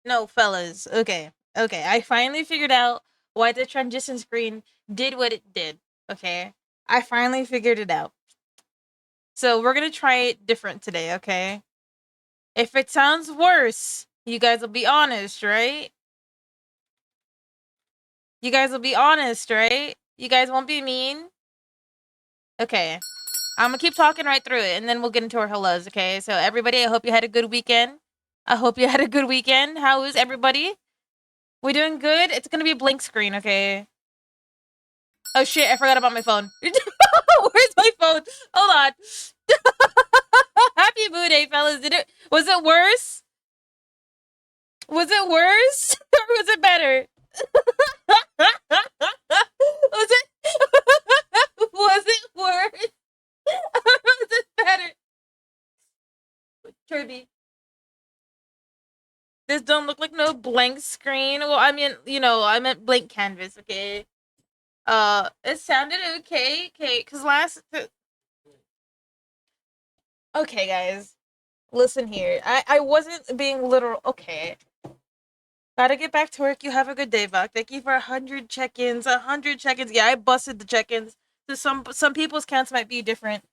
No, fellas. Okay. Okay. I finally figured out why the transition screen did what it did. Okay. I finally figured it out. So we're gonna try it different today, okay? If it sounds worse, you guys will be honest, right? You guys will be honest, right? You guys won't be mean? Okay. I'm gonna keep talking right through it and then we'll get into our hellos, okay? So everybody, I hope you had a good weekend. I hope you had a good weekend. How is everybody? We doing good? It's gonna be a blank screen, okay? Oh shit, I forgot about my phone. Where's my phone? Hold on. Happy Mooday, fellas. Was it worse? Was it worse? Or was it better? Was it was it worse? Or was it better? Kirby. This don't look like no blank screen. Well, I mean, I meant blank canvas, okay? It sounded okay, cause okay, guys. Listen here. I wasn't being literal. Okay. Gotta get back to work. You have a good day, Vok. Thank you for 100 check-ins. 100 check-ins. Yeah, I busted the check-ins. So some people's counts might be different.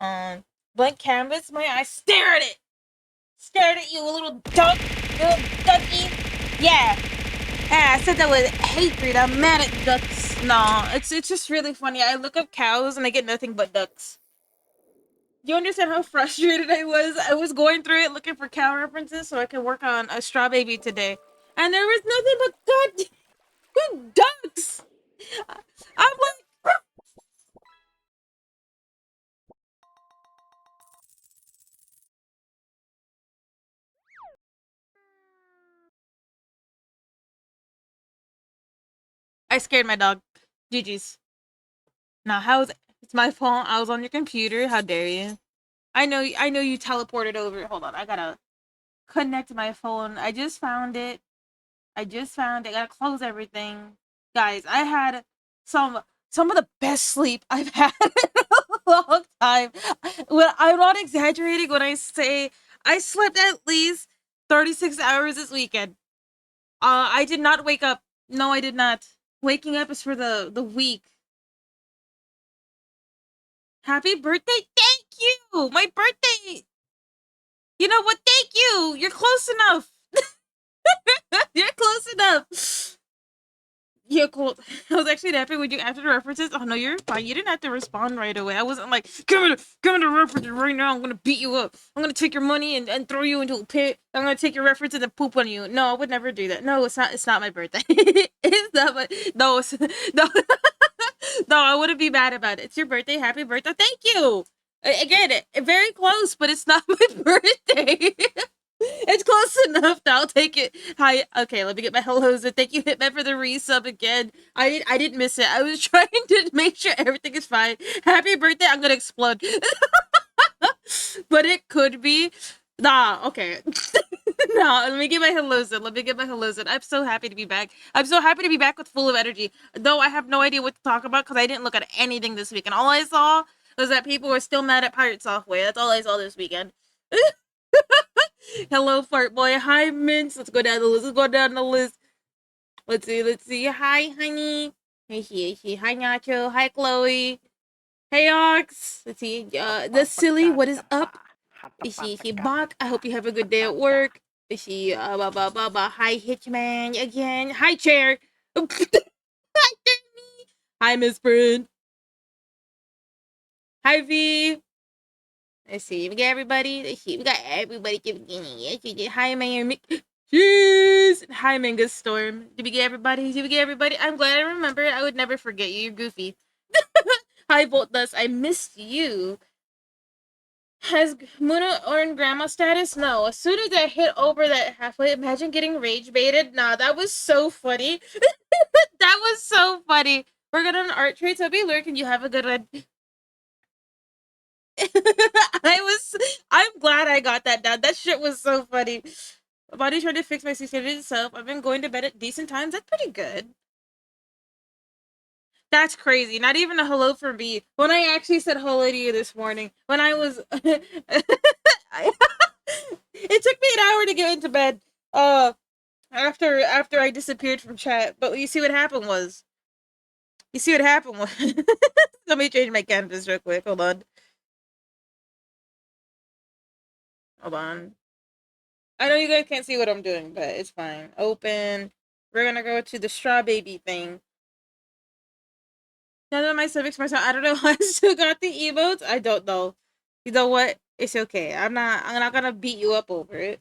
Blank canvas. My eyes stare at it. Stared at you, a little duck. You little ducky. Yeah. Ah, I said that with hatred. I'm mad at ducks. Nah, it's just really funny. I look up cows and I get nothing but ducks. You understand how frustrated I was? I was going through it looking for cow references so I could work on a straw baby today. And there was nothing but goddamn ducks! I'm like, I scared my dog. GG's. Now, it's my fault. I was on your computer. How dare you? I know you teleported over. Hold on, I gotta connect my phone. I just found it. I gotta close everything. Guys, I had some of the best sleep I've had in a long time. When I'm not exaggerating when I say I slept at least 36 hours this weekend. I did not wake up. No, I did not. Waking up is for the weak. Happy birthday! Thank you! My birthday! You know what? Thank you! You're close enough! You're close enough! Yeah, cool. I was actually happy when you after the references. Oh no, you're fine. You didn't have to respond right away. I wasn't like, give me the references right now. I'm gonna beat you up. I'm gonna take your money and throw you into a pit. I'm gonna take your references and poop on you. No, I would never do that. No, it's not my birthday. It's not my no, no, no, I wouldn't be mad about it. It's your birthday. Happy birthday. Thank you. Again, very close, but it's not my birthday. It's close enough. I'll take it. Hi. Okay, let me get my hellos. And thank you, Hitman, for the resub again. I didn't miss it. I was trying to make sure everything is fine. Happy birthday. I'm gonna explode. But it could be. Nah, okay. No, let me get my hellos in. Let me get my hellos in. I'm so happy to be back. I'm so happy to be back with full of energy. Though I have no idea what to talk about because I didn't look at anything this week. And all I saw was that people were still mad at Pirate Software. That's all I saw this weekend. Hello, fart boy. Hi, Mince. Let's go down the list. Let's go down the list. Let's see. Let's see. Hi, honey. Hey. Hi, Nacho. Hi, Chloe. Hey, Ox. Let's see. The silly. What is up? He Bach. I hope you have a good day at work. Hi, Hitchman again. Hi, Chair. Hi, Jeremy. Hi, Miss Brun. Hi, V. Let's see. We got everybody. Let's see. We got everybody giving it. Hi, Mayor Mick. Jeez. Hi, Mangus Storm. Did we get everybody? Did we get everybody? I'm glad I remembered. I would never forget you. You're goofy. Hi, Voltus. I missed you. Has Muna earned grandma status? No. As soon as I hit over that halfway, imagine getting rage baited. Nah, that was so funny. That was so funny. We're good on art traits. I'll be lurking. You have a good one. I'm glad I got that down. That shit was so funny. My body trying to fix my 600 itself. I've been going to bed at decent times. That's pretty good. That's crazy. Not even a hello from me. When I actually said hello to you this morning, when I was it took me an hour to get into bed. disappeared from chat, but you see what happened was. You see what happened was. Let me change my canvas real quick. Hold on. Hold on. I know you guys can't see what I'm doing, but it's fine. Open. We're gonna go to the straw baby thing. None of my subjects myself. I don't know how I still got the emotes. I don't know. You know what? It's okay. I'm not gonna beat you up over it.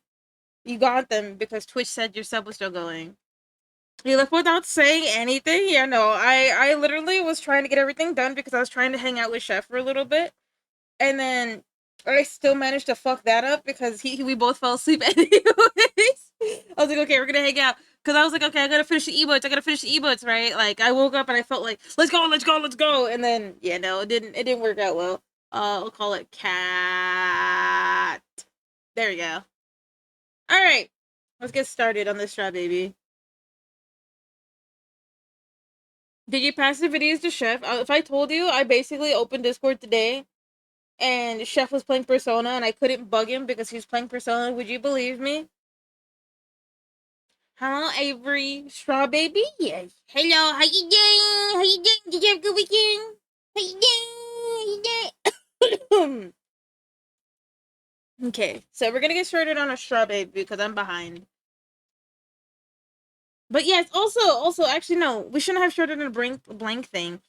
You got them because Twitch said your sub was still going. You left without saying anything? Yeah, no. I literally was trying to get everything done because I was trying to hang out with Chef for a little bit. And then I still managed to fuck that up because we both fell asleep anyways. I was like, okay, we're gonna hang out. Cause I was like, okay, I gotta finish the emotes, right? Like I woke up and I felt like, let's go. And then yeah, no, it didn't work out well. We'll call it cat. There we go. Alright. Let's get started on this straw baby. Did you pass the videos to Chef? If I told you, I basically opened Discord today and Chef was playing Persona and I couldn't bug him because he was playing Persona, would you believe me? Hello, Avery. Straw baby? Yes. Hello, how you doing? How you doing? Did you have a good weekend? How you doing? Okay, so we're gonna get started on a straw baby because I'm behind. But yes, also, actually, no, we shouldn't have started on a blank thing.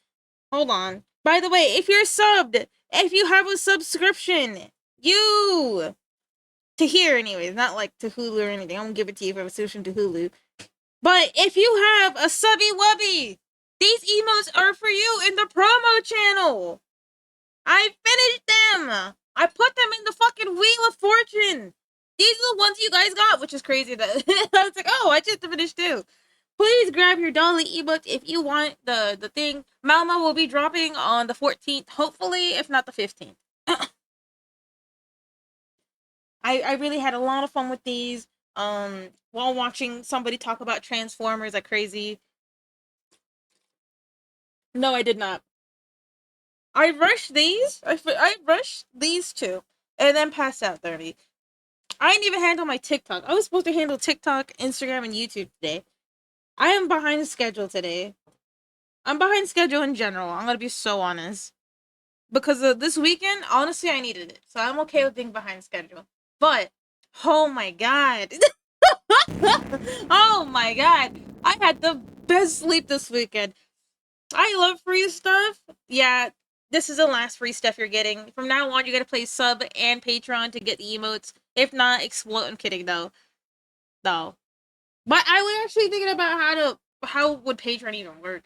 Hold on. By the way, if you're subbed, if you have a subscription, you to here anyways, not like to Hulu or anything. I won't give it to you if I have a subscription to Hulu. But if you have a subby wubby, these emotes are for you in the promo channel. I finished them. I put them in the fucking Wheel of Fortune. These are the ones you guys got, which is crazy. That I was like, oh, I just finished too. Please grab your Dolly ebook if you want the thing. Malma will be dropping on the 14th, hopefully, if not the 15th. I really had a lot of fun with these. While watching somebody talk about Transformers like crazy. No, I did not. I rushed these. I rushed these two, and then passed out 30. I didn't even handle my TikTok. I was supposed to handle TikTok, Instagram, and YouTube today. I am behind schedule today. I'm behind schedule in general. I'm gonna be so honest. Because this weekend, honestly, I needed it. So I'm okay with being behind schedule. But, oh my god. Oh my god. I had the best sleep this weekend. I love free stuff. Yeah, this is the last free stuff you're getting. From now on, you gotta play sub and Patreon to get the emotes. If not, explode. I'm kidding, though. No. But I was actually thinking about how would Patreon even work.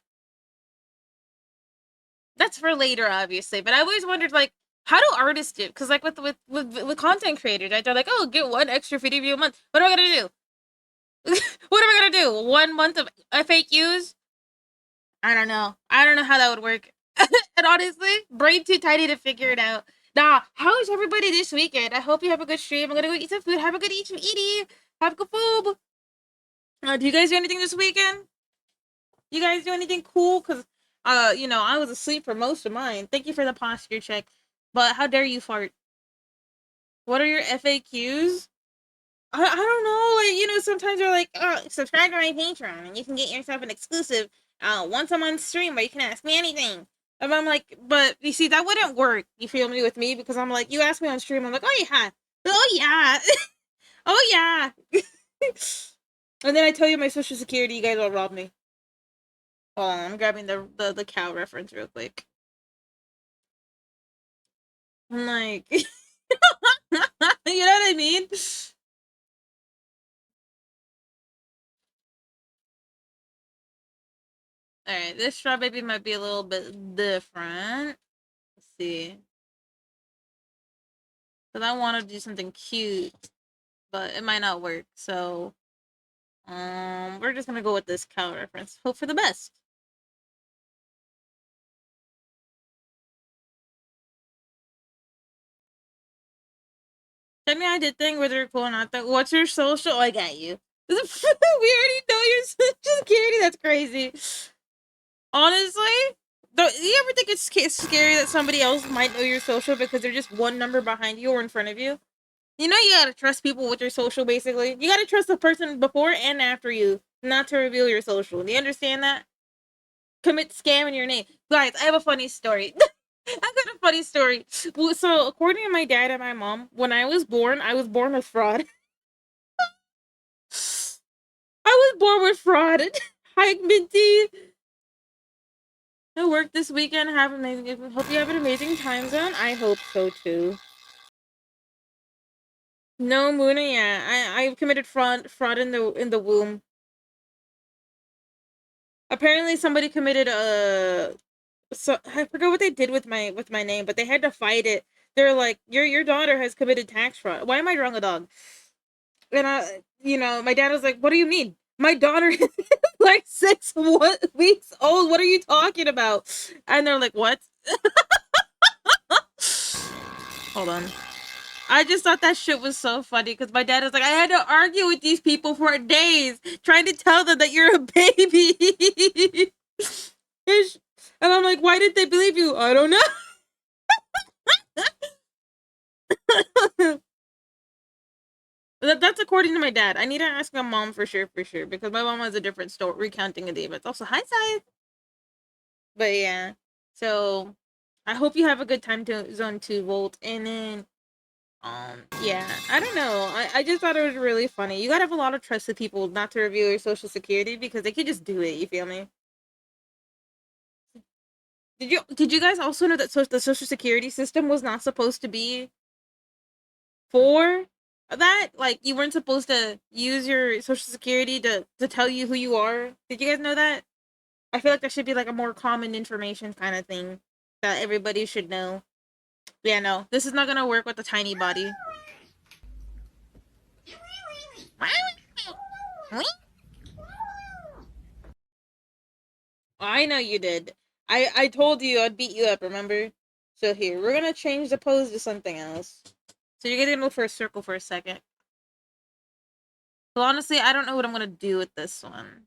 That's for later, obviously. But I always wondered, like, how do artists do? Because, like, with content creators, right? They're like, oh, get one extra video a month. What am I gonna do? What am I gonna do? 1 month of FAQs? I don't know. I don't know how that would work. And honestly, brain too tiny to figure it out. Nah, how is everybody this weekend? I hope you have a good stream. I'm gonna go eat some food. Have a good eating. Have a good food. Do you guys do anything this weekend? You guys do anything cool? Because, I was asleep for most of mine. Thank you for the posture check. But how dare you fart? What are your FAQs? I don't know. Like, sometimes they're like, subscribe to my Patreon and you can get yourself an exclusive once I'm on stream where you can ask me anything. And I'm like, but you see, that wouldn't work, you feel me, with me, because I'm like, you ask me on stream, I'm like, oh yeah, oh yeah, oh yeah. And then I tell you my social security, you guys will rob me. Hold on, I'm grabbing the cow reference real quick. I'm like, you know what I mean? Alright, this straw baby might be a little bit different. Let's see. Because I want to do something cute, but it might not work. So, we're just gonna go with this cow reference. Hope for the best. Tell me I did thing whether you're cool or not. What's your social? Oh, I got you. We already know your social security. That's crazy. Honestly, do you ever think it's scary that somebody else might know your social because they're just one number behind you or in front of you? You know you gotta trust people with your social, basically. You gotta trust the person before and after you. not to reveal your social. Do you understand that? Commit scam in your name. Guys, I have a funny story. I got a funny story. Well, so, according to my dad and my mom, when I was born with fraud. I was born with fraud. Hi, Minty. I work this weekend. Have amazing. Hope you have an amazing time zone. I hope so too. No, Moona. Yeah, I've committed fraud in the womb. Apparently, somebody committed so I forgot what they did with my name, but they had to fight it. They're like, your daughter has committed tax fraud. Why am I drawing a dog? And my dad was like, what do you mean? My daughter is like 6 weeks old. What are you talking about? And they're like, what? Hold on. I just thought that shit was so funny because my dad was like, I had to argue with these people for days trying to tell them that you're a baby. And I'm like, why did they believe you? I don't know. That's according to my dad. I need to ask my mom for sure, because my mom has a different story recounting of the events. Also, hi, Sai. But yeah, so I hope you have a good time to Zone 2 Volt. And then, yeah, I don't know. I just thought it was really funny. You gotta have a lot of trust with people not to reveal your social security because they could just do it. You feel me? Did you guys also know that the social security system was not supposed to be for that? Like, you weren't supposed to use your social security to tell you who you are. Did you guys know that? I feel like that should be like a more common information kind of thing that everybody should know. Yeah, no, this is not gonna work with a tiny body. I know you did. I told you I'd beat you up, remember? So here, we're gonna change the pose to something else. So you're gonna look for a circle for a second. Well, honestly, I don't know what I'm gonna do with this one.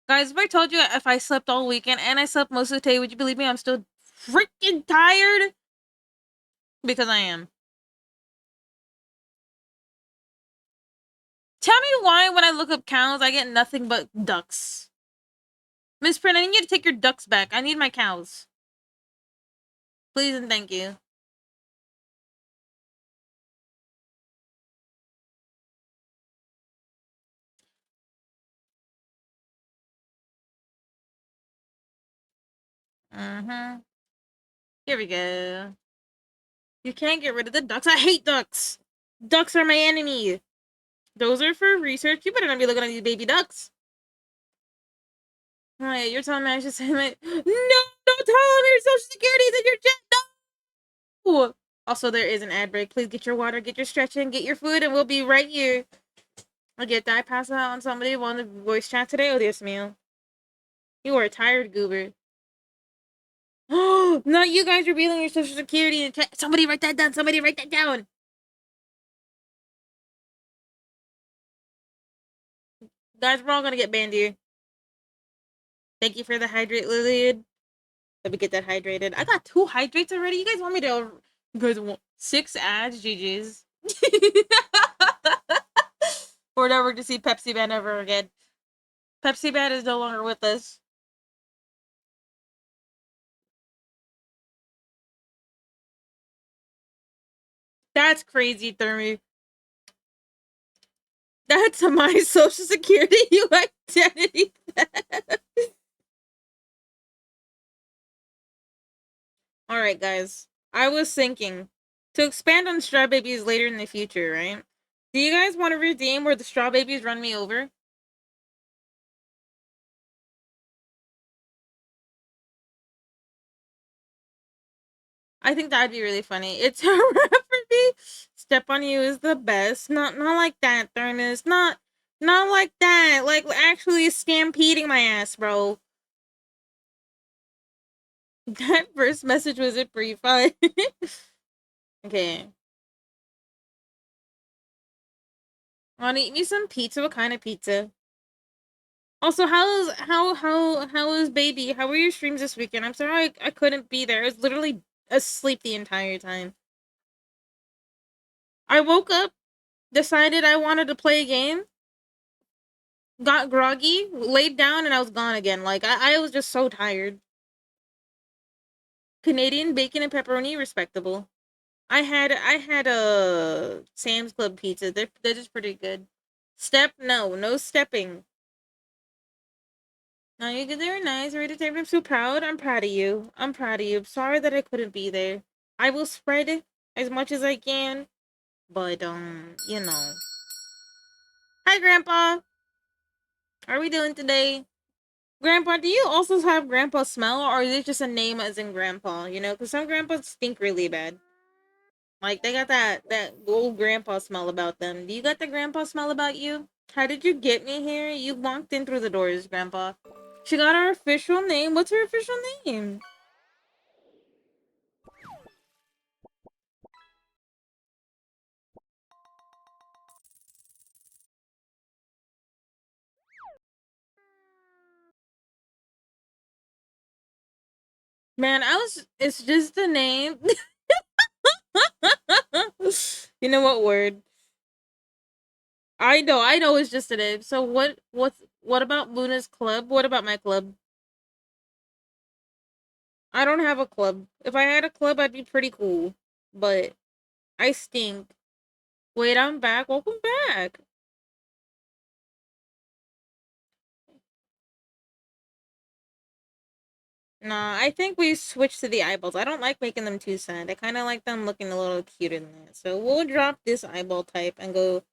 Guys, if I told you if I slept all weekend and I slept most of the day, would you believe me? I'm still freaking tired? Because I am. Tell me why when I look up cows, I get nothing but ducks. Miss Print, I need you to take your ducks back. I need my cows. Please and thank you. Mm-hmm. Here we go. You can't get rid of the ducks. I hate ducks. Ducks are my enemy. Those are for research. You better not be looking at these baby ducks. Wait, you're telling me I should say my... No! Don't tell me your social security's in your jet! No! Also, there is an ad break. Please get your water, get your stretching, get your food, and we'll be right here. I'll get that pass out on somebody on the voice chat today. Oh, Dios mío. You are a tired goober. Oh, not you guys revealing your social security in chat. Somebody write that down. Somebody write that down. Guys, we're all gonna get banned here. Thank you for the hydrate, Liliad. Let me get that hydrated. I got 2 hydrates already. You guys want me to... You guys want 6 ads? GG's. We're never to see Pepsi Man ever again. Pepsi Man is no longer with us. That's crazy, Thermy. That's my social security identity theft. Alright, guys. I was thinking to expand on Straw Babies later in the future, right? Do you guys want to redeem where the Straw Babies run me over? I think that'd be really funny. It's a referee. Step on you is the best. Not like that, Thermus. Not like that. Like actually stampeding my ass, bro. That first message was a pretty fun. Okay. Wanna eat me some pizza? What kind of pizza? Also, how is baby? How were your streams this weekend? I'm sorry I couldn't be there. I was literally asleep the entire time. I woke up, decided I wanted to play a game, got groggy, laid down, and I was gone again. Like I was just so tired. Canadian bacon and pepperoni, respectable. I had a Sam's Club pizza. They're just pretty good. Step no stepping. No, you good there, nice. Ready to take. I'm so proud. I'm proud of you. I'm proud of you. I'm sorry that I couldn't be there. I will spread it as much as I can, but you know. Hi, Grandpa. How are we doing today? Grandpa, do you also have grandpa smell, or is it just a name as in grandpa? You know, because some grandpas stink really bad. Like they got that old grandpa smell about them. Do you got the grandpa smell about you? How did you get me here? You walked in through the doors, Grandpa. She got our official name. What's her official name? Man, it's just the name. You know what word? I know it's just a name. So what about Luna's club? What about my club? I don't have a club. If I had a club, I'd be pretty cool. But I stink. Wait, I'm back. Welcome back. Nah, I think we switched to the eyeballs. I don't like making them too sad. I kind of like them looking a little cuter than that. So we'll drop this eyeball type and go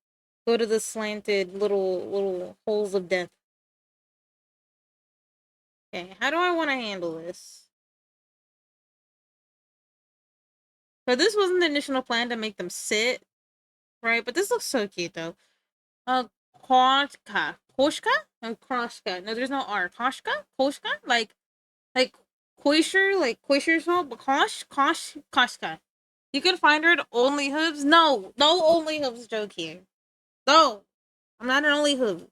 to the slanted little holes of death. Okay, how do I want to handle this? So this wasn't the initial plan to make them sit, right? But this looks so cute though. Uh, Koshka? Oh, Koshka. No, there's no R. Koshka? Koshka? Like Koisher salt, but Koshka. You can find her at Only Hooves. No Only Hooves joke here. No, I'm not an Only Hooves.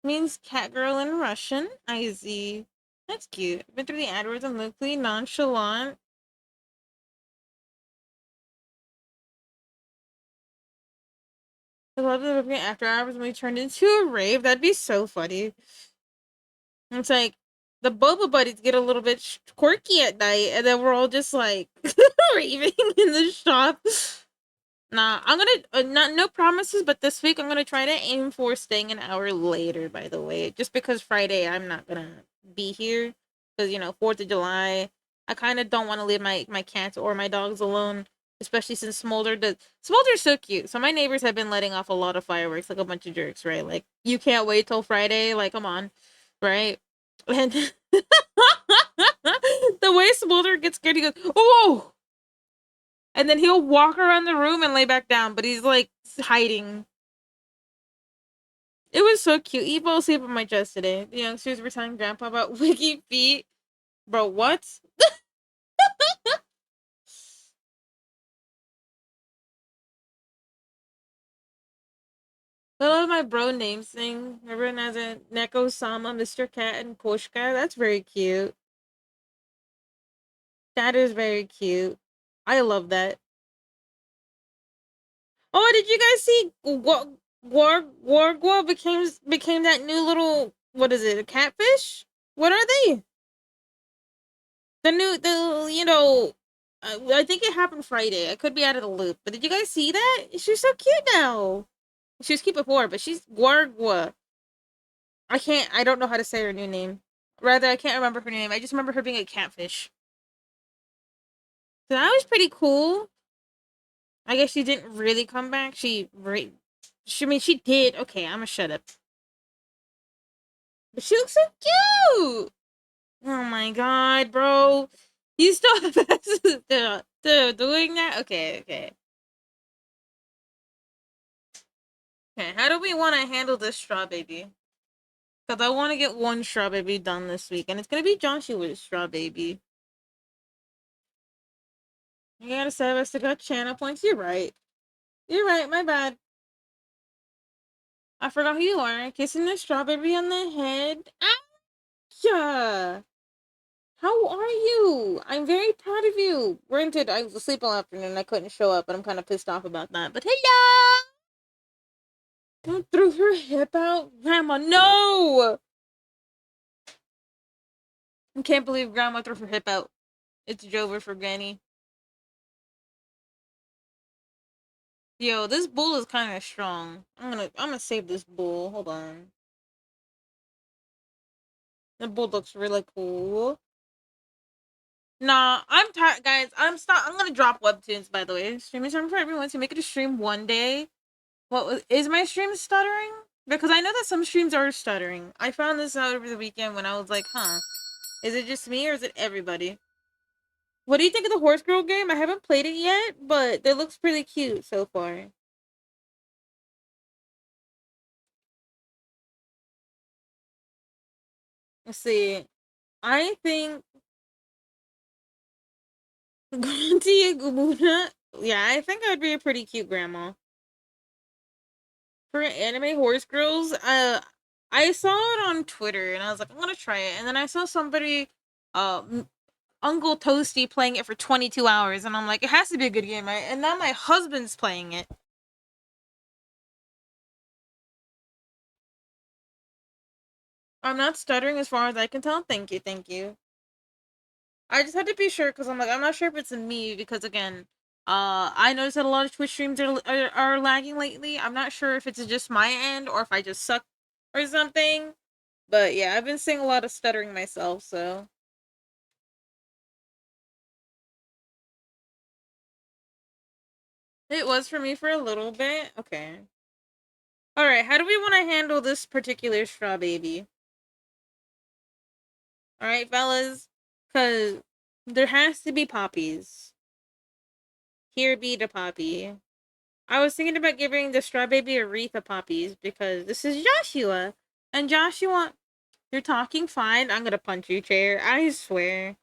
Means cat girl in Russian. I see. That's cute. Been through the AdWords and lookly nonchalant. I love the movie after hours when we turned into a rave. That'd be so funny. It's like the Boba buddies get a little bit quirky at night, and then we're all just like raving in the shop. Nah, I'm gonna not no promises, but this week I'm gonna try to aim for staying an hour later. By the way, just because Friday I'm not gonna be here because you know 4th of July. I kind of don't want to leave my cats or my dogs alone, especially since Smolder's so cute. So my neighbors have been letting off a lot of fireworks, like a bunch of jerks, right? Like you can't wait till Friday. Like come on, right? And the way Smolder gets scared, he goes, "Oh!" And then he'll walk around the room and lay back down, but he's like hiding. It was so cute. He fell asleep on my chest today. The youngsters were telling Grandpa about Wiki Feet. Bro, what? I love my bro names thing. Everyone has a Neko Sama, Mr. Cat, and Koshka. That's very cute. That is very cute. I love that. Oh, did you guys see Gorgwa became that new little what is it? A catfish? What are they? I think it happened Friday. I could be out of the loop, but did you guys see that? She's so cute now. She was cute before, but she's Guargua. I don't know how to say her new name. Rather, I can't remember her name. I just remember her being a catfish. So that was pretty cool. I guess she didn't really come back. I mean, she did. Okay, I'm gonna shut up. But she looks so cute. Oh my god, bro. You still have access to doing that? Okay. Okay, how do we want to handle this straw baby? Because I want to get one straw baby done this week, and it's going to be Joshua's straw baby. You gotta save us to got channel points. You're right. You're right, my bad. I forgot who you are. Kissing the strawberry on the head. Ouch! How are you? I'm very proud of you. Granted, I was asleep all afternoon and I couldn't show up, but I'm kind of pissed off about that. But hello! Don't throw her hip out. Grandma, no! I can't believe Grandma threw her hip out. It's over for Granny. Yo, this bull is kind of strong. I'm gonna save this bull. Hold on. The bull looks really cool. Nah, I'm tired, guys. I'm gonna drop webtoons. By the way, streaming time for everyone. To make it a stream one day. Is my stream stuttering? Because I know that some streams are stuttering. I found this out over the weekend when I was like, huh, is it just me or is it everybody? What do you think of the Horse Girl game? I haven't played it yet, but it looks pretty cute so far. Let's see. I think Grunty Gumuna. Yeah, I think I would be a pretty cute grandma. For anime horse girls, I saw it on Twitter and I was like, I'm gonna try it. And then I saw somebody, Uncle Toasty playing it for 22 hours, and I'm like, it has to be a good game, right? And now my husband's playing it. I'm not stuttering as far as I can tell. Thank you, thank you. I just had to be sure because I'm like, I'm not sure if it's me because again, I noticed that a lot of Twitch streams are lagging lately. I'm not sure if it's just my end or if I just suck or something. But yeah, I've been seeing a lot of stuttering myself, so. It was for me for a little bit. Okay. Alright, how do we want to handle this particular straw baby? Alright, fellas? Because there has to be poppies. Here be the poppy. I was thinking about giving the straw baby a wreath of poppies because this is Joshua. And Joshua, you're talking fine. I'm gonna punch you, chair. I swear.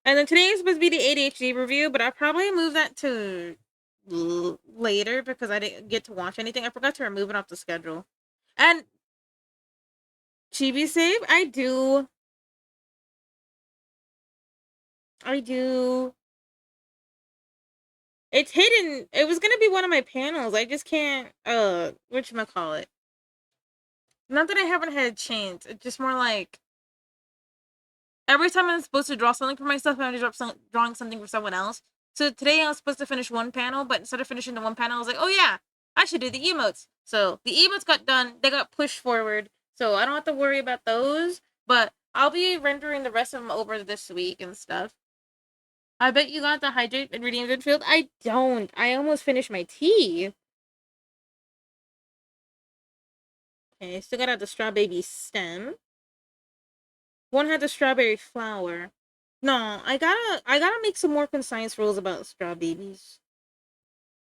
And then today is supposed to be the ADHD review, but I'll probably move that to later because I didn't get to watch anything. I forgot to remove it off the schedule. And Chibi Save, I do. I do. It's hidden. It was gonna be one of my panels. I just can't whatchamacallit. Not that I haven't had a chance. It's just more like every time I'm supposed to draw something for myself, I'm drawing something for someone else. So today I was supposed to finish one panel, but instead of finishing the one panel, I was like, oh yeah, I should do the emotes. So the emotes got done. They got pushed forward. So I don't have to worry about those. But I'll be rendering the rest of them over this week and stuff. I bet you got the hydrate and redeemed field. I don't. I almost finished my tea. Okay, still got out the straw baby stem. One had the strawberry flower. No, I gotta make some more concise rules about straw babies.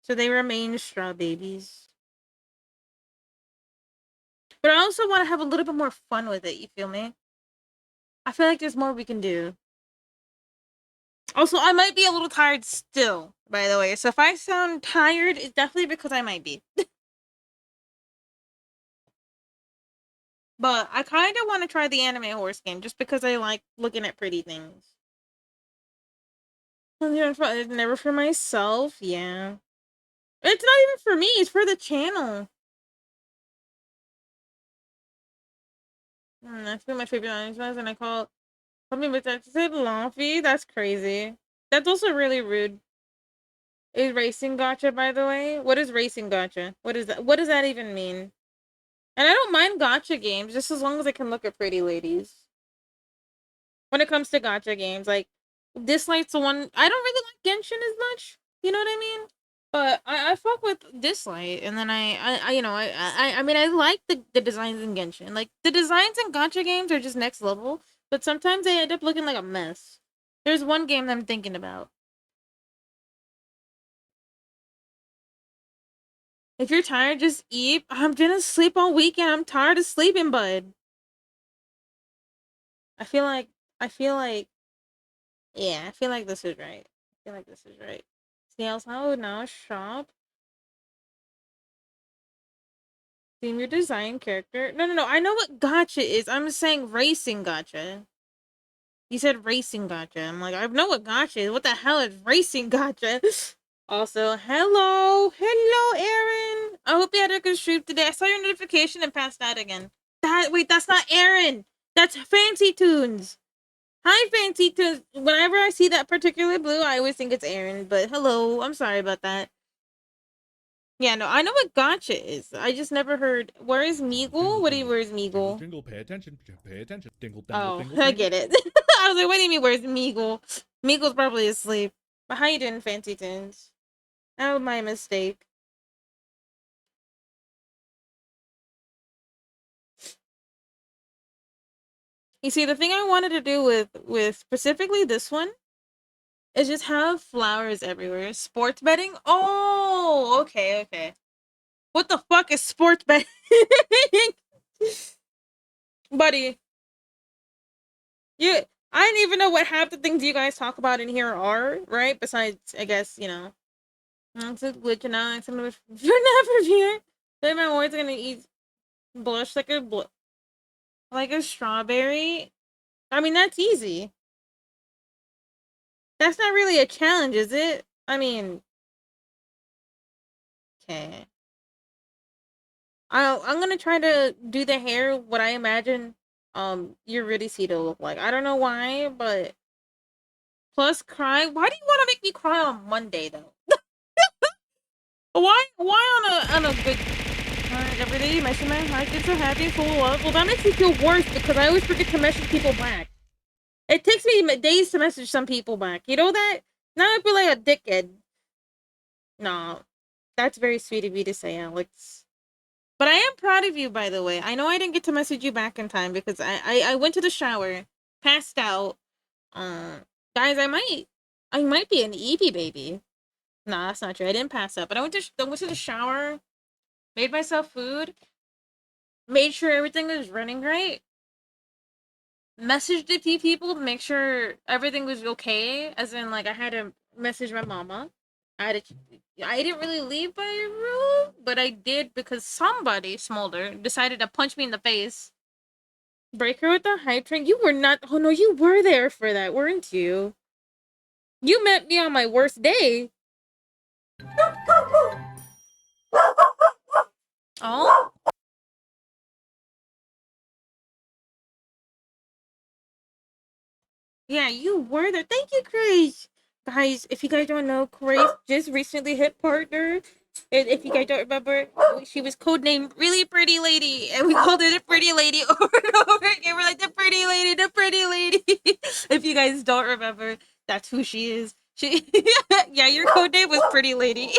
So they remain straw babies. But I also want to have a little bit more fun with it, you feel me? I feel like there's more we can do. Also, I might be a little tired still, by the way. So if I sound tired, it's definitely because I might be. But I kind of want to try the anime horse game just because I like looking at pretty things. It's never for myself, yeah. It's not even for me, it's for the channel. That's my favorite anime and I call me with that said Luffy. That's crazy. That's also really rude. Is racing gotcha, by the way? What is racing gotcha? What is that? What does that even mean? And I don't mind gotcha games, just as long as I can look at pretty ladies. When it comes to gotcha games, like, Dislike's the one... I don't really like Genshin as much. You know what I mean? But I fuck with Dislike, and then I mean, I like the designs in Genshin. Like, the designs in gotcha games are just next level, but sometimes they end up looking like a mess. There's one game that I'm thinking about. If you're tired, just eat. I'm gonna sleep all weekend. I'm tired of sleeping, bud. I feel like, yeah, I feel like this is right. I feel like this is right. Snails, how now shop. Theme your design character. No. I know what gotcha is. I'm saying racing gotcha. You said racing gotcha. I'm like, I know what gotcha is. What the hell is racing gotcha? Also, hello, Aaron. hope you had a good stream today. I saw your notification and passed out again. Wait, that's not Aaron. That's Fancy Tunes. Hi, Fancy Tunes. Whenever I see that particular blue, I always think it's Aaron. But hello, I'm sorry about that. Yeah, no, I know what gotcha is. I just never heard. Where is Meagle? Where's Meagle? Dingle, pay attention. Pay attention. Dingle, Oh, I get it. I was like, what do you mean, where's Meagle? Meagle's probably asleep. But how you doing, Fancy Tunes? Oh, my mistake. You see, the thing I wanted to do with specifically this one is just have flowers everywhere. Sports betting? Oh, okay. What the fuck is sports betting? Buddy. I didn't even know what half the things you guys talk about in here are, right? Besides, I guess, you know. It's a glitch and now you're never here. Then my words are gonna eat blush like a strawberry. I mean, that's easy. That's not really a challenge, is it? I mean, okay. I'm gonna try to do the hair what I imagine your really see to look like. I don't know why, but plus cry. Why do you want to make me cry on Monday though? Why on a good every day you message my heart gets so happy full of love? Well, that makes me feel worse because I always forget to message people back. It takes me days to message some people back. You know that? Now I feel like a dickhead. No, that's very sweet of you to say, Alex. But I am proud of you, by the way. I know I didn't get to message you back in time because I went to the shower, passed out. Guys, I might be an Eevee baby. Nah, that's not true. I didn't pass out, but I went to the shower, made myself food, made sure everything was running right, messaged a few people to make sure everything was okay. As in, like, I had to message my mama. I didn't really leave by rule, but I did because somebody, Smolder, decided to punch me in the face. Break her with the hype train. You were not. Oh no, you were there for that, weren't you? You met me on my worst day. Oh. Yeah, you were there. Thank you, Grace. Guys, if you guys don't know, Grace just recently hit partner. And if you guys don't remember, she was codenamed Really Pretty Lady. And we called her the Pretty Lady over and over again. We're like, the Pretty Lady, the Pretty Lady. If you guys don't remember, that's who she is. Yeah, your codename was Pretty Lady.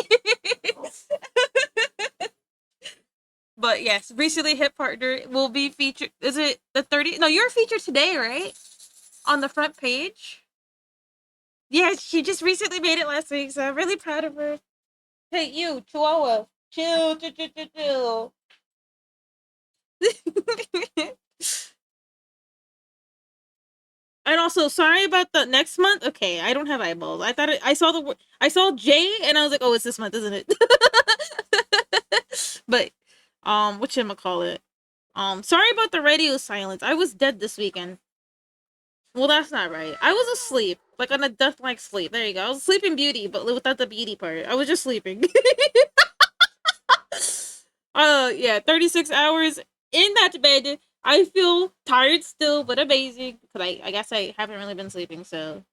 But yes, recently hit partner will be featured. Is it the 30th? No, you're featured today, right? On the front page. Yeah, she just recently made it last week, so I'm really proud of her. Hey, you, Chihuahua. Chill. And also, sorry about the next month. Okay, I don't have eyeballs. I saw J, and I was like, oh, it's this month, isn't it? But, whatchamacallit? Sorry about the radio silence. I was dead this weekend. Well, that's not right. I was asleep, like on a death-like sleep. There you go. I was sleeping beauty, but without the beauty part. I was just sleeping. Yeah, 36 hours in that bed. I feel tired still, but amazing. Because I guess I haven't really been sleeping, so.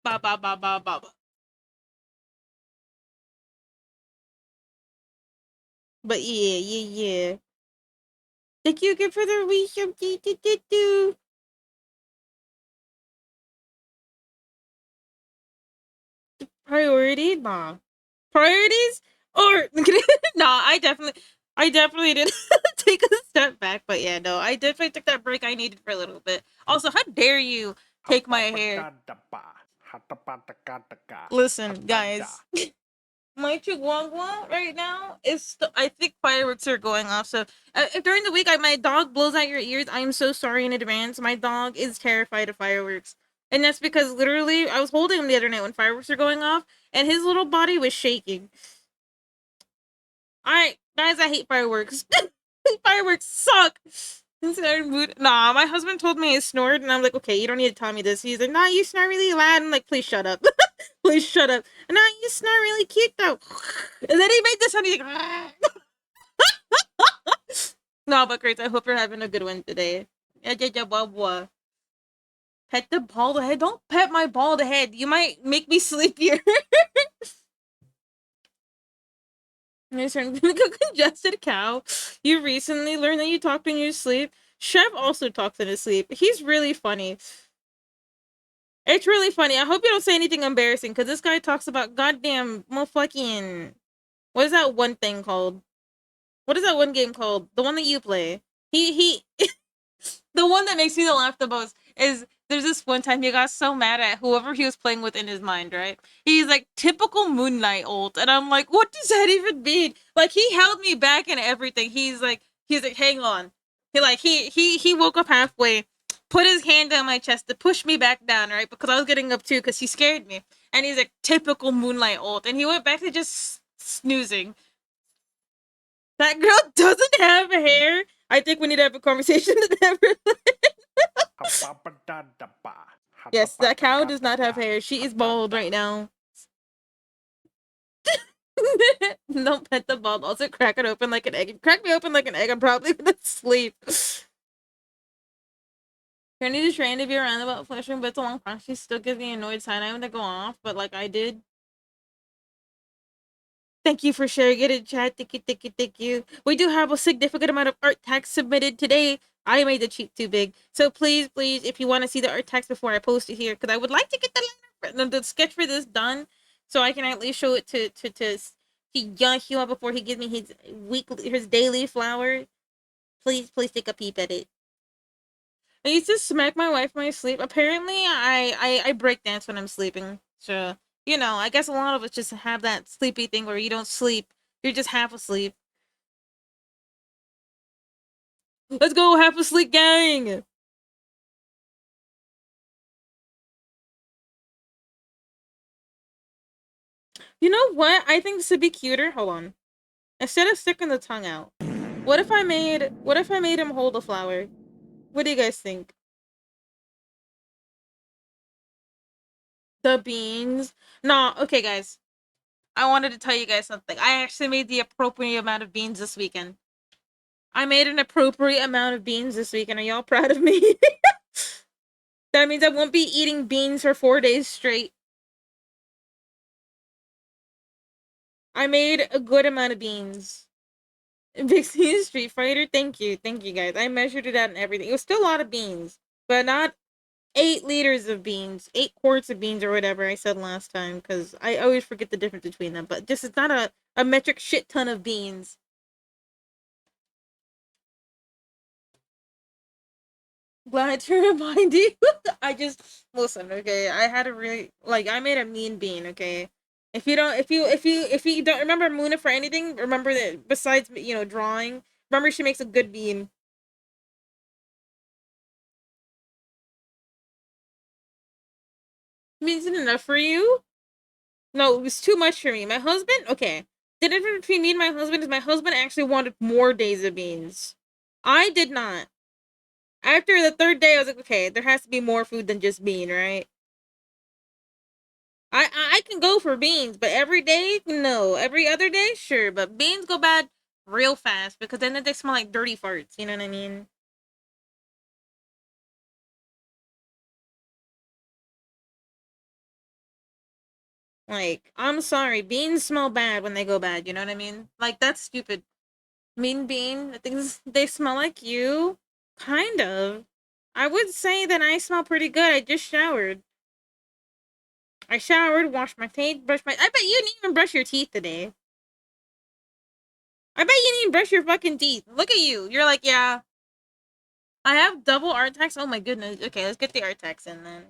Ba ba ba ba ba ba. But yeah. Thank you again for the wisdom. Priority? Nah. Priorities? Or nah, I definitely did take a step back, but yeah, no, I definitely took that break I needed for a little bit. Also, how dare you take my hair? Listen, guys. My chihuahua right now is I think fireworks are going off. So if during the week my dog blows out your ears, I am so sorry in advance. My dog is terrified of fireworks, and that's because literally I was holding him the other night when fireworks were going off, and his little body was shaking. All right, guys, I hate fireworks. Fireworks suck. Nah, my husband told me I snored, and I'm like, okay, you don't need to tell me this. He's like, nah, you snore really loud. I'm like, please shut up. Please shut up. And nah, you snore really cute though. And then he made this sound. He's like, no, but Grace, I hope you're having a good one today. Yeah, yeah, yeah, blah, blah. Pet the bald head. Don't pet my bald head. You might make me sleepier. Congested cow. You recently learned that you talk in your sleep. Chef also talks in his sleep. He's really funny. It's really funny. I hope you don't say anything embarrassing, because this guy talks about goddamn motherfucking... What is that one thing called? What is that one game called? The one that you play. He the one that makes me laugh the most is there's this one time he got so mad at whoever he was playing with in his mind, right? He's like, typical Moon Knight ult. And I'm like, what does that even mean? Like, he held me back and everything. He's like, hang on. He woke up halfway, put his hand on my chest to push me back down, right? Because I was getting up too, because he scared me. And he's like, typical Moonlight ult. And he went back to just snoozing. That girl doesn't have hair. I think we need to have a conversation to never. Yes, that cow does not have hair. She is bald right now. Don't pet the bald. Also, crack it open like an egg. Crack me open like an egg. I'm probably gonna sleep. Trying to train to be around about flashing bits along front. She still gives me annoyed side eye when they go off, but like I did. Thank you for sharing it in chat. Thank you, thank you, thank you. We do have a significant amount of art tags submitted today. I made the cheat too big. So please, please, if you want to see the art tags before I post it here, because I would like to get the sketch for this done, so I can at least show it to young Hua before he gives me his daily flower. Please, please take a peep at it. I used to smack my wife in my sleep. Apparently, I break dance when I'm sleeping. So, you know, I guess a lot of us just have that sleepy thing where you don't sleep. You're just half asleep. Let's go, half asleep gang! You know what? I think this would be cuter. Hold on. Instead of sticking the tongue out, what if I made him hold a flower? What do you guys think? The beans? Nah, okay guys. I wanted to tell you guys something. I actually made the appropriate amount of beans this weekend. I made an appropriate amount of beans this weekend. Are y'all proud of me? That means I won't be eating beans for 4 days straight. I made a good amount of beans. Big C Street Fighter, thank you guys. I measured it out and everything. It was still a lot of beans, but not 8 liters of beans, 8 quarts of beans or whatever I said last time, because I always forget the difference between them. But just, it's not a metric shit ton of beans. Glad to remind you. I just listen, okay. I had a really I made a mean bean, okay. If you don't remember Muna for anything, remember that besides drawing, remember she makes a good bean. Means it enough for you? No, it was too much for me. My husband, okay. The difference between me and my husband is my husband actually wanted more days of beans. I did not. After the third day, I was like, okay, there has to be more food than just bean, right? I can go for beans, but every day, no. Every other day, sure. But beans go bad real fast because then they smell like dirty farts. You know what I mean? Like, I'm sorry, beans smell bad when they go bad. You know what I mean? Like, that's stupid. Mean bean, I think they smell like you. Kind of. I would say that I smell pretty good. I just showered. I showered, washed my teeth, brushed my. I bet you didn't even brush your teeth today. I bet you didn't even brush your fucking teeth. Look at you. You're like, yeah. I have double art text. Oh my goodness. Okay, let's get the art text in then.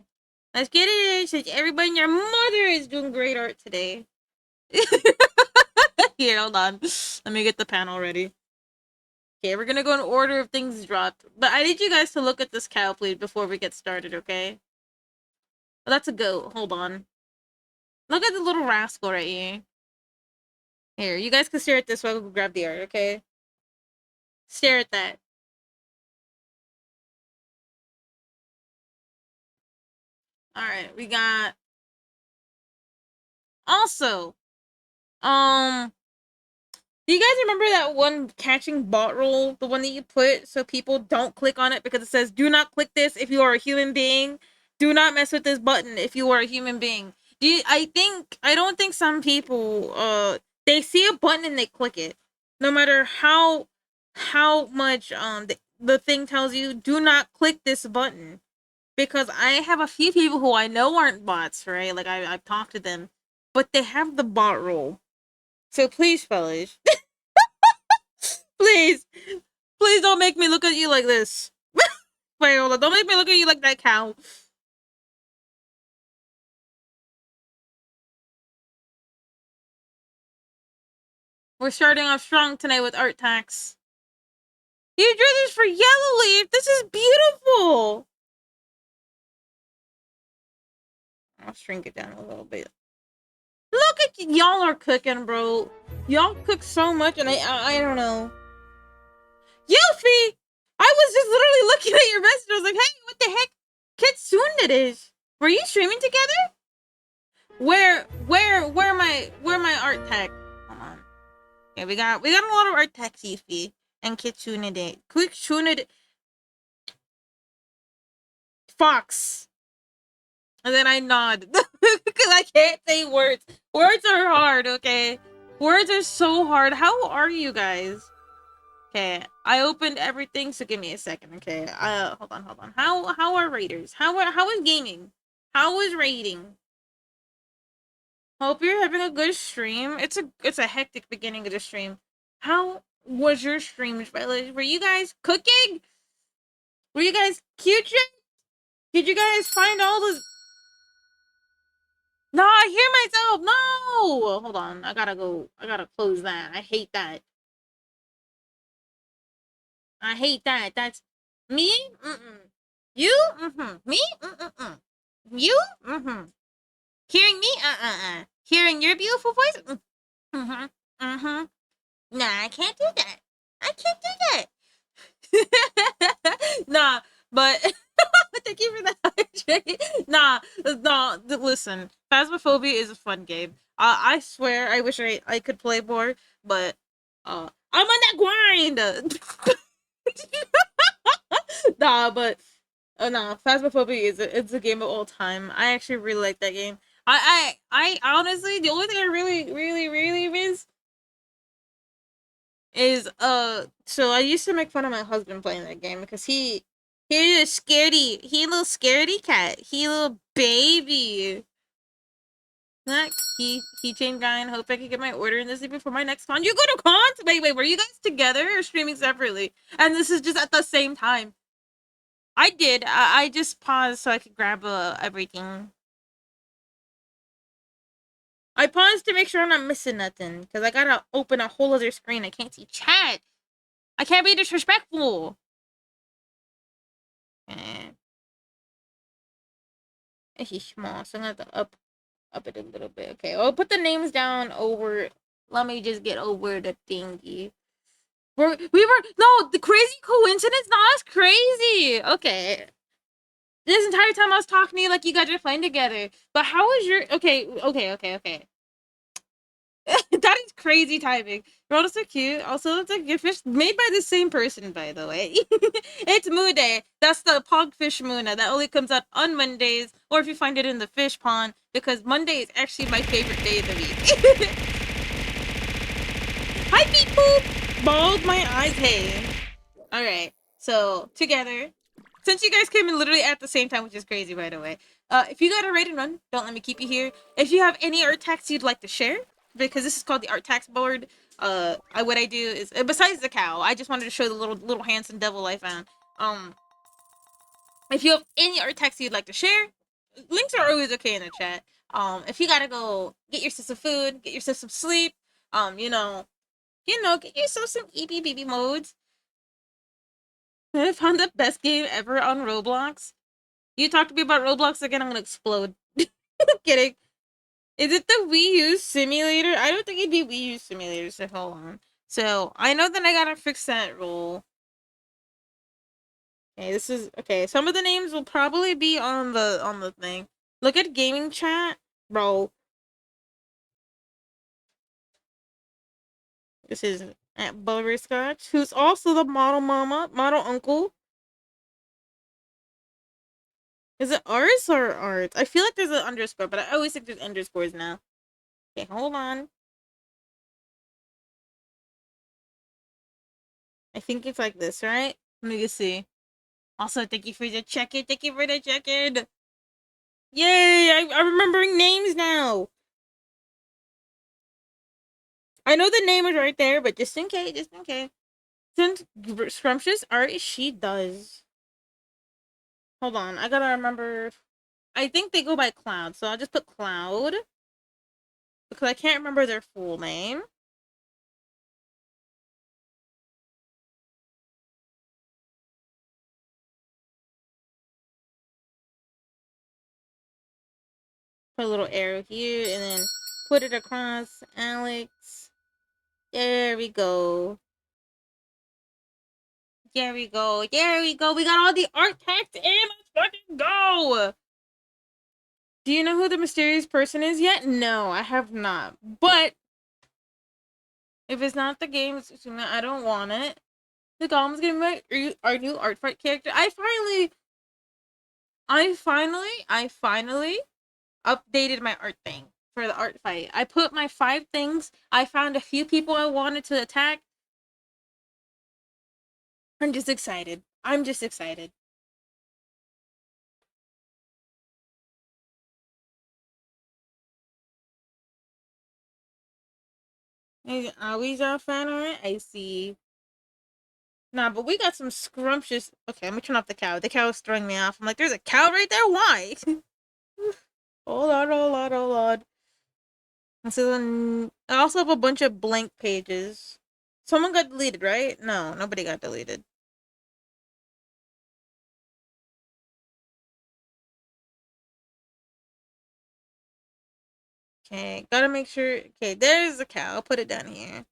Let's get it in. Since everybody and your mother is doing great art today. Here, hold on. Let me get the panel ready. Okay, we're gonna go in order of things dropped. But I need you guys to look at this cow, please, before we get started, okay? Oh, that's a goat. Hold on. Look at the little rascal right here. Here, you guys can stare at this while I go grab the art, okay? Stare at that. Alright, we got also, um, do you guys remember that one catching bot rule? The one that you put so people don't click on it because it says, do not click this if you are a human being. Do not mess with this button if you are a human being. I don't think some people, they see a button and they click it. No matter how much, the thing tells you, do not click this button. Because I have a few people who I know aren't bots, right? Like, I've talked to them, but they have the bot rule. So please, fellas, please, please don't make me look at you like this. Wait, hold on. Don't make me look at you like that cow. We're starting off strong tonight with art tax. You drew this for Yellow Leaf. This is beautiful. I'll shrink it down a little bit. Look at y'all are cooking, bro. Y'all cook so much, and I don't know. Yuffie! I was just literally looking at your message. I was like, hey, what the heck? Kitsune it is. Were you streaming together? Where my art tech? Hold on. Yeah, we got a lot of art tech, Yuffie. And Kitsune it. Kitsune it. Fox. And then I nod. Because I can't say words. Words are hard, okay? Words are so hard. How are you guys? Okay, I opened everything, so give me a second, okay? Hold on. How are raiders? How is gaming? How is raiding? Hope you're having a good stream. It's a hectic beginning of the stream. How was your stream, fellas? Were you guys cooking? Were you guys cute? Did you guys find all the? No, I hear myself. No, hold on. I gotta go. I gotta close that. I hate that. I hate that. That's me. Mm-mm. You. Mm-hmm. Me. Mm-mm. You. Mm-hmm. Hearing me. Hearing your beautiful voice. Mm-hmm. Mm-hmm. Nah, I can't do that. I can't do that. Nah, but thank you for that. Nah. Listen, Phasmophobia is a fun game. I swear, I wish I could play more, but I'm on that grind. Nah, but nah, Phasmophobia it's a game of all time. I actually really like that game. I honestly, the only thing I really miss is so I used to make fun of my husband playing that game because he a little scaredy cat. He a little baby. That keychain guy, and hope I can get my order in this before my next con. You go to cons? Wait, were you guys together or streaming separately? And this is just at the same time. I did. I just paused so I could grab everything. I paused to make sure I'm not missing nothing because I gotta open a whole other screen. I can't see chat. I can't be disrespectful. He's small, so I'm gonna have to up it a little bit. Okay, I'll put the names down over. Let me just get over the thingy. The crazy coincidence. No, that's crazy. Okay, this entire time I was talking to you like you guys are playing together. But how was your? Okay. That is crazy timing. You're all so cute. Also, it's a gift fish made by the same person, by the way. It's Mooday. That's the pogfish Moona that only comes out on Mondays, or if you find it in the fish pond, because Monday is actually my favorite day of the week. Hi, beep boop! Bald my eyes, hey. Alright, so, together. Since you guys came in literally at the same time, which is crazy, by the way. If you got a raid and run, don't let me keep you here. If you have any art tax you'd like to share, because this is called the art tax board, what I do is, besides the cow, I just wanted to show the little handsome devil I found. If you have any art tax you'd like to share, links are always okay in the chat. If you gotta go get yourself some food, get yourself some sleep, get yourself some EBBB modes. I found the best game ever on Roblox. You talk to me about Roblox again, I'm gonna explode. Kidding. Is it the Wii U simulator? I don't think it'd be Wii U simulator, so hold on. So, I know that I gotta fix that rule. Okay, some of the names will probably be on the thing. Look at gaming chat, bro. This is at Butterscotch, who's also the model mama, model uncle. Is it ours or ours? I feel like there's an underscore, but I always think there's underscores now. Okay, hold on. I think it's like this, right? Let me just see. Also, thank you for the check-in. Thank you for the check-in. Yay! I'm remembering names now. I know the name is right there, but just in case, just in case. Since scrumptious art she does. Hold on, I gotta remember. I think they go by Cloud, so I'll just put Cloud because I can't remember their full name. Put a little arrow here and then put it across Alex. There we go. There we go. There we go. We got all the art text in. Let's fucking go. Do you know who the mysterious person is yet? No, I have not. But if it's not the game, I don't want it. The Goblin's gonna be our new art fight character. I finally updated my art thing for the art fight. I put my 5 things. I found a few people I wanted to attack. I'm just excited. I'm just excited. Always a fan of it. I see. Nah, but we got some scrumptious. Okay, let me turn off the cow. The cow is throwing me off. I'm like, there's a cow right there. Why? Hold on, hold on, hold on. And so then I also have a bunch of blank pages. Someone got deleted, right? No, nobody got deleted. Okay, gotta make sure. Okay, there's the cow. I'll put it down here.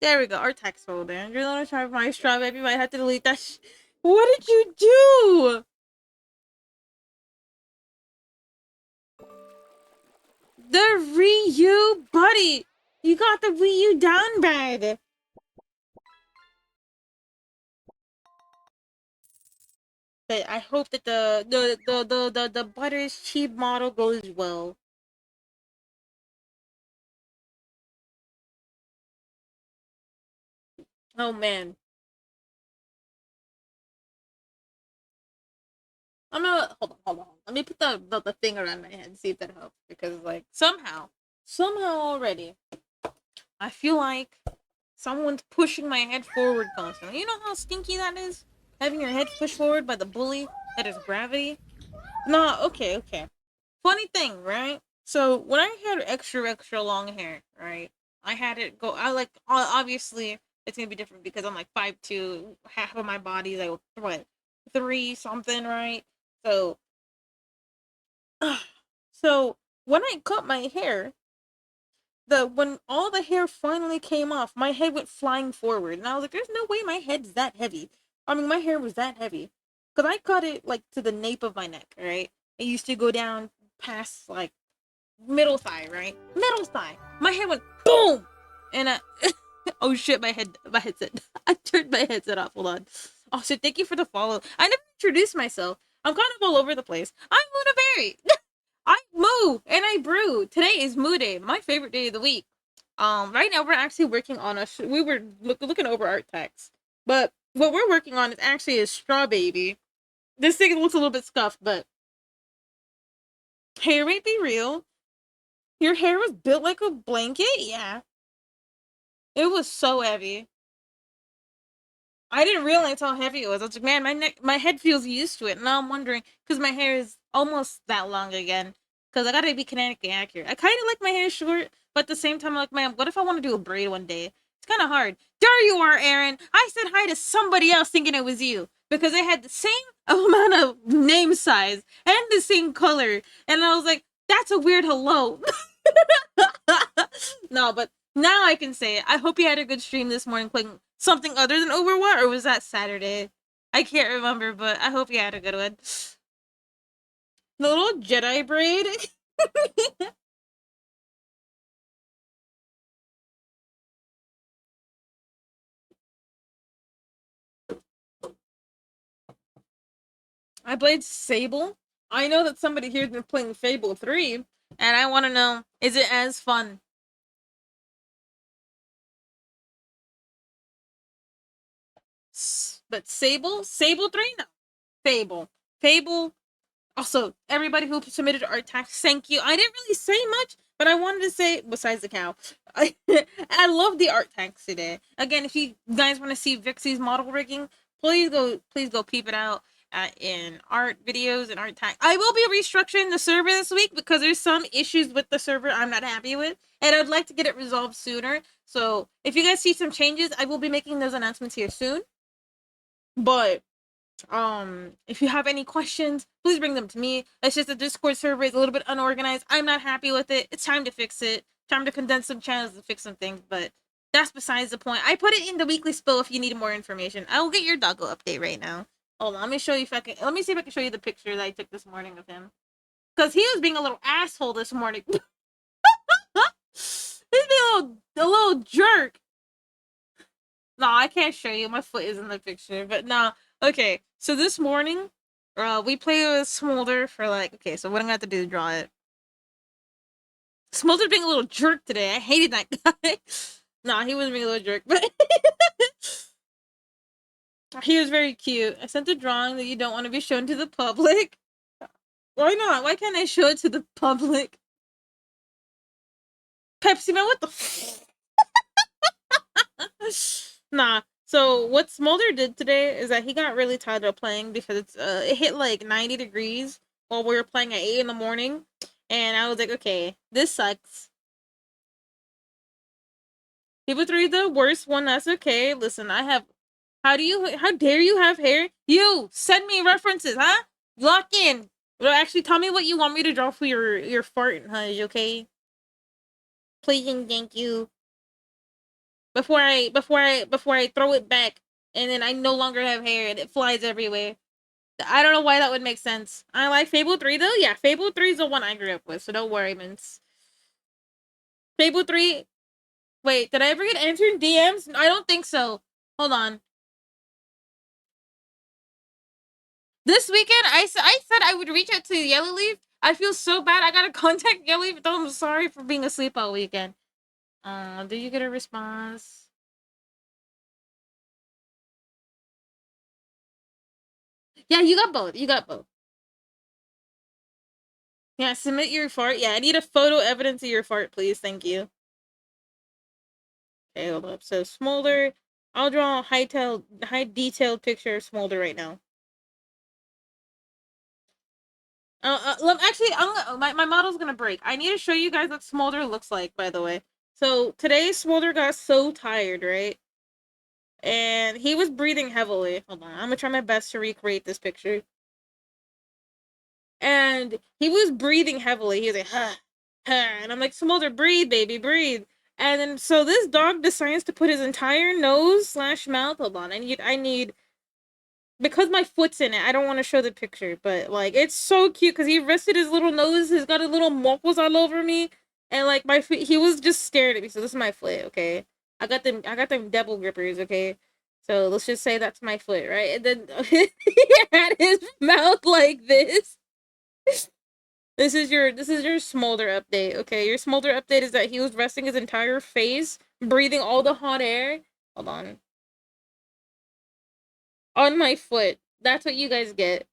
There we go. Our text folder. You're gonna try my straw baby. Might have to delete that. What did you do? The Ryu buddy. You got the Ryu down bad. But I hope that the Butters cheap model goes well. Oh man. I'm gonna hold on. Let me put the thing around my head and see if that helps. Because like somehow already, I feel like someone's pushing my head forward constantly. You know how stinky that is? Having your head pushed forward by the bully that is gravity? Nah, okay. Funny thing, right? So when I had extra long hair, right? I had it go. I like obviously it's gonna be different because I'm like 5'2", half of my body is like what 3 something, right? So, so when I cut my hair, when all the hair finally came off, my head went flying forward, and I was like, "There's no way my head's that heavy." I mean, my hair was that heavy, cause I cut it like to the nape of my neck, right? It used to go down past like middle thigh, right? Middle thigh. My head went boom, and oh shit, my headset. I turned my headset off. Hold on. Oh, so thank you for the follow. I never introduced myself. I'm kind of all over the place. I'm Luna Berry. I moo and I brew. Today is Mooday, my favorite day of the week. Right now we're actually working on we were looking over art text, but what we're working on is actually a straw baby. This thing looks a little bit scuffed, but hair might be real. Your hair was built like a blanket? Yeah. It was so heavy. I didn't realize how heavy it was. I was like, man, my head feels used to it. Now I'm wondering, because my hair is almost that long again. Because I gotta be kinetically accurate. I kind of like my hair short, but at the same time, I'm like, man, what if I want to do a braid one day? It's kind of hard. There you are, Aaron. I said hi to somebody else thinking it was you. Because they had the same amount of name size and the same color. And I was like, that's a weird hello. No, but now I can say it. I hope you had a good stream this morning playing something other than Overwatch, or was that Saturday? I can't remember, but I hope you had a good one. The little Jedi braid. I played Sable. I know that somebody here's been playing Fable 3, and I want to know, is it as fun? But Sable 3? No. Fable. Fable. Also, everybody who submitted art tags, thank you. I didn't really say much, but I wanted to say, besides the cow, I love the art tags today. Again, if you guys want to see Vixie's model rigging, please go peep it out in art videos and art tags. I will be restructuring the server this week because there's some issues with the server I'm not happy with, and I'd like to get it resolved sooner. So if you guys see some changes, I will be making those announcements here soon. But if you have any questions, please bring them to me. It's just the Discord server is a little bit unorganized. I'm not happy with it. It's time to fix it. Time to condense some channels and fix some things, but that's besides the point. I put it in the weekly spill if you need more information. I will get your doggo update right now. Hold on, let me show you if I can. Let me see if I can show you the picture that I took this morning of him, because he was being a little asshole this morning. He's being a little jerk. No, I can't show you. My foot is in the picture, but no. Okay, so this morning, we played with Smolder for like. Okay, so what I'm gonna have to do to draw it. Smolder being a little jerk today. I hated that guy. Nah, he wasn't being a little jerk, but he was very cute. I sent a drawing that you don't want to be shown to the public. Why not? Why can't I show it to the public? Pepsi Man, what the? Nah. So what Smolder did today is that he got really tired of playing because it hit like 90 degrees while we were playing at 8 in the morning, and I was like, okay, this sucks. People 3 the worst one. That's okay. Listen, I have. How dare you have hair? You send me references, huh? Lock in. Well, actually, tell me what you want me to draw for your fart, Hudge, okay? Please and thank you. Before I throw it back, and then I no longer have hair and it flies everywhere. I don't know why that would make sense. I like Fable 3 though. Yeah, Fable 3 is the one I grew up with, so don't worry, Mince. Fable 3. Wait, did I ever get answered in DMs? I don't think so. Hold on. This weekend, I said I would reach out to Yellowleaf. I feel so bad. I gotta contact Yellowleaf. I'm sorry for being asleep all weekend. Did you get a response? Yeah, you got both. You got both. Yeah, submit your fart. Yeah, I need a photo evidence of your fart, please. Thank you. Okay, hold up. So Smolder. I'll draw a high detailed picture of Smolder right now. Actually, my model's gonna break. I need to show you guys what Smolder looks like, by the way. So today Smolder got so tired, right? And he was breathing heavily. Hold on, I'm gonna try my best to recreate this picture. And he was breathing heavily. He was like, huh, huh. And I'm like, Smolder, breathe, baby, breathe. And then so this dog decides to put his entire nose slash mouth. Hold on, I need because my foot's in it. I don't want to show the picture, but like it's so cute because he rested his little nose. He's got a little moles all over me, and like my feet. He was just staring at me. So this is my foot. Okay, I got them. I got them devil grippers. Okay, so let's just say that's my foot, right? And then he had his mouth like this. This is your Smolder update. Okay, your Smolder update is that he was resting his entire face, breathing all the hot air. Hold on my foot. That's what you guys get.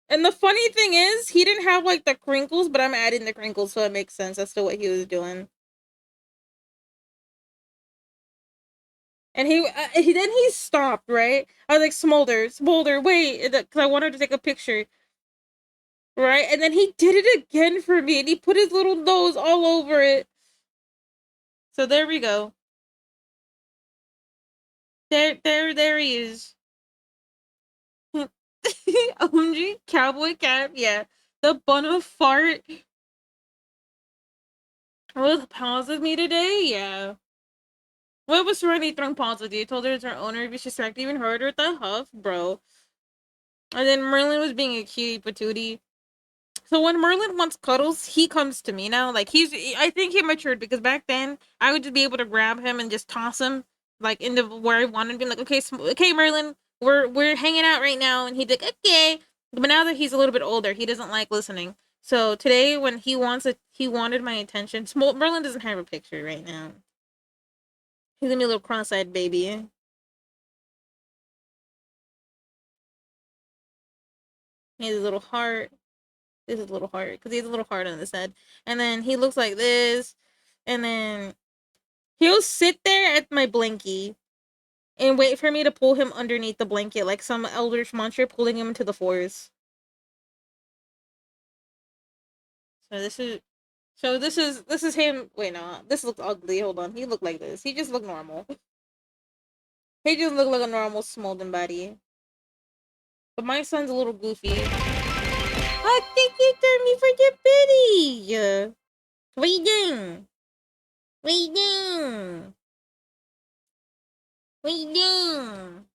And the funny thing is, he didn't have like the crinkles, but I'm adding the crinkles, so it makes sense as to what he was doing. And then he stopped, right? I was like, Smolder, wait, because I wanted to take a picture, right? And then he did it again for me, and he put his little nose all over it. So there we go. There he is. OMG, cowboy cap, yeah. The bun of fart. With pals with me today, yeah. What was Serenity throwing paws with you? Told her it's her owner. She suspected even heard her with the huff, bro. And then Merlin was being a cutie patootie. So when Merlin wants cuddles, he comes to me now. Like I think he matured because back then I would just be able to grab him and just toss him like into where I wanted to be. Like, okay, Merlin, we're hanging out right now, and he'd be like, okay. But now that he's a little bit older, he doesn't like listening. So today, when he wanted my attention. Merlin doesn't have a picture right now. He's gonna be a little cross-eyed baby. He has a little heart. This is a little heart because he has a little heart on his head, and then he looks like this, and then he'll sit there at my blankie and wait for me to pull him underneath the blanket like some eldritch monster pulling him into the forest. So this is him. Wait, no, this looks ugly. Hold on, he looked like this. He just looked normal. He just looked like a normal Smolden body. But my son's a little goofy. I think you turned me for your pity. What you doing? What you doing? What you doing?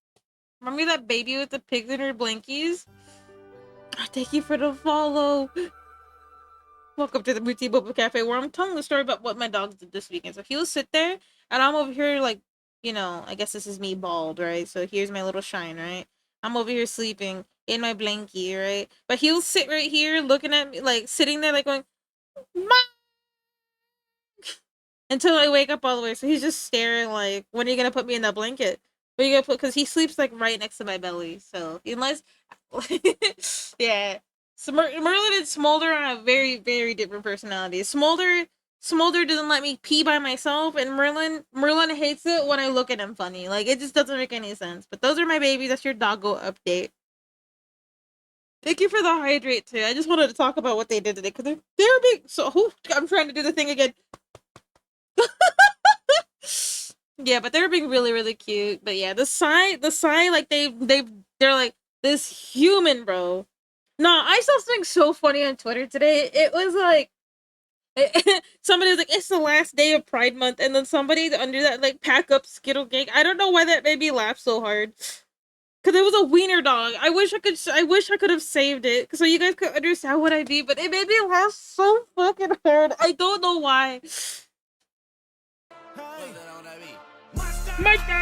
Remember that baby with the pigs in her blankies? Thank you for the follow. Welcome to the Moodey Boba Cafe, where I'm telling the story about what my dog did this weekend. So he'll sit there, and I'm over here like, I guess this is me bald, right? So here's my little shine, right? I'm over here sleeping in my blankie, right? But he'll sit right here looking at me, like sitting there, like going, Mom! Until I wake up all the way. So he's just staring like, when are you gonna put me in that blanket? When are you gonna put? Because he sleeps like right next to my belly. So unless, yeah. So Merlin and Smolder have very, very different personalities. Smolder doesn't let me pee by myself, and Merlin hates it when I look at him funny. Like, it just doesn't make any sense. But those are my babies. That's your doggo update. Thank you for the hydrate too. I just wanted to talk about what they did today because they're big. So I'm trying to do the thing again. Yeah, but they're being really, really cute. But yeah, the sign, like they're like this human, bro. No, I saw something so funny on Twitter today. It was like somebody was like, "It's the last day of Pride Month," and then somebody under that like pack up Skittle cake. I don't know why that made me laugh so hard. Cause it was a wiener dog. I wish I could have saved it, so you guys could understand what I mean. But it made me laugh so fucking hard. I don't know why. My time!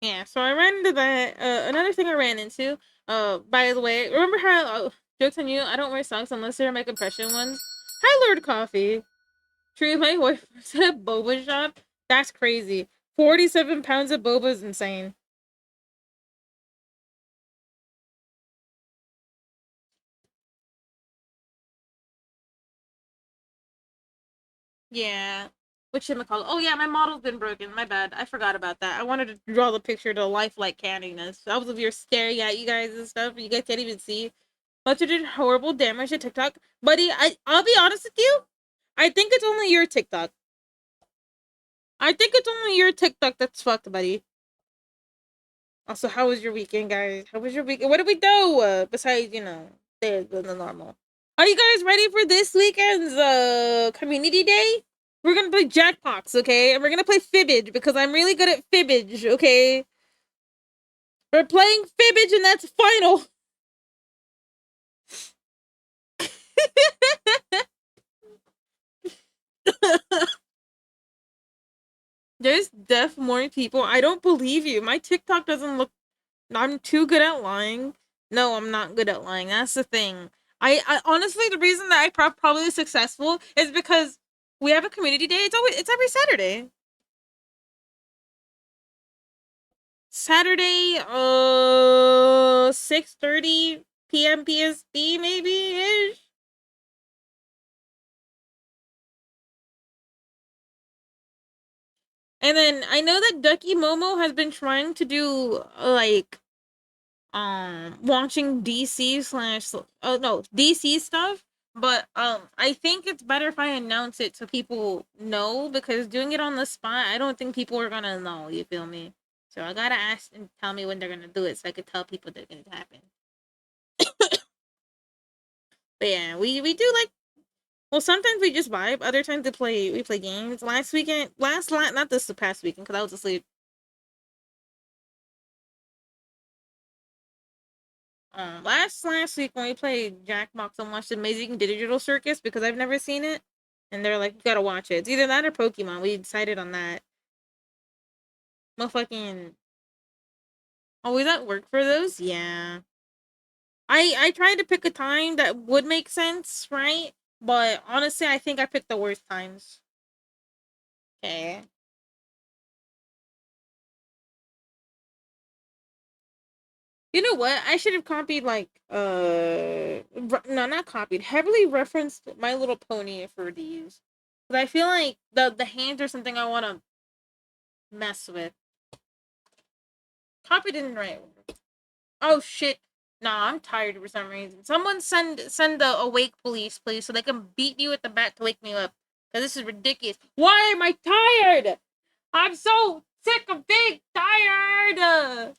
Yeah, so I ran into that. Another thing I ran into. By the way, remember how jokes on you? I don't wear socks unless they're my compression ones. Hi, Lord Coffee. True, my wife said a boba shop. That's crazy. 47 pounds of boba is insane. Yeah. Whatchamacallit? Oh yeah, my model's been broken. My bad. I forgot about that. I wanted to draw the picture to lifelike candiness. I was over here staring at you guys and stuff. You guys can't even see. But you did horrible damage to TikTok. Buddy, I'll be honest with you. I think it's only your TikTok. I think it's only your TikTok that's fucked, buddy. Also, how was your weekend, guys? How was your weekend? What did we do? Besides, the normal. Are you guys ready for this weekend's community day? We're gonna play jackpots, okay? And we're gonna play fibbage because I'm really good at fibbage, okay? We're playing fibbage and that's final. There's deaf more people. I don't believe you. My TikTok doesn't look. I'm too good at lying. No, I'm not good at lying. That's the thing. I honestly, the reason that I probably successful is because we have a community day. It's every Saturday. Saturday, 6:30 p.m. PST maybe ish. And then I know that Ducky Momo has been trying to do like watching DC slash no DC stuff, but I think it's better if I announce it so people know, because doing it on the spot, I don't think people are gonna know. You feel me? So I gotta ask and tell me when they're gonna do it so I could tell people that it's gonna happen. But yeah, we do like Well, sometimes we just vibe. Other times we play games. Last weekend, not this past weekend because I was asleep. Last week when we played Jackbox and watched Amazing Digital Circus because I've never seen it, and they're like, you gotta watch it. It's either that or Pokemon. We decided on that. Motherfucking. Oh, was that work for those? Yeah. I tried to pick a time that would make sense, right? But honestly, I think I picked the worst times. Okay. You know what? I should have copied like no, not copied. Heavily referenced My Little Pony for these. But I feel like the hands are something I want to mess with. Copied in the right order. Oh shit. Nah, I'm tired for some reason. Someone send the awake police, please, so they can beat you at the back to wake me up. Cause this is ridiculous. Why am I tired? I'm so sick of being tired.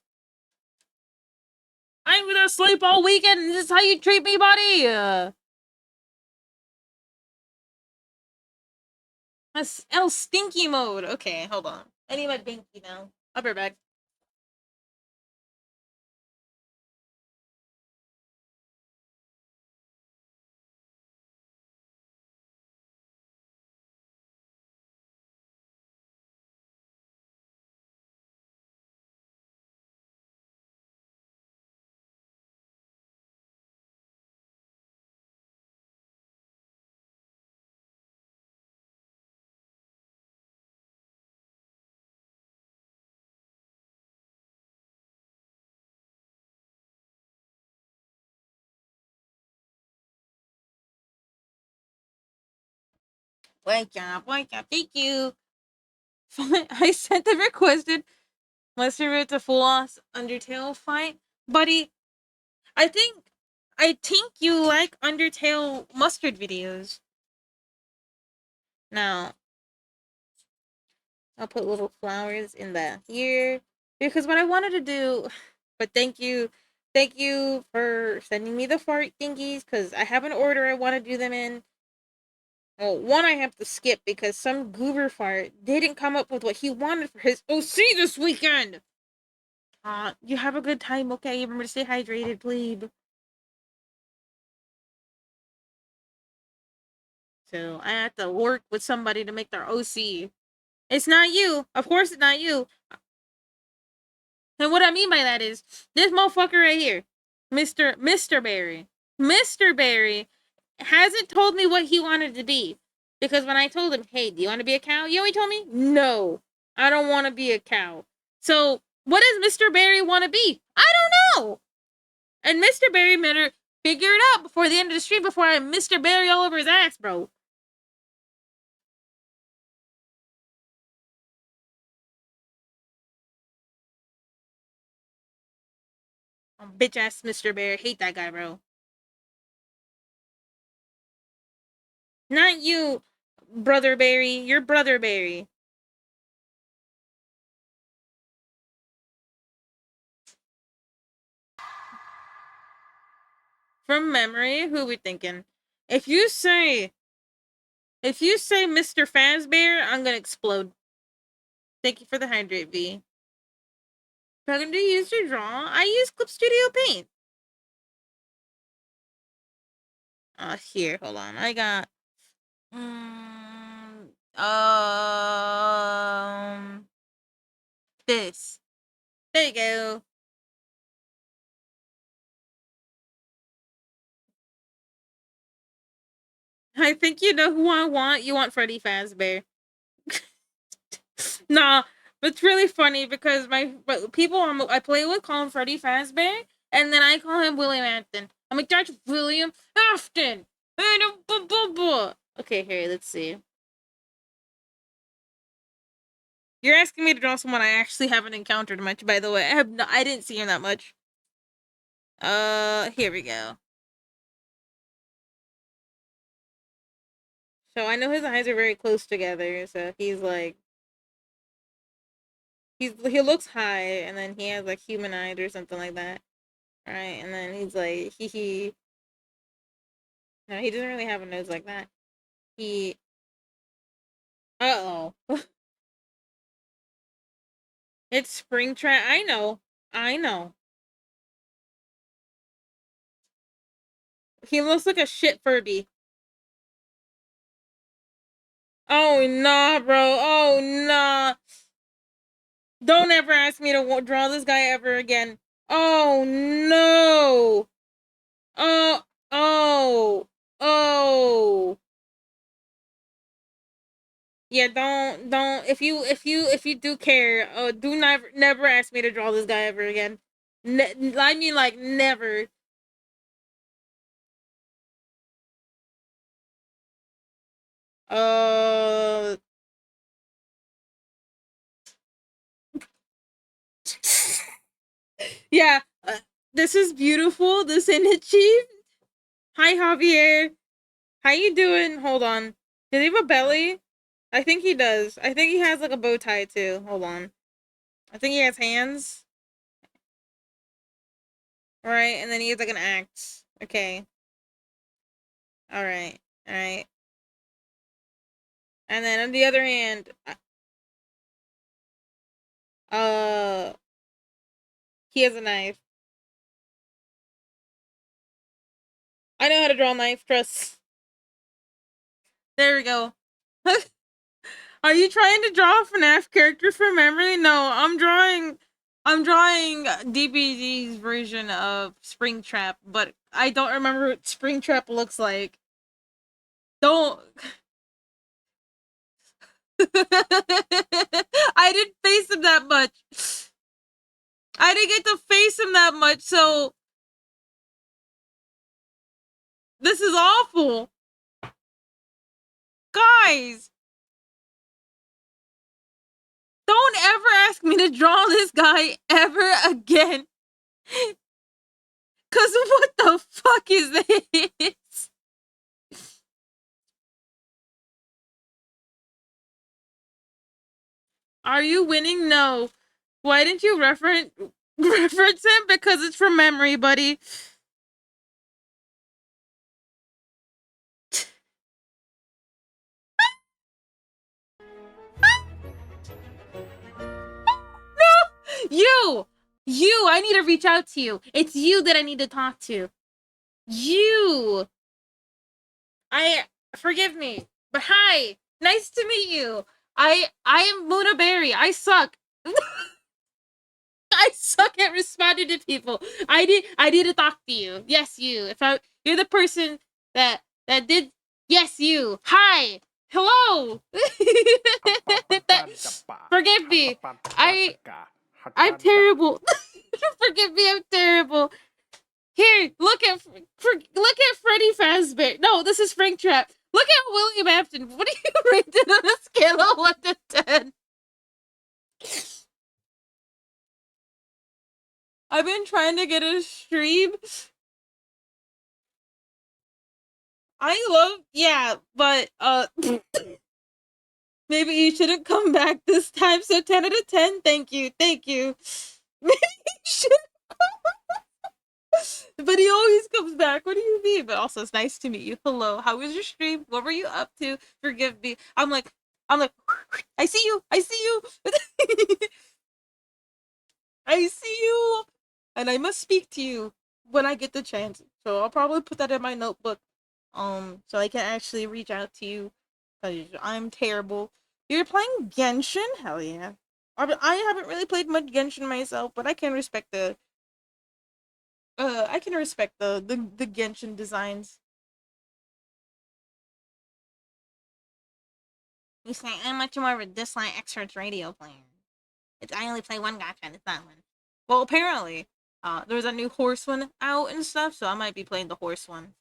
I'm gonna sleep all weekend. And this is how you treat me, buddy. That's L stinky mode. Okay, hold on. I need my binky now. I'll be right back. Wake up. Thank you. I sent the requested Mustard to full loss Undertale fight, buddy. I think I think you like Undertale mustard videos. Now I'll put little flowers in the here because what I wanted to do. But thank you for sending me the fart thingies because I have an order I want to do them in. Well, one I have to skip because some goober fart didn't come up with what he wanted for his OC this weekend. You have a good time, okay? Remember to stay hydrated, please. So I have to work with somebody to make their OC. It's not you. Of course it's not you. And what I mean by that is this motherfucker right here, Mr. Barry. Mr. Barry hasn't told me what he wanted to be. Because when I told him, hey, do you want to be a cow? You know what he told me? No. I don't want to be a cow. So what does Mr. Barry want to be? I don't know. And Mr. Barry better figure it out before the end of the stream before I Mr. Barry all over his ass, bro. Bitch ass Mr. Barry. Hate that guy, bro. Not you, Brother Barry. You're Brother Barry. From memory, who we thinking? If you say Mr. Fazbear, I'm gonna explode. Thank you for the hydrate, V. Program to use to draw. I use Clip Studio Paint. Here, hold on. I got this. There you go. I think you know who I want. You want Freddy Fazbear. Nah, it's really funny because my people I play with call him Freddy Fazbear, and then I call him William Afton. I'm like, that's William Afton. Okay, here, let's see. You're asking me to draw someone I actually haven't encountered much, by the way. I didn't see him that much. Here we go. So I know his eyes are very close together, so he's like he looks high and then he has like human eyes or something like that. Right? And then he's like he no, he doesn't really have a nose like that. He. Uh oh. It's Springtrap. I know. I know. He looks like a shit Furby. Oh nah, bro. Oh nah. Don't ever ask me to draw this guy ever again. Oh no. Oh. Oh. Oh. Yeah, don't if you do care, do never ask me to draw this guy ever again. I mean like never. Uh yeah, this is beautiful. This energy. Hi Javier. How you doing? Hold on. Does he have a belly? I think he does. I think he has like a bow tie too. Hold on. I think he has hands. Right, and then he has like an axe. Okay. Alright. Alright. And then on the other hand, uh he has a knife. I know how to draw a knife, trust. There we go. Are you trying to draw a FNAF character from memory? No, I'm drawing DBZ's version of Springtrap, but I don't remember what Springtrap looks like. Don't. I didn't face him that much. I didn't get to face him that much, so this is awful. Guys, don't ever ask me to draw this guy ever again. Cause what the fuck is this? Are you winning? No. Why didn't you reference him? Because it's from memory, buddy. No! You! I need to reach out to you. It's you that I need to talk to. You! Forgive me, but hi! Nice to meet you! I am Mooday. I suck. I suck at responding to people. I need to talk to you. Yes, you. You're the person that did. Yes, you. Hi. Hello. Forgive me. I'm terrible. Forgive me. I'm terrible. Here, look at Freddy Fazbear. No, this is Springtrap. Look at William Afton. What do you rate it on a scale of 1 to 10? I've been trying to get a stream. Yeah, but maybe you shouldn't come back this time. So 10 out of 10. Thank you. Maybe you should. But he always comes back. What do you mean? But also, it's nice to meet you. Hello. How was your stream? What were you up to? Forgive me. I'm like, I see you. I see you. I see you. And I must speak to you when I get the chance. So I'll probably put that in my notebook. So I can actually reach out to you. Cause I'm terrible. You're playing Genshin? Hell yeah. I haven't really played much Genshin myself, but I can respect the the Genshin designs. You say I'm much more of a Disline Experts radio player. I only play one gacha and it's that one. Well, apparently, there's a new horse one out and stuff, so I might be playing the horse one.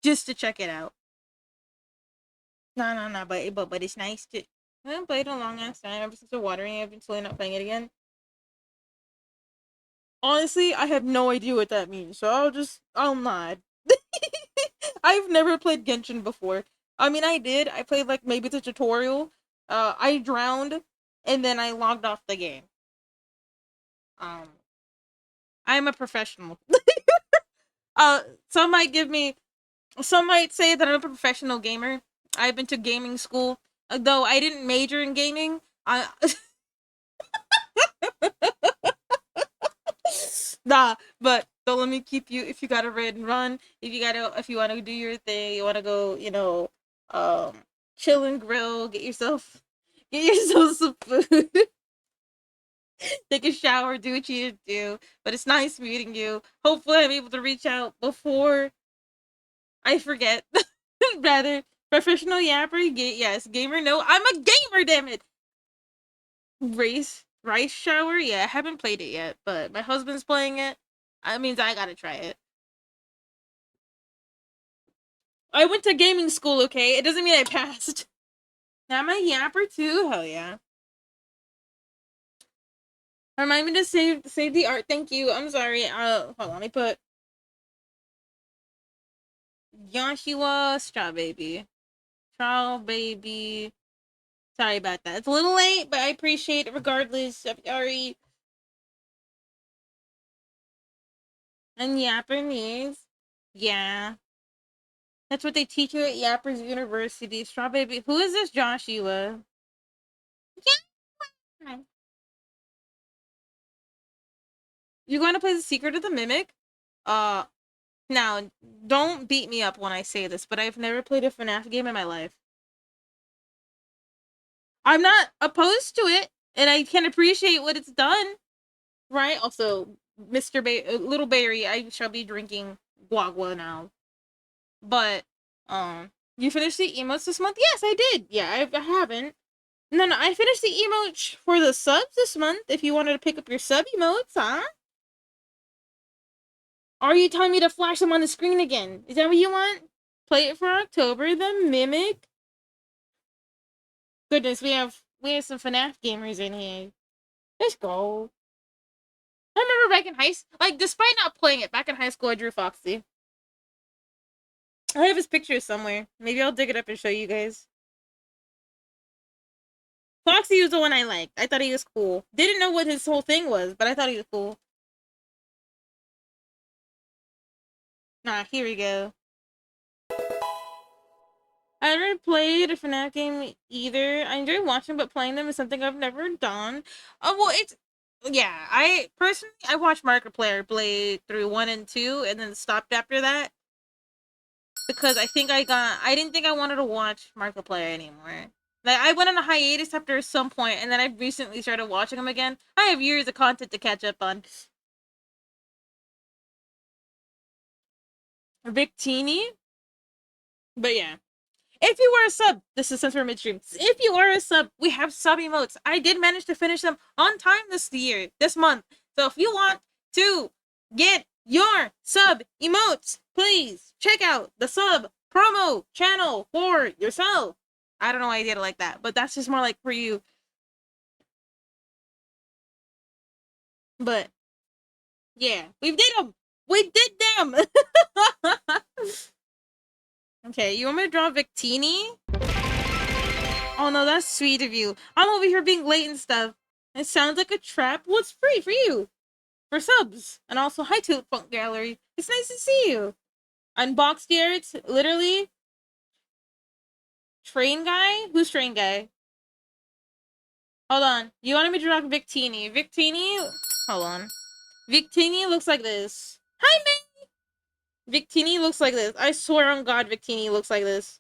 Just to check it out. No, but it's nice to. I haven't played a long ass time ever since the watering. I've been slowly not playing it again. Honestly, I have no idea what that means, so I'll nod. I've never played Genshin before. I mean, I did. I played like maybe the tutorial. I drowned, and then I logged off the game. Um, I'm a professional. Some might give me Some might say that I'm a professional gamer. I've been to gaming school, though I didn't major in gaming. I nah, but don't let me keep you. If you gotta raid and run, if you wanna do your thing, you wanna go, um, chill and grill, get yourself some food, take a shower, do what you need to do. But it's nice meeting you. Hopefully, I'm able to reach out before I forget. Rather, professional yapper, yes, gamer. No, I'm a gamer. Damn it. Rice shower. Yeah, I haven't played it yet, but my husband's playing it. That means I gotta try it. I went to gaming school, okay? It doesn't mean I passed. Now I'm a yapper too? Hell yeah. Remind me to save the art. Thank you. I'm sorry. Hold on. Let me put Yoshiwa Straw Baby. Straw Baby. Sorry about that. It's a little late, but I appreciate it regardless. Sorry. And Japanese. Yeah. That's what they teach you at Yappers University. Straw Baby. Who is this Joshua? Yeah. You going to play the Secret of the Mimic? Uh, Now, don't beat me up when I say this, but I've never played a FNAF game in my life. I'm not opposed to it, and I can appreciate what it's done. Right? Also, Little Berry, I shall be drinking guagua now. But, you finished the emotes this month? Yes, I did. Yeah, I haven't. No, I finished the emotes for the subs this month. If you wanted to pick up your sub emotes, huh? Are you telling me to flash them on the screen again? Is that what you want? Play it for October, the Mimic. Goodness, we have some FNAF gamers in here. Let's go. I remember back in high school, like, despite not playing it, back in high school I drew Foxy. I have his picture somewhere. Maybe I'll dig it up and show you guys. Foxy was the one I liked. I thought he was cool. Didn't know what his whole thing was, but I thought he was cool. Nah, here we go. I never played a FNAF game either. I enjoy watching, but playing them is something I've never done. Oh, well, yeah, I personally, I watched Markiplier play through 1 and 2, and then stopped after that. Because I didn't think I wanted to watch Markiplier anymore. Like, I went on a hiatus after some point, and then I recently started watching him again. I have years of content to catch up on. Victini? But yeah. If you are a sub, this is since we're midstream. If you are a sub, we have sub emotes. I did manage to finish them on time this month. So if you want to get your sub emotes, please check out the sub promo channel for yourself. I don't know why I did it like that, but that's just more like for you. But yeah, we did them. We did them. Okay, you want me to draw Victini? Oh no, that's sweet of you. I'm over here being late and stuff. It sounds like a trap. Well, it's free for you. For subs. And also, hi to Funk Gallery. It's nice to see you. Unboxed here, it's literally... Train Guy? Who's Train Guy? Hold on. You wanted me to draw Victini. Victini... Hold on. Victini looks like this. Hi, man! Victini looks like this. I swear on God, Victini looks like this.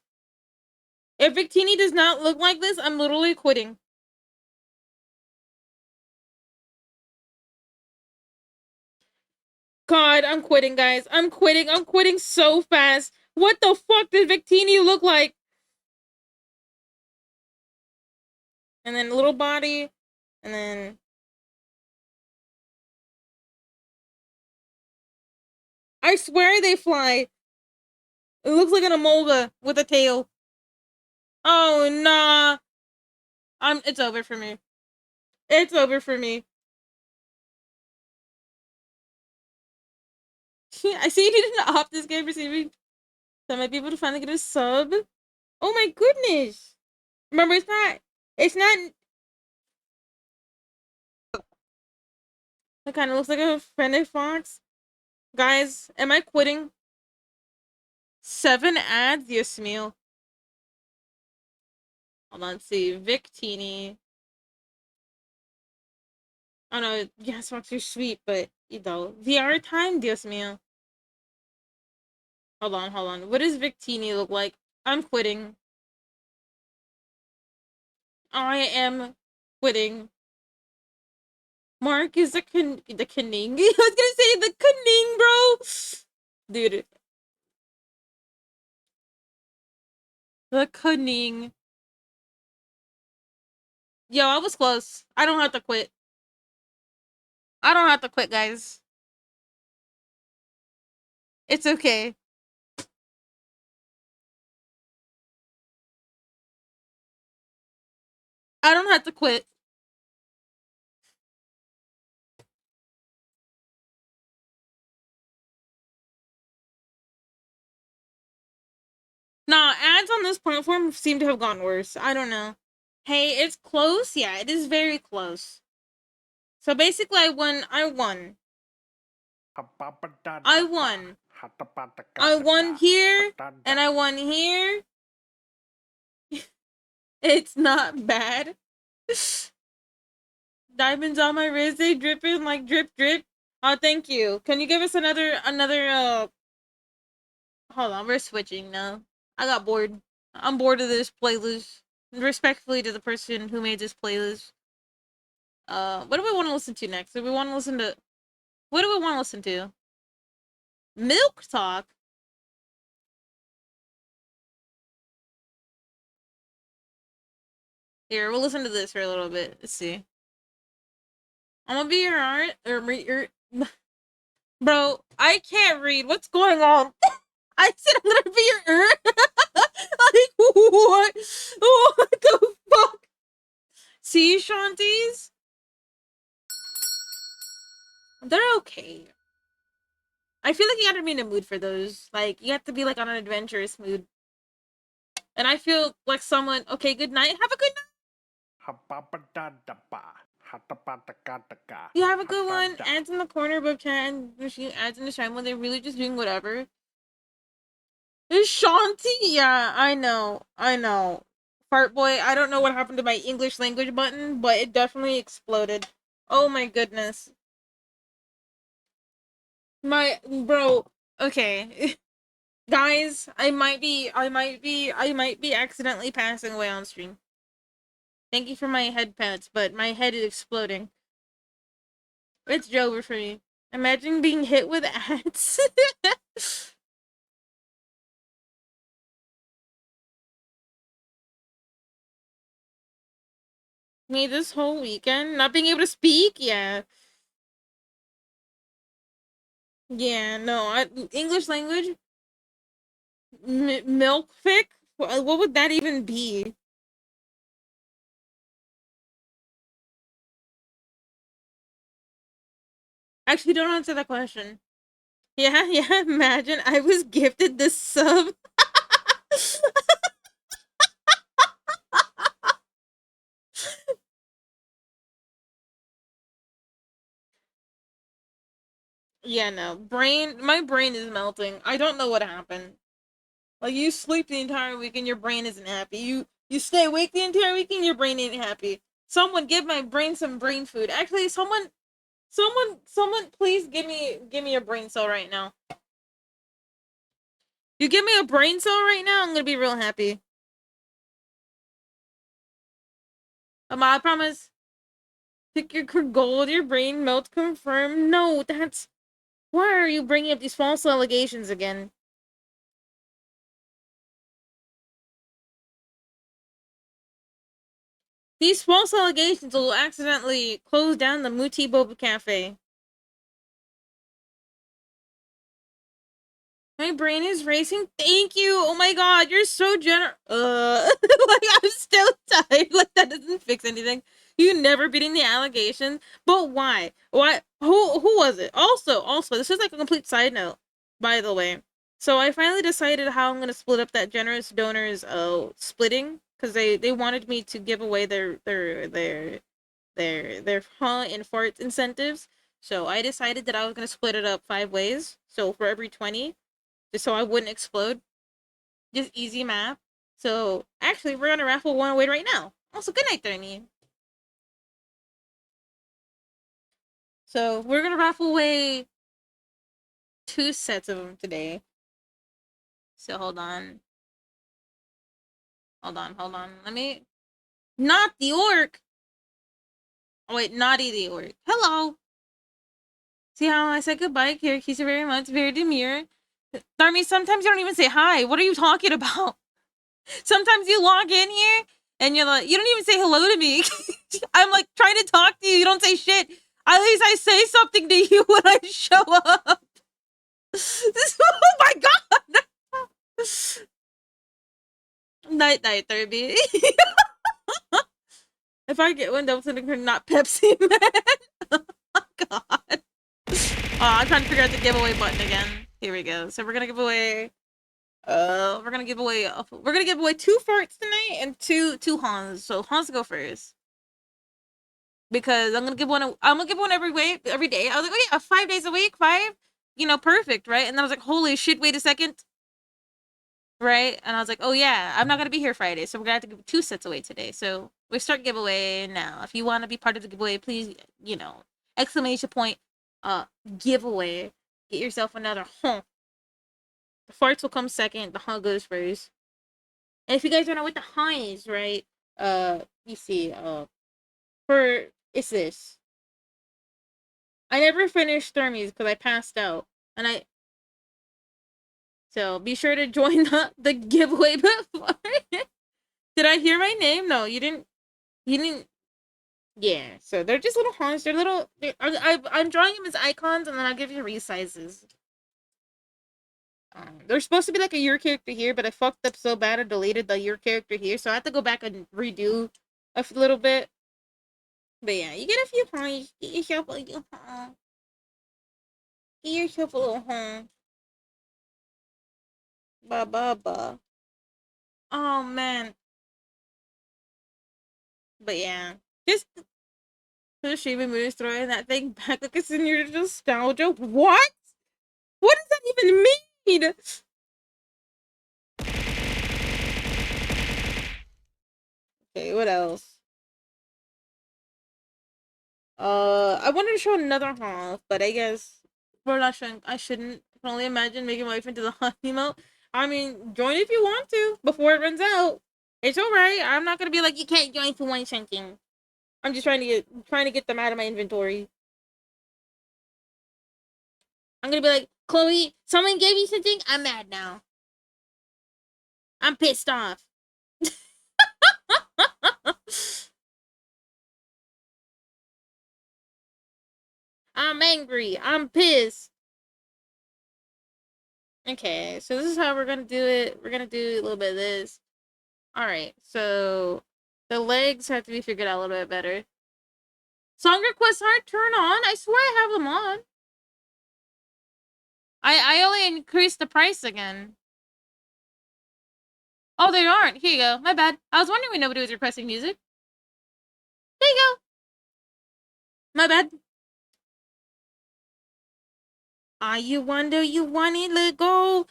If Victini does not look like this, I'm literally quitting. God, I'm quitting, guys. I'm quitting. I'm quitting so fast. What the fuck did Victini look like? And then little body. And then... I swear they fly. It looks like an Amolga with a tail. Oh, nah. It's over for me. It's over for me. I see you didn't opt this game receiving. So I might be able to finally get a sub. Oh my goodness. Remember, it's not. It kind of looks like a Fennec Fox. Guys, am I quitting? 7 ads? Yes, meal. Hold on, let's see. Victini. Oh no, yes, Fox, you're sweet, but you know. VR time? Dios mío. Hold on. What does Victini look like? I'm quitting. I am quitting. Mark is the Kaning. I was gonna say the Kaning, bro. Dude. The Kaning. Yo, I was close. I don't have to quit. I don't have to quit, guys. It's okay. I don't have to quit. Nah, ads on this platform seem to have gotten worse. I don't know. Hey, it's close. Yeah, it is very close. So basically, I won. I won. I won. I won here, and I won here. It's not bad. Diamonds on my wrist, they dripping like drip drip. Oh, thank you. Can you give us another hold on, we're switching now. I got bored. I'm bored of this playlist. Respectfully to the person who made this playlist. What do we want to listen to next? Do we want to listen to what do we want to listen to? Milk Talk? Here, we'll listen to this for a little bit. Let's see. I'm gonna be your art or bro, I can't read. What's going on? I said I'm gonna be your like what? What the fuck? Sea shanties? They're okay. I feel like you gotta be in a mood for those. Like you have to be like on an adventurous mood. And I feel like someone. Okay, good night. Have a good night. You have a good one. Ads in the corner, above chat, and machine ads in the shine when they're really just doing whatever. Is Shanti? Yeah, I know. I know. Fart boy, I don't know what happened to my English language button, but it definitely exploded. Oh my goodness. My bro, okay. Guys, I might be accidentally passing away on stream. Thank you for my head pats, but my head is exploding. It's over for me. Imagine being hit with ads. Me this whole weekend, not being able to speak? Yeah. Yeah, no, English language? Milk fic? What would that even be? Actually, don't answer that question. Yeah, yeah, imagine I was gifted this sub. Yeah, no. My brain is melting. I don't know what happened. Like, you sleep the entire week and your brain isn't happy. You stay awake the entire week and your brain ain't happy. Someone give my brain some brain food. Actually, someone please give me a brain cell right now. You give me a brain cell right now, I'm gonna be real happy. I promise. Pick your gold, your brain melt confirm. No, that's... Why are you bringing up these false allegations again? These false allegations will accidentally close down the Mooday Boba Cafe. My brain is racing. Thank you. Oh my god, you're so generous. Like, I'm still tired. Like, that doesn't fix anything. You never beating the allegation. But why? Why? Who was it? Also, this is like a complete side note, by the way. So I finally decided how I'm gonna split up that generous donors splitting, because they wanted me to give away their huh and fart incentives. So I decided that I was gonna split it up 5 ways. So for every 20, just so I wouldn't explode. Just easy math. So actually, we're gonna raffle one away right now. Also, good night, Thermy. So we're gonna raffle away 2 sets of them today. So hold on. Let me. Not the orc. Oh wait, Naughty the orc. Hello. See how I said goodbye, Kirikisa, very much, very demure. Thermy, sometimes you don't even say hi. What are you talking about? Sometimes you log in here and you're like, you don't even say hello to me. I'm like trying to talk to you. You don't say shit. At least I say something to you when I show up. Oh my god! Night, Therby. If I get one, double not Pepsi Man. Oh god. Oh, I'm trying to figure out the giveaway button again. Here we go. So we're gonna give away. We're gonna give away. We're gonna give away 2 farts tonight and two Hans. So Hans go first because I'm gonna give one. I'm gonna give one every day. I was like, oh yeah, 5 days a week, 5. You know, perfect, right? And then I was like, holy shit! Wait a second, right? And I was like, oh yeah, I'm not gonna be here Friday, so we're gonna have to give 2 sets away today. So we start giveaway now. If you want to be part of the giveaway, please, exclamation point, giveaway. Get yourself another huh. The farts will come second. The huh goes first. And if you guys don't know what the huh is, right? You see, for it's this. I never finished Thermies because I passed out, and so be sure to join the giveaway before. Did I hear my name? No, you didn't. You didn't. Yeah, so they're just little haunts. They're little. I'm drawing them as icons, and then I'll give you resizes. They're supposed to be like a your character here, but I fucked up so bad I deleted the your character here, so I have to go back and redo a little bit. But yeah, you get a few points. Get yourself a little home. Get yourself a little home. Ba ba ba. Oh man. But yeah, just the Shiba Moodey throwing that thing back like it's in your nostalgia. What? What does that even mean? Okay, what else? I wanted to show another half, but I guess we're not showing. I shouldn't. I can only imagine making my life into the hunt emote. I mean, join if you want to before it runs out. It's alright. I'm not gonna be like you can't join for one something. I'm just trying to get them out of my inventory. I'm gonna be like, Chloe, someone gave you something. I'm mad now. I'm pissed off. I'm angry. I'm pissed. Okay, so this is how we're gonna do it. We're gonna do a little bit of this. Alright, so the legs have to be figured out a little bit better. Song requests aren't turned on. I swear I have them on. I only increased the price again. Oh, they aren't. Here you go. My bad. I was wondering when nobody was requesting music. There you go. My bad. Ah, you wonder, you want it, let go.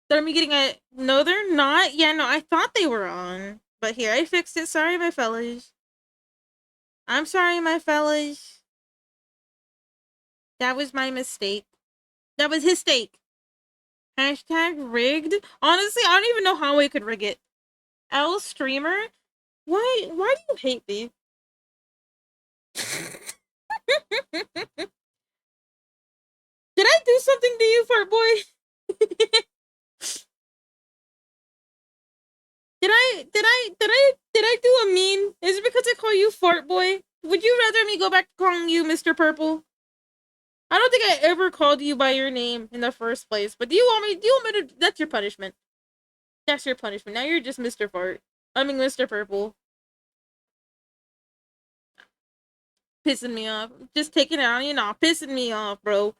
Are me getting a... No, they're not. Yeah, no, I thought they were on. But here, I fixed it. Sorry, my fellas. I'm sorry, my fellas. That was my mistake. That was his mistake. Hashtag rigged. Honestly, I don't even know how we could rig it. L streamer? Why do you hate me? Did I do something to you, fart boy? Did I do a mean? Is it because I call you fart boy? Would you rather me go back to calling you Mr. Purple? I don't think I ever called you by your name in the first place. But do you want me to? That's your punishment. That's your punishment. Now you're just Mr. Fart. I mean Mr. Purple. Pissing me off. Just taking it on you now. Pissing me off, bro.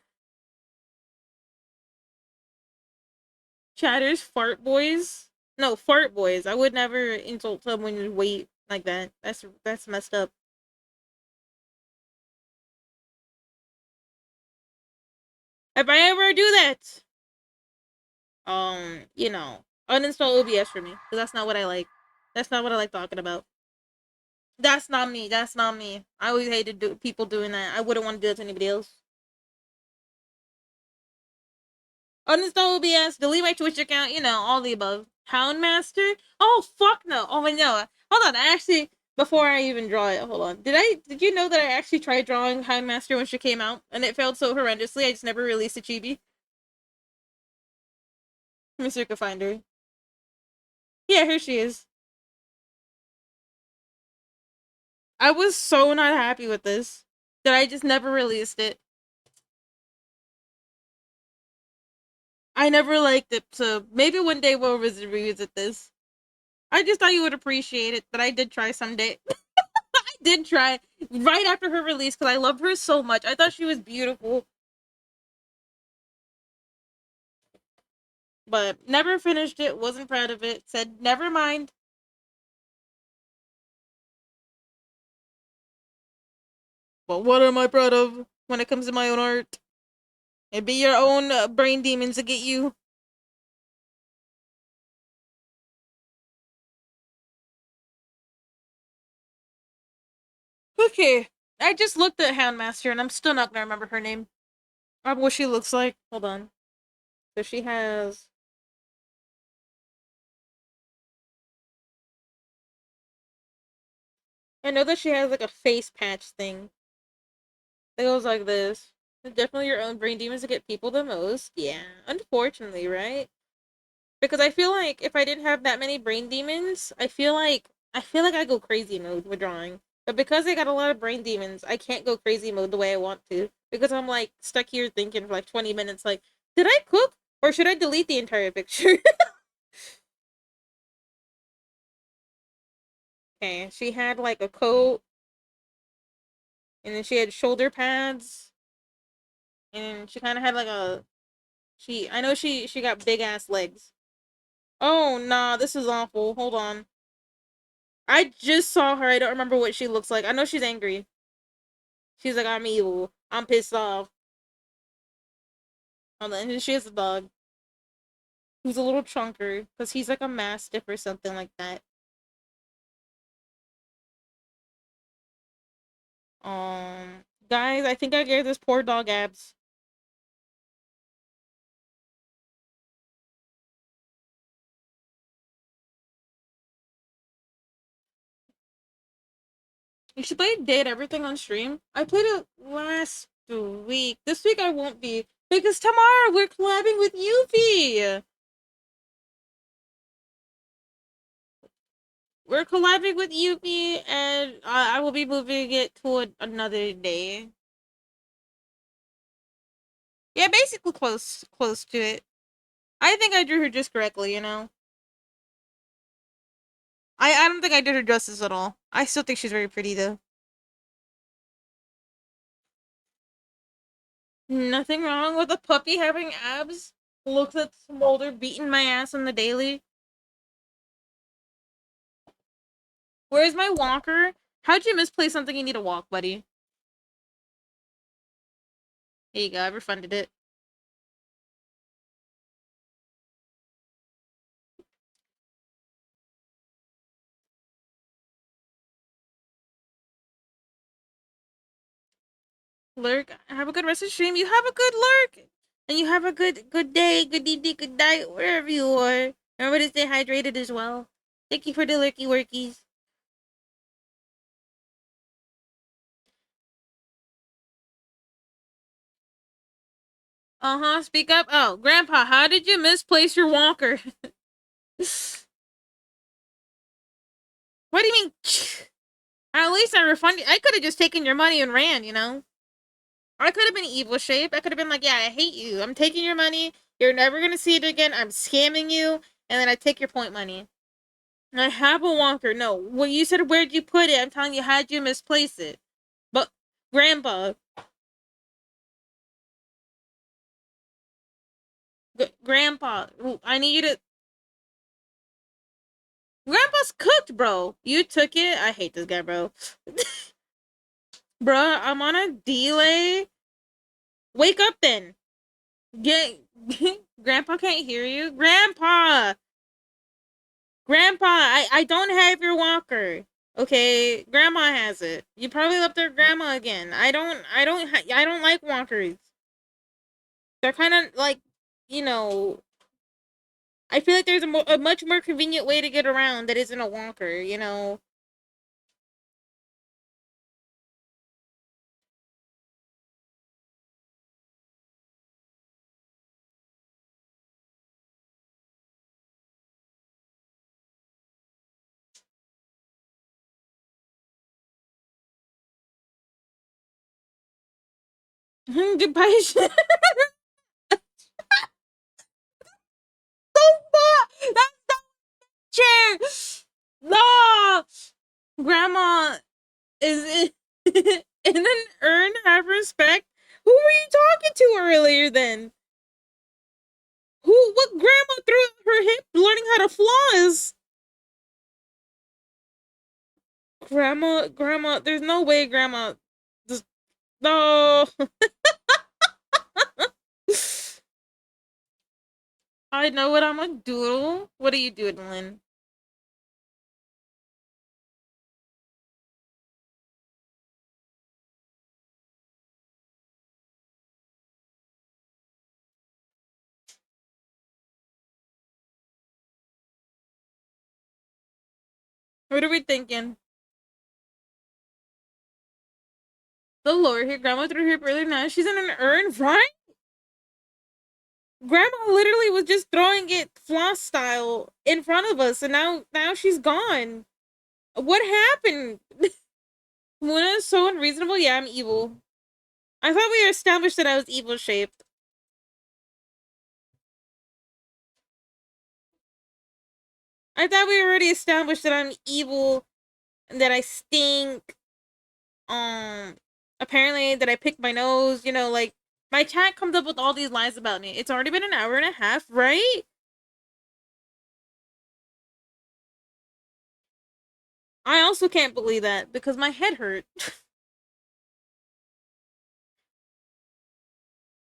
Chatters, fart boys. No, fart boys. I would never insult someone's weight like that. That's messed up. If I ever do that, You know, uninstall OBS for me because that's not what I like. That's not what I like talking about. That's not me. That's not me. I always hated people doing that. I wouldn't want to do that to anybody else. Uninstall OBS, delete my Twitch account, you know, all the above. Houndmaster? Oh, fuck no. Oh, my no. Hold on, I actually, before I even draw it, hold on. Did you know that I actually tried drawing Houndmaster when she came out, and it failed so horrendously, I just never released a chibi? Let me see if I can find her. Yeah, here she is. I was so not happy with this, that I just never released it. I never liked it, so maybe one day we'll revisit this. I just thought you would appreciate it, but I did try someday. I did try right after her release because I loved her so much. I thought she was beautiful, but never finished it. Wasn't proud of it. Said never mind. But what am I proud of when it comes to my own art? It be your own brain demons to get you. Okay, I just looked at Houndmaster and I'm still not gonna remember her name. Or what she looks like. Hold on. So she has. I know that she has like a face patch thing. It goes like this. Definitely your own brain demons to get people the most. Yeah, unfortunately, right? Because I feel like if I didn't have that many brain demons, I feel like I go crazy mode with drawing. But because I got a lot of brain demons, I can't go crazy mode the way I want to. Because I'm like stuck here thinking for like 20 minutes like, did I cook? Or should I delete the entire picture? Okay, she had like a coat, and then she had shoulder pads, and she kinda had like a I know she got big ass legs. Oh nah, this is awful. Hold on. I just saw her. I don't remember what she looks like. I know she's angry. She's like, I'm evil. I'm pissed off. Hold on. And she has a dog who's a little chunker because he's like a mastiff or something like that. Guys, I think I gave this poor dog abs. You should play Date Everything on stream. I played it last week. This week I won't be because tomorrow we're collabing with Yuffie. We're collabing with Yuffie, and I will be moving it to another day. Yeah, basically close to it. I think I drew her just correctly, you know. I don't think I did her justice at all. I still think she's very pretty though. Nothing wrong with a puppy having abs. Looks at Smolder beating my ass on the daily. Where's my walker? How'd you misplace something you need to walk, buddy? There you go, I refunded it. Lurk, have a good rest of the stream. You have a good lurk. And you have a good day, good evening, good night, wherever you are. Remember to stay hydrated as well. Thank you for the lurky workies. Uh-huh, speak up. Oh, Grandpa, how did you misplace your walker? What do you mean? At least I refunded. I could have just taken your money and ran, you know? I could have been evil shape. I could have been like, yeah, I hate you. I'm taking your money. You're never going to see it again. I'm scamming you. And then I take your point money. I have a walker. No. Well, you said, where'd you put it? I'm telling you, how'd you misplace it? But, Grandpa. Grandpa. I need you to. Grandpa's cooked, bro. You took it. I hate this guy, bro. Bruh, I'm on a delay. Wake up then. Get Grandpa can't hear you. Grandpa! Grandpa, I don't have your walker. Okay, Grandma has it. You probably left their grandma again. I don't like walkers. They're kind of like, you know, I feel like there's a much more convenient way to get around that isn't a walker, you know. Goodbye. So far. That's the chair. No, Grandma is in an urn. Have respect. Who were you talking to earlier? Then who? What grandma threw her hip, learning how to floss? Grandma. There's no way, Grandma. Just no. I know what I'm gonna doodle. What are you doodling? What are we thinking? The Lord here, Grandma threw her hip earlier now. She's in an urn, right? Grandma literally was just throwing it floss style in front of us, and now she's gone. What happened? Luna is so unreasonable. Yeah, I'm evil. I thought we established that I was evil shaped. I thought we already established that I'm evil and that I stink. Um, apparently that I pick my nose. You know, like my chat comes up with all these lies about me. It's already been an hour and a half, right? I also can't believe that because my head hurt.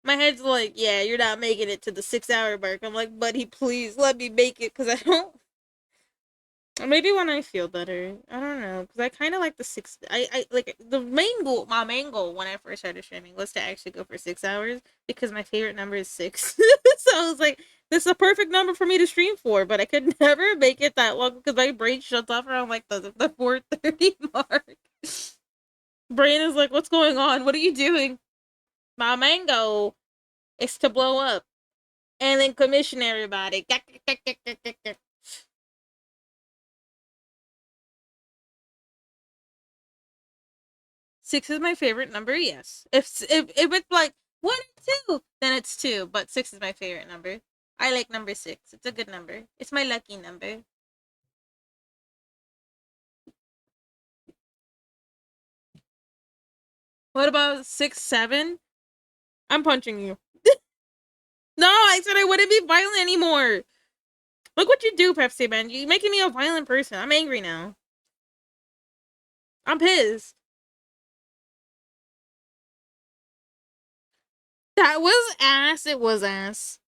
My head's like, yeah, you're not making it to the 6 hour mark. I'm like, buddy, please let me make it because I don't. Or maybe when I feel better. I don't know. Because I kind of like the six. I like the main goal. My main goal when I first started streaming was to actually go for 6 hours because my favorite number is six. So I was like, this is a perfect number for me to stream for. But I could never make it that long because my brain shuts off around like the 4:30 mark. Brain is like, what's going on? What are you doing? My main goal is to blow up and then commission everybody. Six is my favorite number. Yes, if it's like 1 or 2, then it's 2. But six is my favorite number. I like number 6. It's a good number. It's my lucky number. What about 6, 7? I'm punching you. No, I said I wouldn't be violent anymore. Look what you do, Pepsi Man. You're making me a violent person. I'm angry now. I'm pissed. That was ass. It was ass.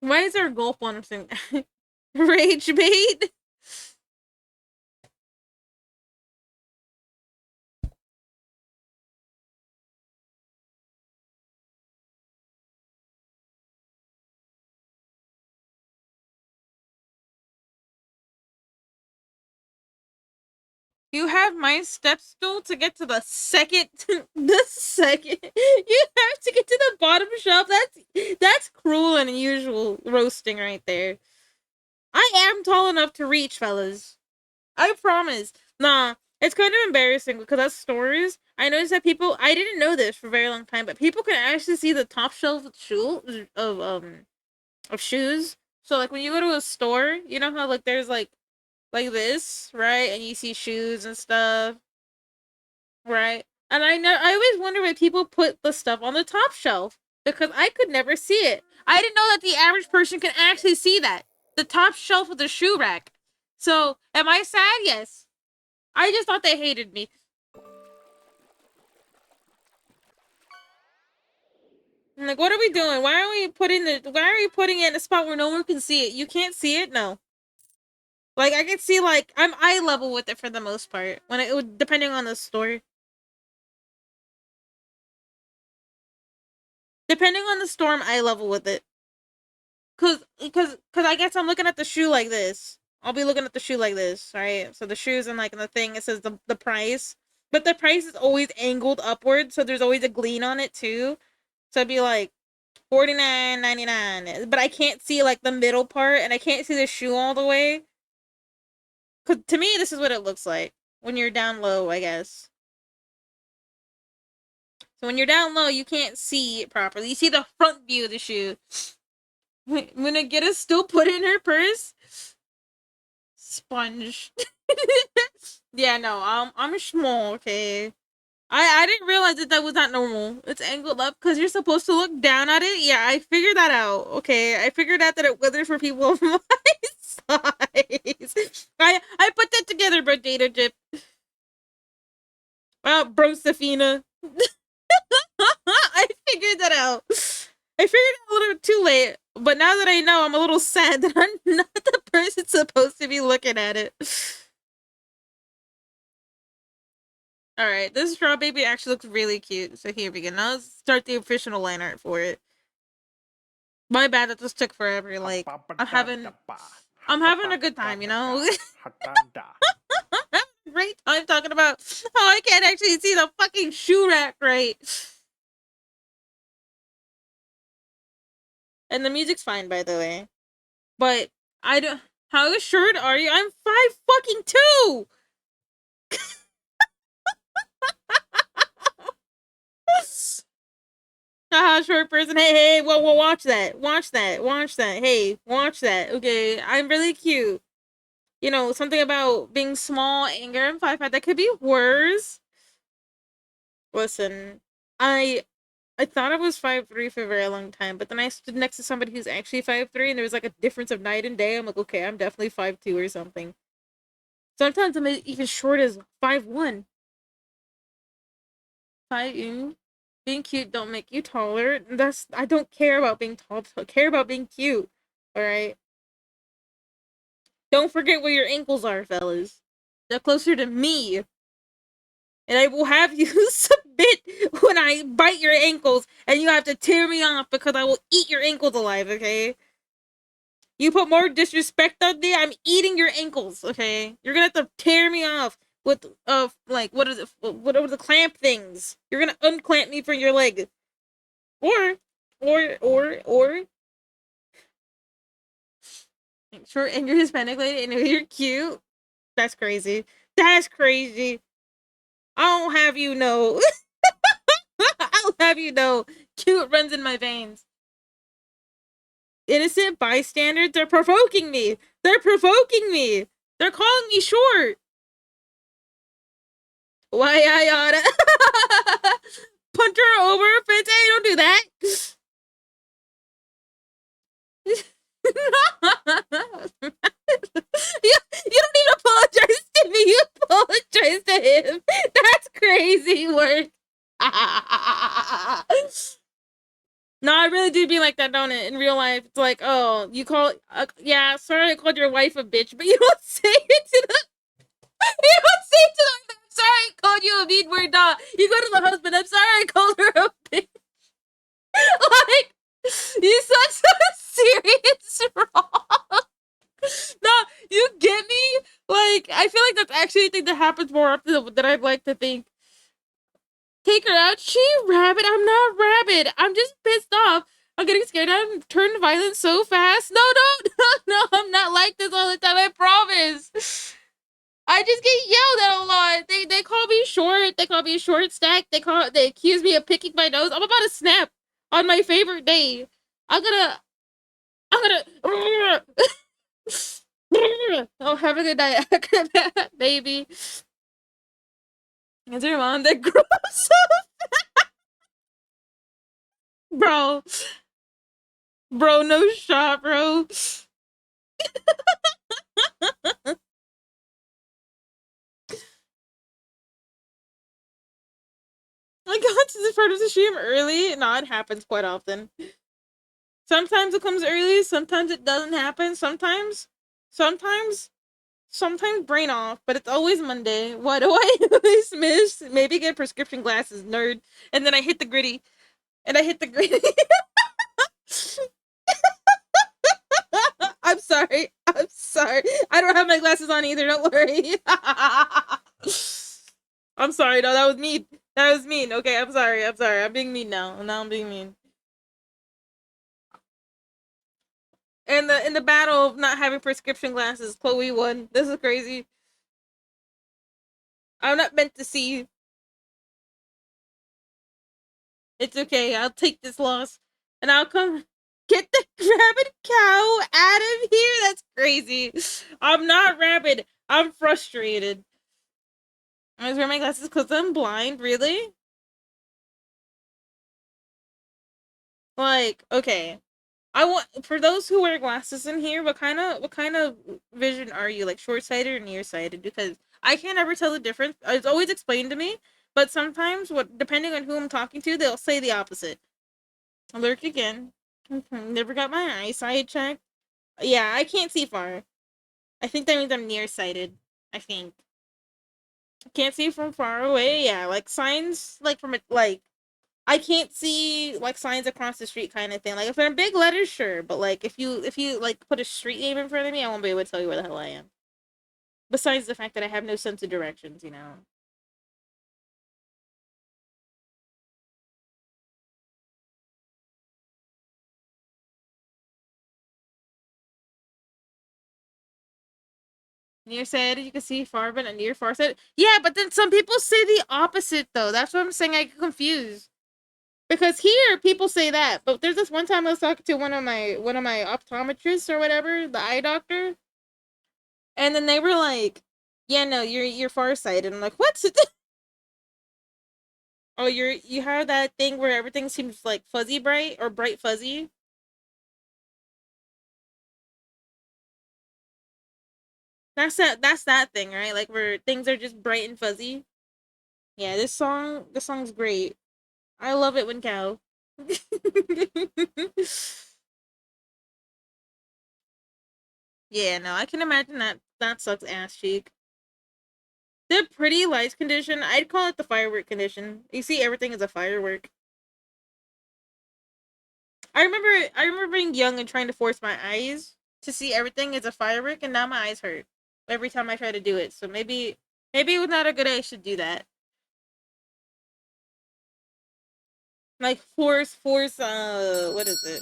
Why is there a golf on thing? Rage bait? You have my step stool to get to the second. The second. You have to get to the bottom shelf. That's cruel and unusual roasting right there. I am tall enough to reach, fellas. I promise. Nah, it's kind of embarrassing because at stores, I noticed that people. I didn't know this for a very long time, but people can actually see the top shelf of shoes. So like when you go to a store, you know how like there's like this, right? And you see shoes and stuff. Right. And I always wonder why people put the stuff on the top shelf because I could never see it. I didn't know that the average person can actually see that. The top shelf of the shoe rack. So, am I sad? Yes. I just thought they hated me. I'm like, what are we doing? Why are we putting it in a spot where no one can see it? You can't see it? No. Like, I can see, like, I'm eye level with it for the most part. When it would, depending on the store. Depending on the store, I'm eye level with it. Cause I guess I'm looking at the shoe like this. I'll be looking at the shoe like this, right? So the shoes and like in the thing, it says the price. But the price is always angled upward, so there's always a gleam on it too. So it'd be like $49.99. But I can't see like the middle part, and I can't see the shoe all the way. Cause to me, this is what it looks like when you're down low, I guess. So when you're down low, you can't see it properly. You see the front view of the shoe. When I get it still put in her purse. Sponge. Yeah, no, I'm small, okay? I didn't realize that was not normal. It's angled up because you're supposed to look down at it. Yeah, I figured that out. Okay, I figured out that it withers for people of my size. I put that together, bro. Data Jip. Bro, Safina. I figured that out. I figured it out a little bit too late, but now that I know, I'm a little sad that I'm not the person supposed to be looking at it. Alright, this straw baby actually looks really cute. So here we go. Now let's start the official line art for it. My bad, that just took forever. Like, I'm having a good time, you know? I'm having a great time talking about how I can't actually see the fucking shoe rack right. And the music's fine, by the way. But, I don't... How assured are you? I'm 5'2". Haha, short person. Hey, whoa, watch that. Hey, watch that. Okay, I'm really cute. You know, something about being small, anger, and 5'5". That could be worse. Listen, I thought I was 5'3" for a very long time, but then I stood next to somebody who's actually 5'3", and there was like a difference of night and day. I'm like, okay, I'm definitely 5'2" or something. Sometimes I'm even short as 5'1". Being cute don't make you taller. I don't care about being tall. I care about being cute. All right. Don't forget where your ankles are, fellas. They're closer to me, and I will have you submit when I bite your ankles, and you have to tear me off because I will eat your ankles alive. Okay. You put more disrespect on me, I'm eating your ankles. Okay. You're gonna have to tear me off with like what is it? What are the clamp things? You're gonna unclamp me from your leg. Or, sure, and you're Hispanic lady, and you're cute. That's crazy. That's crazy. I'll have you know. I'll have you know. Cute runs in my veins. Innocent bystanders, they're provoking me. They're provoking me. They're calling me short. Why I oughta punch her over? Hey, don't do that. You don't even apologize to me. You apologize to him. That's crazy work. No, I really do be like that, don't it? In real life, it's like, oh, you call, yeah, sorry I called your wife a bitch, but you don't say it to the, you don't say it to the, I'm sorry I called you a mean word, dog. You go to the husband, I'm sorry I called her a bitch. Like, you such a serious wrong. No, you get me? Like, I feel like that's actually a thing that happens more often than I'd like to think. Take her out. She rabid. I'm not rabid. I'm just pissed off. I'm getting scared. I'm turned violent so fast. No, no. I'm not like this all the time. I promise. I just get yelled at a lot. They call me short. They call me short stack. They accuse me of picking my nose. I'm about to snap on my favorite day. I'm gonna. Oh, have a good night, baby. Is your mom that gross? Bro. Bro, no shot, bro. I God, is it part of the stream early? No, it happens quite often. Sometimes it comes early, sometimes it doesn't happen, sometimes brain off, but it's always Monday. Why do I always miss? Maybe get prescription glasses, nerd. And then I hit the gritty. And I hit the gritty. I'm sorry. I'm sorry. I don't have my glasses on either, don't worry. I'm sorry, no, that was mean. That was mean. Okay, I'm sorry. I'm being mean now. Now I'm being mean. In the battle of not having prescription glasses, Chloe won. This is crazy. I'm not meant to see. It's okay. I'll take this loss, and I'll come get the rabid cow out of here. That's crazy. I'm not rabid. I'm frustrated. I was wearing my glasses because I'm blind. Really? Like, okay. I want for those who wear glasses in here. What kind of vision are you? Like short sighted or nearsighted? Because I can't ever tell the difference. It's always explained to me, but sometimes, what depending on who I'm talking to, they'll say the opposite. Lurk again. Never got my eyesight checked. Yeah, I can't see far. I think that means I'm nearsighted. I think. Can't see from far away. Yeah, like signs, like from it, like I can't see like signs across the street kind of thing. Like if they're in big letters, sure, but like if you like put a street name in front of me, I won't be able to tell you where the hell I am. Besides the fact that I have no sense of directions, you know. Nearsighted, you can see far, but not near farsighted. Yeah, but then some people say the opposite though. That's what I'm saying. I get confused. Because here people say that, but there's this one time I was talking to one of my optometrists or whatever, the eye doctor, and then they were like, "Yeah, no, you're farsighted." I'm like, "What?" Oh, you have that thing where everything seems like fuzzy bright or bright fuzzy. That's that thing, right? Like where things are just bright and fuzzy. Yeah, this song's great. I love it when cow. Yeah, no, I can imagine that sucks ass cheek. The pretty lights condition, I'd call it the firework condition. You see everything as a firework. I remember being young and trying to force my eyes to see everything as a firework, and now my eyes hurt every time I try to do it. So maybe it was not a good idea I should do that. Like force what is it?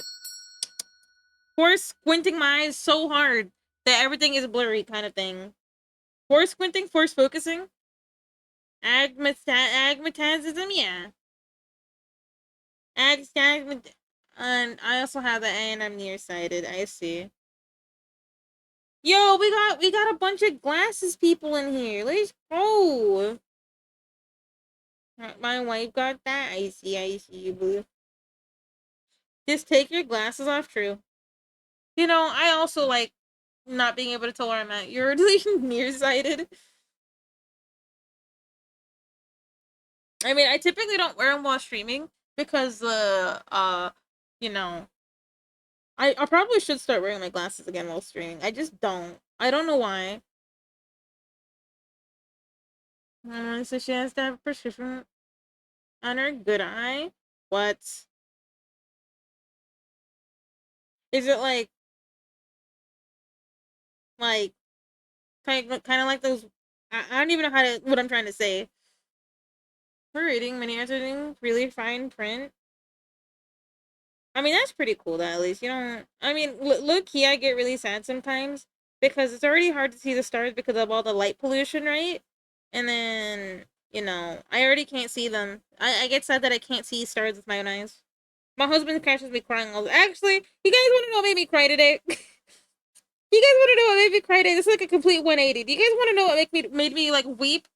Force squinting my eyes so hard that everything is blurry kind of thing. Force squinting, force focusing. Agmatism, yeah. Agmat and I also have the A and I'm nearsighted. I see. Yo, we got a bunch of glasses people in here. Let's go. My wife got that. I see you, boo. Just take your glasses off, true. You know, I also like not being able to tell where I'm at. You're really nearsighted. I mean, I typically don't wear them while streaming because you know, I probably should start wearing my glasses again while streaming. I just don't. I don't know why. So she has to have a prescription on her good eye. What? Is it like kind of like those? I don't even know how to what I'm trying to say. Her reading mini editing really fine print. I mean that's pretty cool. That at least you know. I mean, look, key. I get really sad sometimes because it's already hard to see the stars because of all the light pollution, right? And then you know I already can't see them. I get sad that I can't see stars with my own eyes. My husband catches me crying all the Actually, you guys want to know what made me cry today? You guys want to know what made me cry today? This is like a complete 180. Do you guys want to know what made me like weep?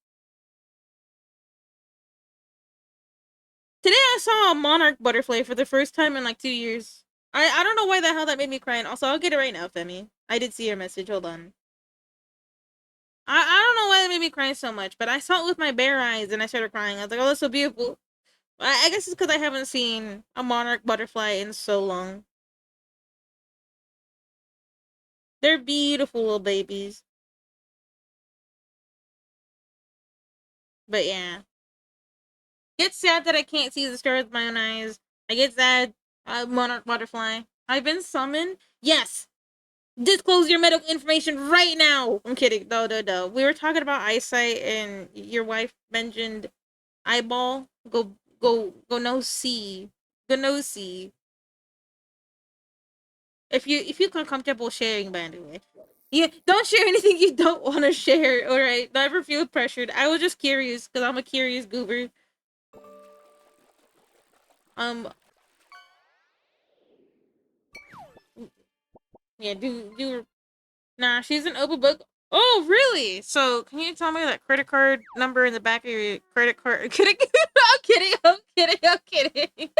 Today I saw a monarch butterfly for the first time in like 2 years. I don't know why the hell that made me cry. And also, I'll get it right now, Femi. I did see your message. Hold on. I don't know why that made me cry so much, but I saw it with my bare eyes and I started crying. I was like, oh, that's so beautiful. I guess it's because I haven't seen a monarch butterfly in so long. They're beautiful little babies. But yeah. Get sad that I can't see the star with my own eyes. I get sad. Monarch butterfly. I've been summoned? Yes! Disclose your medical information right now! I'm kidding. No, no, no. We were talking about eyesight and your wife mentioned eyeball. Go no see. Go no see. If you feel comfortable sharing, by the way. Yeah, don't share anything you don't want to share, alright? Never feel pressured. I was just curious, because I'm a curious goober. Um, yeah, nah, she's an open book. Oh, really? So, can you tell me that credit card number in the back of your credit card? Kidding. I'm kidding. I'm kidding. I'm kidding.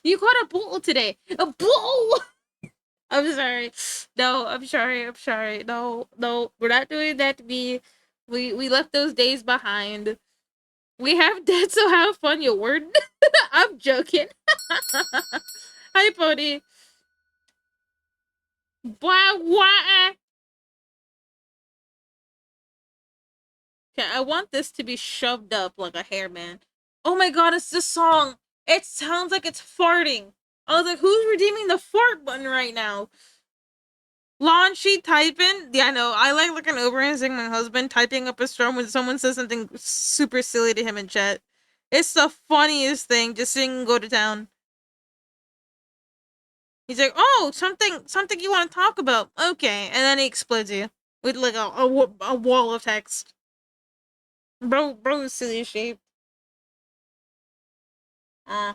You caught a bull today. A bull. I'm sorry. No, I'm sorry. I'm sorry. No, no, we're not doing that to me. We left those days behind. We have dead, so have fun, you word. I'm joking. Hi, Pony. Wah, wah. Okay, I want this to be shoved up like a hairband. Oh my god, it's this song. It sounds like it's farting. I was like, who's redeeming the fart button right now? Launch sheet typing? Yeah, I know. I like looking over and seeing my husband typing up a storm when someone says something super silly to him in chat. It's the funniest thing, just seeing him go to town. He's like, oh, something you want to talk about. Okay. And then he explodes you with like a wall of text. Bro is silly shaped. Uh.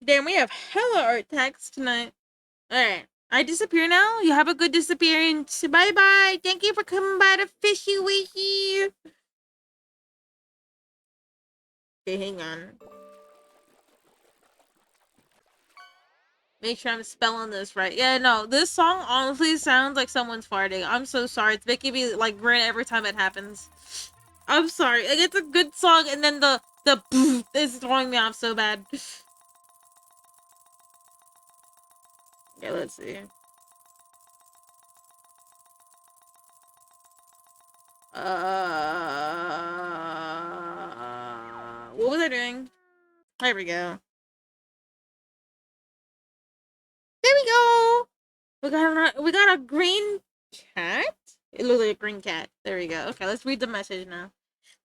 Damn, we have hella art text tonight. Alright. I disappear now. You have a good disappearance. Bye bye. Thank you for coming by to fishy wiki. Okay, hang on. Make sure I'm spelling this right. Yeah, no, this song honestly sounds like someone's farting. I'm so sorry. It's making me like grin every time it happens. I'm sorry. Like, it's a good song, and then the is throwing me off so bad. Okay, let's see. What was I doing? There we go. There we go. We got a green cat. It looks like a green cat. There we go. Okay, let's read the message now.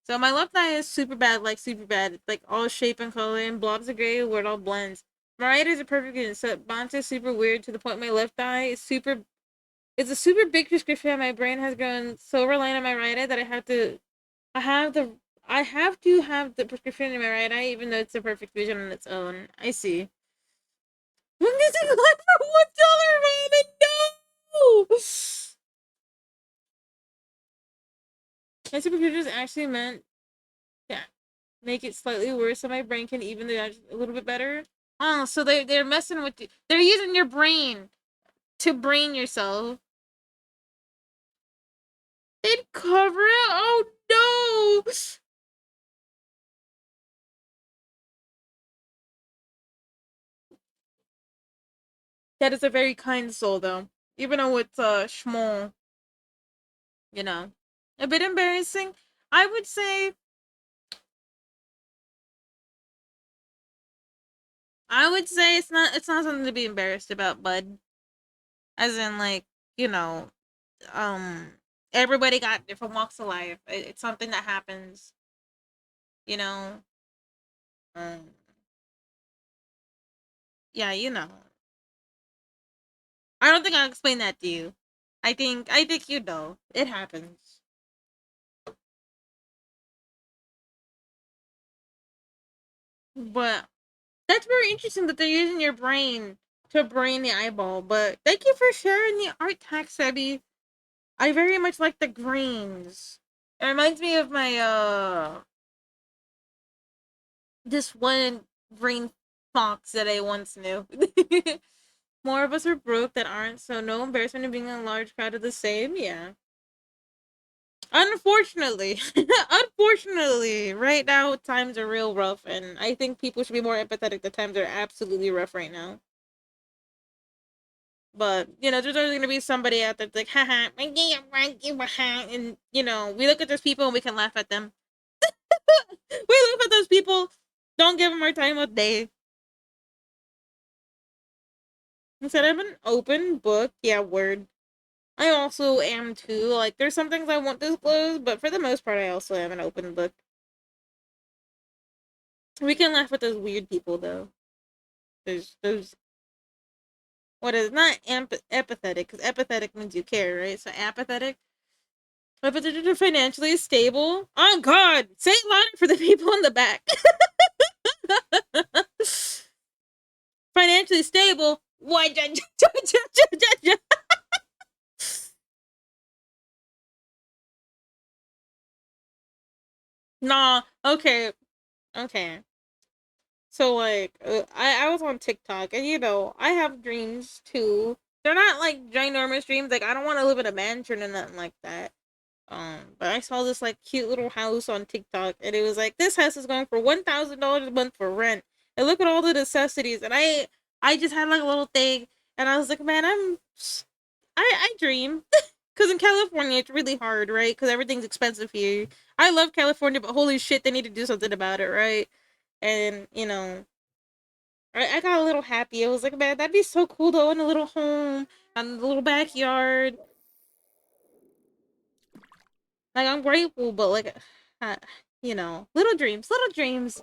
So my left eye is super bad, like super bad. It's like all shape and color and blobs of gray where it all blends. My right is a perfect good, so bonds is super weird to the point my left eye is super. It's a super big prescription, and my brain has grown so reliant on my right eye that I have the, I have to have the prescription in my right eye, even though it's a perfect vision on its own. I see. I'm missing one for $1, Robin. No. My supercomputers actually meant, yeah, make it slightly worse so my brain can even the edge a little bit better. Oh, so they're messing with you. They're using your brain to brain yourself. They'd cover it? Oh no! That is a very kind soul though. Even though it's small, you know. A bit embarrassing. I would say it's not something to be embarrassed about, bud. As in like, you know, um everybody got different walks of life. It's something that happens, you know. Um yeah, you know. I don't think I'll explain that to you. I think you know. It happens. But that's very interesting that they're using your brain to brain the eyeball. But thank you for sharing the art tax, Sebby. I very much like the greens. It reminds me of my this one green fox that I once knew. More of us are broke that aren't, so no embarrassment of being in a large crowd of the same. Yeah. Unfortunately, unfortunately, right now times are real rough, and I think people should be more empathetic. The times are absolutely rough right now. But there's always gonna be somebody out there that's like, haha, and we look at those people and we can laugh at them. We look at those people. Don't give them our time of day. Instead of an open book, yeah, word. I also am too. Like, there's some things I won't disclose, but for the most part, I also am an open book. We can laugh at those weird people, though. There's those. What is not apathetic? Because apathetic means you care, right? So apathetic. Apathetic are financially stable. Oh God! Say it louder for the people in the back. Financially stable. Why? Nah. Okay. Okay. So like, I was on TikTok, and I have dreams too. They're not like ginormous dreams. Like, I don't want to live in a mansion or nothing like that. But I saw this like cute little house on TikTok, and it was like, this house is going for $1,000 a month for rent. And look at all the necessities. And I just had like a little thing, and I was like, man, I dream. Because in California, it's really hard, right? Because everything's expensive here. I love California, but holy shit, they need to do something about it, right? And I got a little happy. I was like, man, that'd be so cool though, in a little home, and a little backyard. Like, I'm grateful, but like, uh, little dreams, little dreams.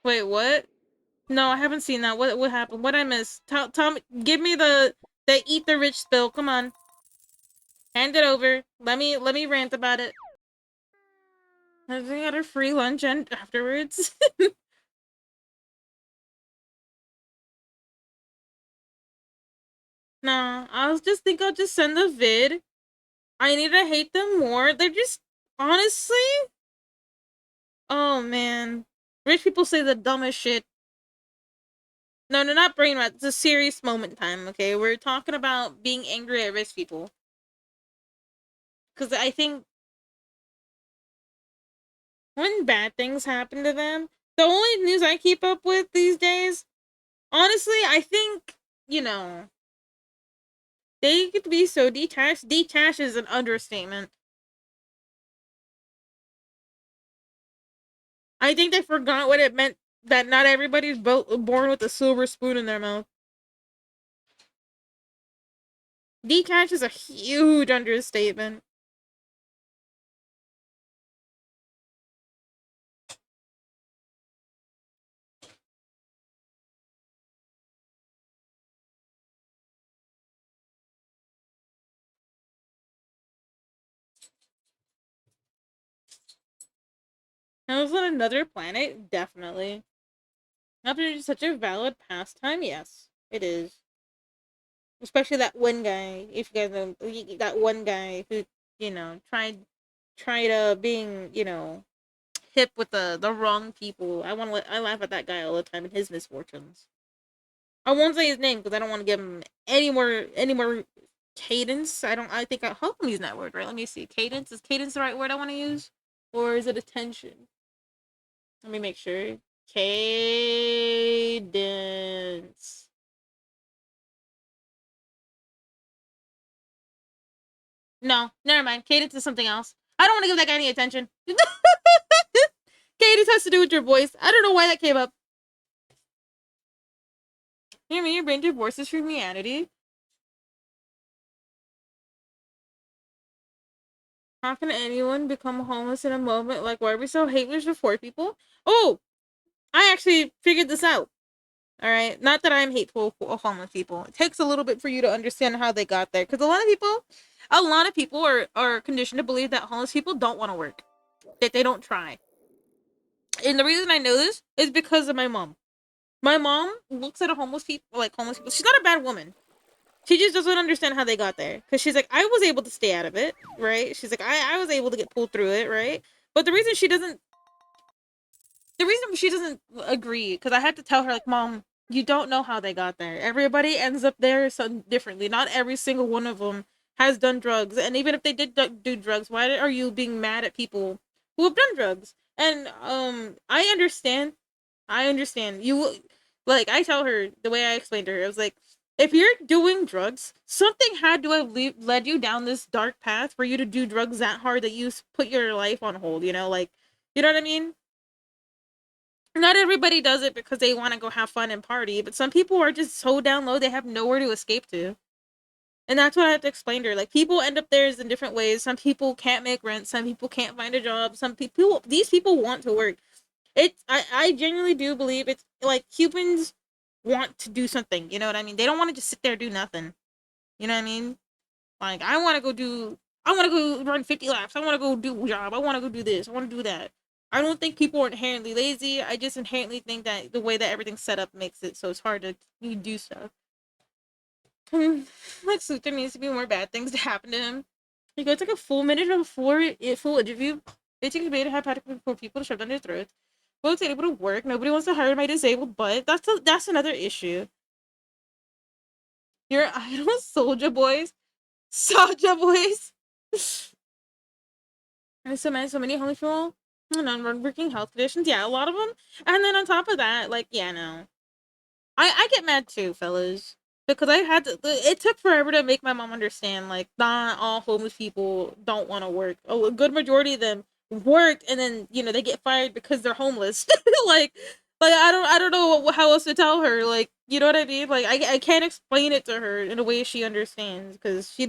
Wait, what? No, I haven't seen that. What happened? What I missed? Tell me. Give me the eat the rich spill. Come on, hand it over. Let me rant about it. I got a free lunch and afterwards. Nah, I was just think I'll just send the vid. I need to hate them more. They're just honestly. Oh man, rich people say the dumbest shit. No, no, not brain rot. It's a serious moment time. Okay, we're talking about being angry at rich people. Because I think when bad things happen to them, the only news I keep up with these days, honestly, I think they get to be so detached. Detached is an understatement. I think they forgot what it meant that not everybody's born with a silver spoon in their mouth. Detached is a huge understatement. I was on another planet, definitely. After it's such a valid pastime, yes, it is. Especially that one guy, if you guys know that one guy who, tried being, hip with the wrong people. I laugh at that guy all the time and his misfortunes. I won't say his name because I don't want to give him any more cadence. I think I hope I'm using that word right. Let me see. Cadence, is cadence the right word I want to use? Or is it attention? Let me make sure. Cadence. No, never mind. Cadence is something else. I don't want to give that guy any attention. Cadence has to do with your voice. I don't know why that came up. You mean your brain divorces from reality? How can anyone become homeless in a moment? Like, why are we so hateful to poor people? Oh, I actually figured this out. All right, not that I'm hateful for homeless people. It takes a little bit for you to understand how they got there, because a lot of people are conditioned to believe that homeless people don't want to work, that they don't try. And the reason I know this is because of my mom. My mom looks at a homeless people. She's not a bad woman. She just doesn't understand how they got there. Because she's like, I was able to stay out of it, right? She's like, I was able to get pulled through it, right? But the reason she doesn't agree, because I had to tell her, like, Mom, you don't know how they got there. Everybody ends up there so differently. Not every single one of them has done drugs. And even if they did do drugs, why are you being mad at people who have done drugs? And I understand. I understand. Like, I tell her the way I explained to her. I was like, if you're doing drugs, something had to have led you down this dark path for you to do drugs that hard that you put your life on hold. Like, you know what I mean? Not everybody does it because they want to go have fun and party, but some people are just so down low they have nowhere to escape to. And that's what I have to explain to her. Like, people end up there in different ways. Some people can't make rent. Some people can't find a job. These people want to work. I genuinely do believe it's like Cubans want to do something. You know what I mean? They don't want to just sit there and do nothing. You know what I mean? Like, I want to go run 50 laps. I want to go do a job. I want to go do this. I want to do that. I don't think people are inherently lazy. I just inherently think that the way that everything's set up makes it so it's hard to do stuff. Like, Suter needs to be more bad things to happen to him. He goes like a full minute before full interview. They take a beta hepatic for people to shove down their throats. Well, it's able to work. Nobody wants to hire my disabled butt. That's another issue. Your idol, Soldier Boys. Soldier Boys. And so many homeless people and non-working health conditions. Yeah, a lot of them. And then on top of that, like, yeah, no. I get mad too, fellas. Because I had to, it took forever to make my mom understand, like, not all homeless people don't want to work. A good majority of them worked and then, they get fired because they're homeless. like, I don't know how else to tell her. Like, you know what I mean? Like, I can't explain it to her in a way she understands because she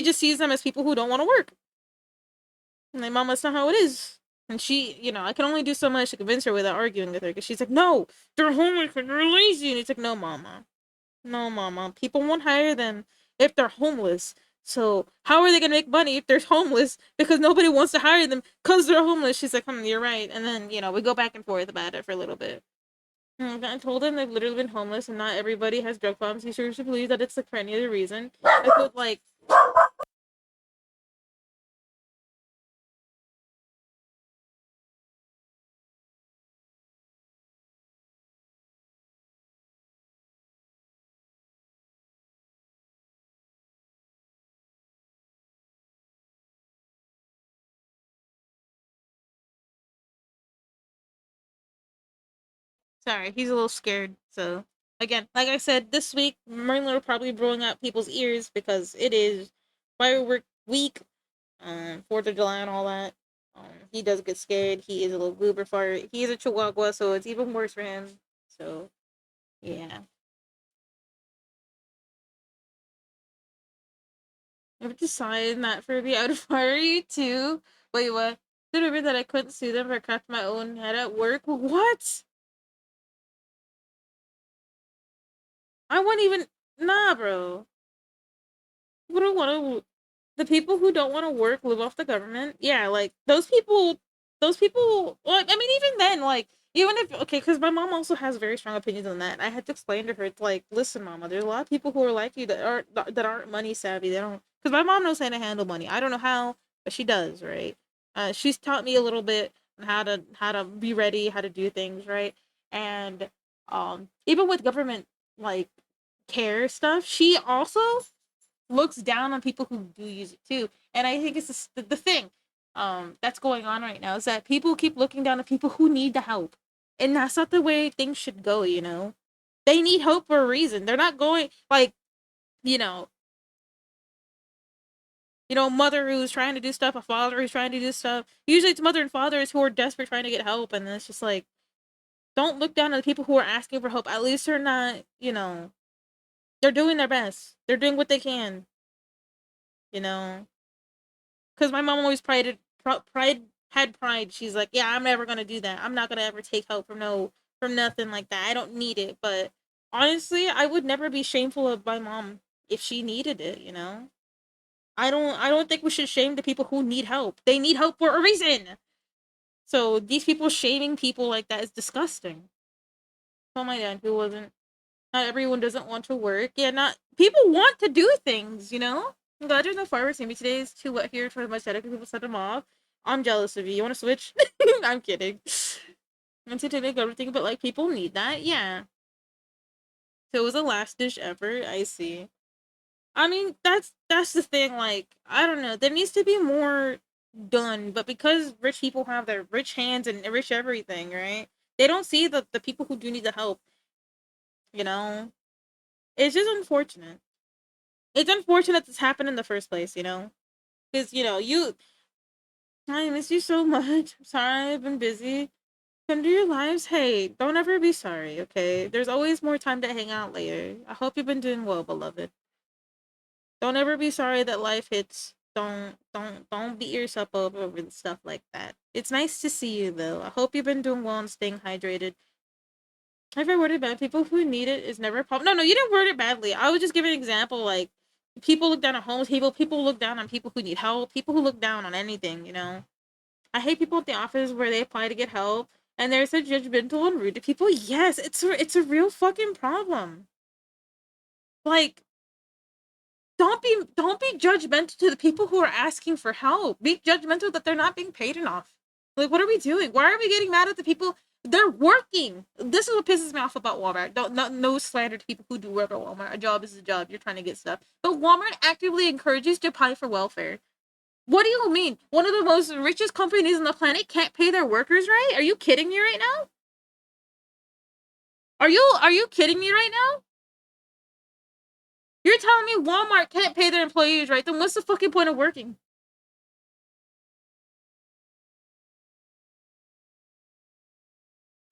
just sees them as people who don't want to work. And my mom, that's not how it is. And I can only do so much to convince her without arguing with her because she's like, no, they're homeless and they're lazy. And it's like, no, mama. No, mama. People won't hire them if they're homeless. So how are they gonna make money if they're homeless? Because nobody wants to hire them because they're homeless. She's like, you're right. And then, we go back and forth about it for a little bit. I told him they've literally been homeless and not everybody has drug problems. He seriously believes that it's like for any other reason. I could like Sorry, he's a little scared. So again, like I said, this week Merlin will probably blowing out people's ears because it is firework week, 4th of July and all that. He does get scared. He is a little goober fart. He is a chihuahua, so it's even worse for him. So yeah. I've decided not for me. I would fire you too. Wait, what? Remember that I couldn't sue them for cracking my own head at work? What? I wouldn't even. Nah, bro. What do I want to? The people who don't want to work live off the government. Yeah, like those people. Well, I mean, even then, like even if okay, because my mom also has very strong opinions on that. I had to explain to her, it's like, listen, mama, there's a lot of people who are like you that aren't money savvy. They don't, because my mom knows how to handle money. I don't know how, but she does, right? She's taught me a little bit on how to be ready, how to do things, right? And even with government like care stuff, she also looks down on people who do use it too. And I think it's the thing that's going on right now is that people keep looking down on people who need the help. And that's not the way things should go. They need help for a reason. They're not going like, you know, mother who's trying to do stuff, a father who's trying to do stuff. Usually it's mother and fathers who are desperate trying to get help, and then it's just like, don't look down on the people who are asking for help. At least they're not, they're doing their best. They're doing what they can, you know. Because my mom always pride. She's like, yeah, I'm never gonna do that. I'm not gonna ever take help from nothing like that. I don't need it. But honestly, I would never be shameful of my mom if she needed it. I don't think we should shame the people who need help. They need help for a reason. So these people shaming people like that is disgusting. told my dad who wasn't. Not everyone doesn't want to work. Yeah, not people want to do things. You know. I'm glad there's no fireworks near me today. It's too wet here for my setup. People set them off. I'm jealous of you. You want to switch? I'm kidding. And to make everything, but like people need that. Yeah. So it was the last dish ever. I see. I mean, that's the thing. Like, I don't know. There needs to be more done, but because rich people have their rich hands and rich everything, right? They don't see the people who do need the help. You know, it's just unfortunate. It's unfortunate this happened in the first place. You know, because I miss you so much. I'm sorry, I've been busy. Come do your lives. Hey, don't ever be sorry. Okay, there's always more time to hang out later. I hope you've been doing well, beloved. Don't ever be sorry that life hits. Don't beat yourself up over stuff like that. It's nice to see you though. I hope you've been doing well and staying hydrated. If I worded bad, people who need it is never a problem. No, you didn't word it badly. I was just giving an example. Like people look down on homeless people. People look down on people who need help. People who look down on anything. You know. I hate people at the office where they apply to get help and they're so judgmental and rude to people. Yes, it's a real fucking problem. Like don't be judgmental to the people who are asking for help. Be judgmental that they're not being paid enough. Like, what are we doing? Why are we getting mad at the people? They're working. This is what pisses me off about Walmart. No slander to people who do work at Walmart. A job is a job. You're trying to get stuff. But Walmart actively encourages you to apply for welfare. What do you mean? One of the most richest companies on the planet can't pay their workers right? Are you kidding me right now? Are you kidding me right now? You're telling me Walmart can't pay their employees right? Then what's the fucking point of working?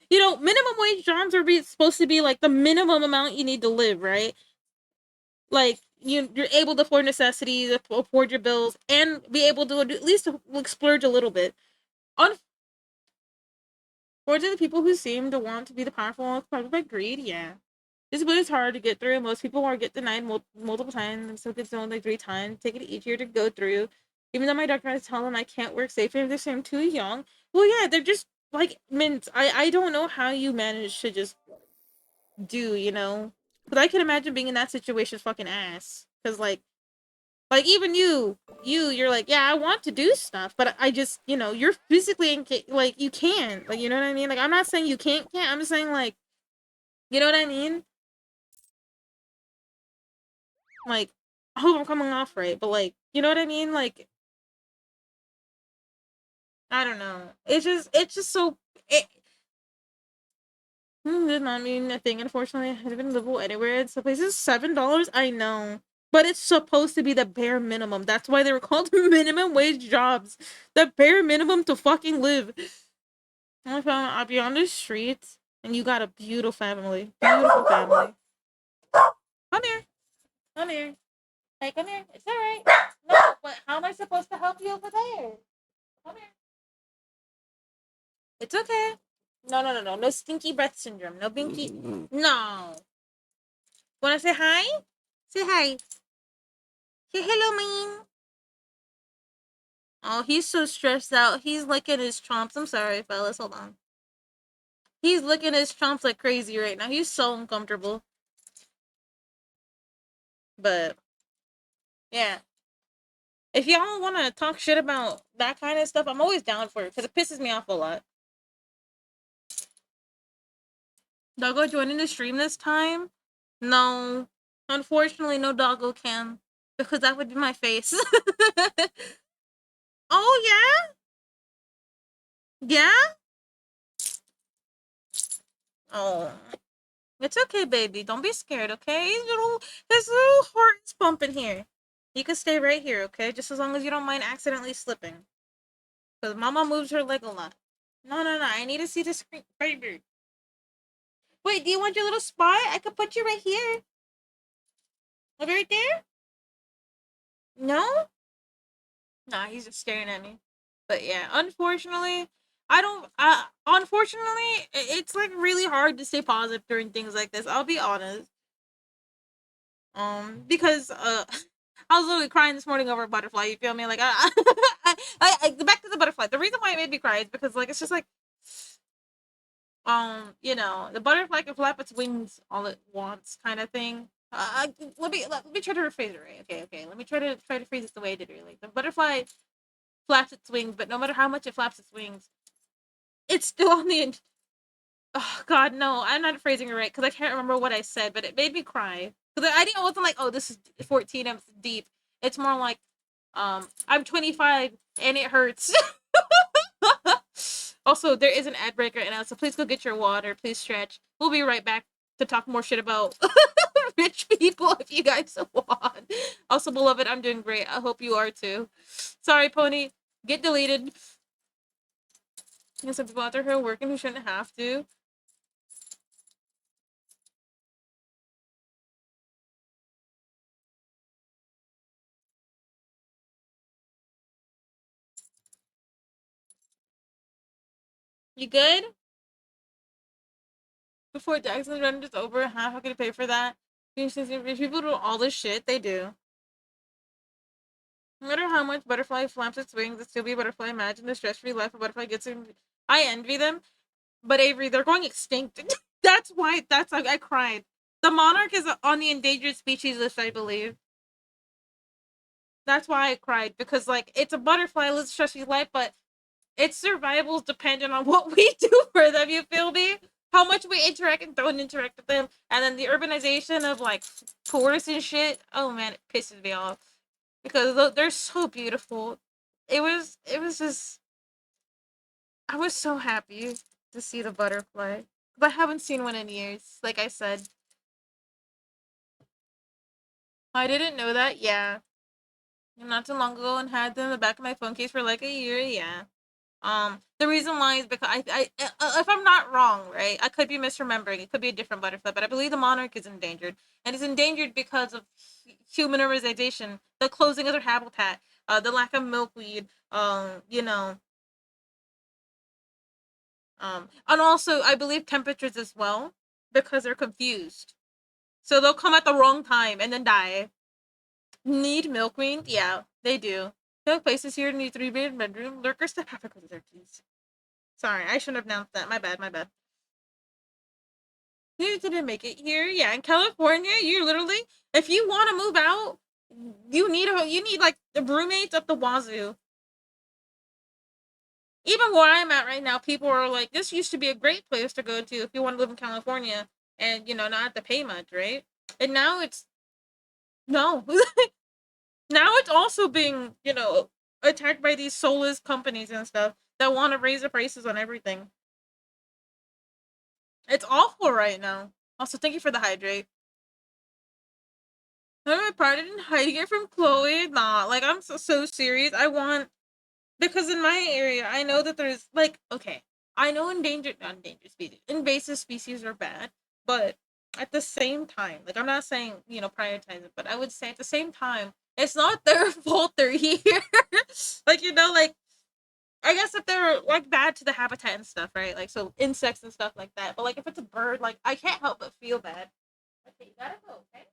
You know, minimum wage jobs are supposed to be like the minimum amount you need to live, right? Like you're able to afford necessities, afford your bills, and be able to at least splurge a little bit. Unfortunately, the people who seem to want to be the powerful, probably by greed, yeah. This one is hard to get through. Most people are get denied multiple times, and so gets only like 3 times. Take it easier to go through. Even though my doctor has told them I can't work safely if they say I'm too young. Well, yeah, they're just like mint. I don't know how you manage to just do, you know? Because I can imagine being in that situation fucking ass. Because like even you're like, yeah, I want to do stuff, but I just, you're physically like you can't, like, you know what I mean? Like I'm not saying you can't. I'm just saying like, you know what I mean? Like, I hope I'm coming off right, but like, you know what I mean? Like, I don't know. It's just so. It did not mean a thing. Unfortunately, I haven't livable anywhere. It's the place is $7. I know, but it's supposed to be the bare minimum. That's why they were called minimum wage jobs. The bare minimum to fucking live. I'll be on the streets, and you got a beautiful family. Beautiful family. Come here. Come here. Hey, come here. It's alright. No, but how am I supposed to help you over there? Come here. It's okay. No. No stinky breath syndrome. No binky. No. Wanna say hi? Say hi. Say hello, man. Oh, he's so stressed out. He's licking his chomps. I'm sorry, fellas. Hold on. He's licking his chomps like crazy right now. He's so uncomfortable. But, yeah. If y'all want to talk shit about that kind of stuff, I'm always down for it because it pisses me off a lot. Doggo joining the stream this time? No. Unfortunately, no doggo can. Because that would be my face. Oh, yeah? Yeah? Oh. It's okay, baby. Don't be scared, okay? His little heart is pumping here. You can stay right here, okay? Just as long as you don't mind accidentally slipping. Because mama moves her leg a lot. No. I need to see the screen. Baby. Wait, do you want your little spot? I could put you right here. Right there? No? Nah, he's just staring at me. But yeah, unfortunately, I don't. Unfortunately, it's like really hard to stay positive during things like this. I'll be honest. Because I was literally crying this morning over a butterfly. You feel me? Like back to the butterfly. The reason why it made me cry is because like it's just like you know, the butterfly can flap its wings all it wants, kind of thing. Let me try to rephrase it right. Okay. Let me try to phrase it the way I did it. Like the butterfly flaps its wings, but no matter how much it flaps its wings, it's still on the end. Oh God, no! I'm not phrasing it right because I can't remember what I said, but it made me cry. Because I wasn't like, oh, this is 14. I'm deep. It's more like, I'm 25 and it hurts. Also, there is an ad breaker and so please go get your water. Please stretch. We'll be right back to talk more shit about rich people if you guys want. Also, beloved, I'm doing great. I hope you are too. Sorry, Pony. Get deleted. Some people out there who are working who shouldn't have to. You good? Before Jackson's run is over, half I could pay for that. If people do all this shit, they do. No matter how much butterfly flaps its wings, it still be a butterfly. Imagine the stress-free life a butterfly gets in. I envy them, but Avery, they're going extinct. That's why. That's like I cried. The monarch is on the endangered species list, I believe. That's why I cried because like it's a butterfly, lives a stress-free life, but its survival is dependent on what we do for them. You feel me? How much we interact and don't interact with them, and then the urbanization of like tourists and shit. Oh man, it pisses me off because they're so beautiful. It was just I was so happy to see the butterfly, but I haven't seen one in years. Like I said, I didn't know that. Yeah, not too long ago, and had them in the back of my phone case for like a year. Yeah. The reason why is because if I'm not wrong, right, I could be misremembering. It could be a different butterfly, but I believe the monarch is endangered, and it's endangered because of human urbanization, the closing of their habitat, the lack of milkweed, and also I believe temperatures as well because they're confused, so they'll come at the wrong time and then die. Need milkweed? Yeah, they do. No places here need 3 bedroom lurkers to have a go to their keys. Sorry, I shouldn't have announced that. My bad, my bad. You didn't make it here. Yeah, in California, you literally, if you want to move out, you need like the roommates up the wazoo. Even where I'm at right now, people are like, this used to be a great place to go to if you want to live in California and not have to pay much, right? And now it's no. Now it's also being, attacked by these soulless companies and stuff that want to raise the prices on everything. It's awful right now. Also, thank you for the hydrate. I'm my part in hiding it from Chloe. Nah, like I'm so serious. I want because in my area, I know that there's like okay, I know not endangered species, invasive species are bad, but at the same time, like I'm not saying prioritize it, but I would say at the same time, it's not their fault they're here. Like like I guess if they're like bad to the habitat and stuff, right? Like so insects and stuff like that. But like if it's a bird, like I can't help but feel bad. Okay, you gotta go. Okay.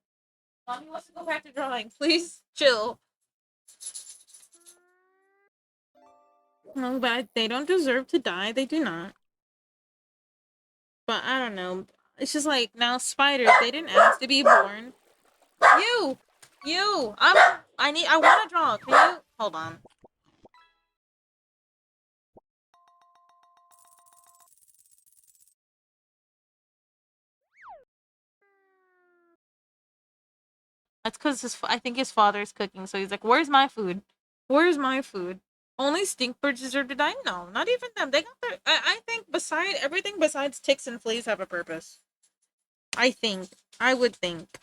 Mommy wants to go back to drawing. Please chill. No, but they don't deserve to die. They do not. But I don't know. It's just like now spiders. They didn't ask to be born. You, you. I want to draw. Can you hold on? That's because I think his father's cooking. So he's like, "Where's my food? Where's my food?" Only stink birds deserve to die. No, not even them. They got their. I think beside everything besides ticks and fleas have a purpose. I think. I would think.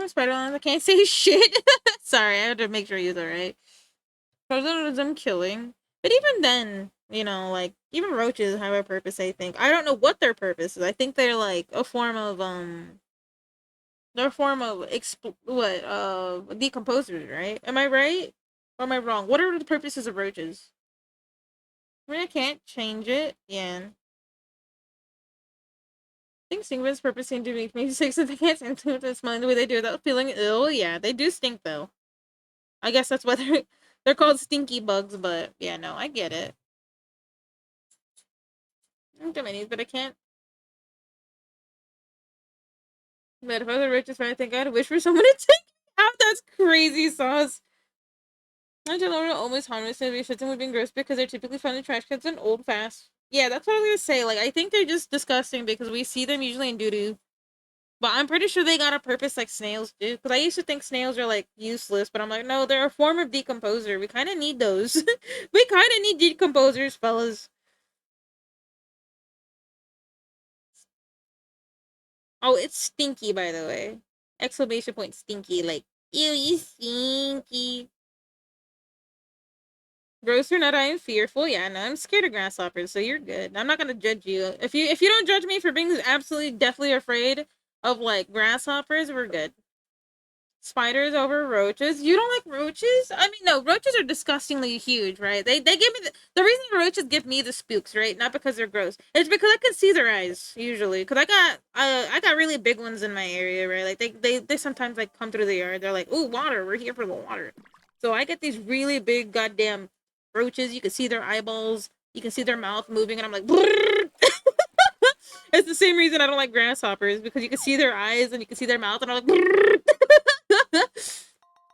Spider-Man, I can't say shit. Sorry, I had to make sure you're alright. President killing. But even then, like Even roaches have a purpose, I think. I don't know what their purpose is. I think they're like a form of they're a form of decomposers, right? Am I right? Or am I wrong? What are the purposes of roaches? I mean, I can't change it. Yeah. I think Stingman's purpose seemed to make me sick so they can't seem to smile the way they do without feeling ill. Yeah, they do stink though. I guess that's why they're called stinky bugs, but yeah, no, I get it. I'm Dominies, but I can't. But if I was the richest man, I think I'd wish for someone to take me out. That's crazy sauce. I don't know, almost harmless and shits would be gross because they're typically found in trash cans and old fast. Yeah, that's what I was gonna say. Like, I think they're just disgusting because we see them usually in doo doo. But I'm pretty sure they got a purpose like snails do. Because I used to think snails are like useless, but I'm like, no, they're a form of decomposer. We kind of need those. We kind of need decomposers, fellas. Oh, it's stinky, by the way. Exclamation point stinky. Like, ew, you stinky. Gross or not, I am fearful. Yeah, no, I'm scared of grasshoppers, so you're good. I'm not gonna judge you. If you don't judge me for being absolutely deathly afraid of like grasshoppers, we're good. Spiders over roaches. You don't like roaches? I mean, no, roaches are disgustingly huge, right? They give me the reason roaches give me the spooks, right? Not because they're gross. It's because I can see their eyes usually. Because I got really big ones in my area, right? Like they sometimes like come through the yard. They're like, "Ooh, water! We're here for the water." So I get these really big goddamn roaches. You can see their eyeballs. You can see their mouth moving, and I'm like, it's the same reason I don't like grasshoppers because you can see their eyes and you can see their mouth, and I'm like.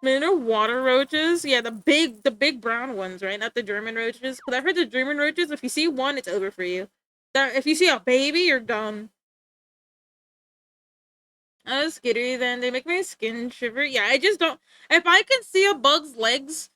Man, they're water roaches. Yeah, the big brown ones, right? Not the German roaches. Because I've heard the German roaches, if you see one, it's over for you. If you see a baby, you're done. Skittery, then they make my skin shiver. Yeah, I just don't. If I can see a bug's legs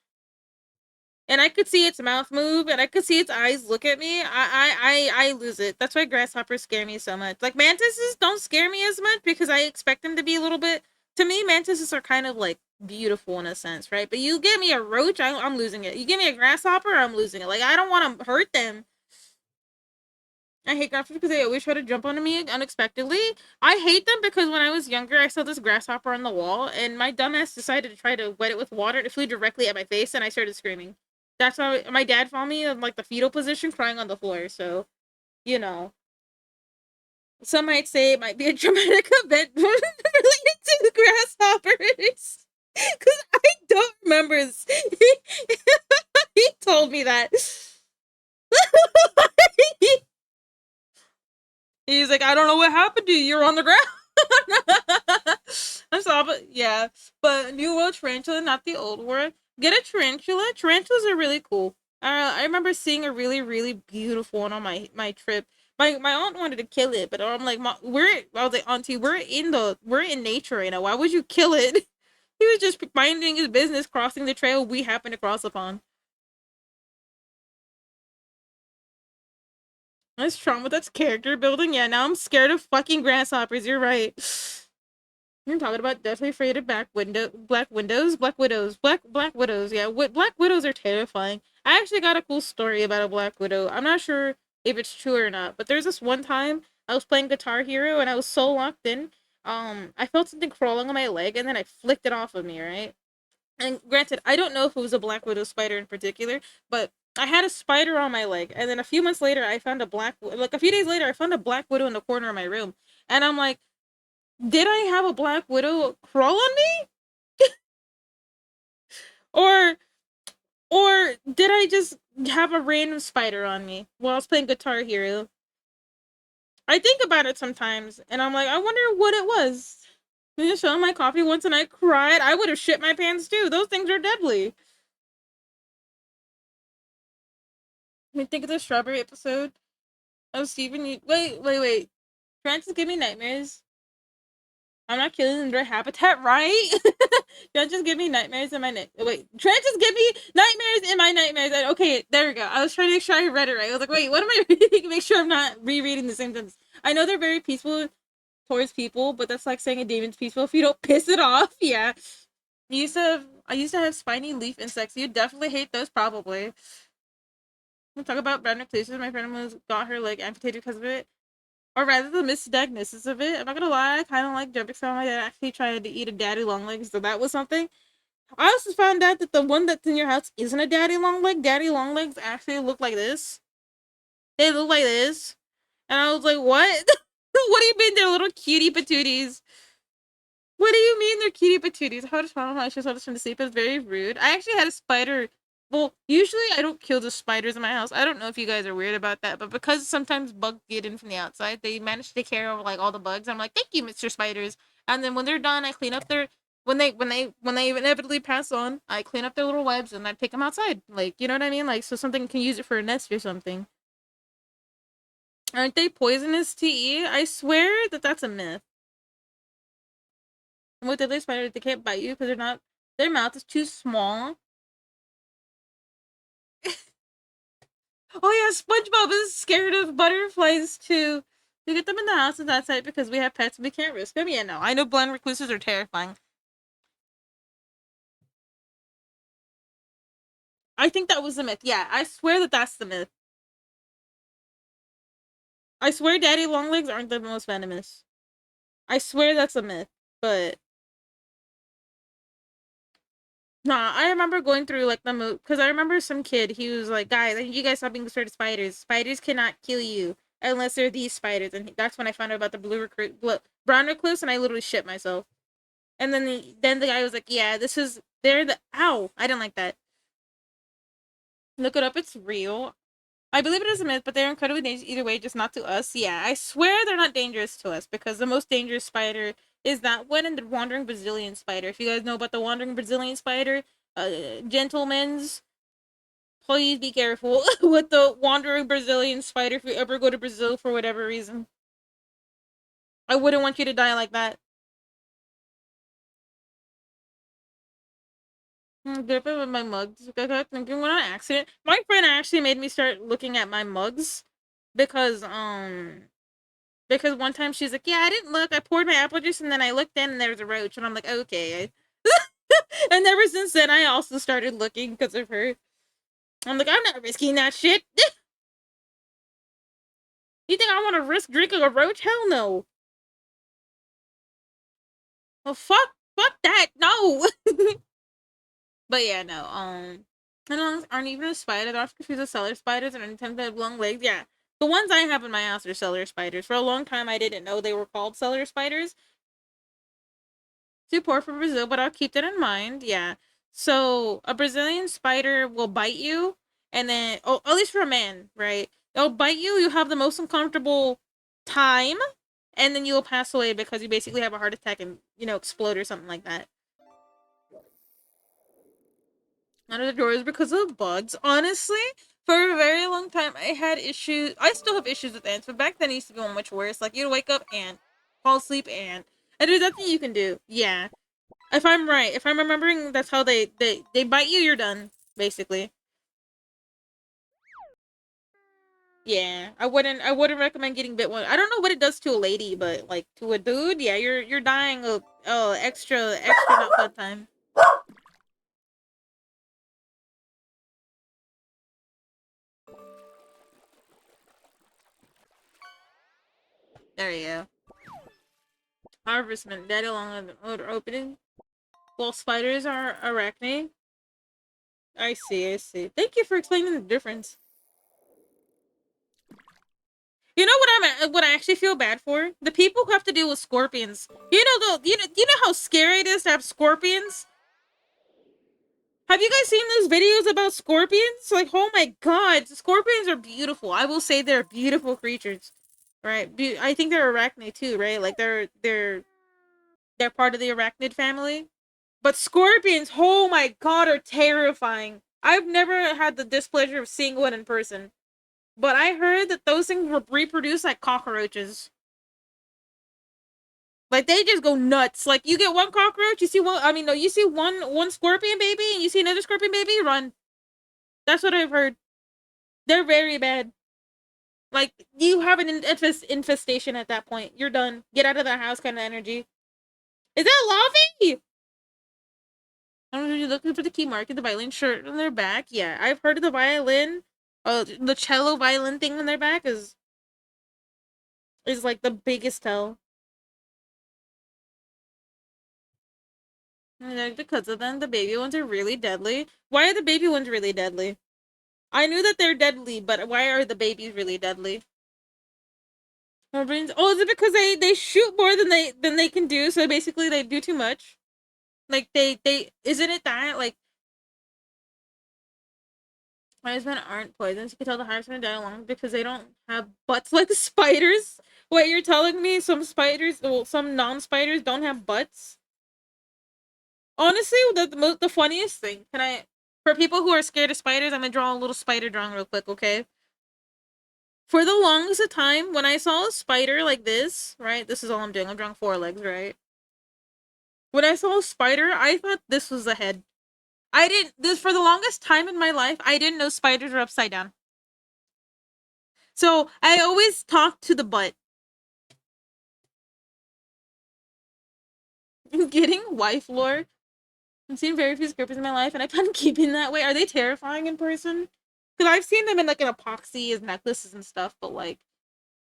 and I could see its mouth move and I could see its eyes look at me, I lose it. That's why grasshoppers scare me so much. Like mantises don't scare me as much because I expect them to be a little bit. To me, mantises are kind of like beautiful in a sense, right? But you give me a roach, I'm losing it. You give me a grasshopper, I'm losing it. Like I don't want to hurt them. I hate grasshoppers because they always try to jump onto me unexpectedly. I hate them because when I was younger, I saw this grasshopper on the wall, and my dumbass decided to try to wet it with water. It flew directly at my face, and I started screaming. That's why my dad found me in like the fetal position, crying on the floor. So, you know, some might say it might be a traumatic event related to grasshoppers. Because I don't remember. He told me that. He's like, I don't know what happened to you. You're on the ground. I'm sorry, but yeah. But New World Tarantula, not the old world. Get a tarantula. Tarantulas are really cool. I remember seeing a really, really beautiful one on my trip. My aunt wanted to kill it, but I'm like, I was like, Auntie, we're in nature right now. Why would you kill it? He was just minding his business, crossing the trail we happened to cross upon. That's trauma. That's character building. Yeah, now I'm scared of fucking grasshoppers. You're right. You're talking about definitely afraid of black widows. Yeah, black widows are terrifying. I actually got a cool story about a black widow. I'm not sure if it's true or not, but there's this one time I was playing Guitar Hero and I was so locked in. I felt something crawling on my leg and then I flicked it off of me, right? And granted, I don't know if it was a black widow spider in particular, but I had a spider on my leg, and then a few months later, I found like a few days later, I found a black widow in the corner of my room, and I'm like, did I have a black widow crawl on me, or did I just have a random spider on me while I was playing Guitar Hero? I think about it sometimes, and I'm like, I wonder what it was. I just showed my coffee once, and I cried. I would have shit my pants too. Those things are deadly. I think of the strawberry episode. Oh, Steven, wait. Francis give me nightmares. I'm not killing in their habitat, right? Trenches give me nightmares in my wait. Trenches give me nightmares in my nightmares. Okay, there we go. I was trying to make sure I read it right. I was like, wait, what am I reading? Make sure I'm not rereading the same sentence. I know they're very peaceful towards people, but that's like saying a demon's peaceful if you don't piss it off. Yeah. I used to have spiny leaf insects. You definitely hate those, probably. We'll talk about Brad recluses. My friend got her leg amputated because of it. Or rather, the misdiagnosis of it. I'm not gonna lie, I kind of like jumping so my dad actually tried to eat a daddy long leg, so that was something. I also found out that the one that's in your house isn't a daddy long leg. Daddy long legs actually look like this. They look like this. And I was like, what? What do you mean they're little cutie patooties? What do you mean they're cutie patooties? How does I just noticed from the sleep? It's very rude. I actually had a spider. Well, usually I don't kill the spiders in my house. I don't know if you guys are weird about that, but because sometimes bugs get in from the outside, they manage to take care of like all the bugs. I'm like, thank you, Mr. Spiders. And then when they're done, I clean up their when they inevitably pass on, I clean up their little webs and I take them outside. Like, you know what I mean? Like, so something can use it for a nest or something. Aren't they poisonous to eat? I swear that that's a myth. And with deadly spiders, they can't bite you because they're not. Their mouth is too small. Oh yeah, SpongeBob is scared of butterflies too. We get them in the house and that's it because we have pets and we can't risk them. Yeah, no, I know blind recluses are terrifying. I think that was the myth. Yeah, I swear that that's the myth. I swear daddy longlegs aren't the most venomous. I swear that's a myth, but nah, I remember going through like the movie because I remember some kid. He was like, "Guys, you guys stop being scared of spiders. Spiders cannot kill you unless they're these spiders." And that's when I found out about the brown recluse, and I literally shit myself. And then the guy was like, "Yeah, this is they're the ow." I didn't like that. Look it up. It's real. I believe it is a myth, but they're incredibly dangerous either way, just not to us. Yeah, I swear they're not dangerous to us because the most dangerous spider is that one and the wandering Brazilian spider. If you guys know about the wandering Brazilian spider, gentlemen's, please be careful with the wandering Brazilian spider if you ever go to Brazil for whatever reason. I wouldn't want you to die like that. Good with my mugs. I got thinking when on accident. My friend actually made me start looking at my mugs because one time she's like, "Yeah, I didn't look. I poured my apple juice and then I looked in and there was a roach." And I'm like, "Okay." And ever since then, I also started looking because of her. I'm like, I'm not risking that shit. You think I want to risk drinking a roach? Hell no. Well, fuck that. No. But yeah, no. And aren't even a spider. They're often confused with cellar spiders, and anytime they have long legs, yeah. The ones I have in my house are cellar spiders. For a long time, I didn't know they were called cellar spiders. Too poor for Brazil, but I'll keep that in mind. Yeah. So a Brazilian spider will bite you, and then, oh, at least for a man, right? They'll bite you. You have the most uncomfortable time, and then you'll pass away because you basically have a heart attack and explode or something like that. Out of the doors because of bugs. Honestly, for a very long time, I had issues. I still have issues with ants, but back then it used to be much worse. Like you'd wake up and fall asleep and there's nothing you can do. Yeah, if I'm right, if I'm remembering, that's how they bite you. You're done, basically. Yeah, I wouldn't recommend getting bit one. I don't know what it does to a lady, but like to a dude, yeah, you're dying of extra not fun time. There you go. Harvestman, dead along the odor opening. Well, spiders are arachne. I see, I see. Thank you for explaining the difference. You know what I actually feel bad for? The people who have to deal with scorpions. You know how scary it is to have scorpions? Have you guys seen those videos about scorpions? Like, oh my god, scorpions are beautiful. I will say they're beautiful creatures. Right? I think they're arachne too, right? Like they're part of the arachnid family. But scorpions, oh my god, are terrifying. I've never had the displeasure of seeing one in person. But I heard that those things reproduce like cockroaches. Like they just go nuts. Like you get one cockroach, you see one. I mean, no, you see one scorpion baby, and you see another scorpion baby, run. That's what I've heard. They're very bad. Like you have an infestation at that point. You're done. Get out of the house, kind of energy. Is that Lavi? I don't know. You're looking for the key mark in the violin shirt on their back. Yeah, I've heard of the violin. The cello violin thing on their back is like the biggest tell. And like, because of them, the baby ones are really deadly. Why are the baby ones really deadly? I knew that they're deadly, but why are the babies really deadly? Oh, is it because they shoot more than they can do? So basically, they do too much. Like they isn't it that like Highsmen aren't poisonous? You can tell the Highsmen die alone because they don't have butts like spiders. Wait, you're telling me some spiders, well, some non-spiders don't have butts? Honestly, the funniest thing. Can I, for people who are scared of spiders, I'm gonna draw a little spider drawing real quick, okay? For the longest of time, when I saw a spider like this, right? This is all I'm doing. I'm drawing 4 legs, right? When I saw a spider, I thought this was a head. I didn't, this, for the longest time in my life, I didn't know spiders were upside down. So, I always talked to the butt. Getting wife lore. I've seen very few scripters in my life, and I plan on keeping that way. Are they terrifying in person? Because I've seen them in, like, an epoxy as necklaces and stuff, but, like,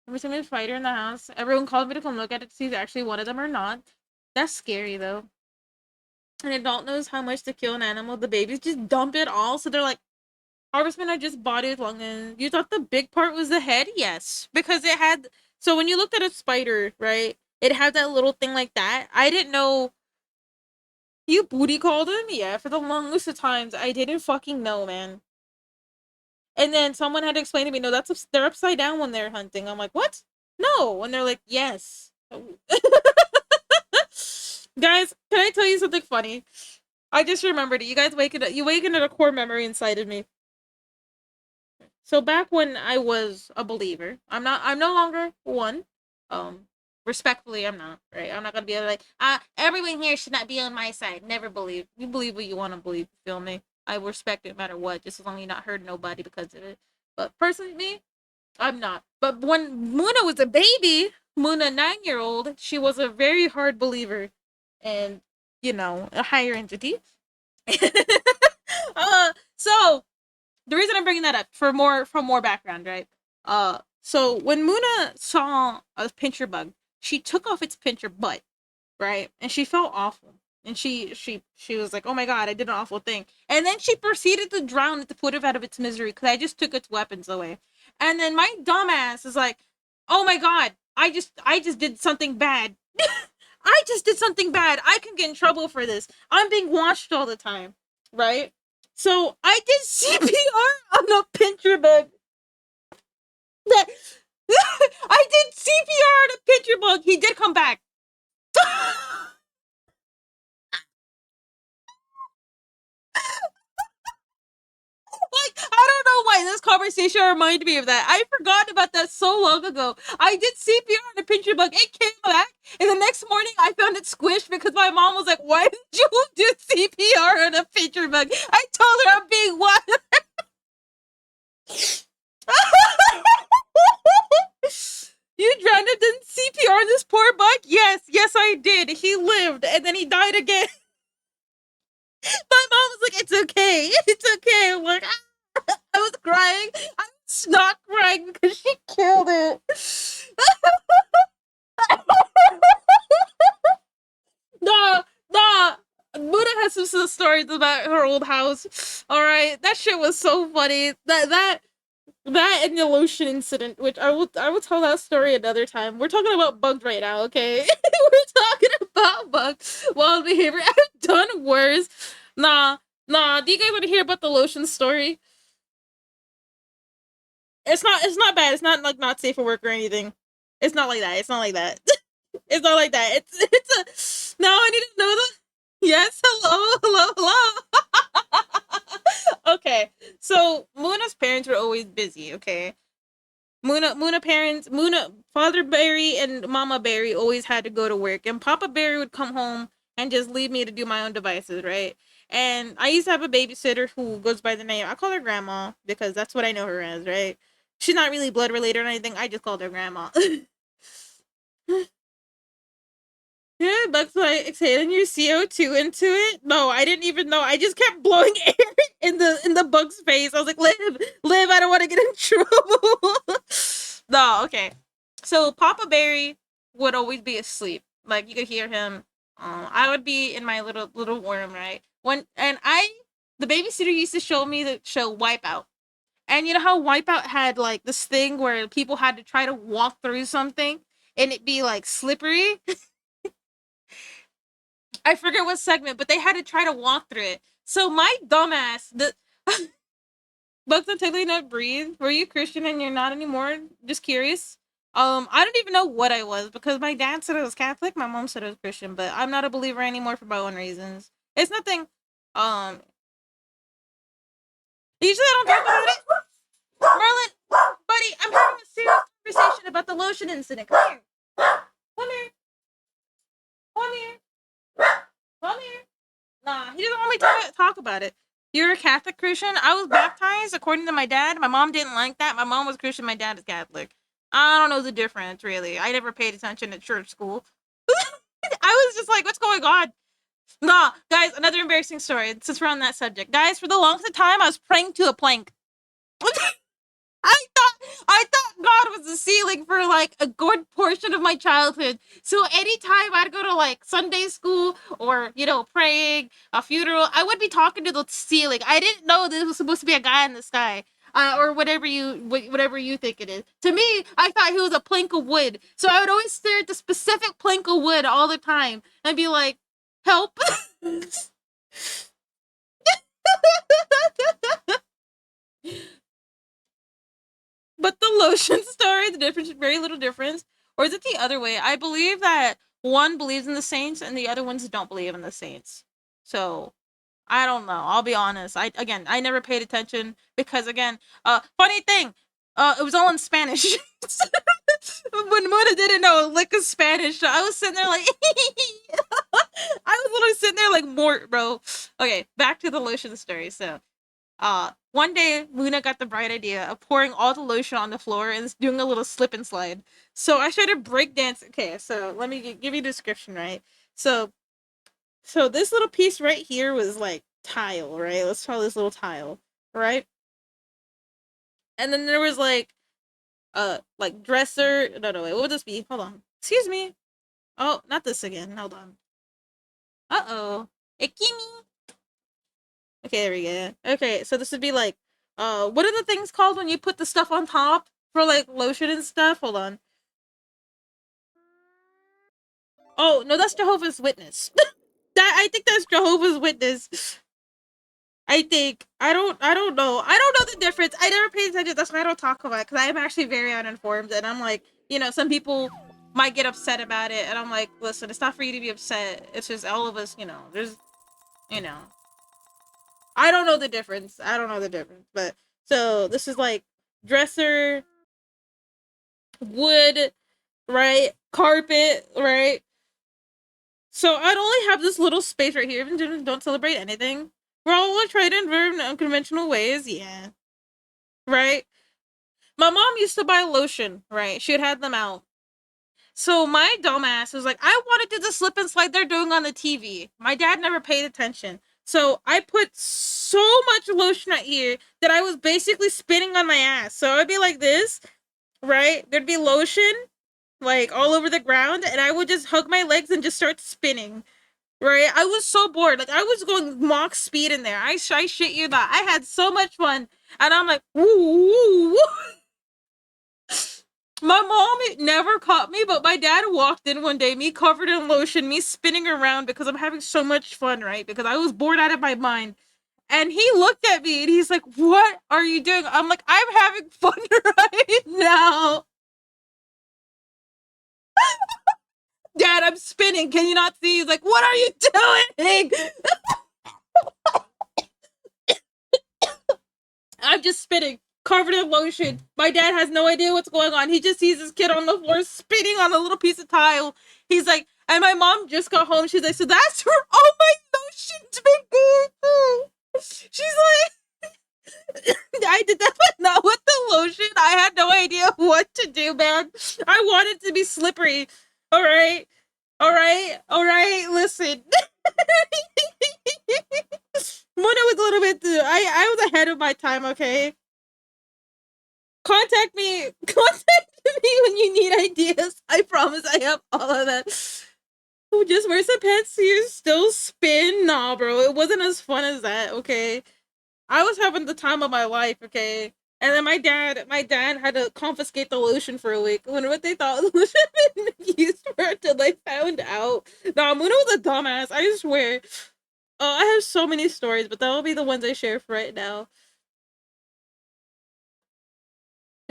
every time there's a spider in the house, everyone called me to come look at it to see if actually one of them or not. That's scary, though. An adult knows how much to kill an animal. The babies just dump it all, so they're like, harvestmen are just body with lungs. You thought the big part was the head? Yes. Because it had, so when you looked at a spider, right, it had that little thing like that. I didn't know, you booty called him? Yeah, for the longest of times, I didn't fucking know, man. And then someone had to explain to me, no, they're upside down when they're hunting. I'm like, what? No. And they're like, yes. Guys, can I tell you something funny? I just remembered it. You guys you awakened a core memory inside of me. So back when I was a believer, I'm no longer one. Respectfully, I'm not, right? I'm not gonna be like, everyone here should not be on my side. Never believe. You believe what you want to believe, feel me? I respect it no matter what, just as long as you're not hurting nobody because of it. But personally, me, I'm not. But when Muna was a baby, Muna 9-year-old, she was a very hard believer. And, a higher entity. So the reason I'm bringing that up for more background, right? So when Muna saw a pincher bug, she took off its pincher butt, right? And she felt awful. And she was like, "Oh my god, I did an awful thing." And then she proceeded to drown it to put it out of its misery because I just took its weapons away. And then my dumbass is like, "Oh my god, I just did something bad. I just did something bad. I can get in trouble for this. I'm being watched all the time, right?" So I did CPR on a pincher bug. That I did CPR on a pincher bug. He did come back. Like, I don't know why this conversation reminded me of that. I forgot about that so long ago. I did CPR on a pincher bug. It came back, and the next morning I found it squished because my mom was like, "Why did you do CPR on a pincher bug?" I told her I'm being wild. You drowned him in CPR on this poor bug? Yes, I did. He lived, and then he died again. My mom was like, "It's okay, it's okay." I'm like, I was crying. I was not crying because she killed it. Nah. Buddha has some stories about her old house. All right, that shit was so funny. That and the lotion incident, which I will tell that story another time. We're talking about bugs right now, okay? We're talking about bugs. Wild behavior. I've done worse. Nah. Do you guys want to hear about the lotion story? It's not bad. It's not like not safe for work or anything. It's not like that. It's not like that. It's not like that. It's a now I need to know the yes, hello. Okay. So Muna's parents were always busy, okay? Muna Father Barry and Mama Barry always had to go to work, and Papa Barry would come home and just leave me to do my own devices, right? And I used to have a babysitter who goes by the name, I call her Grandma because that's what I know her as, right? She's not really blood related or anything. I just called her Grandma. Yeah, $10 when I exhaled your CO2 into it? No, I didn't even know. I just kept blowing air in the bug's face. I was like, live, I don't want to get in trouble. No, okay. So Papa Berry would always be asleep. Like you could hear him. I would be in my little worm, right? The babysitter used to show me the show Wipeout. And you know how Wipeout had like this thing where people had to try to walk through something and it be like slippery? I forget what segment, but they had to try to walk through it. So my dumbass, the Bugs on technically not breathe. Were you Christian and you're not anymore? Just curious. I don't even know what I was because my dad said I was Catholic, my mom said I was Christian, but I'm not a believer anymore for my own reasons. It's nothing. Usually I don't talk about it. Merlin, buddy, I'm having a serious conversation about the lotion incident. Come here. Come here. Come here. Come here. Nah, he doesn't want me to talk about it. You're a Catholic Christian? I was baptized according to my dad. My mom didn't like that. My mom was Christian, my dad is Catholic. I don't know the difference, really. I never paid attention at church school. I was just like, what's going on? Nah, guys, another embarrassing story since we're on that subject. Guys, for the longest time, I was praying to a plank. I thought God was the ceiling for like a good portion of my childhood. So anytime I'd go to like Sunday school or praying, a funeral, I would be talking to the ceiling. I didn't know this was supposed to be a guy in the sky. Or whatever you think it is. To me, I thought he was a plank of wood. So I would always stare at the specific plank of wood all the time and be like, "Help!" But the lotion story, the difference, very little difference. Or is it the other way? I believe that one believes in the saints and the other ones don't believe in the saints. So I don't know. I'll be honest. I never paid attention because funny thing, it was all in Spanish. When Mooday didn't know a lick of Spanish, so I was sitting there like I was literally sitting there like Mort, bro. Okay, back to the lotion story. So one day Luna got the bright idea of pouring all the lotion on the floor and doing a little slip and slide. So I started breakdancing. Okay, so let me give you a description, right? So this little piece right here was like tile, right? Let's call this little tile, right? And then there was like dresser. No, wait, what would this be? Hold on. Excuse me. Oh, not this again. Hold on. Uh-oh. Ikimi. Okay, there we go. Okay, so this would be like, what are the things called when you put the stuff on top for like lotion and stuff? Hold on. Oh no, that's Jehovah's Witness. I think that's Jehovah's Witness. I think I don't know. I don't know the difference. I never paid attention. That's why I don't talk about it because I'm actually very uninformed. And I'm like, some people might get upset about it, and I'm like, listen, it's not for you to be upset. It's just all of us. There's, you know, I don't know the difference. I don't know the difference. But so this is like dresser, wood, right? Carpet, right? So I'd only have this little space right here. Even don't celebrate anything. We're all trying in very unconventional ways. Yeah. Right? My mom used to buy lotion, right? She had them out. So my dumbass was like, I wanted to do the slip and slide they're doing on the TV. My dad never paid attention. So I put so much lotion right here that I was basically spinning on my ass. So I'd be like this, right? There'd be lotion like all over the ground, and I would just hug my legs and just start spinning. Right? I was so bored. Like I was going Mach speed in there. I shit you not. I had so much fun. And I'm like, woo. My mom never caught me, but my dad walked in one day, me covered in lotion, me spinning around because I'm having so much fun, right? Because I was bored out of my mind. And he looked at me and he's like, what are you doing? I'm like, I'm having fun right now. Dad, I'm spinning. Can you not see? He's like, what are you doing? I'm just spinning, covered in lotion. My dad has no idea what's going on. He just sees his kid on the floor spinning on a little piece of tile. He's like, and my mom just got home. She's like, so that's where all my lotion's been going through. She's like, I did that, but not with the lotion. I had no idea what to do, man. I wanted to be slippery. All right. All right. Listen, Mona was a little bit. I was ahead of my time. Okay, contact me. Contact me when you need ideas. I promise I have all of that. Oh, just wear some pants so you still spin. Nah, bro, it wasn't as fun as that. Okay, I was having the time of my life. Okay. And then my dad had to confiscate the lotion for a week. When what they thought the lotion had been used for until they found out. Nah, Muna was a dumbass. I swear. Oh, I have so many stories, but that will be the ones I share for right now.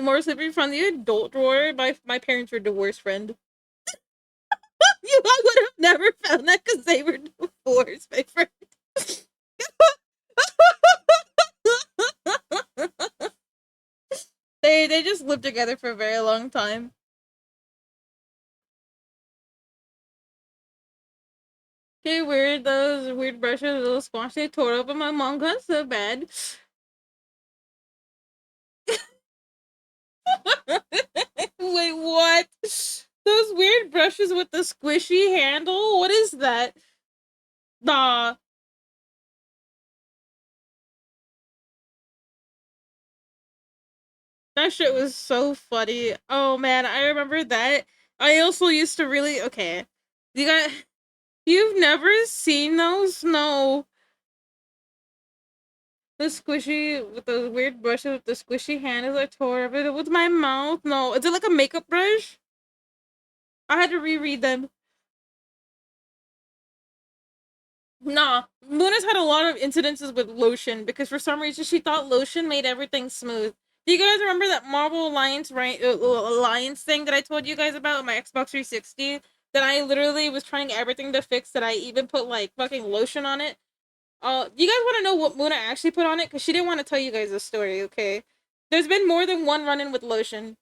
More sleeping from the adult drawer. My parents were divorced, friend. I would have never found that because they were divorced, my friend. They just lived together for a very long time. Okay, weird. Those weird brushes, a little squash they tore up, and my mom got so bad. Wait, what? Those weird brushes with the squishy handle? What is that? Nah. That shit was so funny. Oh man, I remember that. I also used to really okay. You got you've never seen those? No. The squishy with the weird brushes with the squishy handles I tore of it with my mouth. No. Is it like a makeup brush? I had to reread them. Nah, Luna's had a lot of incidences with lotion because for some reason she thought lotion made everything smooth. Do you guys remember that Marvel Alliance Alliance thing that I told you guys about on my Xbox 360? That I literally was trying everything to fix. That I even put like fucking lotion on it. You guys want to know what Luna actually put on it? Because she didn't want to tell you guys the story. Okay, there's been more than one run-in with lotion.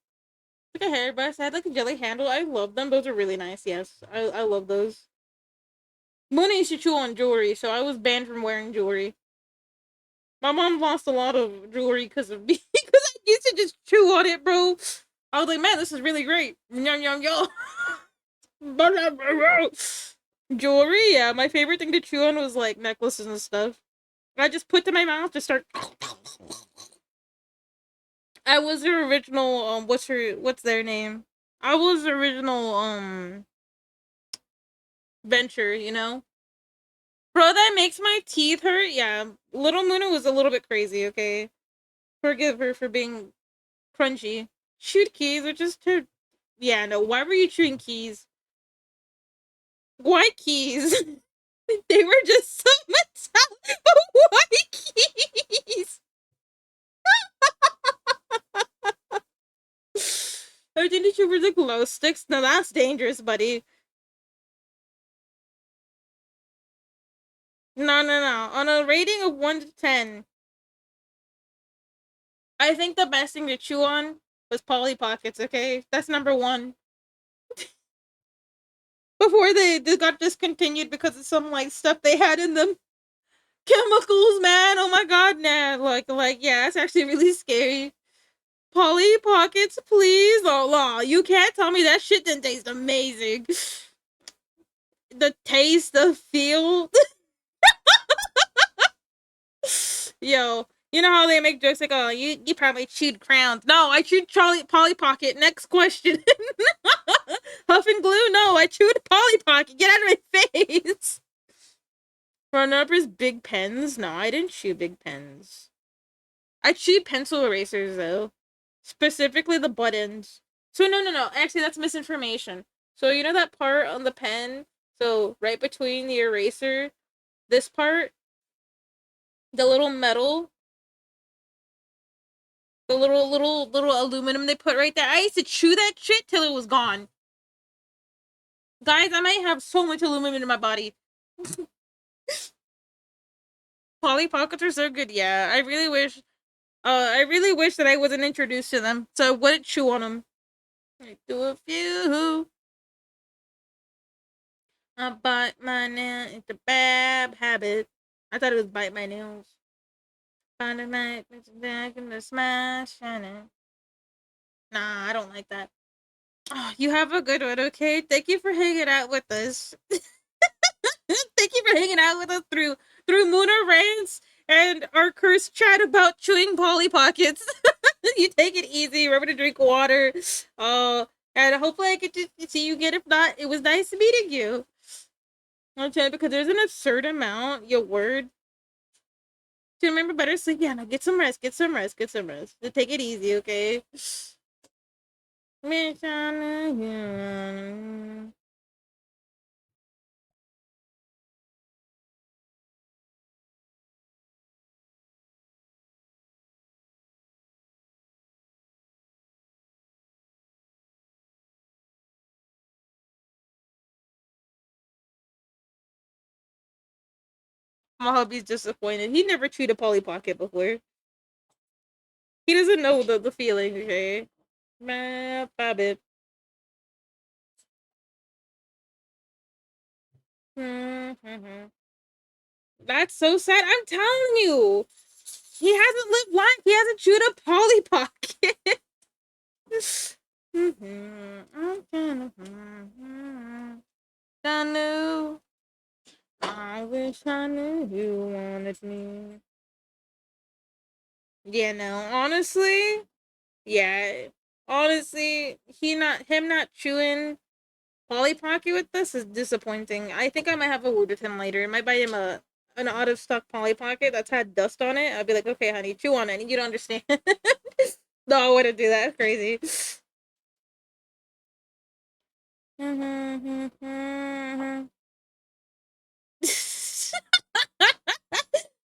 Like a hairbrush, I had like a jelly handle. I love them. Those are really nice. Yes, I love those. Mooney used to chew on jewelry, so I was banned from wearing jewelry. My mom lost a lot of jewelry because of me, because I used to just chew on it, bro. I was like, man, this is really great. Yum, yum, yum. Jewelry, yeah. My favorite thing to chew on was like necklaces and stuff. I just put to my mouth to start. I was the original. What's their name? I was the original. Venture. You know. Bro, that makes my teeth hurt. Yeah, Little Muna was a little bit crazy. Okay, forgive her for being crunchy. Chewed keys are just too. Yeah, no. Why were you chewing keys? Why keys? They were just so metallic. But why keys? Oh, didn't you were the glow sticks? No, that's dangerous, buddy. No, no, no. On a rating of 1 to 10, I think the best thing to chew on was Polly Pockets, okay? That's number one. Before they got discontinued because of some like stuff they had in them. Chemicals, man. Oh my god, nah. Yeah, it's actually really scary. Polly Pockets, please. Oh, law. You can't tell me that shit didn't taste amazing. The taste, the feel. Yo, you know how they make jokes like, oh, you probably chewed crowns. No, I chewed Charlie Polly Pocket. Next question. Huff and glue? No, I chewed Polly Pocket. Get out of my face. Runner-uppers, big pens? No, I didn't chew big pens. I chewed pencil erasers though. Specifically the buttons. So no, no, no. Actually, that's misinformation. So you know that part on the pen? So right between the eraser, this part, the little metal, the little aluminum they put right there. I used to chew that shit till it was gone. Guys, I might have so much aluminum in my body. Polly Pockets are so good. Yeah, I really wish that I wasn't introduced to them, so I wouldn't chew on them. I do a few. I bite my nail. It's a bad habit. I thought it was bite my nails. Find a night, it's back in the smash shining. Nah, I don't like that. Oh, you have a good one, okay? Thank you for hanging out with us. Thank you for hanging out with us through Mooner rants and our cursed chat about chewing Polly Pockets. You take it easy. Remember to drink water. Uh, and hopefully I get to see you again. If not, it was nice meeting you. Okay, because there's an absurd amount, your word, to remember better sleep. Yeah, now get some rest, get some rest, get some rest. Just take it easy, okay? My hubby's disappointed. He never chewed a Polly Pocket before. He doesn't know the feeling, okay? Bye, That's so sad. I'm telling you. He hasn't lived life. He hasn't chewed a Polly Pocket. I knew. I wish I knew you wanted me. Yeah, no, honestly, yeah, honestly, him not chewing Polly Pocket with us is disappointing. I think I might have a word with him later. I might buy him an out of stock Polly Pocket that's had dust on it. I'd be like, okay, honey, chew on it. You don't understand. No, I wouldn't do that. That's crazy.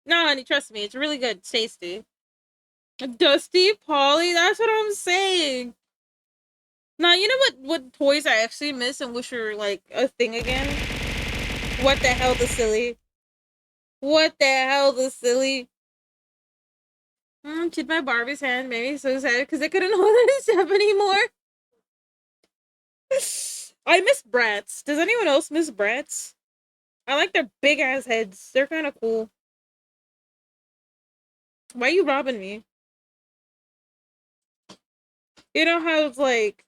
No, honey, trust me, it's really good. It's tasty. Dusty Polly, that's what I'm saying. Now, you know what toys I actually miss and wish were like a thing again? What the hell, the silly? What the hell, the silly? Did my Barbie's hand made me so sad because I couldn't hold it up anymore. I miss Bratz. Does anyone else miss Bratz? I like their big ass heads. They're kind of cool. Why are you robbing me? You know how it's like,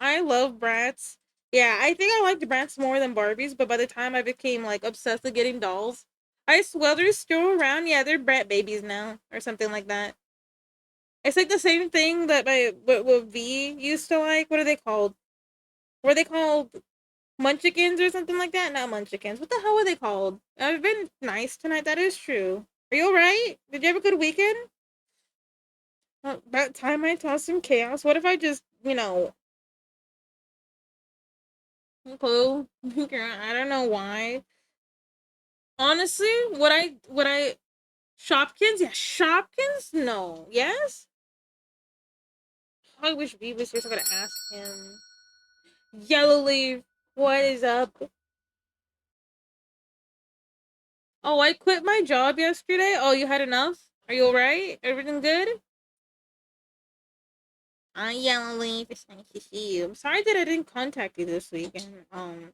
I love Bratz. Yeah, I think I liked Bratz more than Barbies, but by the time I became like obsessed with getting dolls, I swear they're still around. Yeah, they're Brat babies now, or something like that. It's like the same thing that what V used to like. What are they called? Were they called Munchkins or something like that? Not Munchkins. What the hell are they called? I've been nice tonight. That is true. Are you alright? Did you have a good weekend? About time I caused some chaos. What if I just, clue? I don't know why. Honestly, would I Shopkins? Yeah, Shopkins? No. Yes? I wish V was here so I could ask him. Yellow Leaf, what is up? Oh, I quit my job yesterday. Oh, you had enough? Are you alright? Everything good? Yellow Leaf, it's nice to see you. I'm sorry that I didn't contact you this week, and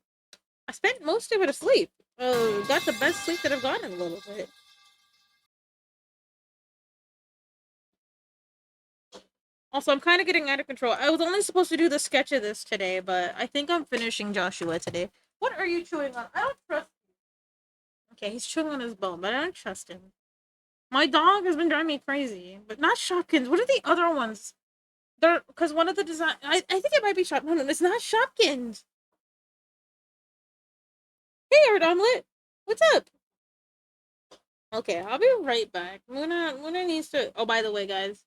I spent most of it asleep. Oh, got the best sleep that I've gotten in a little bit. Also, I'm kind of getting out of control. I was only supposed to do the sketch of this today, but I think I'm finishing Joshua today. What are you chewing on? I don't trust. Okay, he's chewing on his bone, but I don't trust him. My dog has been driving me crazy, but not Shopkins. What are the other ones? They're because one of the design. I think it might be Shop. No, it's not Shopkins. Hey, Art Omelet, what's up? Okay, I'll be right back. Luna needs to. Oh, by the way, guys,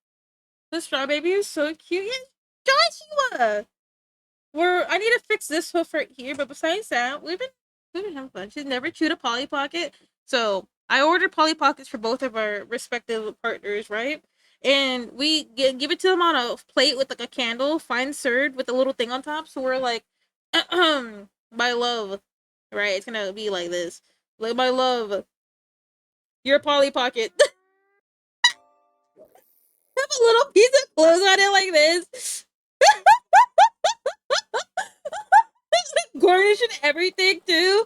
the straw baby is so cute. Yeah, Joshua. I need to fix this hoof right here, but besides that, we've been having fun. She's never chewed a Polly Pocket, so I ordered Polly Pockets for both of our respective partners, right? And we give it to them on a plate with like a candle, fine served with a little thing on top. So we're like, my love, right? It's gonna be like this, like my love, your Polly Pocket. Have a little piece of clothes on it like this. Garnish and everything too.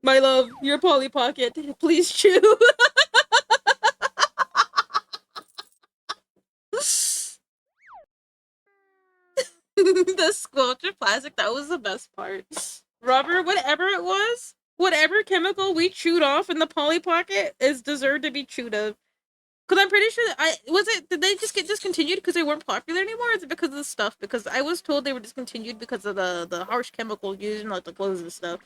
My love, your Polly Pocket. Please chew. sculpture plastic, that was the best part. Rubber, whatever it was, whatever chemical we chewed off in the Polly Pocket is deserved to be chewed of. Because I'm pretty sure did they just get discontinued because they weren't popular anymore? Or is it because of the stuff? Because I was told they were discontinued because of the harsh chemical used in like the clothes and stuff.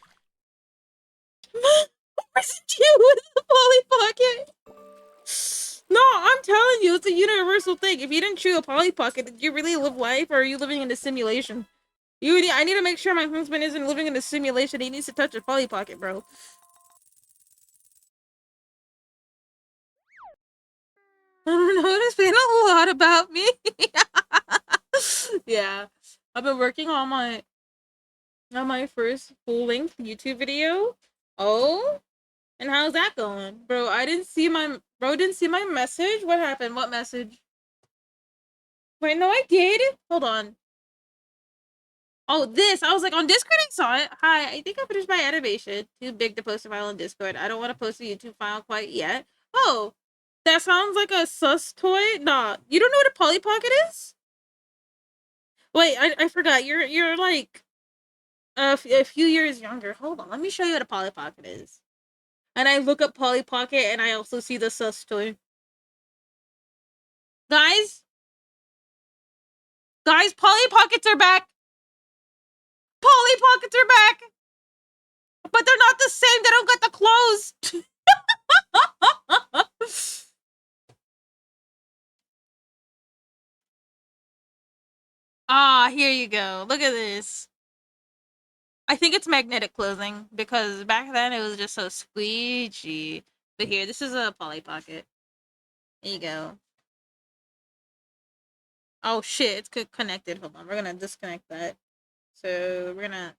Wasn't you with the Polly Pocket? No, I'm telling you, it's a universal thing. If you didn't chew a Polly Pocket, did you really live life, or are you living in a simulation? I need to make sure my husband isn't living in a simulation. He needs to touch a Polly Pocket, bro. I don't know. There's been a lot about me. Yeah, I've been working on my first full length YouTube video. Oh, and how's that going, bro? Didn't see my message. What happened? What message? Wait, no, I did. Hold on. Oh, this. I was like, on Discord, I saw it. Hi, I think I finished my animation. Too big to post a file on Discord. I don't want to post a YouTube file quite yet. Oh, that sounds like a sus toy. Nah, you don't know what a Polly Pocket is? Wait, I forgot. You're like a few years younger. Hold on, let me show you what a Polly Pocket is. And I look up Polly Pocket, and I also see the sus toy. Guys, Polly Pockets are back. Polly Pockets are back, but they're not the same. They don't got the clothes. Ah, here you go. Look at this. I think it's magnetic clothing because back then it was just so squeegee. But here, this is a Polly Pocket. There you go. Oh shit, it's connected. Hold on, we're gonna disconnect that. So we're gonna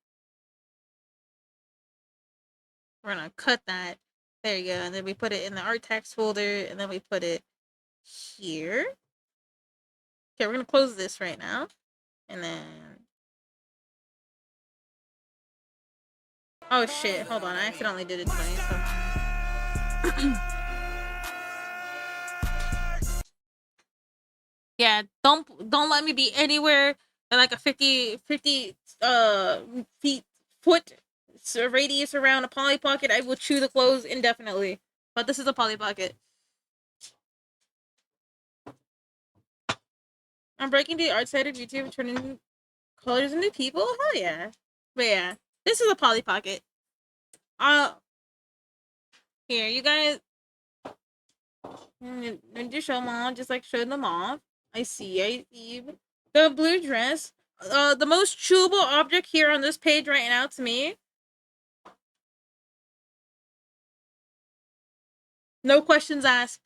cut that. There you go, and then we put it in the art text folder, and then we put it here. Okay, we're gonna close this right now, and then oh shit, hold on, I accidentally did it twice. So... Yeah, don't let me be anywhere in like a 50 feet foot radius around a Polly Pocket. I will chew the clothes indefinitely. But this is a Polly Pocket. I'm breaking the art side of YouTube and turning colors into people. Hell yeah. But yeah, this is a Polly Pocket. Uh, here you guys. Just show them all. Just like show them off. I see. The blue dress. The most chewable object here on this page right now to me. No questions asked.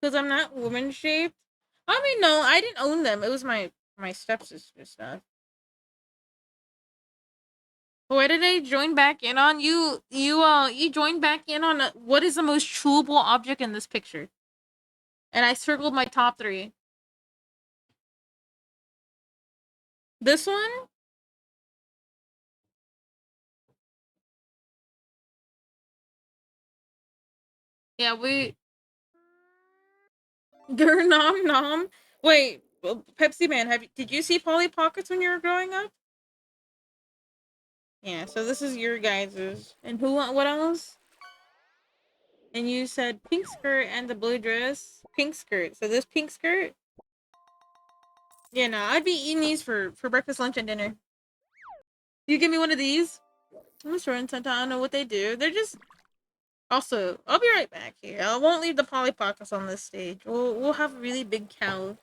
Because I'm not woman shaped. I mean, no, I didn't own them. It was my stepsister's stuff. Why did I join back in on you joined back in on what is the most chewable object in this picture? And I circled my top 3. This one? Yeah, we Gur nom nom. Wait, Pepsi Man, did you see Polly Pockets when you were growing up? Yeah, so this is your guys's. And what else? And you said pink skirt and the blue dress. Pink skirt. So this pink skirt? Yeah, no, I'd be eating these for breakfast, lunch, and dinner. You give me one of these? I'm sure in Santa, I don't know what they do. They're just... Also, I'll be right back here. I won't leave the Polly Pockets on this stage. We'll have a really big cow.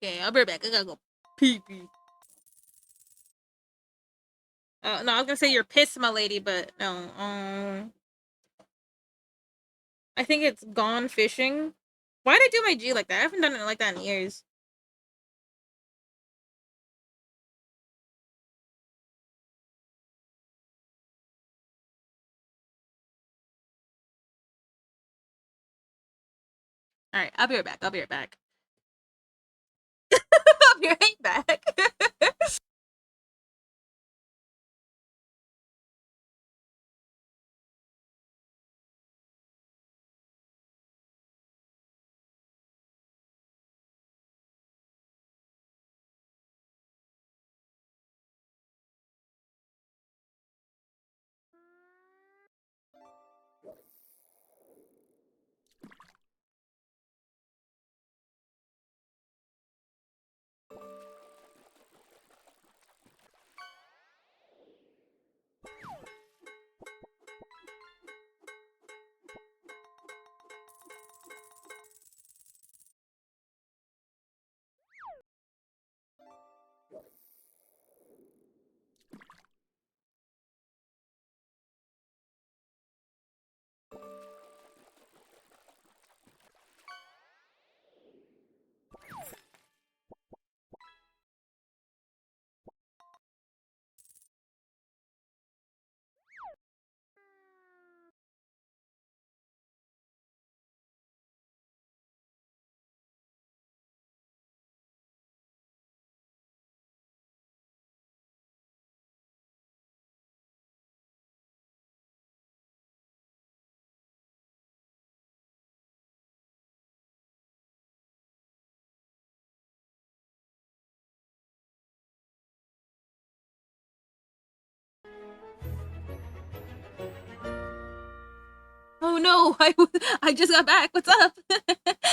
Okay, I'll be right back. I gotta go pee-pee. No, I was gonna say you're pissed, my lady, but no. I think it's gone fishing. Why'd I do my G like that? I haven't done it like that in years. Alright, I'll be right back. I'll be right back. I'll be right back. no, I just got back. What's up?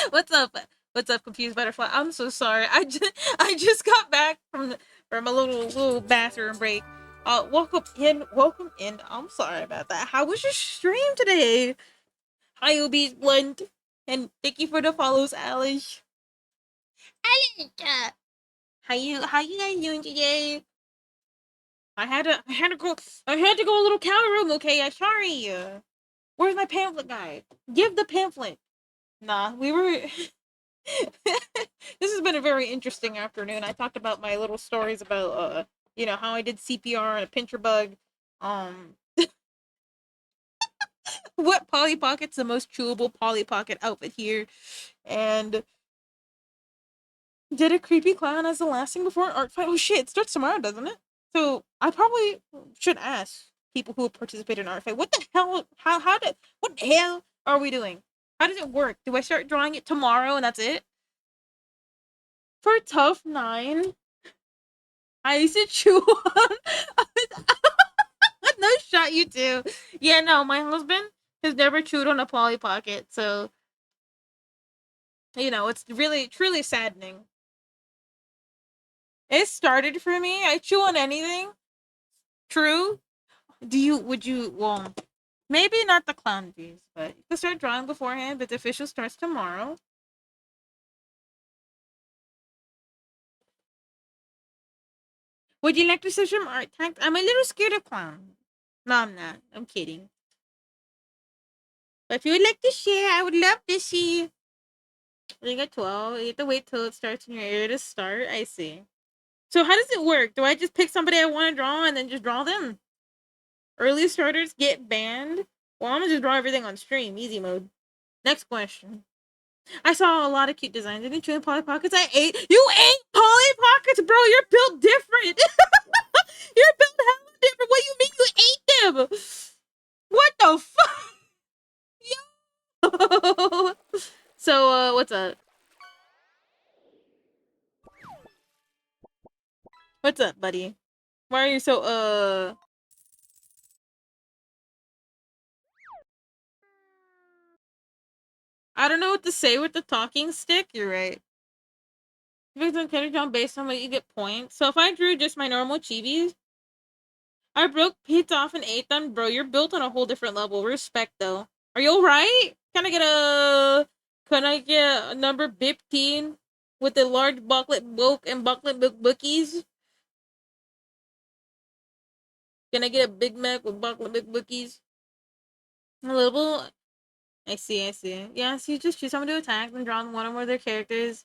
What's up? What's up, confused butterfly? I'm so sorry. I just got back from a little bathroom break. Welcome in, welcome in. I'm sorry about that. How was your stream today? Hi, Obese Blunt, and thank you for the follows, Alice. Alice, how you guys doing today? I had to go a little counter room. Okay, I'm sorry. Where's my pamphlet guy? Give the pamphlet. Nah, we were. This has been a very interesting afternoon. I talked about my little stories about how I did CPR and a pincher bug. Um, what Polly Pocket's the most chewable Polly Pocket outfit here, and did a creepy clown as the last thing before an art fight. Oh shit! It starts tomorrow, doesn't it? So I probably should ask people who participate in art fight. What the hell? What the hell are we doing? How does it work? Do I start drawing it tomorrow and that's it? For Tough 9, I used to chew on. No shot, you too. Yeah, no, my husband has never chewed on a Polly Pocket, so it's really truly saddening. It started for me. I chew on anything. True. Well, maybe not the clown piece, but you can start drawing beforehand, but the official starts tomorrow. Would you like to see some art tags? I'm a little scared of clown. No, I'm not. I'm kidding. But if you would like to share, I would love to see. You got 12. You have to wait till it starts in your area to start. I see. So how does it work? Do I just pick somebody I want to draw and then just draw them? Early starters get banned? Well, I'm gonna just draw everything on stream. Easy mode. Next question. I saw a lot of cute designs. Didn't you in Polly Pockets? You ate Polly Pockets, bro. You're built different. You're built hella different. What do you mean you ate them? What the fuck? Yo. So, what's up? What's up, buddy? Why are you so, I don't know what to say with the talking stick. You're right. Victim can jump based on what you get points. So if I drew just my normal chibis, I broke pizza off and ate them, bro. You're built on a whole different level. Respect, though. Are you alright? Can I get a number 15 with the large booklet book and booklet book bookies? Can I get a Big Mac with booklet book bookies? A little. I see. Yeah, so you just choose someone to attack, then draw on one or more of their characters,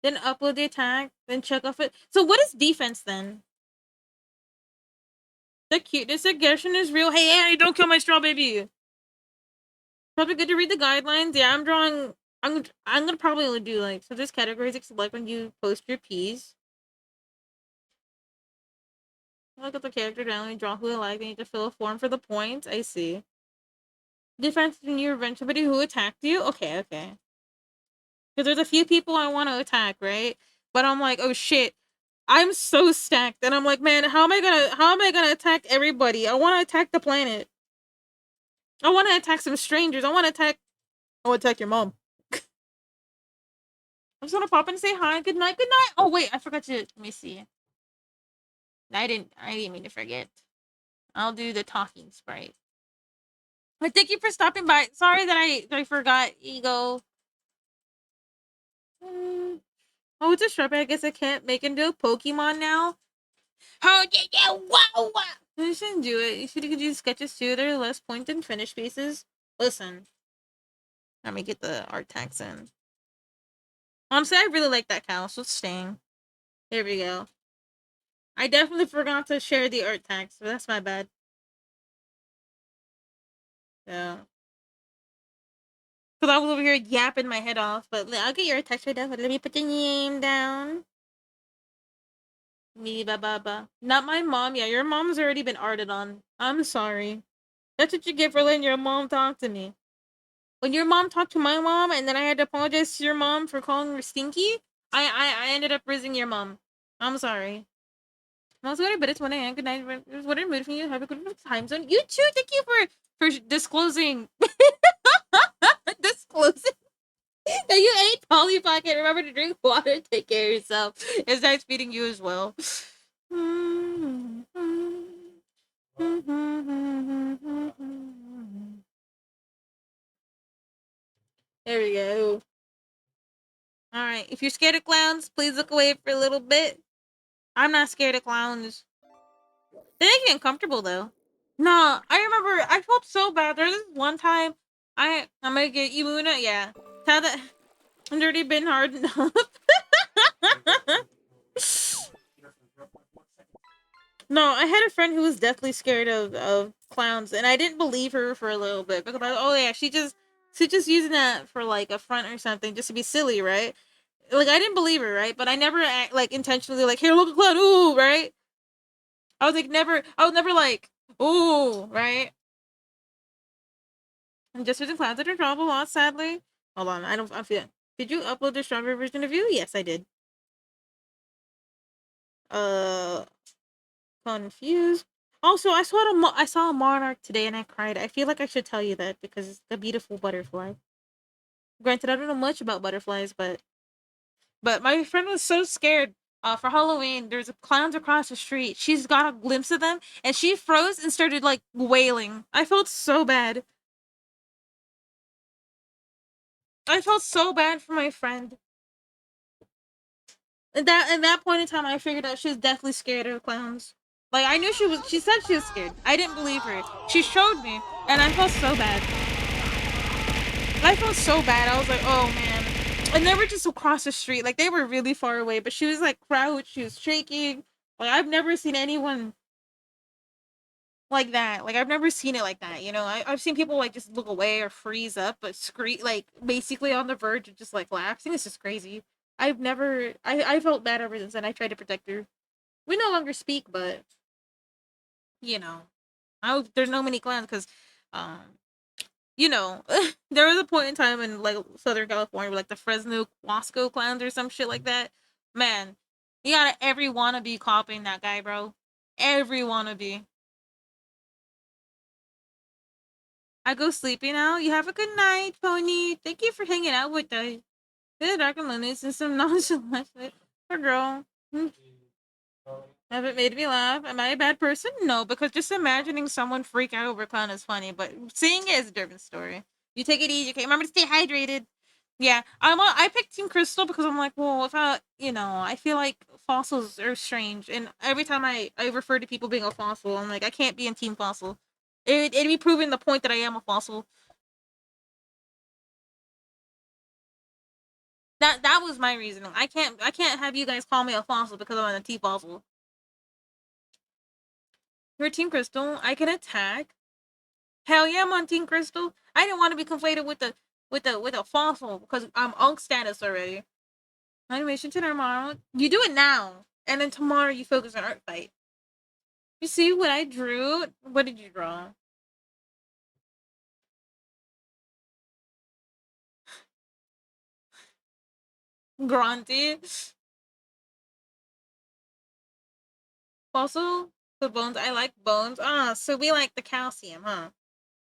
then upload the attack, then check off it. So what is defense then? The cuteness aggression is real. Hey, don't kill my straw baby. Probably good to read the guidelines. Yeah, I'm drawing. I'm gonna probably only do so there's categories you select when you post your piece. Look at the character generally, draw who I like. They need to fill a form for the points. I see. Defense when you revenge somebody who attacked you. Okay. Because there's a few people I want to attack, right? But I'm like, oh shit, I'm so stacked, and I'm like, man, how am I gonna attack everybody? I want to attack the planet. I want to attack some strangers. I want to attack your mom. I just want to pop in and say hi. Good night. Oh wait, I forgot to. Let me see. I didn't mean to forget. I'll do the talking sprite. But thank you for stopping by. Sorry that I forgot. Ego. Oh, it's a Sharpie. I guess I can't make into a Pokemon now. Oh yeah, wow. You shouldn't do it. You should do sketches too. They're less point than finished pieces. Listen, let me get the art tags in. Honestly, I really like that cow, so it's staying. There we go. I definitely forgot to share the art tags, so that's my bad. Yeah. Because I was over here yapping my head off, but I'll get your art tags right now. Let me put your name down. Me, ba. Not my mom. Yeah, your mom's already been arted on. I'm sorry. That's what you get for letting your mom talk to me. When your mom talked to my mom, and then I had to apologize to your mom for calling her stinky, I ended up rizzing your mom. I'm sorry. I'm sorry, but it's 1 a.m. Good night. What a mood from you. Have a good time zone. You too. Thank you for disclosing. Disclosing that you ate Polly Pocket. Remember to drink water. Take care of yourself. It starts feeding you as well. There we go. All right. If you're scared of clowns, please look away for a little bit. I'm not scared of clowns. They make me uncomfortable though. No, I remember I felt so bad. There was this one time I'm gonna get Imuna. Yeah, tell that it's already been hard enough. No, I had a friend who was deathly scared of clowns, and I didn't believe her for a little bit because oh yeah, she's just using that for like a front or something, just to be silly, right? Like I didn't believe her, right? But I never like intentionally like here look a clown, ooh, right? I was like never, I was never like ooh, right? And just using clowns that are trouble a lot, sadly. Hold on, I feel. Did you upload the stronger version of you? Yes, I did. Uh, confused. Also, I saw a monarch today and I cried. I feel like I should tell you that because it's a beautiful butterfly. Granted, I don't know much about butterflies, but my friend was so scared. For Halloween, there's clowns across the street. She's got a glimpse of them, and she froze and started like wailing. I felt so bad. I felt so bad for my friend. At that point in time, I figured out she was deathly scared of clowns. Like I knew she was. She said she was scared. I didn't believe her. She showed me, and I felt so bad. I felt so bad. I was like, oh man. And they were just across the street. Like they were really far away, but she was like crouched. She was shaking. Like I've never seen anyone like that. Like I've never seen it like that. You know, I've seen people like just look away or freeze up, but scream like basically on the verge of just like lapsing. It's just crazy. I've never. I felt bad ever since, and I tried to protect her. We no longer speak, but you know, there's no many clans because, um, you know, there was a point in time in like Southern California where like the Fresno Wasco clans or some shit like that. Man, you gotta every wannabe copying that guy, bro. Every wannabe. I go sleepy now. You have a good night, Pony. Thank you for hanging out with us. Good dark and lonely and some nonchalant. Poor girl. Have it made me laugh? Am I a bad person? No, because just imagining someone freak out over a clown is funny, but seeing it is a different story. You take it easy, okay? Remember to stay hydrated. Yeah, I picked Team Crystal because I'm like, well, if I, you know, I feel like fossils are strange, and every time I refer to people being a fossil, I'm like, I can't be in Team Fossil. It'd be proving the point that I am a fossil. That was my reasoning. I can't have you guys call me a fossil because I'm on a T fossil. You're Team Crystal. I can attack. Hell yeah, I'm on Team Crystal. I didn't want to be conflated with the fossil because I'm Unk status already. Animation to tomorrow. You do it now, and then tomorrow you focus on art fight. You see what I drew? What did you draw? Grunty. Fossil. Good bones. I like bones. Ah, so we like the calcium, huh?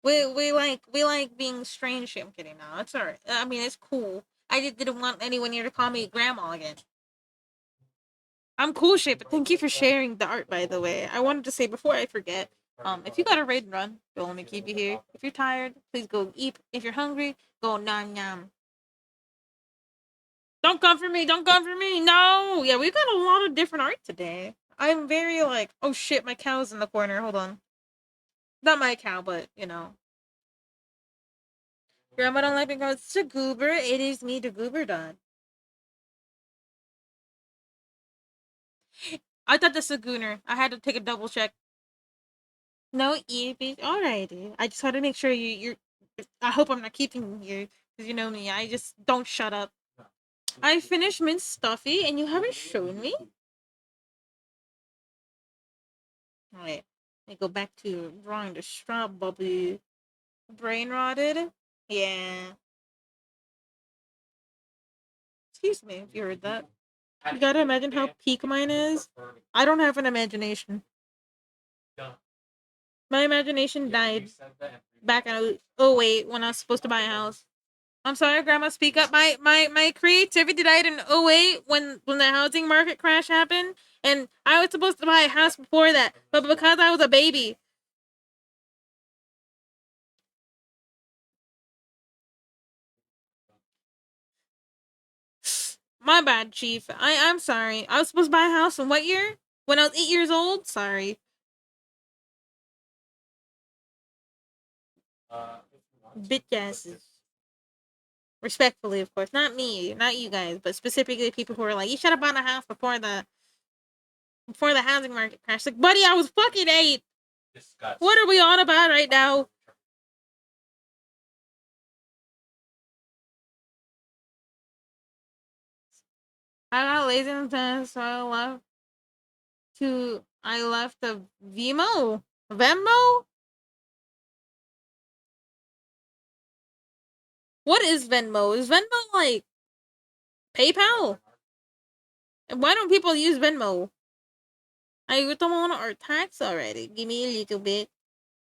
We like being strange. I'm kidding. No, it's alright. I mean, it's cool. I just didn't want anyone here to call me grandma again. I'm cool shape, but thank you for sharing the art, by the way. I wanted to say before I forget, if you got a raid and run, don't let me keep you here. If you're tired, please go eat. If you're hungry, go nom nom. Don't come for me, don't come for me. No! Yeah, we've got a lot of different art today. I'm very like, oh shit, my cow's in the corner. Hold on. Not my cow, but you know. Grandma don't like because it's a goober. It is me, the goober done. I thought that's a gooner. I had to take a double check. No earpiece. Alrighty. I just want to make sure you're. I hope I'm not keeping you because you know me. I just don't shut up. I finished mint stuffy and you haven't shown me. Alright. Let me go back to drawing the straw bubble. Brain rotted. Yeah. Excuse me if you heard that. You gotta imagine how peak mine is. I don't have an imagination. My imagination died. back in 08 when I was supposed to buy a house. I'm sorry, Grandma. Speak up. My creativity died in 08 when the housing market crash happened, and I was supposed to buy a house before that, but because I was a baby, my bad, Chief. I'm sorry. I was supposed to buy a house in what year? When I was 8 years old. Sorry, bitch asses. Respectfully, of course, not me, not you guys, but specifically people who are like, you should have bought a house before the housing market crashed. Like, buddy, I was fucking 8. What are we on about right now? I got lazy sometimes, so I left a Venmo. What is Venmo? Is Venmo like PayPal? And why don't people use Venmo? I don't want our tax already. Give me a little bit.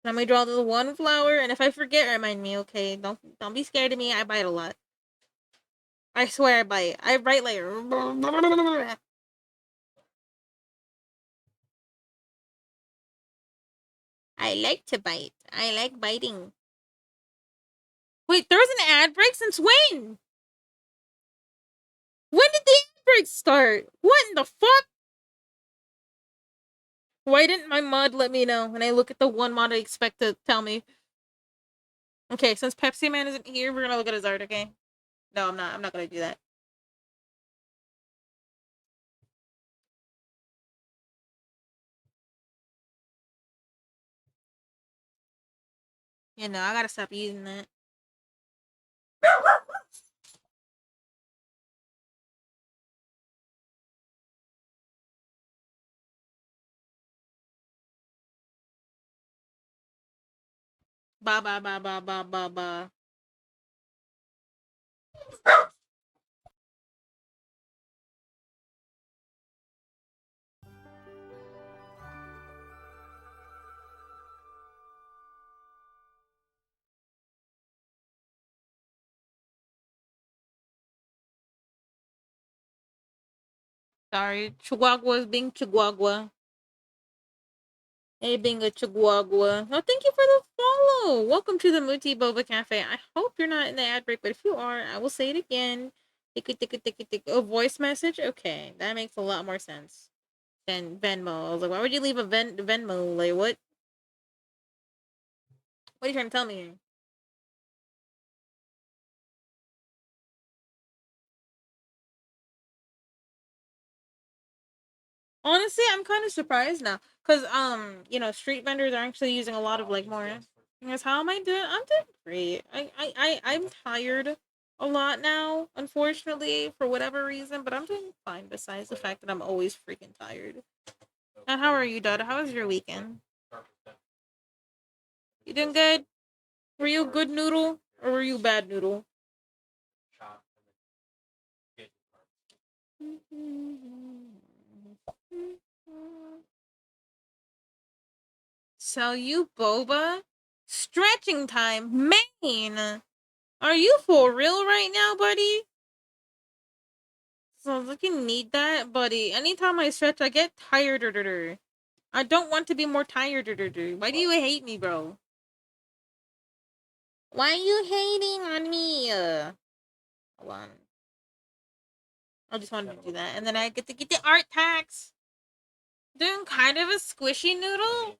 Let me draw the one flower, and if I forget, remind me. Okay, don't be scared of me. I bite a lot. I swear I bite. I bite like. I like to bite. I like biting. Wait, there was an ad break since when? When did the ad break start? What in the fuck? Why didn't my mod let me know when I look at the one mod I expect to tell me? Okay, since Pepsi Man isn't here, we're gonna look at his art, okay? No, I'm not. I'm not gonna do that. You know, I gotta stop using that. Ba ba ba ba ba ba ba. Sorry, Chihuahua is being Chihuahua. Hey, being a Chihuahua. Oh, thank you for the follow. Welcome to the Mooday Boba Cafe. I hope you're not in the ad break, but if you are, I will say it again. A voice message? Okay, that makes a lot more sense than Venmo. I was like, why would you leave a Venmo? Like, what? What are you trying to tell me here? Honestly, I'm kind of surprised now because street vendors are actually using a lot of like more. Because how am I doing? I'm doing great. I'm tired a lot now, unfortunately, for whatever reason, but I'm doing fine. Besides the fact that I'm always freaking tired. And how are you, Dad? How was your weekend? You doing good? Were you a good noodle or were you a bad noodle? Sell you boba? Stretching time, Maine. Are you for real right now, buddy? So I can need that, buddy. Anytime I stretch, I get tired. I don't want to be more tired. Why do you hate me, bro? Why are you hating on me? Hold on. I just wanted to do that, and then I get to get the art tax. Doing kind of a squishy noodle.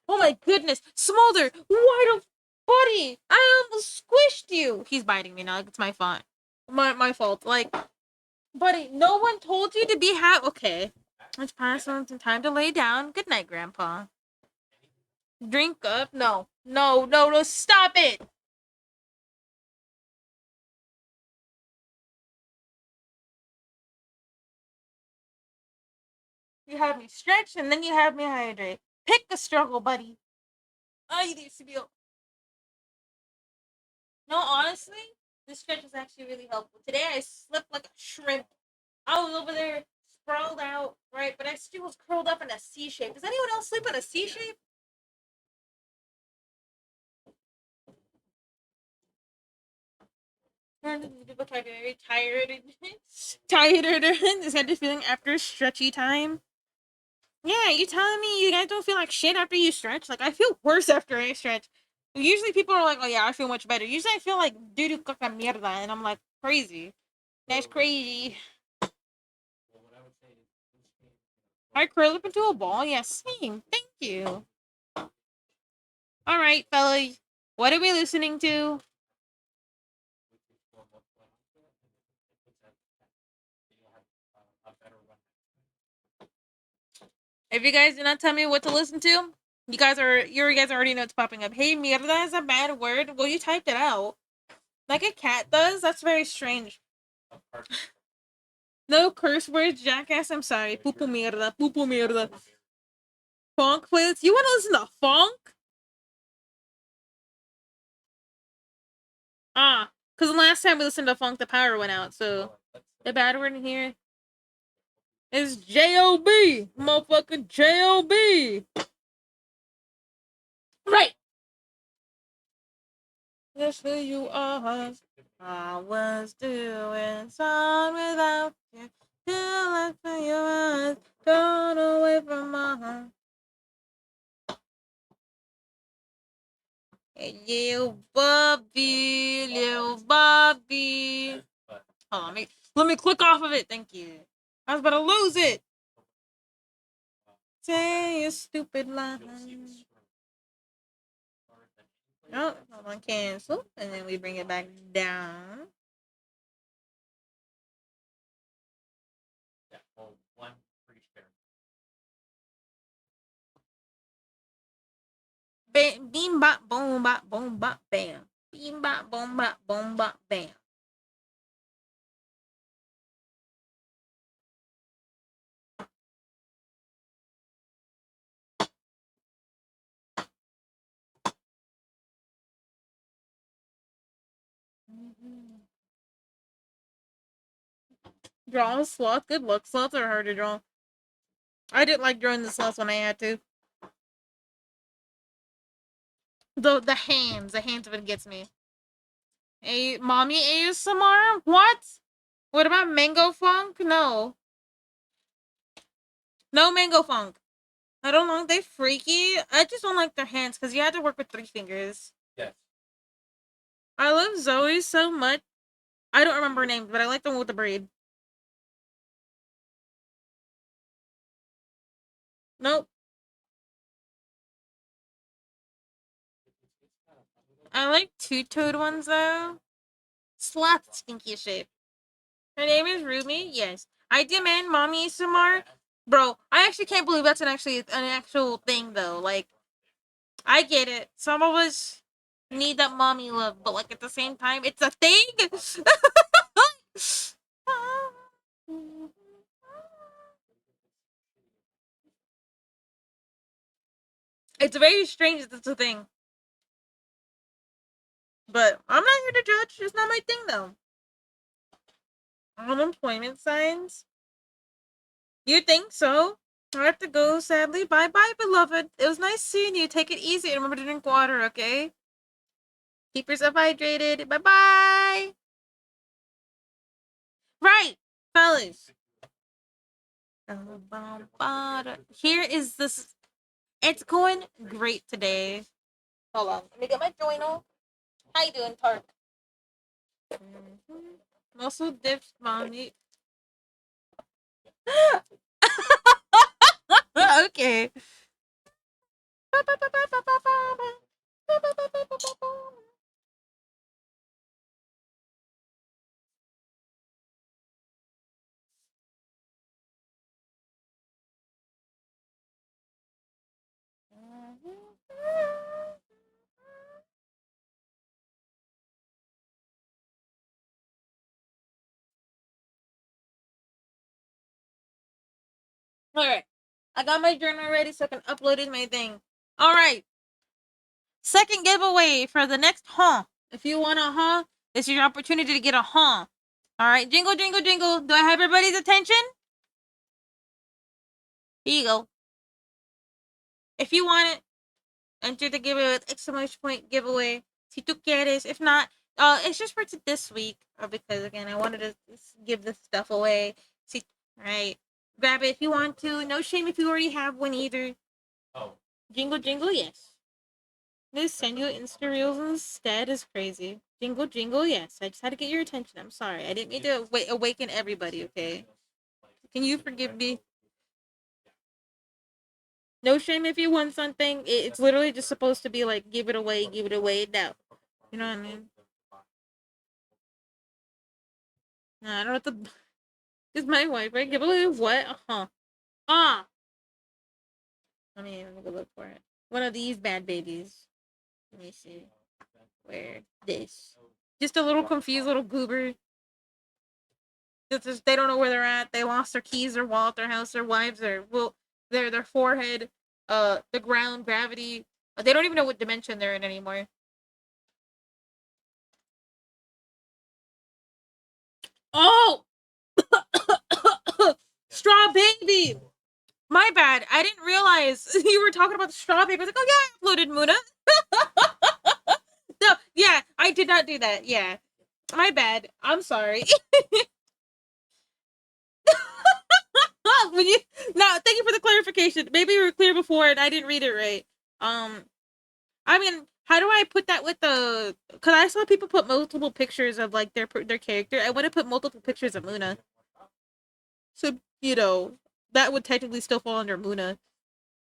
Oh my goodness, Smolder! Why the buddy? I almost squished you. He's biting me now. It's my fault. My fault. Like, buddy, no one told you to be okay. It's past on some time to lay down. Good night, Grandpa. Drink up? No. No, no, no, stop it! You have me stretch and then you have me hydrate. Pick a struggle, buddy. I need to be. No, honestly, this stretch is actually really helpful. Today I slept like a shrimp. I was over there sprawled out, right? But I still was curled up in a C shape. Does anyone else sleep in a C shape? People talk very tired. Tired. Is that the feeling after stretchy time? Yeah, you telling me you guys don't feel like shit after you stretch? Like, I feel worse after I stretch. Usually people are like, oh yeah, I feel much better. Usually I feel like doo-doo caca mierda, and I'm like, crazy. That's crazy. I curl up into a ball? Yes, same. Thank you. Alright, fellas. What are we listening to? If you guys do not tell me what to listen to, you guys already know it's popping up. Hey, mierda is a bad word. Well, you typed it out. Like a cat does? That's very strange. No curse words, jackass. I'm sorry. Pupu mierda. Pupu mierda. Funk playlist. You want to listen to funk? Ah, because the last time we listened to funk, the power went out. So the bad word in here is J-O-B. Motherfucking J-O-B. Right. That's who you are. I was doing song without you. Till I feel your eyes gone away from my heart. Hey, little Bobby, little Bobby. Hold on, let me click off of it. Thank you. I was about to lose it. Say a stupid lie. Oh, hold on, cancel. And then we bring it back down. Bam, beam bop, boom bop, bam. Beam bop, boom bop, bam. Draw a sloth. Good luck. Sloths are hard to draw. I didn't like drawing the sloths when I had to. The hands. The hands of it gets me. A mommy ASMR? What? What about mango funk? No. No mango funk. I don't know. They freaky. I just don't like their hands because you have to work with 3 fingers. Yes. I love Zoe so much. I don't remember her name, but I like the one with the braid. Nope. I like two-toed ones though. Sloth stinky shape. Her name is Rumi. Yes. I demand mommy ASMR. Bro, I actually can't believe that's an actual thing though. Like, I get it. Some of us need that mommy love, but like at the same time, it's a thing. It's very strange that it's a thing. But I'm not here to judge. It's not my thing though. Unemployment signs? You think so? I have to go, sadly. Bye bye, beloved. It was nice seeing you. Take it easy and remember to drink water, okay? Keep yourself hydrated. Bye bye. Right, fellas. Here is this. It's going great today. Hold on. Let me get my journal. How you doing, Tark? Muscle dips, mommy. Okay. Alright. I got my journal ready so I can upload it my thing. Alright. Second giveaway for the next If you want a this is your opportunity to get a Alright, jingle, jingle, jingle. Do I have everybody's attention? Here you go. If you want it, enter the giveaway with exclamation point giveaway. Si tú quieres. If not, It's just for this week because again, I wanted to give this stuff away. See, right? Grab it if you want to. No shame if you already have one either. Jingle jingle, yes. They send you Insta reels instead is crazy. Jingle jingle, yes. I just had to get your attention. I'm sorry. I didn't mean to awaken everybody. Okay. Can you forgive me? No shame if you want something. It's literally just supposed to be like give it away, give it away. No, you know what I mean? No, I don't know what the. Is my wife right? Give away what? Ah. Let me go look for it. One of these bad babies. Let me see. Where this? Just a little confused little goober. They don't know where they're at. They lost their keys, their wallet, their house, their wives, their forehead, the ground, gravity. They don't even know what dimension they're in anymore. Oh, straw baby. My bad. I didn't realize you were talking about the straw baby. I was like, oh yeah, I uploaded Muna. No, yeah, I did not do that. Yeah, my bad. I'm sorry. when you no, thank you for the clarification. Maybe you were clear before and I didn't read it right. Um, I mean, how do I put that with the? Cause I saw people put multiple pictures of like their character. I want to put multiple pictures of Muna. So that would technically still fall under Muna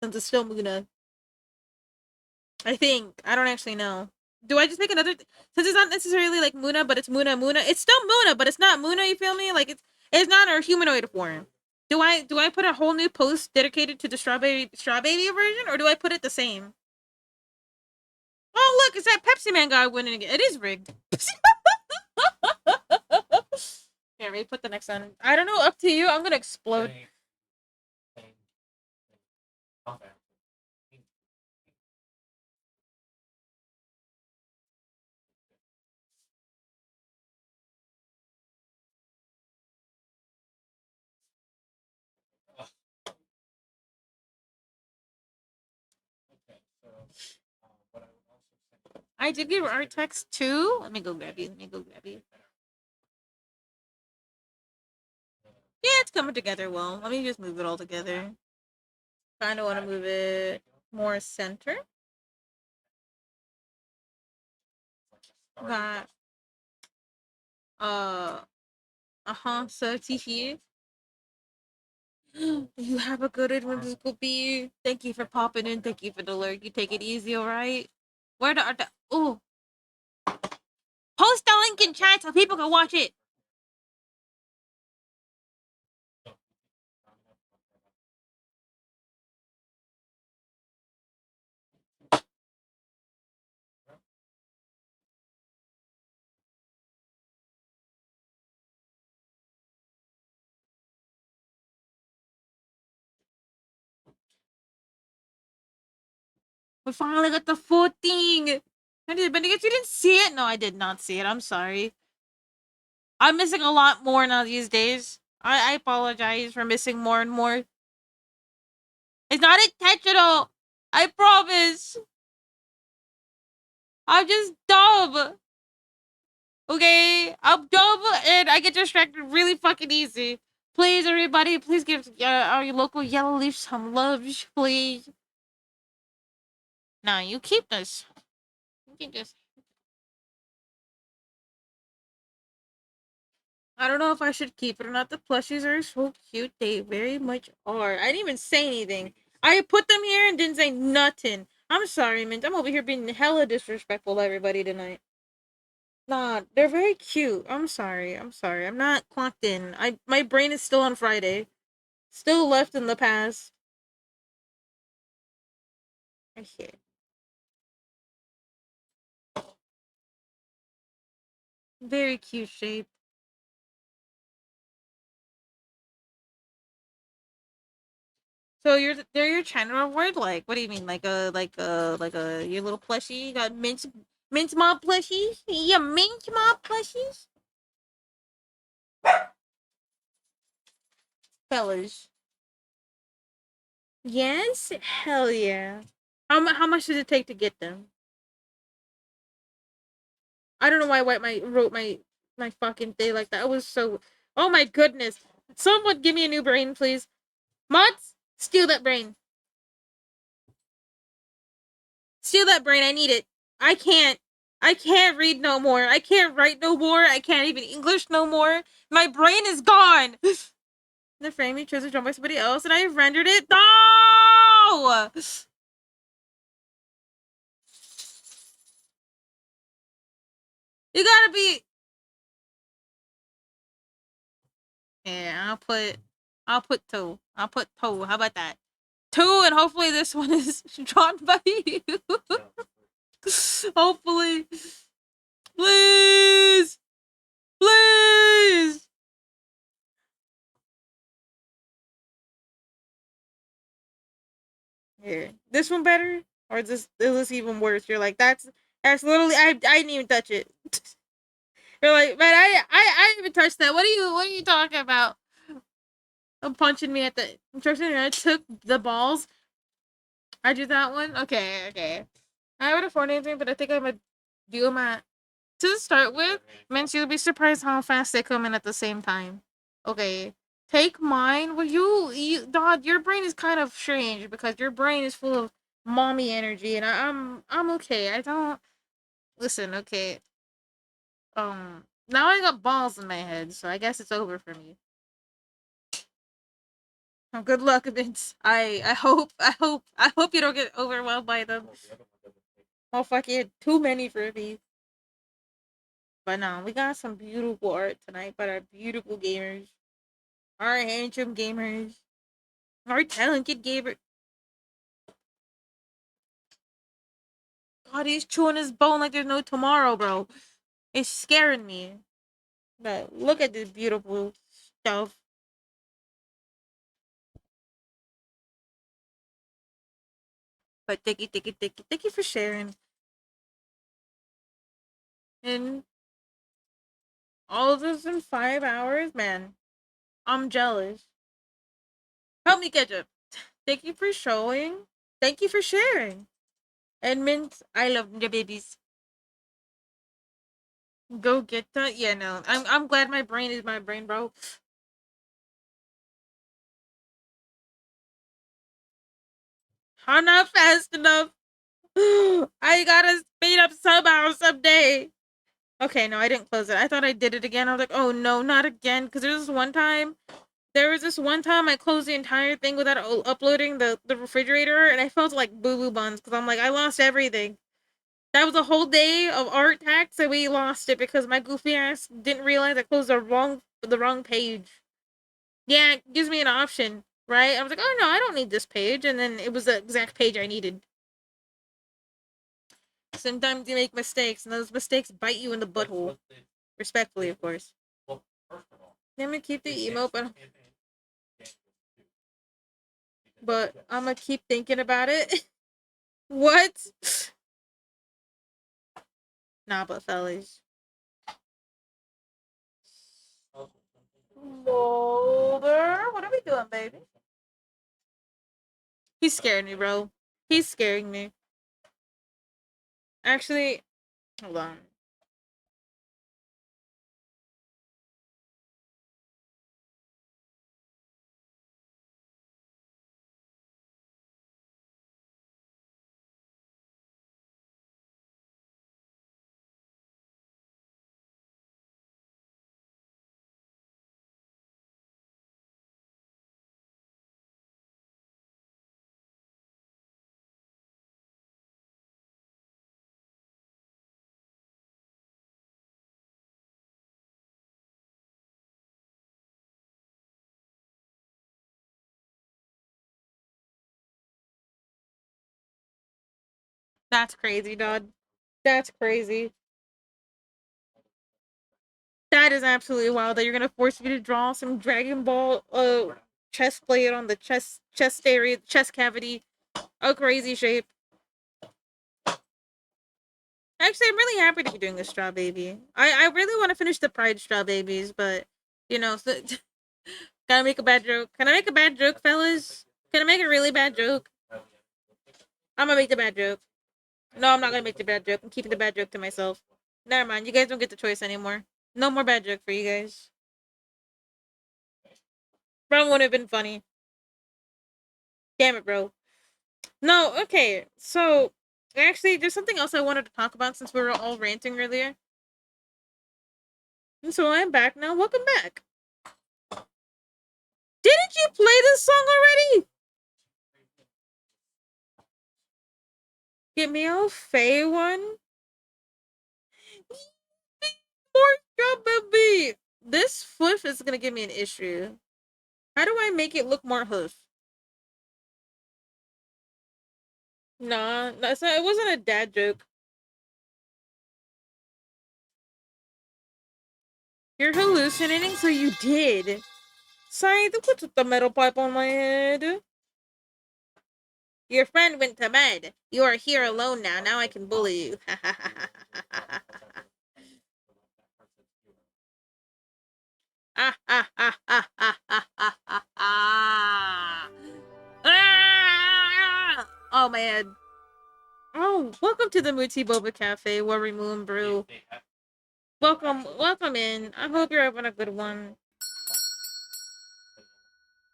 since it's still Muna. I think I don't actually know. Do I just make another? Since it's not necessarily like Muna, but it's Muna. It's still Muna, but it's not Muna. You feel me? Like it's not her humanoid form. Do I put a whole new post dedicated to the strawberry version, or do I put it the same? Oh look, it's that Pepsi Man guy winning again. It is rigged. Here, we put the next one. I don't know. Up to you. I'm gonna explode. I did give art text too. Let me go grab you. Yeah, it's coming together well. Let me just move it all together. Kind of want to move it more center. Got so Tihi. You have a good one, Scoopy. Thank you for popping in. Thank you for the lurk. You take it easy, alright? Where the oh, post the link in chat so people can watch it. We finally got the full thing. I did, but I guess you didn't see it. No, I did not see it. I'm sorry. I'm missing a lot more now these days. I apologize for missing more and more. It's not intentional. I promise. I'm just dumb. Okay? I'm dumb and I get distracted really fucking easy. Please, everybody, please give our local yellow leaf some love, please. Nah, you keep this. You can just. I don't know if I should keep it or not. The plushies are so cute. They very much are. I didn't even say anything. I put them here and didn't say nothing. I'm sorry, Mint. I'm over here being hella disrespectful to everybody tonight. Nah, they're very cute. I'm sorry. I'm not clocked in. My brain is still on Friday. Still left in the past. Okay. Very cute shape. So they're your channel reward? Like, what do you mean? Like a your little plushie? You got mint mob plushies? Yeah, mint mob plushies? Fellas. Yes? Hell yeah. How much does it take to get them? I don't know why I wrote my fucking thing like that. It was so. Oh my goodness! Someone give me a new brain, please. Mods, steal that brain. Steal that brain. I need it. I can't. I can't read no more. I can't write no more. I can't even English no more. My brain is gone. The frame you chose was drawn by somebody else, and I rendered it. No! You gotta be. Yeah, I'll put two. I'll put two. How about that? Two, and hopefully this one is drawn by you. Hopefully. Please! Please! Here. This one better? Or is this even worse? You're like, that's literally I didn't even touch it. You're like, man, I didn't even touch that. What are you talking about? I'm punching me at the instruction. I took the balls. I do that one? Okay. I would afford anything, but I think I'm gonna do my to start with, means you'll be surprised how fast they come in at the same time. Okay. Take mine. Well, Dodd, your brain is kind of strange because your brain is full of mommy energy, and I'm okay. I don't listen. Okay. Now I got balls in my head, so I guess it's over for me. Oh, good luck, Vince. I hope you don't get overwhelmed by them. Oh fuck it, too many for me. But no, we got some beautiful art tonight by our beautiful gamers. Our handsome gamers. Our talented gamer. God, he's chewing his bone like there's no tomorrow, bro. It's scaring me. But look at this beautiful stuff. But thank you for sharing. And all of this in 5 hours, man. I'm jealous. Help me catch up. Thank you for showing. Thank you for sharing. And Mint, I love the babies. Go get that. Yeah, no. I'm glad my brain is my brain, bro. I'm not fast enough. I gotta speed up somehow someday. Okay, no, I didn't close it. I thought I did it again. I was like, oh no, not again. Because there was this one time I closed the entire thing without uploading the refrigerator, and I felt like boo boo buns because I'm like, I lost everything. That was a whole day of art tax, and we lost it because my goofy ass didn't realize I closed the wrong page. Yeah, it gives me an option, right? I was like, oh no, I don't need this page, and then it was the exact page I needed. Sometimes you make mistakes, and those mistakes bite you in the butthole. Respectfully, of course. I'm gonna keep the emote, but I'm gonna keep thinking about it. What? Nah, but fellas. Boulder, what are we doing, baby? He's scaring me, bro. He's scaring me. Actually, hold on. That's crazy, dog. That's crazy. That is absolutely wild that you're gonna force me to draw some Dragon Ball chest plate on the chest area, chest cavity. A crazy shape. Actually, I'm really happy to be doing this straw baby. I really want to finish the Pride straw babies, but so, gotta make a bad joke. Can I make a bad joke, fellas? Can I make a really bad joke? I'm gonna make the bad joke. No, I'm not gonna make the bad joke. I'm keeping the bad joke to myself. Never mind. You guys don't get the choice anymore. No more bad joke for you guys. Bro would have been funny. Damn it, bro. No, okay. So, actually, there's something else I wanted to talk about since we were all ranting earlier. And so I'm back now. Welcome back. Didn't you play this song already? Get me a Faye one. More baby. This flip is gonna give me an issue. How do I make it look more hoof? Nah, that's not. It wasn't a dad joke. You're hallucinating, so you did. Sorry, what's with the metal pipe on my head? Your friend went to bed. You are here alone now. Now I can bully you. Ah, ah, ah, ah, ah, ah, ah, ah, ah. Ah! Oh, my head. Oh, welcome to the Moodey Boba Cafe, where we moo and brew. Welcome in. I hope you're having a good one.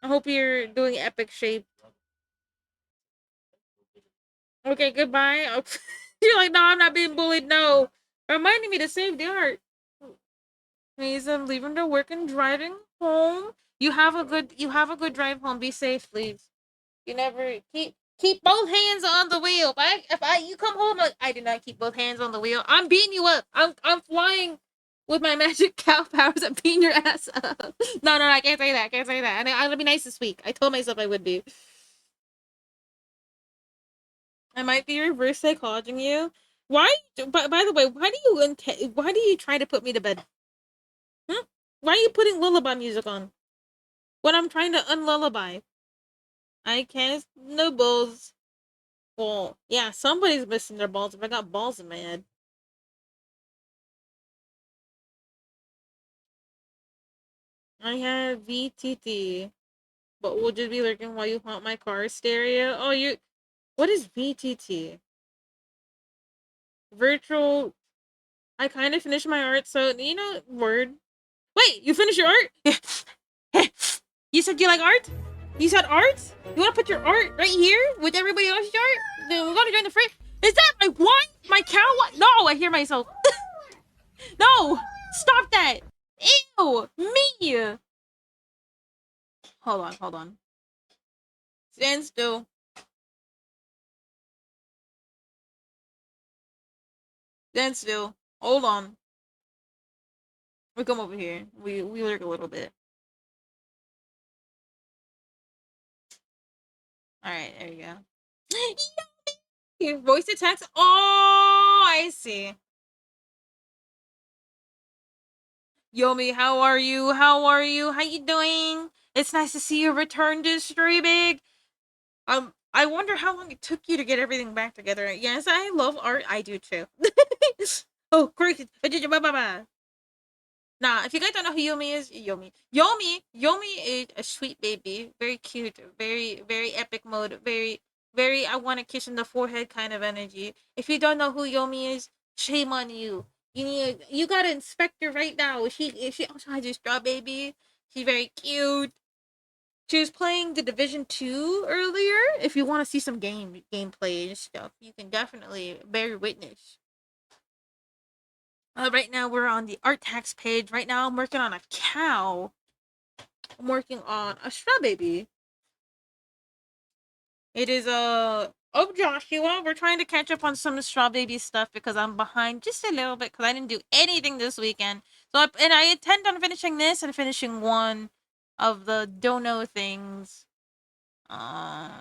I hope you're doing epic shape. Okay, goodbye. You're like, no, I'm not being bullied. No, reminding me to save the art. Please, I'm leaving to work and driving home. You have a good drive home. Be safe, please. You never keep both hands on the wheel. If I you come home like I did not keep both hands on the wheel, I'm beating you up. I'm flying with my magic cow powers. I'm beating your ass up. No, I can't say that. I can't say that. And I'm gonna be nice this week. I told myself I would be. I might be reverse psychologing you. Why? By the way, why do you try to put me to bed? Hmm? Why are you putting lullaby music on when I'm trying to unlullaby? I can't. No balls. Well, yeah, somebody's missing their balls if I got balls in my head. I have VTT, but we'll just be lurking while you haunt my car stereo. Oh, you. What is VTT? Virtual. I kind of finished my art, so word. Wait, you finished your art? You said you like art? You said art? You want to put your art right here with everybody else's art? Then we're gonna join the free. Is that my what? My cow? What? No, I hear myself. No, stop that. Ew, me. Hold on. Stand still. Stand still. Hold on. We come over here. We lurk a little bit. All right, there you go. Your voice to text. Oh, I see. Yomi, how are you? How are you? How you doing? It's nice to see you return to streaming. I wonder how long it took you to get everything back together. Yes, I love art. I do too. Oh, great. Nah, if you guys don't know who Yomi is, Yomi is a sweet baby, very cute, very epic mode, very I want to kiss in the forehead kind of energy. If you don't know who Yomi is, shame on you. You gotta inspect her right now. She also has a straw baby. She's very cute. She was playing the Division 2 earlier. If you want to see some gameplay and stuff, you can definitely bear witness. Right now we're on the art tax page. Right now I'm working on a cow. I'm working on a straw baby. It is oh Joshua, we're trying to catch up on some straw baby stuff because I'm behind just a little bit because I didn't do anything this weekend. I intend on finishing this and finishing one of the dono things. Yeah,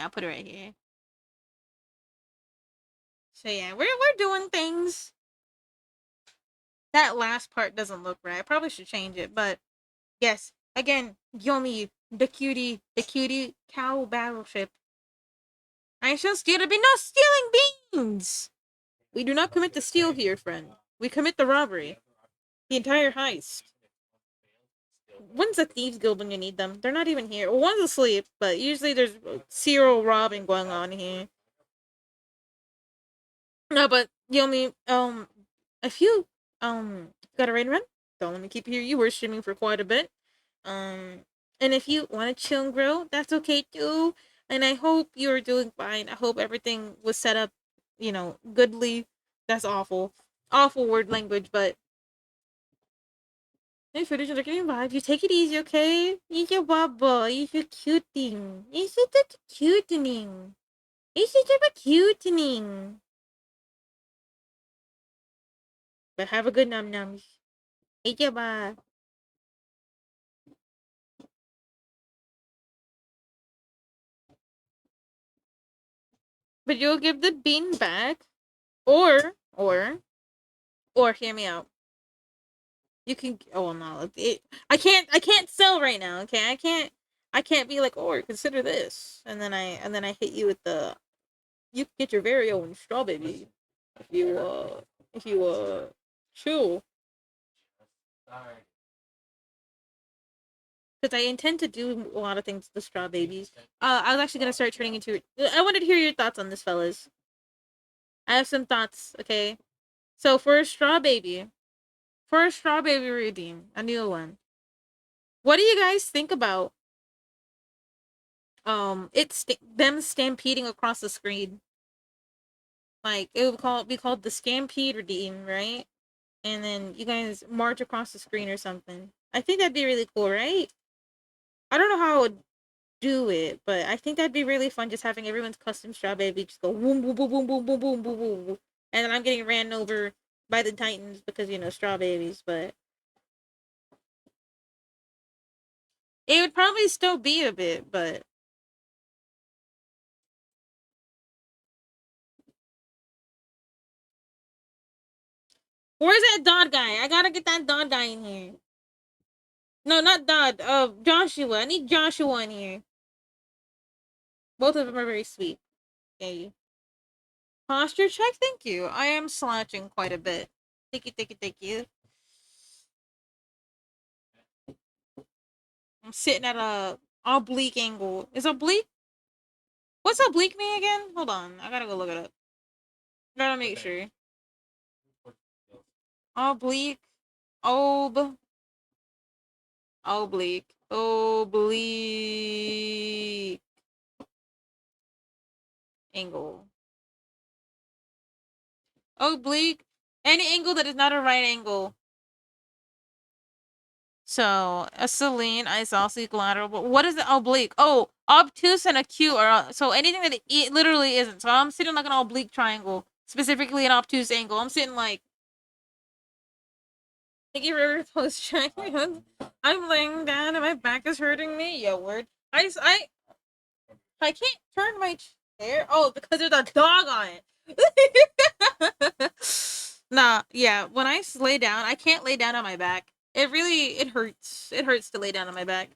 I'll put it right here. So yeah, we're doing things. That last part doesn't look right. I probably should change it, but yes. Again, Yomi, the cutie cow battleship. I shall steal to be no stealing beans. We do not commit the steal here, friend. We commit the robbery. The entire heist. When's the thieves guild when you need them? They're not even here. Well, one's asleep, but usually there's serial robbing going on here. No, but you only if you got a rain run, don't let me keep you. You were streaming for quite a bit. And if you want to chill and grow, that's okay too. And I hope you're doing fine. I hope everything was set up, goodly. That's awful, awful word language. But hey, footage are getting vibe. You take it easy, okay? You're your Boba. You're your cuting. You're such a cutening. You're such a cutening. But have a good num nums. Hey, your bye. But you'll give the bean back, or hear me out. You can. Oh no, I can't sell right now. Okay, I can't be like, or consider this, and then I hit you with the. You can get your very own straw baby if you chill. Because I intend to do a lot of things to the straw babies. I was actually gonna start turning into. I wanted to hear your thoughts on this, fellas. I have some thoughts. Okay, so for a straw baby redeem, a new one. What do you guys think about it's them stampeding across the screen? Like it would be called the Stampede Redeem, right? And then you guys march across the screen or something. I think that'd be really cool, right? I don't know how I would do it, but I think that'd be really fun. Just having everyone's custom straw baby just go boom boom boom boom boom boom boom boom boom, and then I'm getting ran over by the Titans because straw babies. But it would probably still be a bit, but where's that Dodd guy? I gotta get that Dodd guy in here. No, not Dodd. Joshua. I need Joshua in here. Both of them are very sweet. Okay. Posture check. Thank you. I am slouching quite a bit. Thank you. Thank you. Thank you. I'm sitting at a oblique angle. Is oblique? What's oblique mean again? Hold on. I gotta go look it up. Gotta make sure. Oblique. Ob. Oblique. Oblique. Angle. Oblique. Any angle that is not a right angle. So a Celine isosceles equilateral. But what is the oblique? Oh, obtuse and acute are so anything that it literally isn't. So I'm sitting like an oblique triangle, specifically an obtuse angle. I'm sitting like. Thank you for post checking. I'm laying down and my back is hurting me. Yo, word. I can't turn my chair. Oh, because there's a dog on it. Nah, yeah. When I lay down, I can't lay down on my back. It hurts. It hurts to lay down on my back.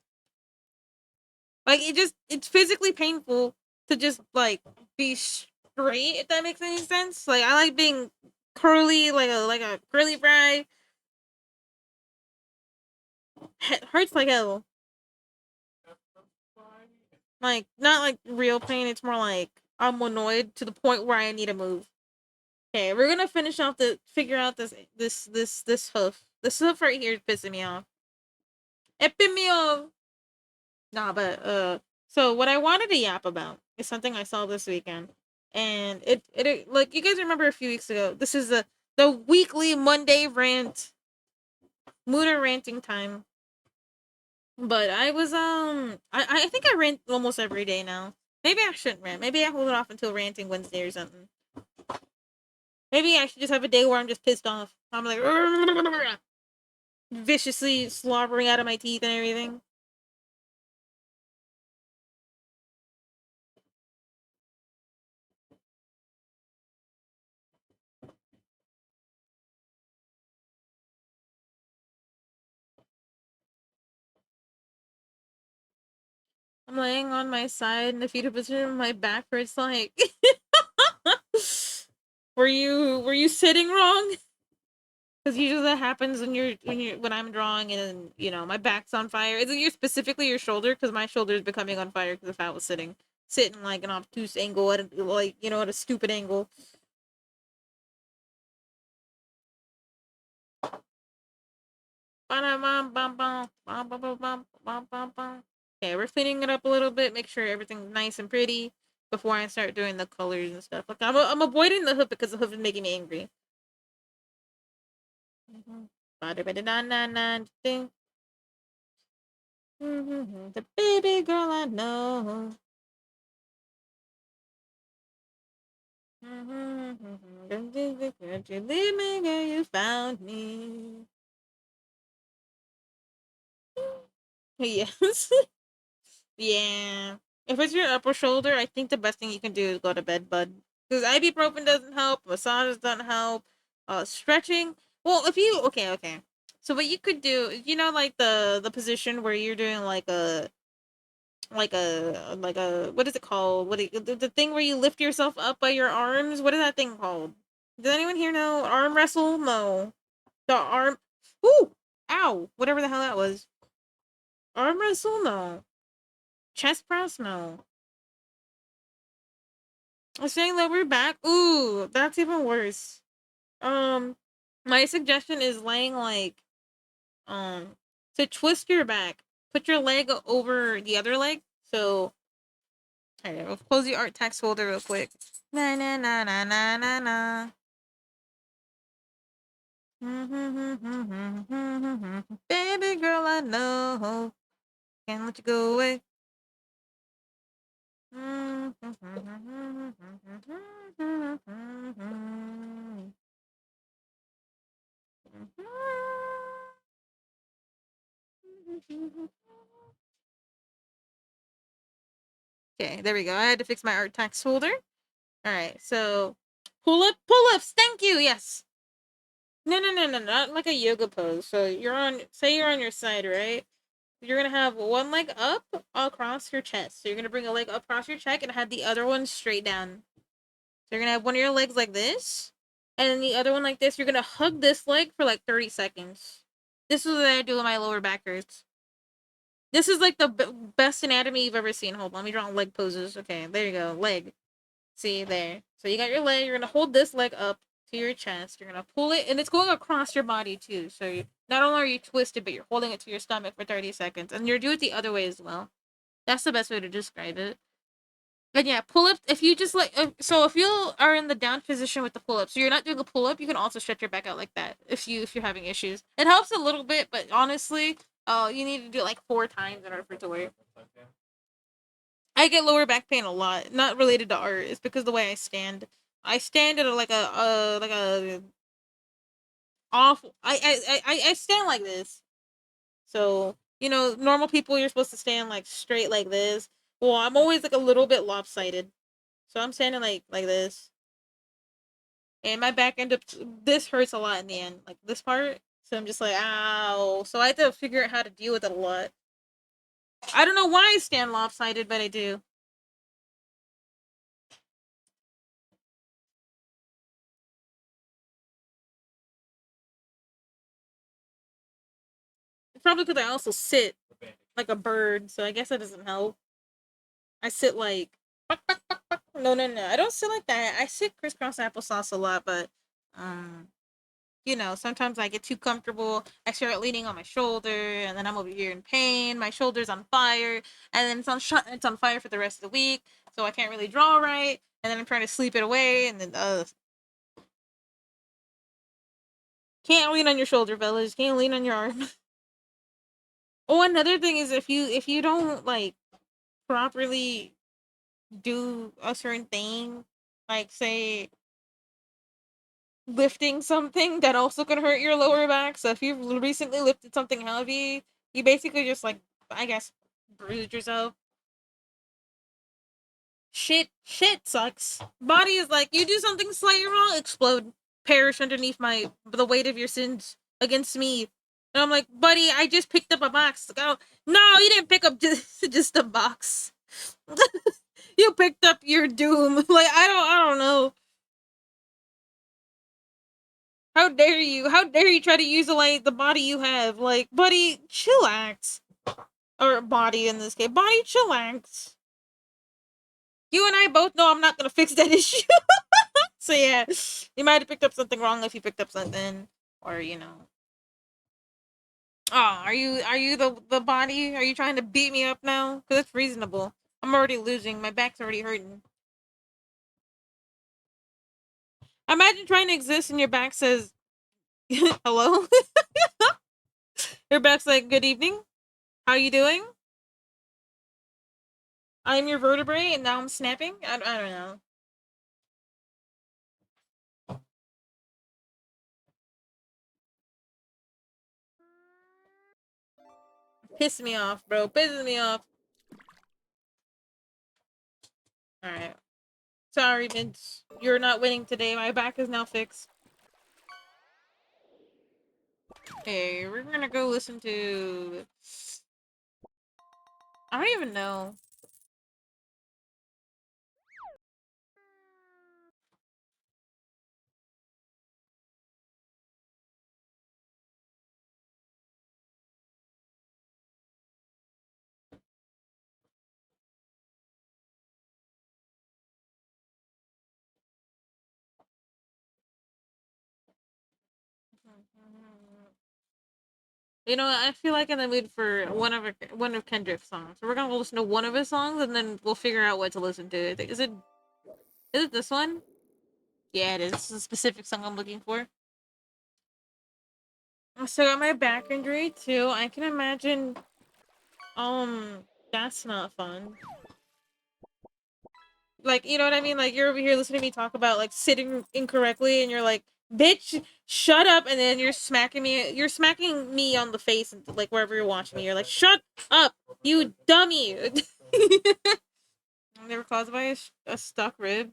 Like it's physically painful to just like be straight. If that makes any sense. Like I like being curly, like a curly fry. It hurts like hell. Like not like real pain. It's more like I'm annoyed to the point where I need to move. Okay, we're gonna finish off figure out this hoof. This hoof right here is pissing me off. It pissed me off. Nah, but so what I wanted to yap about is something I saw this weekend, and it like you guys remember a few weeks ago. This is the weekly Monday rant, Mooder ranting time. But I was I think I rant almost every day now. Maybe I shouldn't rant. Maybe I hold it off until ranting Wednesday or something. Maybe I should just have a day where I'm just pissed off. I'm like viciously slobbering out of my teeth and everything. I'm laying on my side in the fetal position. My back hurts. Like, were you sitting wrong? Because usually that happens when I'm drawing and my back's on fire. Is it specifically your shoulder? Because my shoulder is becoming on fire because if I was sitting like an obtuse angle at at a stupid angle. Okay, we're cleaning it up a little bit. Make sure everything's nice and pretty before I start doing the colors and stuff. Like I'm avoiding the hoof because the hoof is making me angry. The baby girl I know. Don't you leave me, girl, you found me. Yes. Yeah. If it's your upper shoulder, I think the best thing you can do is go to bed, bud. Because ibuprofen doesn't help, massages don't help, stretching. Well, if you okay. So what you could do, like the position where you're doing like a what is it called? The thing where you lift yourself up by your arms? What is that thing called? Does anyone here know? Arm wrestle? No. The arm. Ooh, ow! Whatever the hell that was. Arm wrestle? No. Chest press? No. I was saying lower back. Ooh, that's even worse. Um, my suggestion is laying um to twist your back. Put your leg over the other leg. So, alright, we'll close the art text folder real quick. Na na na na na na na. Baby girl, I know. Can't let you go away. Okay, there we go. I had to fix my art text folder. All right, so pull ups. Thank you. Yes. No, not like a yoga pose. So say you're on your side, right? You're gonna have one leg up across your chest. So you're gonna bring a leg up across your chest and have the other one straight down. So you're gonna have one of your legs like this, and then the other one like this. You're gonna hug this leg for like 30 seconds. This is what I do with my lower back hurts. This is like the best anatomy you've ever seen. Hold on, let me draw leg poses. Okay, there you go, leg. See there. So you got your leg. You're gonna hold this leg up to your chest. You're gonna pull it, and it's going across your body too. So not only are you twisted, but you're holding it to your stomach for 30 seconds, and you're doing it the other way as well. That's the best way to describe it. And yeah, pull up. If you just so if you are in the down position with the pull up, so you're not doing a pull up, you can also stretch your back out like that. If you're having issues, it helps a little bit, but honestly, you need to do it like 4 times in order for it to work. I get lower back pain a lot, not related to art. It's because the way I stand. I stand at like a awful. I stand like this. So normal people you're supposed to stand like straight like this. Well, I'm always like a little bit lopsided, so I'm standing like this, and my back end up. This hurts a lot in the end, like this part. So I'm just like, ow. So I have to figure out how to deal with it a lot. I don't know why I stand lopsided, but I do. It's probably because I also sit like a bird, so I guess that doesn't help. I sit like no. I don't sit like that. I sit crisscross applesauce a lot, but um, sometimes I get too comfortable. I start leaning on my shoulder, and then I'm over here in pain. My shoulder's on fire, and then it's on fire for the rest of the week, so I can't really draw right. And then I'm trying to sleep it away, and then can't lean on your shoulder, fellas. Can't lean on your arm. Oh, another thing is if you don't like properly do a certain thing, like say lifting something that also can hurt your lower back. So if you've recently lifted something heavy, you basically just like I guess bruised yourself. Shit sucks. Body is like you do something slightly wrong, explode, perish underneath the weight of your sins against me. And I'm like, buddy, I just picked up a box. Go, no, you didn't pick up just a box. You picked up your doom. Like I don't know. How dare you? How dare you try to use the body you have? Like, buddy, chillax. Or body in this case. Body, chillax. You and I both know I'm not gonna fix that issue. So yeah, you might have picked up something wrong if you picked up something, or Oh, are you the body? Are you trying to beat me up now? Because it's reasonable. I'm already losing. My back's already hurting. Imagine trying to exist and your back says, hello? Your back's like, good evening. How you doing? I'm your vertebrae and now I'm snapping? I don't know. Piss me off, bro. Pisses me off. Alright. Sorry, Vince. You're not winning today. My back is now fixed. Hey, we're gonna go listen to... I don't even know. You know, I feel like in the mood for one of Kendrick's songs. So we're gonna listen to one of his songs, and then we'll figure out what to listen to. Is it this one? Yeah, it is. This is a specific song I'm looking for. So I got my back injury too. I can imagine. That's not fun. Like, you know what I mean? Like, you're over here listening to me talk about like sitting incorrectly, and you're like, "Bitch, shut up!" And then you're smacking me. You're smacking me on the face, and like wherever you're watching me, you're like, "Shut up, you dummy!" They were caused by a stuck rib.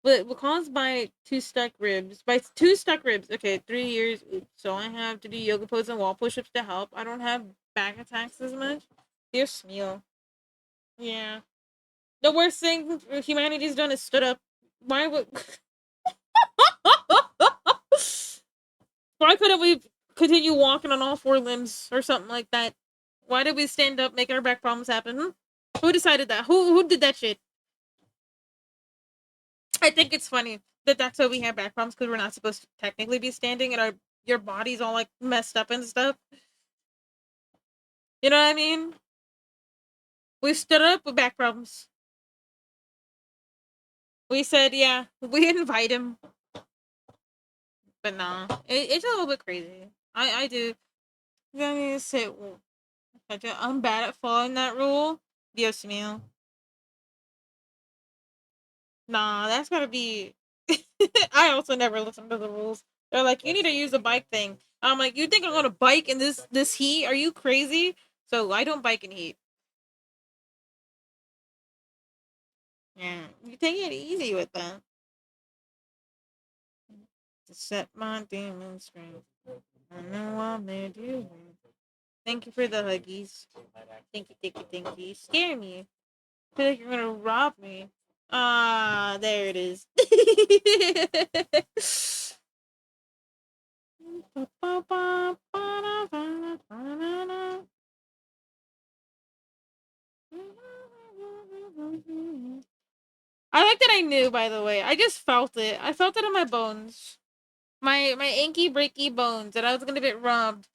But were caused by two stuck ribs. By two stuck ribs. Okay, 3 years. So I have to do yoga poses and wall push-ups to help. I don't have back attacks as much. Dios mío. Yeah. The worst thing humanity's done is stood up. Why would... Why couldn't we continue walking on all four limbs or something like that? Why did we stand up, make our back problems happen? Who decided that? Who did that shit? I think it's funny that that's why we have back problems, because we're not supposed to technically be standing and your body's all like messed up and stuff. You know what I mean? We stood up with back problems. We said, yeah, we invite him. But nah, it's a little bit crazy. I do. Then you say, I'm bad at following that rule. Dios mío. Nah, that's gotta be. I also never listen to the rules. They're like, you need to use the bike thing. I'm like, you think I'm gonna bike in this heat? Are you crazy? So I don't bike in heat. Yeah, you take it easy with that. To set my demons free. I know I'll make you. Thank you for the huggies. Thank you. You scare me. I feel like you're gonna rob me. Ah, there it is. I like that I knew, by the way. I just felt it. I felt it in my bones. My inky breaky bones that I was gonna get robbed.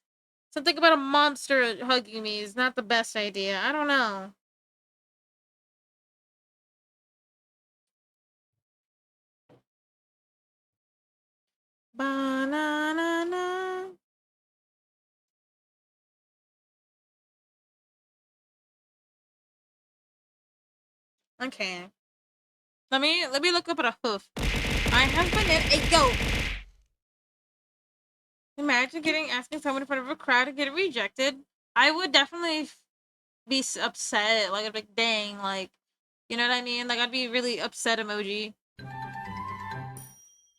Something about a monster hugging me is not the best idea. I don't know. Banana. Okay. Let me look up at a hoof. I have been in a go. Imagine asking someone in front of a crowd and getting rejected. I would definitely be upset. Like, I'd be like, dang, like, you know what I mean? Like, I'd be really upset emoji.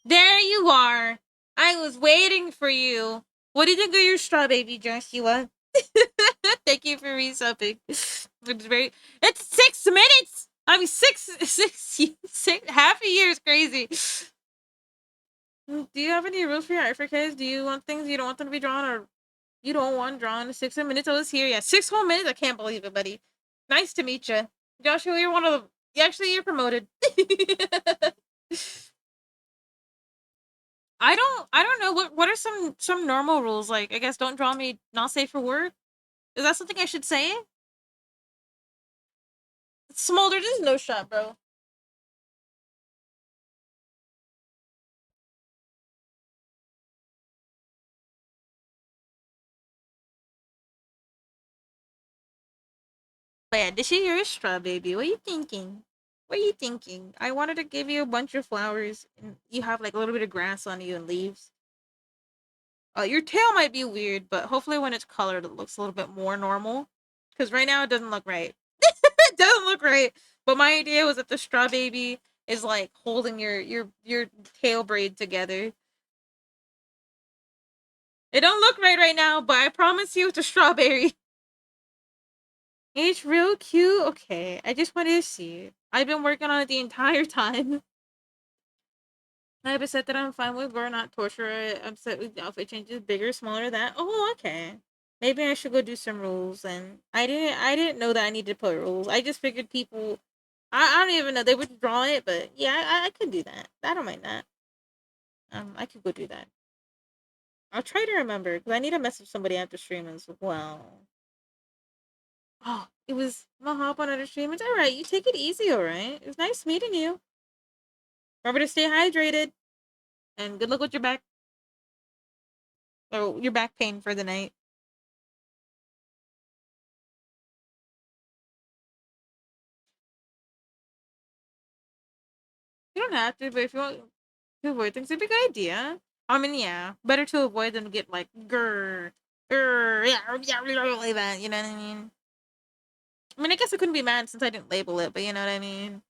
There you are. I was waiting for you. What do you think of your straw baby, Joshua? Thank you for resubbing. It's 6 minutes. I mean, half a year is crazy. Do you have any rules for your art for kids? Do you want things you don't want them to be drawn, or you don't want drawn? 6 minutes I was here. Yeah, 6 whole minutes. I can't believe it, buddy. Nice to meet you, Joshua. You're one of the. Actually, you're promoted. I don't know what are some normal rules, like I guess don't draw me not safe for work. Is that something I should say? Smolder, just no shot, bro. But yeah, did she hear a straw baby? What are you thinking? What are you thinking? I wanted to give you a bunch of flowers and you have like a little bit of grass on you and leaves. Your tail might be weird, but hopefully when it's colored, it looks a little bit more normal. Because right now it doesn't look right. It doesn't look right. But my idea was that the straw baby is like holding your tail braid together. It don't look right now, but I promise you it's a strawberry. It's real cute. Okay, I just wanted to see. I've been working on it the entire time. I've said that I'm fine with we're not torture it. I'm set with the outfit changes, bigger, smaller, that. Oh, okay. Maybe I should go do some rules. And I didn't know that I needed to put rules. I just figured people, I don't even know they would draw it, but yeah, I could do that. I don't mind that. I could go do that. I'll try to remember because I need to message somebody after stream as well. Oh, it was my hop on other stream. It's all right. You take it easy, all right. It was nice meeting you. Remember to stay hydrated and good luck with your back or your back pain for the night. You don't have to, but if you want to avoid things, it'd be a good idea. I mean, yeah, better to avoid than to get like yeah, like that. You know what I mean? I mean, I guess I couldn't be mad since I didn't label it, but you know what I mean?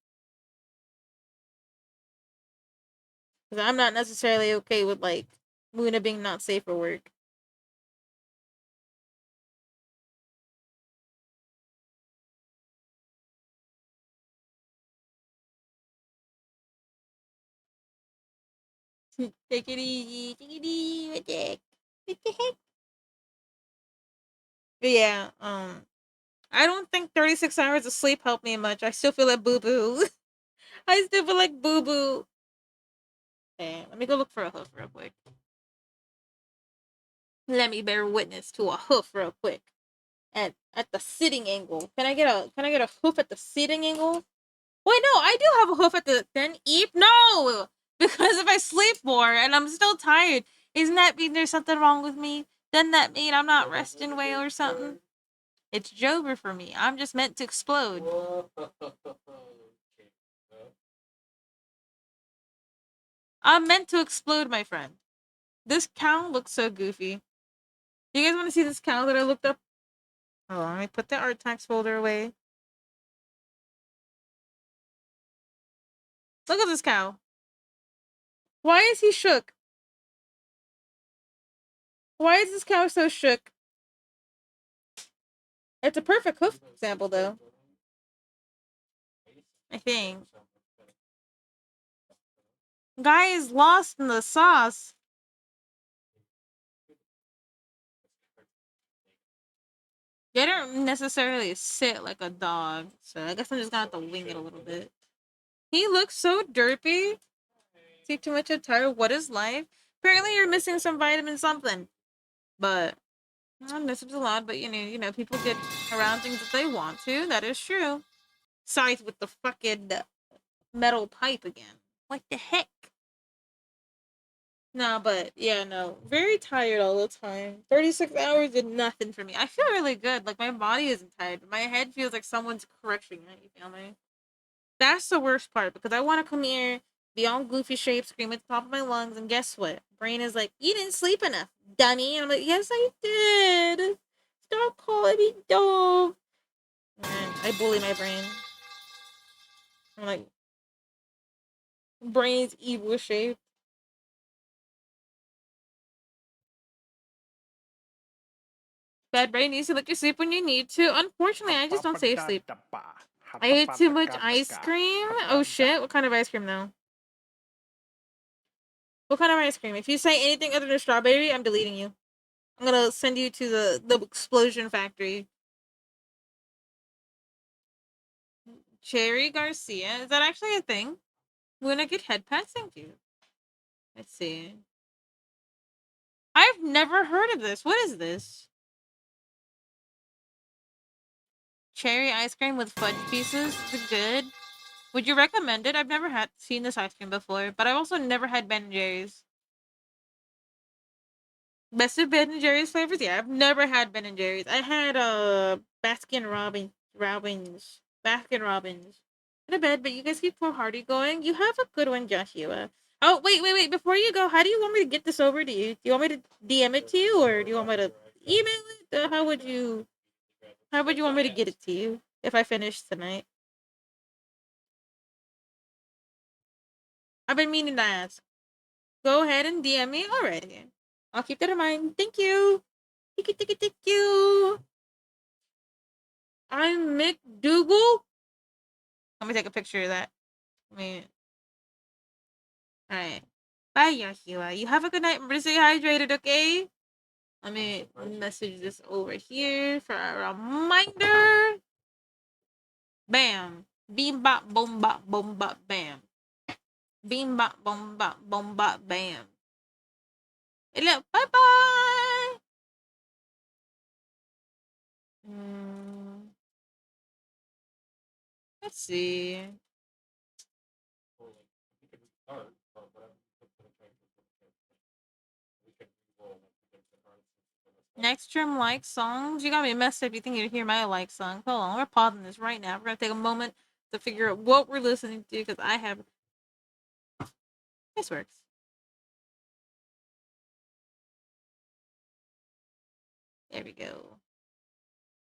Because I'm not necessarily okay with like Luna being not safe for work. Take it easy, take it easy, what the heck? But yeah, I don't think 36 hours of sleep helped me much. I still feel like boo boo. I still feel like boo boo. Okay, let me go look for a hoof real quick. Let me bear witness to a hoof real quick. At the sitting angle. Can I get a hoof at the sitting angle? Wait, no, I do have a hoof at the then eep. No! Because if I sleep more and I'm still tired, isn't that mean there's something wrong with me? Doesn't that mean I'm not resting well or something? It's Jover for me. I'm just meant to explode. I'm meant to explode, my friend. This cow looks so goofy. You guys want to see this cow that I looked up? Hold on, let me put the art tax folder away. Look at this cow. Why is he shook? Why is this cow so shook? It's a perfect hoof example, though. I think. Guy is lost in the sauce. They don't necessarily sit like a dog, so I guess I'm just gonna have to wing it a little bit. He looks so derpy. Take too much of tired. What is life? Apparently, you're missing some vitamin something. But I'm missing a lot. But you know, people get around things if they want to. That is true. Scythe with the fucking metal pipe again. What the heck? No, but yeah, no. Very tired all the time. 36 hours did nothing for me. I feel really good. Like, my body isn't tired, but my head feels like someone's crushing it. You feel me? That's the worst part because I want to come here, be all goofy shape, scream at the top of my lungs, and guess what? Brain is like, you didn't sleep enough, dummy. And I'm like, yes, I did. Stop calling me dumb. And I bully my brain. I'm like, brain's evil shape. Bad brain needs to let you sleep when you need to. Unfortunately, I just don't save sleep. I ate too much ice cream. Oh shit! What kind of ice cream though? What kind of ice cream? If you say anything other than strawberry, I'm deleting you. I'm gonna send you to the explosion factory. Cherry Garcia. Is that actually a thing? When I get head pats, thank you. Let's see. I've never heard of this. What is this? Cherry ice cream with fudge pieces. Is it good? Would you recommend it? I've never seen this ice cream before, but I've also never had Ben and Jerry's. Best of Ben and Jerry's flavors? Yeah, I've never had Ben and Jerry's. I had Baskin Robbins. Baskin Robbins. In a bed, but you guys keep Poor Hardy going. You have a good one, Joshua. Oh, wait. Before you go, how do you want me to get this over to you? Do you want me to DM it to you, or do you want me to email it? How would you want me to get it to you if I finish tonight? I've been meaning to ask. Go ahead and DM me already. I'll keep that in mind. Thank you. Thank you. I'm McDougal. Let me take a picture of that. Alright. Bye, Yoshua. You have a good night. Remember to stay hydrated, okay? Let me message this over here for a reminder. Bam. Beam bop boom bop bam. Beam bop boom bop bam. Hello. Bye bye. Let's see. Next trim like songs. You got me messed up. You think you'd hear my like song? Hold on, we're pausing this right now. We're gonna take a moment to figure out what we're listening to because I have. This works. There we go.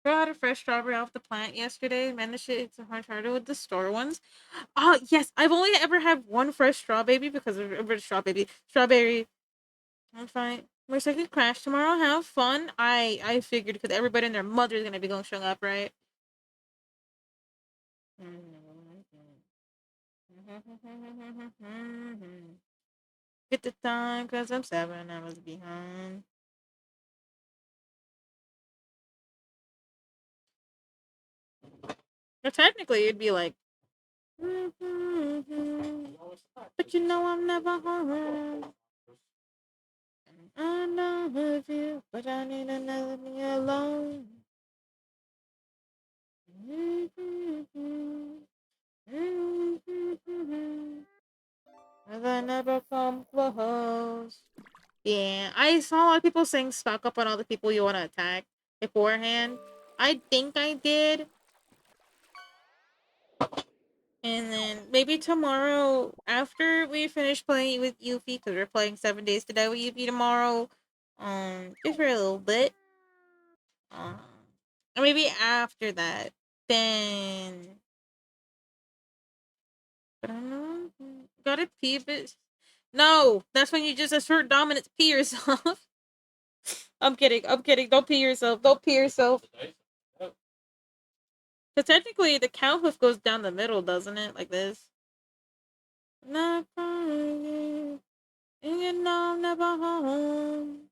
Brought a fresh strawberry off the plant yesterday. Man, the shit it's so much harder with the store ones. Oh yes, I've only ever had one fresh strawberry because of strawberry. I'm fine. We're second crash tomorrow. Have fun. I figured because everybody and their mother is gonna be going showing up, right? Get the time because I'm 7 hours behind. But technically, it'd be like, but you know I'm never home. I love you, but I need another me alone. As I never come close. Yeah, I saw a lot of people saying stock up on all the people you want to attack beforehand. I think I did. And then maybe tomorrow, after we finish playing with Yuffie, because we're playing 7 Days to Die with Yuffie tomorrow, just for a little bit. Or maybe after that, then. But I don't know. Gotta pee, but. No! That's when you just assert dominance. Pee yourself. I'm kidding. Don't pee yourself. Don't pee yourself. Because technically, the cow hoof goes down the middle, doesn't it? Like this. Not for you. And you know I'm never home.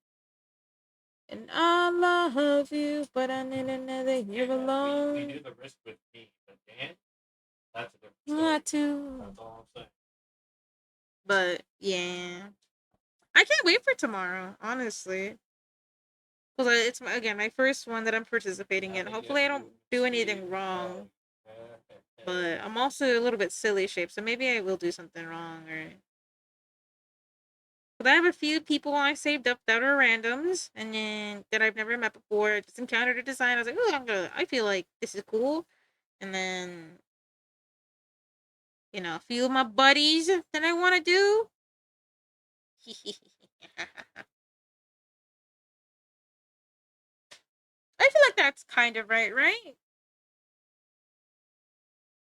And I love you, but I need another year alone. We do the risk with me, but Dan, that's a different story. Not to. That's all I'm saying. But yeah, I can't wait for tomorrow. Honestly, because it's again my first one that I'm participating in. Hopefully, I don't do anything wrong. But I'm also a little bit silly shaped, so maybe I will do something wrong or. But I have a few people I saved up that are randoms, and then that I've never met before. I just encountered a design. I was like, oh, I feel like this is cool. And then, a few of my buddies that I want to do. I feel like that's kind of right?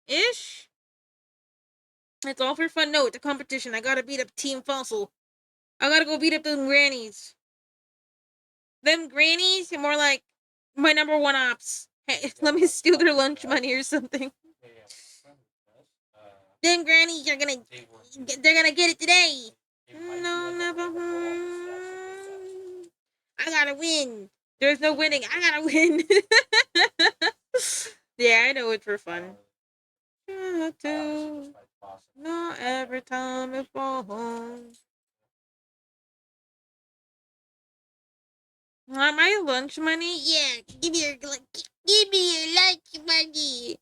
Ish. It's all for fun. No, it's a competition. I gotta beat up Team Fossil. I gotta go beat up them grannies. Them grannies are more like my number one ops. Hey, let me steal their lunch money or something. Them grannies are they're gonna get it today. No, never. I gotta win. There's no winning. I gotta win. Yeah, I know it's for fun. Not every time it falls. Want my lunch money? Yeah, give me your lunch money.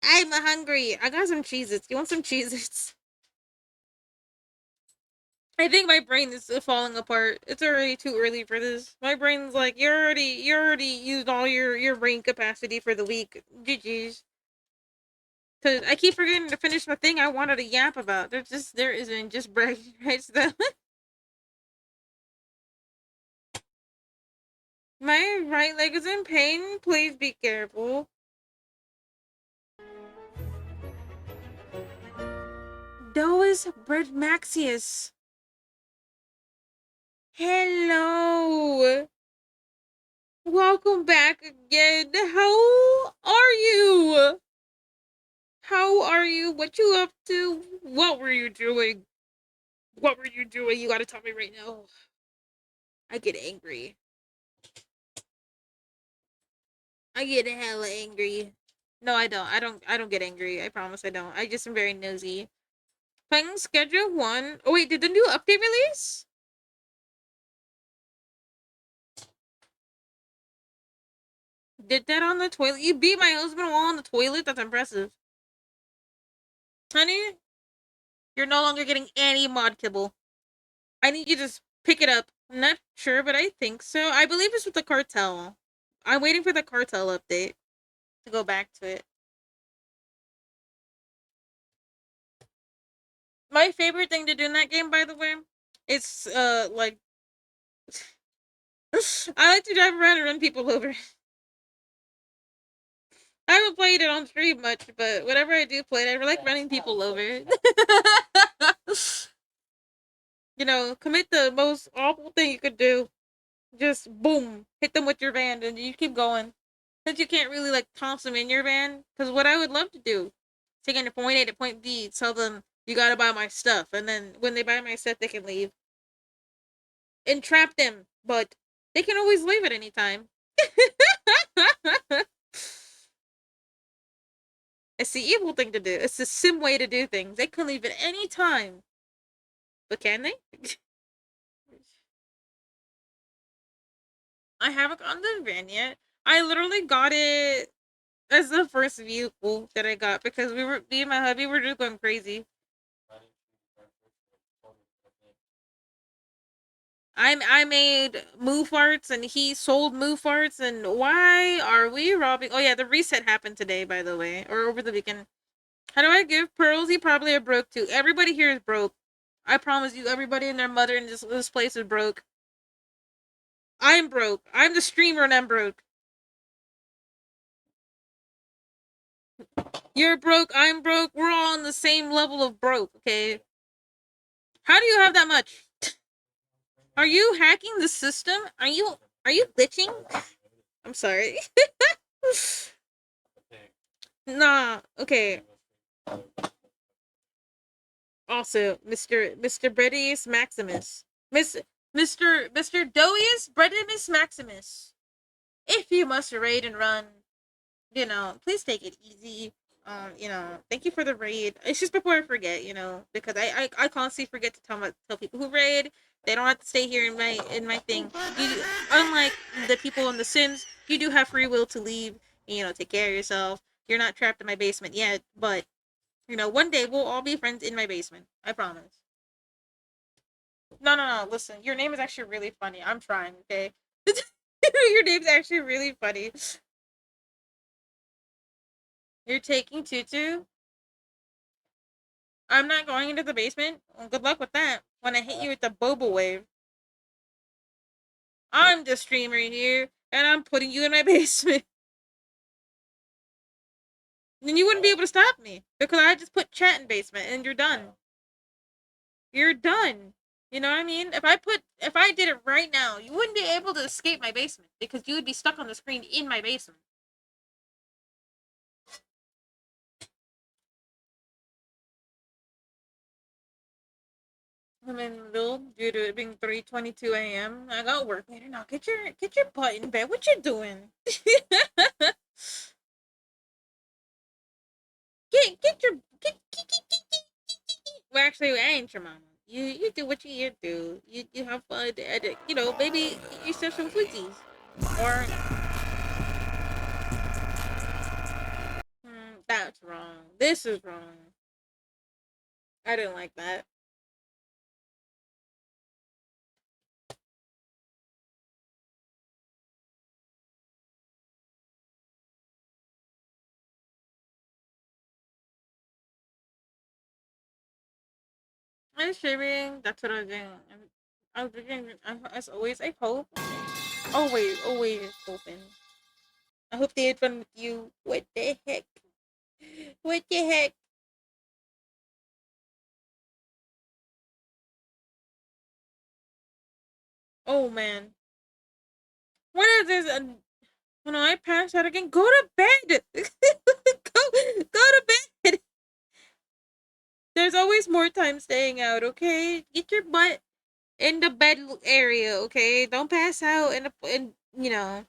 I'm hungry. I got some Cheez-Its. You want some Cheez-Its? I think my brain is falling apart. It's already too early for this. My brain's like, you already used all your brain capacity for the week. GG's. Cause I keep forgetting to finish the thing I wanted to yap about. There isn't just bragging rights though. My right leg is in pain. Please be careful. Dois Bread Maxius. Hello. Welcome back again. How are you? How are you? What you up to? What were you doing? What were you doing? You gotta tell me right now. I get angry. I get hella angry. No, I don't. I don't get angry. I promise I don't. I just am very nosy. Playing schedule 1. Oh wait, did the new update release? Did that on the toilet? You beat my husband while on the toilet? That's impressive. Honey, you're no longer getting any mod kibble. I need you to just pick it up. I'm not sure, but I think so. I believe it's with the cartel. I'm waiting for the cartel update to go back to it. My favorite thing to do in that game, by the way, it's like I like to drive around and run people over. I haven't played it on stream much, but whenever I do play it, I like running people over. You know, commit the most awful thing you could do. Just boom, hit them with your van, and you keep going. Since you can't really like toss them in your van, because what I would love to do, take them to point A to point B, tell them you gotta buy my stuff, and then when they buy my stuff, they can leave. Entrap them, but they can always leave at any time. It's the evil thing to do. It's the sim way to do things. They can leave at any time. But can they? I haven't gotten the van yet. I literally got it as the first vehicle that I got because me and my hubby were just going crazy. I made moo farts and he sold moo farts, and why are we robbing? Oh yeah, the reset happened today, by the way, or over the weekend. How do I give pearls? You probably are broke too. Everybody here is broke. I promise you, everybody and their mother in this place is broke. I'm broke. I'm the streamer and I'm broke. You're broke. I'm broke. We're all on the same level of broke. Okay. How do you have that much? Are you hacking the system? Are you glitching? I'm sorry. Nah. Okay. Also, Mr. Bredius Maximus. Mr. Doius Bredimus Maximus. If you must raid and run, please take it easy. Thank you for the raid. It's just before I forget, because I constantly forget to tell people who raid. They don't have to stay here in my thing. Unlike the people in The Sims, you do have free will to leave. And, take care of yourself. You're not trapped in my basement yet, but one day we'll all be friends in my basement. I promise. No, no, no. Listen, your name is actually really funny. I'm trying. Okay. Your name's actually really funny. You're taking Tutu. I'm not going into the basement. Well, good luck with that. When I hit you with the Boba wave. I'm the streamer here, and I'm putting you in my basement. Then you wouldn't be able to stop me because I just put chat in basement, and you're done. You're done. You know what I mean? If I did it right now, you wouldn't be able to escape my basement because you would be stuck on the screen in my basement. I'm in the middle due to it being 3:22 a.m. I got work later. Now get your butt in bed. What you doing? get your get. Well, actually, I ain't your mama. You do what you do. You have fun and you know maybe get yourself some footsies or that's wrong. This is wrong. I didn't like that. I'm streaming. That's what I'm doing. I'm doing. As always, I hope. Always hoping. I hope they had fun with you. What the heck? What the heck? Oh man. What is this? When I pass out again, go to bed. Go to bed. There's always more time staying out. Okay, get your butt in the bed area. Okay, don't pass out in you know.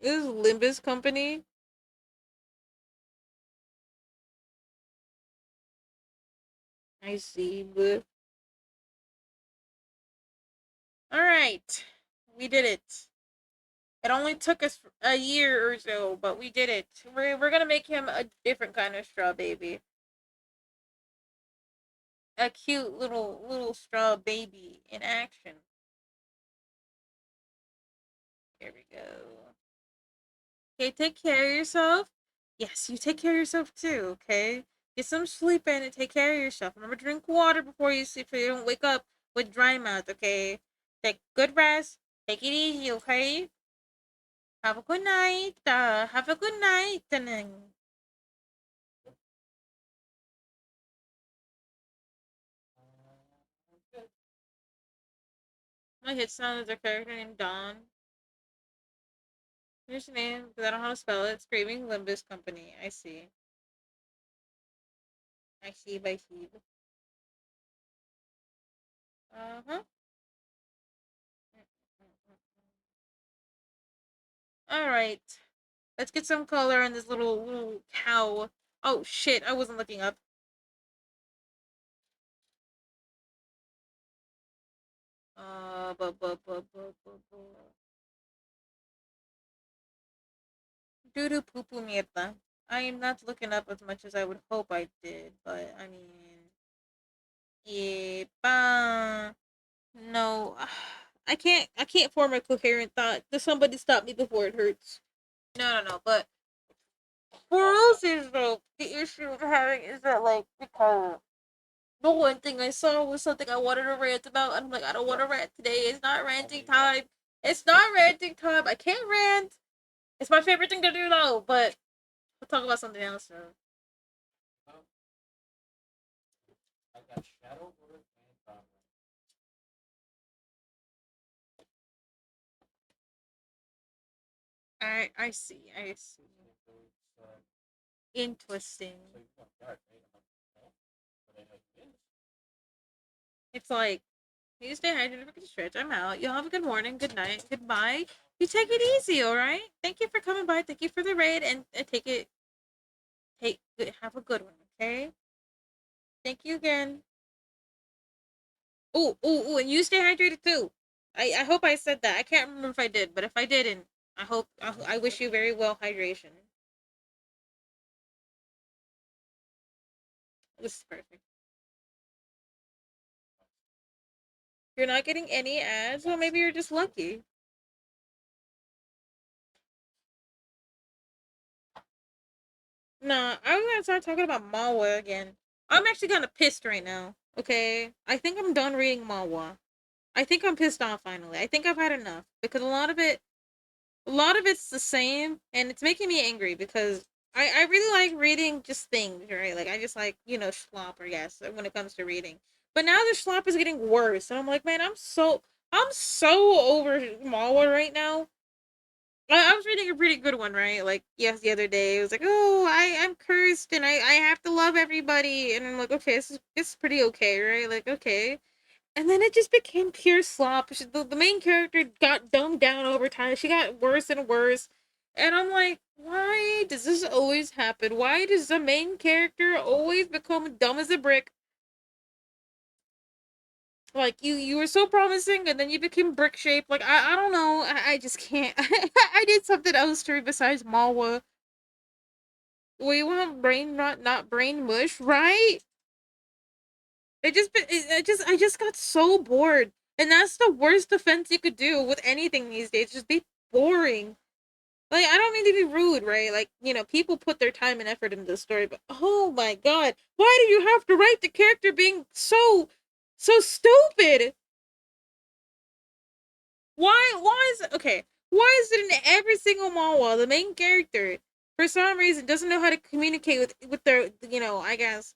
This is Limbus Company. I see. But all right, we did it. It only took us a year or so, but we did it. We're gonna make him a different kind of straw baby. A cute little straw baby in action. Here we go. Okay, take care of yourself. Yes, you take care of yourself too, okay? Get some sleep in and take care of yourself. Remember, drink water before you sleep so you don't wake up with dry mouth, okay? Take good rest. Take it easy, okay? Have a good night. Have a good night. My hit sound is a character named Dawn. Here's your name, because I don't know how to spell it. Screaming Limbus Company. I see. I see by see. Uh-huh. Alright. Let's get some color on this little cow. Oh shit, I wasn't looking up. Doo doo poo poo mierda. I am not looking up as much as I would hope I did, but I mean, yeah, no, I can't form a coherent thought. Does somebody stop me before it hurts? No. But for us is the issue we're having is that like because the one thing I saw was something I wanted to rant about. I'm like, I don't want to rant today. It's not ranting time. It's not ranting time. I can't rant. It's my favorite thing to do though, but we'll talk about something else. So. I see. I see. Interesting. It's like you stay hydrated for the stretch. I'm out. You'll have a good morning, good night, goodbye. You take it easy, all right? Thank you for coming by. Thank you for the raid, and have a good one, okay? Thank you again. Ooh, and you stay hydrated too. I hope I said that. I can't remember if I did, but if I didn't, I wish you very well hydration. This is perfect. You're not getting any ads. Well, maybe you're just lucky. Nah, I was gonna start talking about Mawa again. I'm actually kind of pissed right now. Okay, I think I'm done reading Mawa. I think I'm pissed off finally. I think I've had enough because a lot of it's the same, and it's making me angry because I really like reading just things, right? Like I just like schlop, I guess, when it comes to reading. But now the schlop is getting worse, and I'm like, man, I'm so over Mawa right now. I was reading a pretty good one, right? Like, yes, the other day it was like, oh, I'm cursed and I have to love everybody, and I'm like, okay, this is pretty okay, right? Like, okay, and then it just became pure slop. The main character got dumbed down over time. She got worse and worse, and I'm like, why does this always happen? Why does the main character always become dumb as a brick? Like you were so promising, and then you became brick shaped. Like I don't know. I just can't. I did something else to besides Malwa. We want brain rot, not brain mush, right? I just got so bored, and that's the worst defense you could do with anything these days. Just be boring. Like I don't mean to be rude, right? Like people put their time and effort into the story, but oh my god, why do you have to write the character being so stupid? Why is it okay? Why is it in every single manhwa the main character for some reason doesn't know how to communicate with their I guess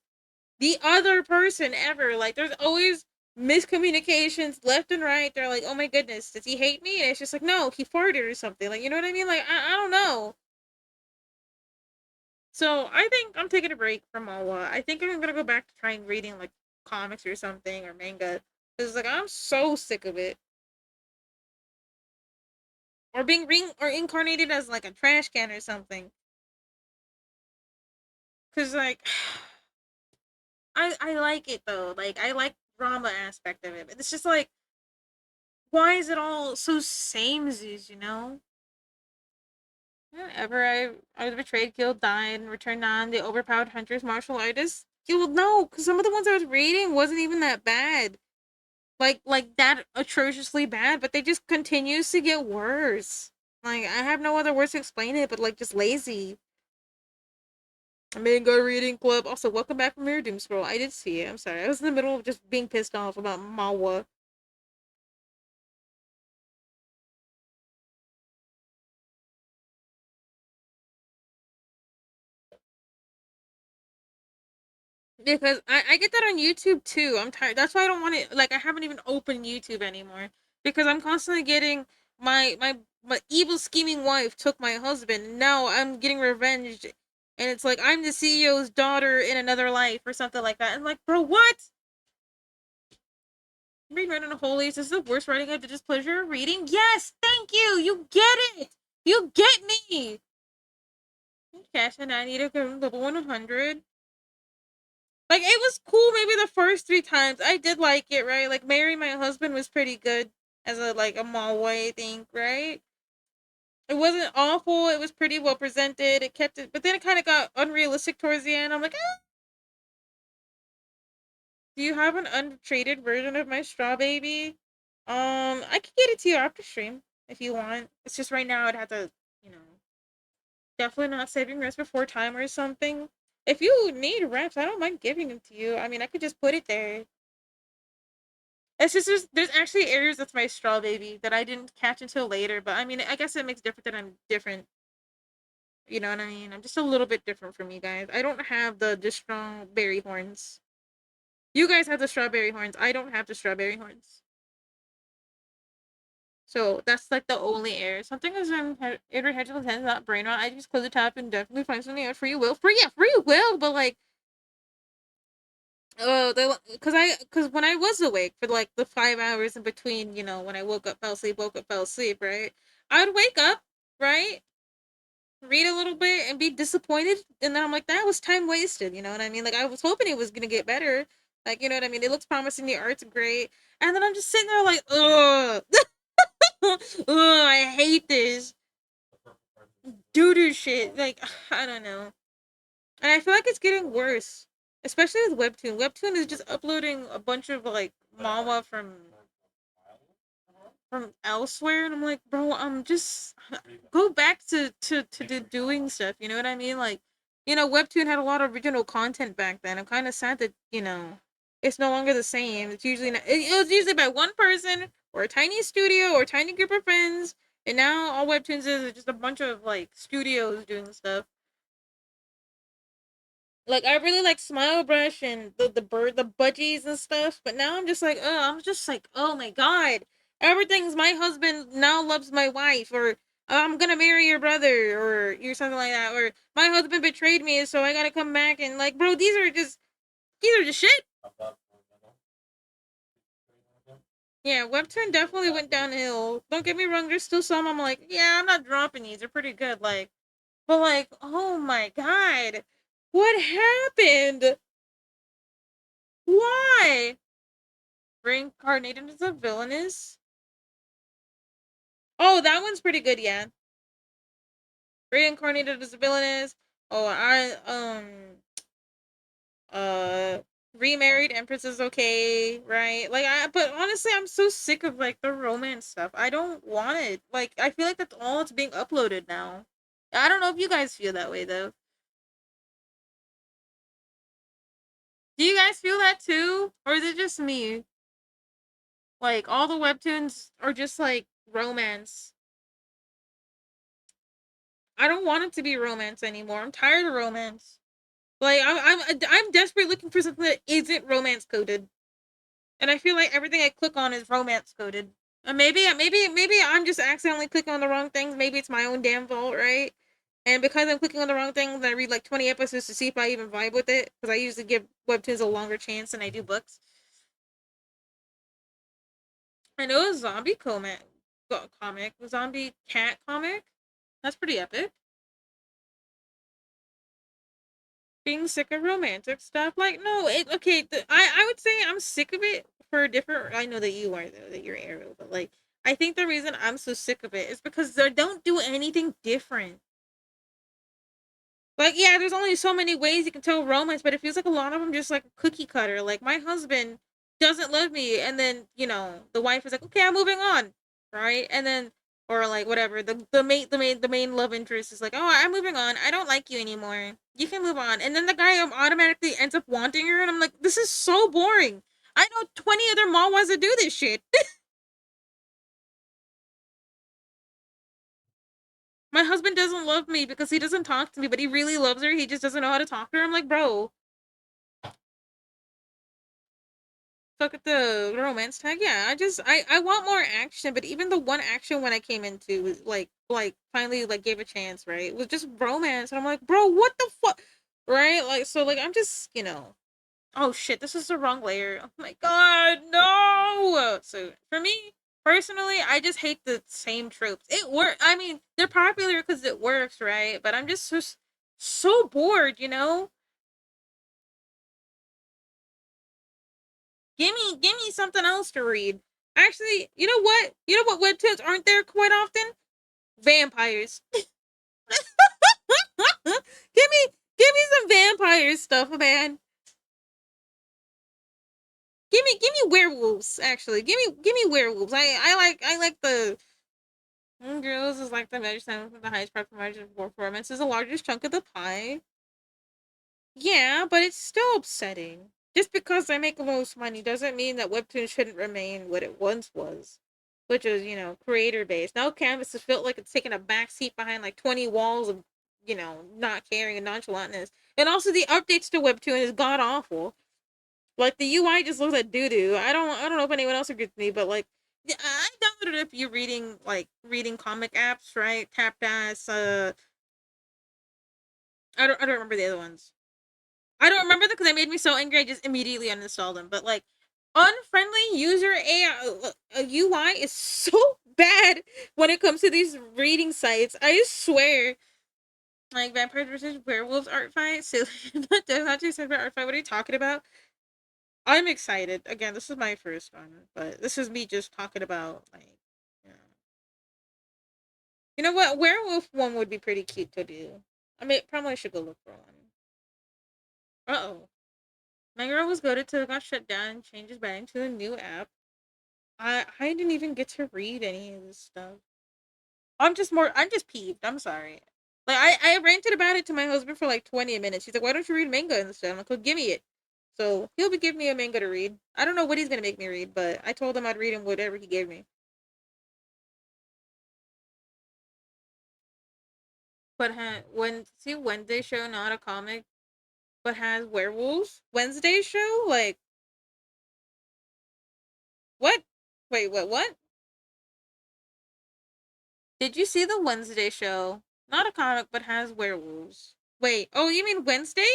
the other person ever? Like there's always miscommunications left and right. They're like, oh my goodness, does he hate me? And it's just like, no, he farted or something. Like you know what I mean? Like I don't know. So I think I'm taking a break from manhwa. I think I'm gonna go back to trying reading like comics or something or manga. Cause like I'm so sick of it. Or being incarnated as like a trash can or something. Cause like I like it though. Like I like drama aspect of it. But it's just like why is it all so samesies, you know? Whenever I was betrayed, killed, died, and returned on the overpowered hunter's martial artist. You will know, because some of the ones I was reading wasn't even that bad. Like that atrociously bad, but they just continues to get worse. Like I have no other words to explain it, but like just lazy. Mango reading club. Also, welcome back from your doom scroll. I did see it. I'm sorry. I was in the middle of just being pissed off about Mawa. Because I get that on YouTube too. I'm tired. That's why I don't want it. Like I haven't even opened YouTube anymore because I'm constantly getting my evil scheming wife took my husband. Now I'm getting revenge, and it's like I'm the CEO's daughter in another life or something like that. And like, bro, what? Reading right on holy. Is this the worst writing I've displeasure of reading? Yes, thank you. You get it. You get me. Cash and I need to go level 100. Like it was cool maybe the first three times. I did like it, right? Like Marry My Husband was pretty good as a mall way, I think, right? It wasn't awful, it was pretty well presented, it kept it but then it kinda got unrealistic towards the end. I'm like, ah. Do you have an untraded version of my straw baby? I could get it to you after stream if you want. It's just right now I'd have to, you know, definitely not saving reps before time or something. If you need reps, I don't mind giving them to you. I mean, I could just put it there. It's just there's actually areas that's my straw baby that I didn't catch until later. But I mean, I guess it makes different that I'm different. You know what I mean? I'm just a little bit different from you guys. I don't have the strawberry horns. You guys have the strawberry horns. I don't have the strawberry horns. So that's like the only error. Something is every hedge of not brain rot. I just close the tab and definitely find something out. Free will. Free will. But like because when I was awake for like the 5 hours in between, when I woke up, fell asleep, woke up, fell asleep, right? I would wake up, right? Read a little bit and be disappointed, and then I'm like, that was time wasted. You know what I mean? Like I was hoping it was gonna get better. Like you know what I mean? It looks promising. The art's great, and then I'm just sitting there like, ugh, ugh, I hate this doo doo shit. Like I don't know. And I feel like it's getting worse, especially with Webtoon. Webtoon is just uploading a bunch of like manga from elsewhere, and I'm like, bro, just go back to doing stuff. You know what I mean? Like, Webtoon had a lot of original content back then. I'm kind of sad that it's no longer the same. It's usually not, it was usually by one person or a tiny studio or a tiny group of friends, and now all Webtoons is just a bunch of like studios doing stuff. Like I really like Smile Brush and the budgies and stuff, but now I'm just like, oh my god, everything's my husband now loves my wife, or I'm gonna marry your brother, or something like that, or my husband betrayed me, so I gotta come back and like, bro, these are just shit. Yeah, Webtoon definitely went downhill. Don't get me wrong, there's still some I'm like, yeah, I'm not dropping these. They're pretty good, like, but like, oh my god, what happened? Why? Reincarnated as a villainess. Oh, that one's pretty good, yeah. Reincarnated as a villainess. Oh, uh remarried Empress is okay, right? Like but honestly I'm so sick of like the romance stuff. I don't want it. Like I feel like that's all that's being uploaded now. I don't know if you guys feel that way though. Do you guys feel that too? Or is it just me? Like all the webtoons are just like romance. I don't want it to be romance anymore. I'm tired of romance. Like I'm desperately looking for something that isn't romance coded. And I feel like everything I click on is romance coded. Maybe I'm just accidentally clicking on the wrong things. Maybe it's my own damn fault, right? And because I'm clicking on the wrong things, I read like 20 episodes to see if I even vibe with it. Because I usually give webtoons a longer chance than I do books. I know a zombie comic, a zombie cat comic. That's pretty epic. Being sick of romantic stuff, like no, okay. I would say I'm sick of it for a different. I know that you are though, that you're Arrow, but like I think the reason I'm so sick of it is because they don't do anything different. Like, yeah, there's only so many ways you can tell romance, but it feels like a lot of them just like cookie cutter. Like, my husband doesn't love me, and then the wife is like, okay, I'm moving on, right? And then, or like whatever, the main love interest is like, oh, I'm moving on. I don't like you anymore. You can move on. And then the guy automatically ends up wanting her, and I'm like, this is so boring. I know 20 other manhwas that do this shit. My husband doesn't love me because he doesn't talk to me, but he really loves her. He just doesn't know how to talk to her. I'm like, bro, look at the romance tag. Yeah, I want more action, but even the one action when I came into was like finally like gave a chance, right? It was just romance, and I'm like, bro, what the fuck, right? Like so, like I'm just oh shit, this is the wrong layer. Oh my god, no. So for me personally, I just hate the same tropes. It work. I mean, they're popular because it works, right? But I'm just so bored, you know. Give me something else to read. Actually, you know what? You know what webtoons aren't there quite often? Vampires. Give me some vampire stuff, man. Give me werewolves. Actually, give me werewolves. I like the girls is like the measure with the highest profit margin of performance is the largest chunk of the pie. Yeah, but it's still upsetting. Just because I make the most money doesn't mean that Webtoon shouldn't remain what it once was, which is, creator based. Now Canvas has felt like it's taking a back seat behind like 20 walls of, not caring and nonchalantness. And also the updates to Webtoon is god awful. Like the UI just looks like doo doo. I don't know if anyone else agrees with me, but like I downloaded it if you're reading comic apps, right? Tapdas, I don't remember the other ones. I don't remember them because they made me so angry. I just immediately uninstalled them. But like, unfriendly user AI UI is so bad when it comes to these reading sites. I swear. Like vampires versus werewolves art fight. So not art fight. What are you talking about? I'm excited. Again, this is my first one, but this is me just talking about like, you know, you know what? Werewolf one would be pretty cute to do. I mean, probably should go look for one. Uh-oh. My girl was goaded till it got shut down and changed his batting to a new app. I didn't even get to read any of this stuff. I'm just peeved. I'm sorry. Like I ranted about it to my husband for like 20 minutes. He's like, why don't you read manga instead? I'm like, well, give me it. So he'll be giving me a manga to read. I don't know what he's gonna make me read, but I told him I'd read him whatever he gave me. But when see Wednesday show, not a comic, but has werewolves. Wednesday show, like what? Wait, what? Did you see the Wednesday show? Not a comic, but has werewolves. Wait, oh, you mean Wednesday?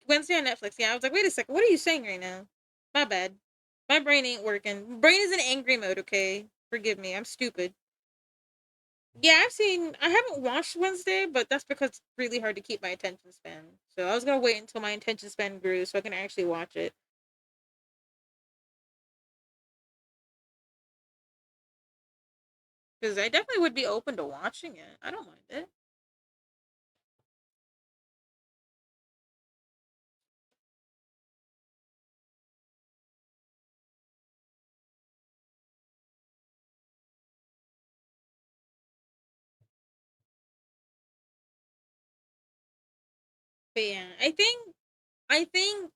Wednesday on Netflix. Yeah, I was like, wait a second, what are you saying right now? My bad. My brain ain't working. Brain is in angry mode, okay? Forgive me, I'm stupid. Yeah, I haven't watched Wednesday, but that's because it's really hard to keep my attention span. So I was gonna wait until my attention span grew so I can actually watch it. Because I definitely would be open to watching it. I don't mind it. But yeah, I think,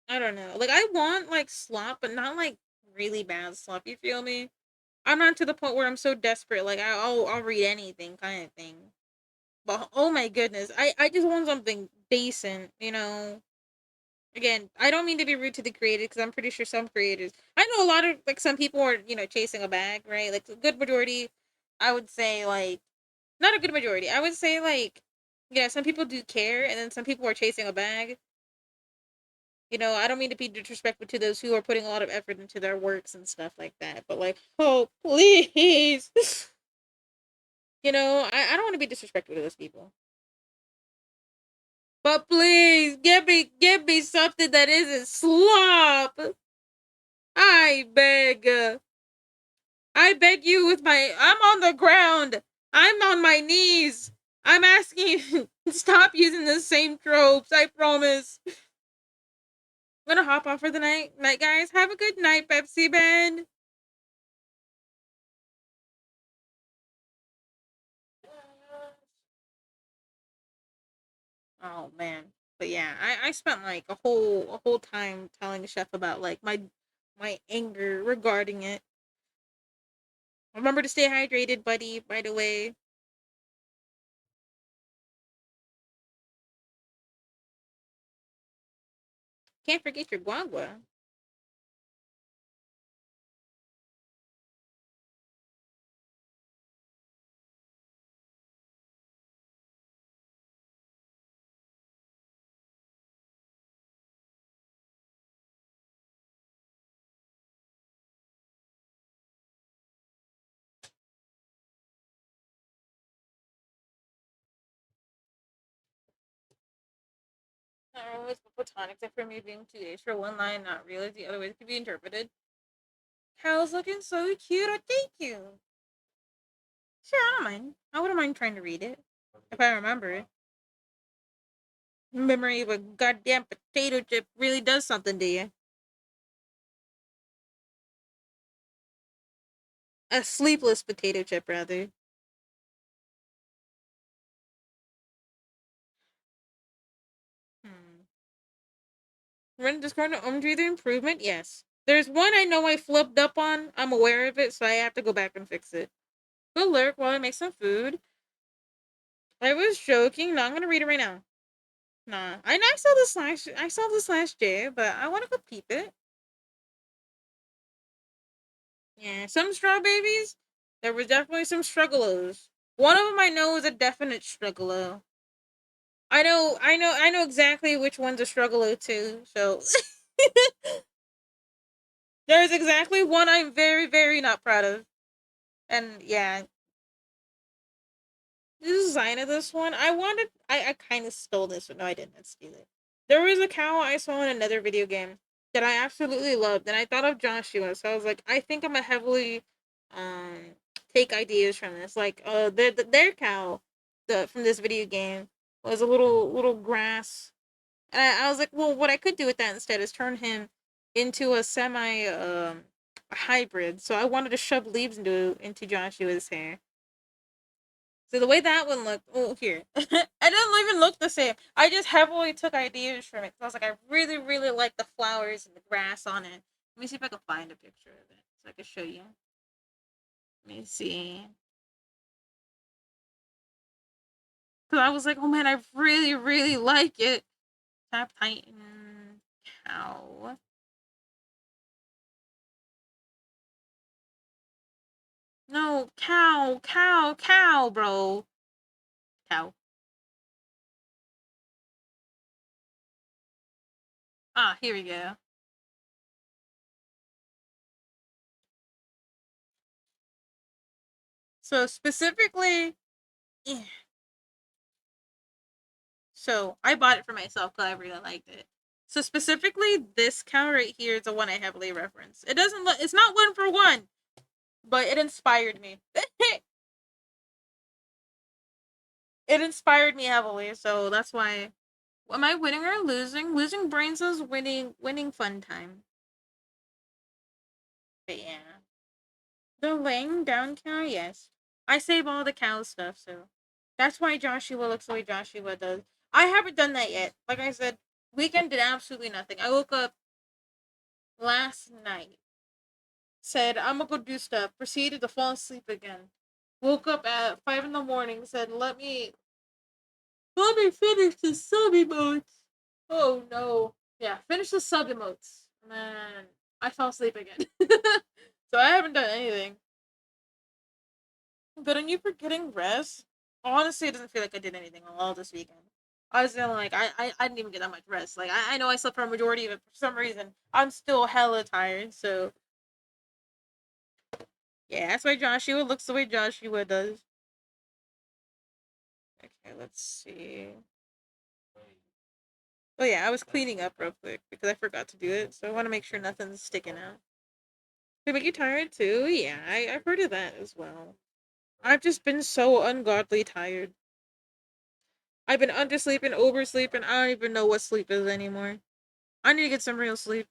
I don't know. Like, I want, like, slop, but not, like, really bad slop. You feel me? I'm not to the point where I'm so desperate. Like, I'll read anything kind of thing. But, oh my goodness. I just want something decent, you know? Again, I don't mean to be rude to the creators because I'm pretty sure some creators, I know a lot of, like, some people are, chasing a bag, right? Like, a good majority, I would say, like, not a good majority. I would say, like, yeah, some people do care, and then some people are chasing a bag. I don't mean to be disrespectful to those who are putting a lot of effort into their works and stuff like that, but, like, oh, please. I don't want to be disrespectful to those people. But please, give me something that isn't slop. I beg. I beg you with I'm on the ground. I'm on my knees. I'm asking you, stop using the same tropes, I promise. I'm gonna hop off for the night. Night, guys. Have a good night, Pepsi Band. Oh man. But yeah, I spent like a whole time telling the chef about like my anger regarding it. Remember to stay hydrated, buddy, by the way. Can't forget your guagua. Not always but platonic, except for me being 2 days for one line, not real as the other way could be interpreted. Cal's looking so cute. Oh, thank you. Sure, I don't mind. I wouldn't mind trying to read it if I remember it. Memory of a goddamn potato chip really does something to you. A sleepless potato chip, rather. Hmm. Run Discord to the improvement? Yes. There's one I know I flipped up on. I'm aware of it, so I have to go back and fix it. Good lurk while I make some food. I was joking. No, I'm gonna read it right now. Nah. I know I saw this last day, but I wanna go peep it. Yeah, some straw babies. There was definitely some struggalos. One of them I know is a definite struggalo. I know exactly which one's a struggalo too. So there's exactly one I'm very, very not proud of. And yeah, the design of this one, I kind of stole this, but no, I didn't steal it. There was a cow I saw in another video game that I absolutely loved, and I thought of Joshua, so I was like, I think I'm gonna heavily um take ideas from this. Like, their cow, from this video game was a little grass, and I was like, well, what I could do with that instead is turn him into a semi hybrid. So I wanted to shove leaves into Joshua's hair. So the way that one looked, oh here, it doesn't even look the same. I just heavily took ideas from it. I was like, I really, really like the flowers and the grass on it. Let me see if I can find a picture of it so I can show you. Let me see. Cause I was like, oh man, I really, really like it. Tap Titan cow. No, cow, bro. Cow. Ah, here we go. So specifically, eh, so I bought it for myself because I really liked it. So specifically, this cow right here is the one I heavily reference. It doesn't look. It's not one for one, but it inspired me. It inspired me heavily, so that's why. Am I winning or losing? Losing brains is winning. Winning fun time. But yeah, the laying down cow. Yes, I save all the cow stuff, so that's why Joshua looks the way Joshua does. I haven't done that yet. Like I said, weekend did absolutely nothing. I woke up last night, said I'm gonna go do stuff, proceeded to fall asleep again. Woke up at 5 in the morning, said let me finish the sub emotes. Oh no. Yeah, finish the sub emotes. Man, I fell asleep again. So I haven't done anything. But on you for getting rest, honestly, it doesn't feel like I did anything all this weekend. I was feeling like I didn't even get that much rest. Like I know I slept for a majority of it for some reason. I'm still hella tired, so yeah, that's why Joshua looks the way Joshua does. Okay, let's see. Oh yeah, I was cleaning up real quick because I forgot to do it, so I want to make sure nothing's sticking out. They make you tired too? Yeah, I've heard of that as well. I've just been so ungodly tired. I've been undersleeping, oversleeping. I don't even know what sleep is anymore. I need to get some real sleep.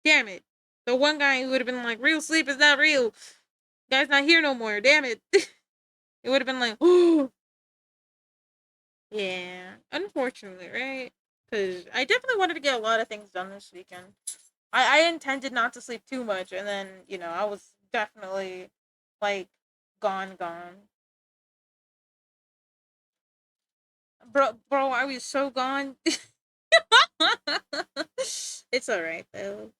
Damn it. The one guy who would have been like, real sleep is not real. Guy's not here no more. Damn it. It would have been like, oh. Yeah. Unfortunately, right? Because I definitely wanted to get a lot of things done this weekend. I intended not to sleep too much, and then, I was definitely, like, gone. Bro, I was so gone. It's alright, though.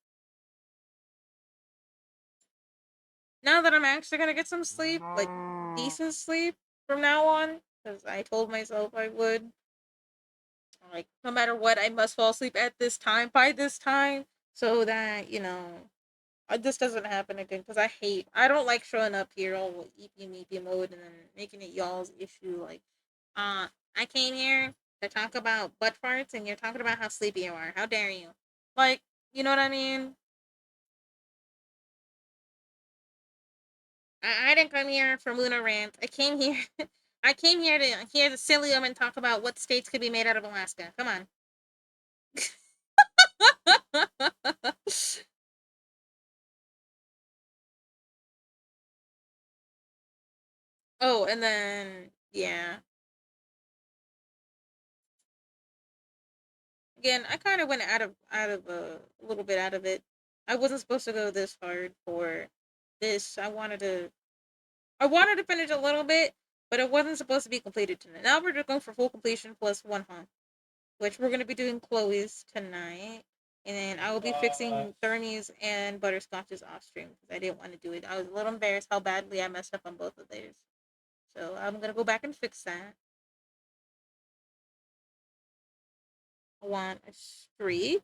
Now that I'm actually gonna get some sleep, like decent sleep from now on, because I told myself I would. Like, no matter what, I must fall asleep at this time, by this time, so that, this doesn't happen again. Because I don't like showing up here all eepy meepy mode and then making it y'all's issue. Like, I came here to talk about butt farts and you're talking about how sleepy you are. How dare you? Like, you know what I mean? I didn't come here for Luna rant. I came here. I came here to hear the Cilium and talk about what states could be made out of Alaska. Come on. Oh, and then yeah. Again, I kind of went out of a little bit out of it. I wasn't supposed to go this hard for this. I wanted to finish a little bit, but it wasn't supposed to be completed tonight. Now we're just going for full completion plus one hump, which we're gonna be doing Chloe's tonight. And then I will be fixing Thermie's and Butterscotch's off stream because I didn't want to do it. I was a little embarrassed how badly I messed up on both of theirs. So I'm gonna go back and fix that. I want a streak.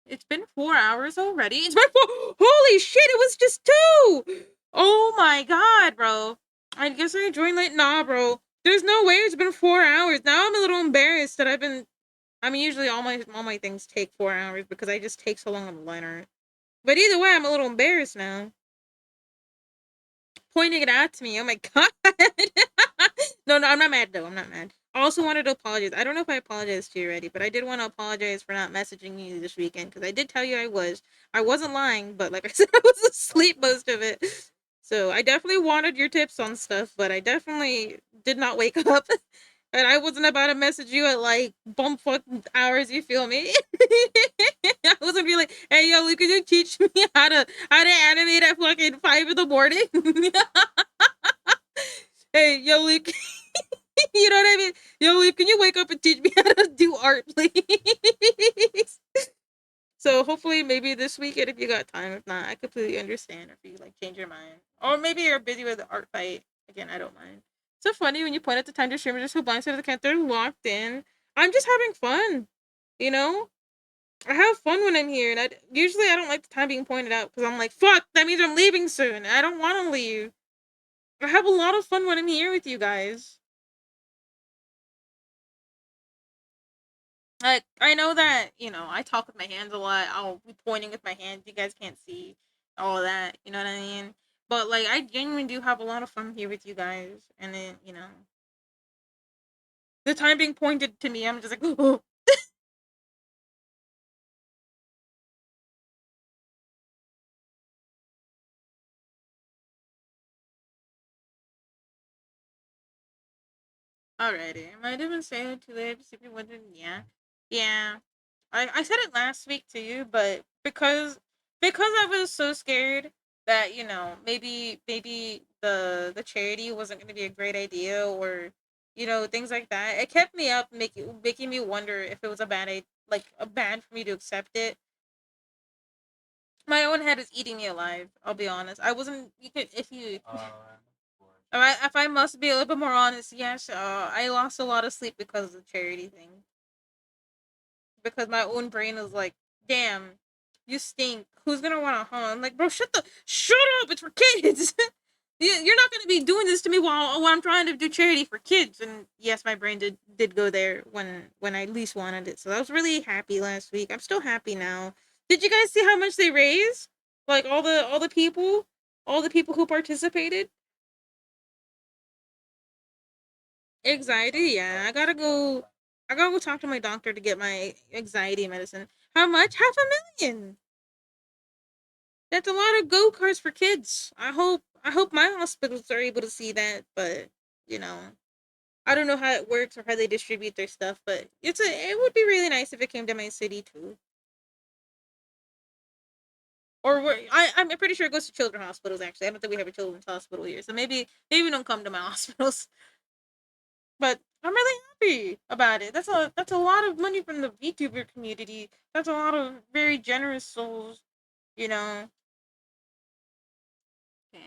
It's been 4 hours already. It's been four. Holy shit! It was just two. Oh my god, bro. I guess I joined late. Nah, bro. There's no way it's been 4 hours. Now I'm a little embarrassed that I've been. I mean, usually all my things take 4 hours because I just take so long on the liner. But either way, I'm a little embarrassed now. Pointing it out to me. Oh my god. No, I'm not mad though. I'm not mad. I also wanted to apologize. I don't know if I apologized to you already, but I did want to apologize for not messaging you this weekend because I did tell you I was. I wasn't lying, but like I said, I was asleep most of it. So I definitely wanted your tips on stuff, but I definitely did not wake up. And I wasn't about to message you at like bumfuck hours, you feel me? I wasn't be like, hey yo, Luke, could you teach me how to animate at fucking 5 in the morning? Hey, yo, Luke, you know what I mean? Yo, Luke, can you wake up and teach me how to do art, please? So hopefully maybe this weekend if you got time. If not, I completely understand if you like change your mind. Or maybe you're busy with the art fight. Again, I don't mind. So funny when you point at the time to streamers just so blindsided the cat they're locked in. I'm just having fun. You know? I have fun when I'm here, and usually I don't like the time being pointed out because I'm like, fuck, that means I'm leaving soon. I don't want to leave. I have a lot of fun when I'm here with you guys. Like, I know that, I talk with my hands a lot. I'll be pointing with my hands. You guys can't see all of that. You know what I mean? But, like, I genuinely do have a lot of fun here with you guys. And then, the time being pointed to me, I'm just like, oh. Alrighty. Am I even saying too late? If you wondering, yeah. Yeah. I said it last week to you, but because I was so scared that maybe the charity wasn't going to be a great idea, or things like that. It kept me up, making me wonder if it was a bad for me to accept it. My own head is eating me alive. I'll be honest. I wasn't. You could if you. If I must be a little bit more honest, yes, I lost a lot of sleep because of the charity thing. Because my own brain is like, damn, you stink. Who's gonna want to home? I'm like, bro, shut up. It's for kids. You're not gonna be doing this to me while I'm trying to do charity for kids. And yes, my brain did go there when I least wanted it. So I was really happy last week. I'm still happy now. Did you guys see how much they raised? Like all the people who participated. Anxiety, yeah. I gotta go talk to my doctor to get my anxiety medicine. How much? Half a million. That's a lot of go karts for kids. I hope my hospitals are able to see that, but you know, I don't know how it works or how they distribute their stuff, but it would be really nice if it came to my city too. Or I'm pretty sure it goes to children's hospitals. Actually, I don't think we have a children's hospital here, so maybe don't come to my hospitals. But I'm really happy about it. That's a lot of money from the VTuber community. That's a lot of very generous souls, you know. Okay.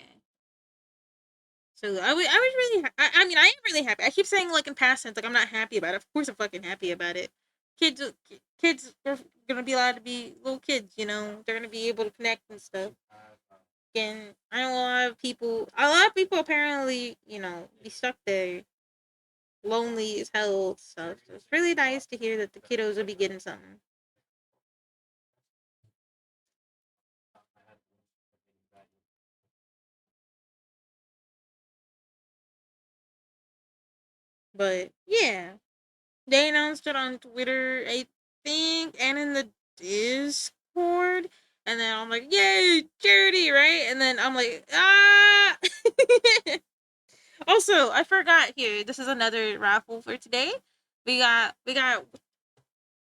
So I was really I mean I am really happy. I keep saying like in past tense like I'm not happy about it. Of course I'm fucking happy about it. Kids are gonna be allowed to be little kids. They're gonna be able to connect and stuff. And I know a lot of people apparently be stuck there lonely as hell stuff. So it's really nice to hear that the kiddos will be getting something. But yeah, they announced it on Twitter, I think, and in the Discord. And then I'm like, yay, charity, right? And then I'm like, ah. Also, I forgot here. This is another raffle for today. We got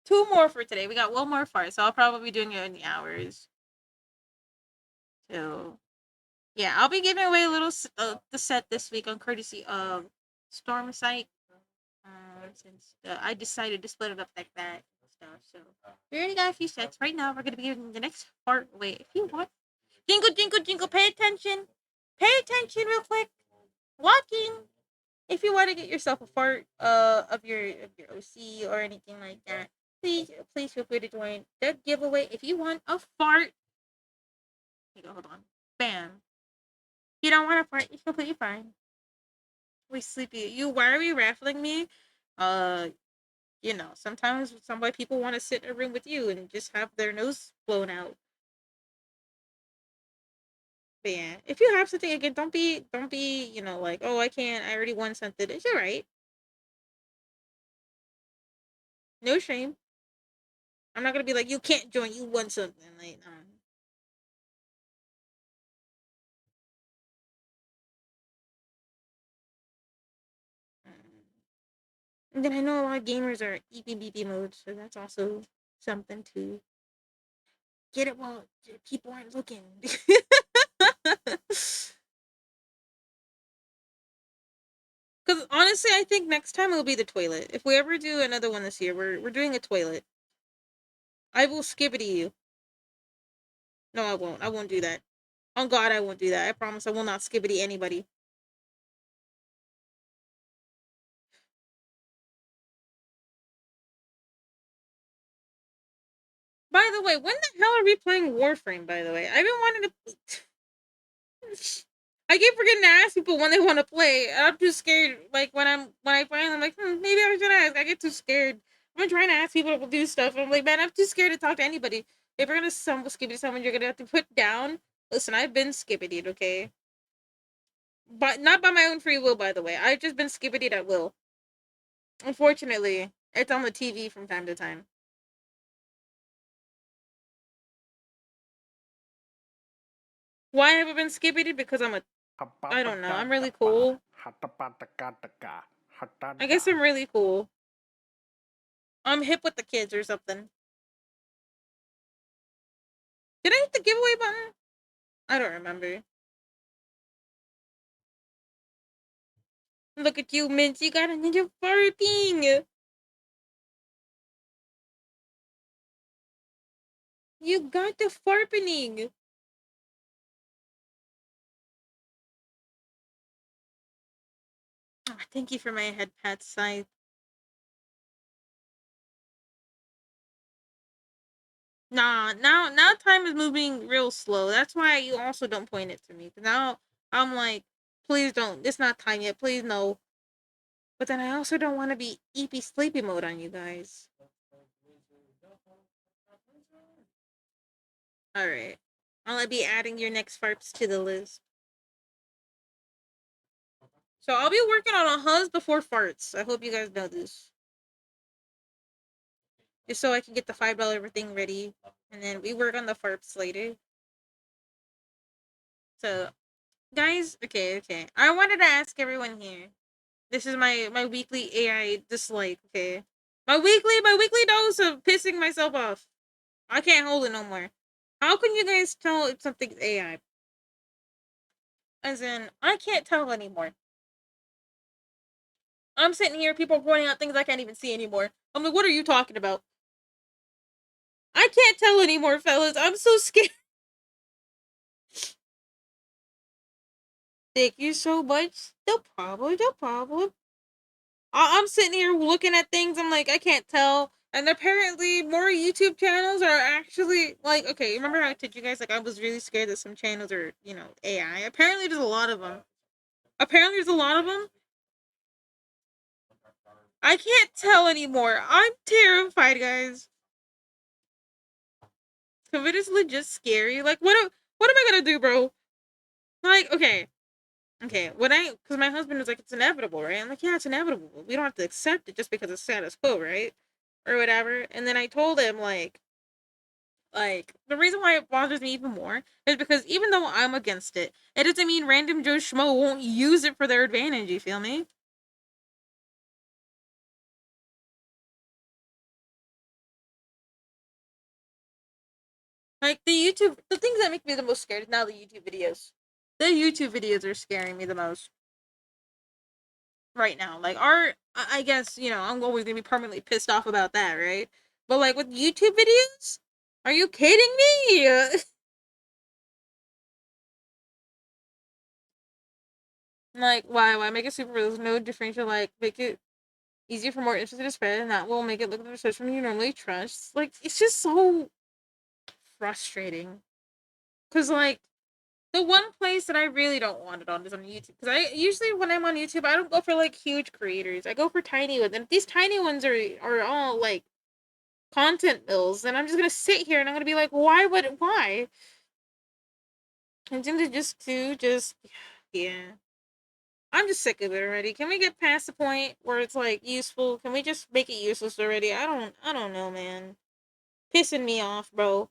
two more for today. We got one more far, so I'll probably be doing it in the hours. So yeah, I'll be giving away a little the set this week on courtesy of Storm Sight. Since I decided to split it up like that and stuff. So we already got a few sets. Right now, we're gonna be giving the next part away. If you want, jingle, jingle, jingle. Pay attention. Pay attention, real quick. Walking. If you want to get yourself a fart of your OC or anything like that, please feel free to join the giveaway. If you want a fart, you go. Hold on. Bam. If you don't want a fart, it's completely fine. We sleepy. Why are you raffling me? Uh, sometimes some white people want to sit in a room with you and just have their nose blown out. But yeah, if you have something again, don't be, like, oh, I can't. I already won something. It's all right. No shame. I'm not gonna be like, you can't join. You won something. Like, and then I know a lot of gamers are EPBP mode, so that's also something to get it while people aren't looking. Because honestly, I think next time it'll be the toilet. If we ever do another one this year, we're doing a toilet. I will skibbity you. No, I won't. I won't do that. On God, I won't do that. I promise I will not skibbity anybody. the way, when the hell are we playing Warframe, by the way? I've been wanting to... I keep forgetting to ask people when they want to play. I'm too scared. Like, when I find, I'm like, maybe I should ask. I get too scared. I've been trying to ask people to do stuff. I'm like, man, I'm too scared to talk to anybody. If you're gonna skippity someone, you're gonna have to put down. Listen, I've been skippitied, okay? But not by my own free will, by the way. I've just been skippitied at will. Unfortunately, it's on the TV from time to time. Why have I been skippitied? Because I don't know. I'm really cool. I guess I'm really cool. I'm hip with the kids or something. Did I hit the giveaway button? I don't remember. Look at you, Mint. You got a ninja farting. You got the farpening. Oh, thank you for my head pat side. Nah, now time is moving real slow. That's why you also don't point it to me. Now I'm like, please don't. It's not time yet. Please no. But then I also don't want to be eepy sleepy mode on you guys. Alright. I'll be adding your next farts to the list. So I'll be working on a huzz before farts. I hope you guys know this. Just so I can get the $5 everything ready. And then we work on the farts later. So, guys, okay. I wanted to ask everyone here. This is my weekly AI dislike, okay? My weekly dose of pissing myself off. I can't hold it no more. How can you guys tell if something's AI? As in, I can't tell anymore. I'm sitting here, people pointing out things I can't even see anymore. I'm like, what are you talking about? I can't tell anymore, fellas. I'm so scared. Thank you so much. No problem. I'm sitting here looking at things. I'm like, I can't tell. And apparently, more YouTube channels are actually like, okay. Remember how I told you guys like I was really scared that some channels are, AI. Apparently, there's a lot of them. I can't tell anymore. I'm terrified, guys. COVID is legit scary. Like, what am I gonna do, bro? Like, okay. Because my husband was like, it's inevitable, right? I'm like, yeah, it's inevitable. We don't have to accept it just because it's status quo, right? Or whatever. And then I told him like the reason why it bothers me even more is because even though I'm against it, it doesn't mean random Joe Schmo won't use it for their advantage. You feel me? Like the things that make me the most scared is now the YouTube videos. The YouTube videos are scaring me the most right now. Like I guess I'm always gonna be permanently pissed off about that, right? But like with YouTube videos, are you kidding me? Like why make it super? There's no differential. Like make it easier for more interested to spread, and that will make it look like research from you normally trust. Like it's just so frustrating. Cause like the one place that I really don't want it on is on YouTube. Because I usually when I'm on YouTube, I don't go for like huge creators. I go for tiny ones, and if these tiny ones are all like content mills, then I'm just gonna sit here and I'm gonna be like, why? And then just yeah. I'm just sick of it already. Can we get past the point where it's like useful? Can we just make it useless already? I don't know, man. Pissing me off, bro.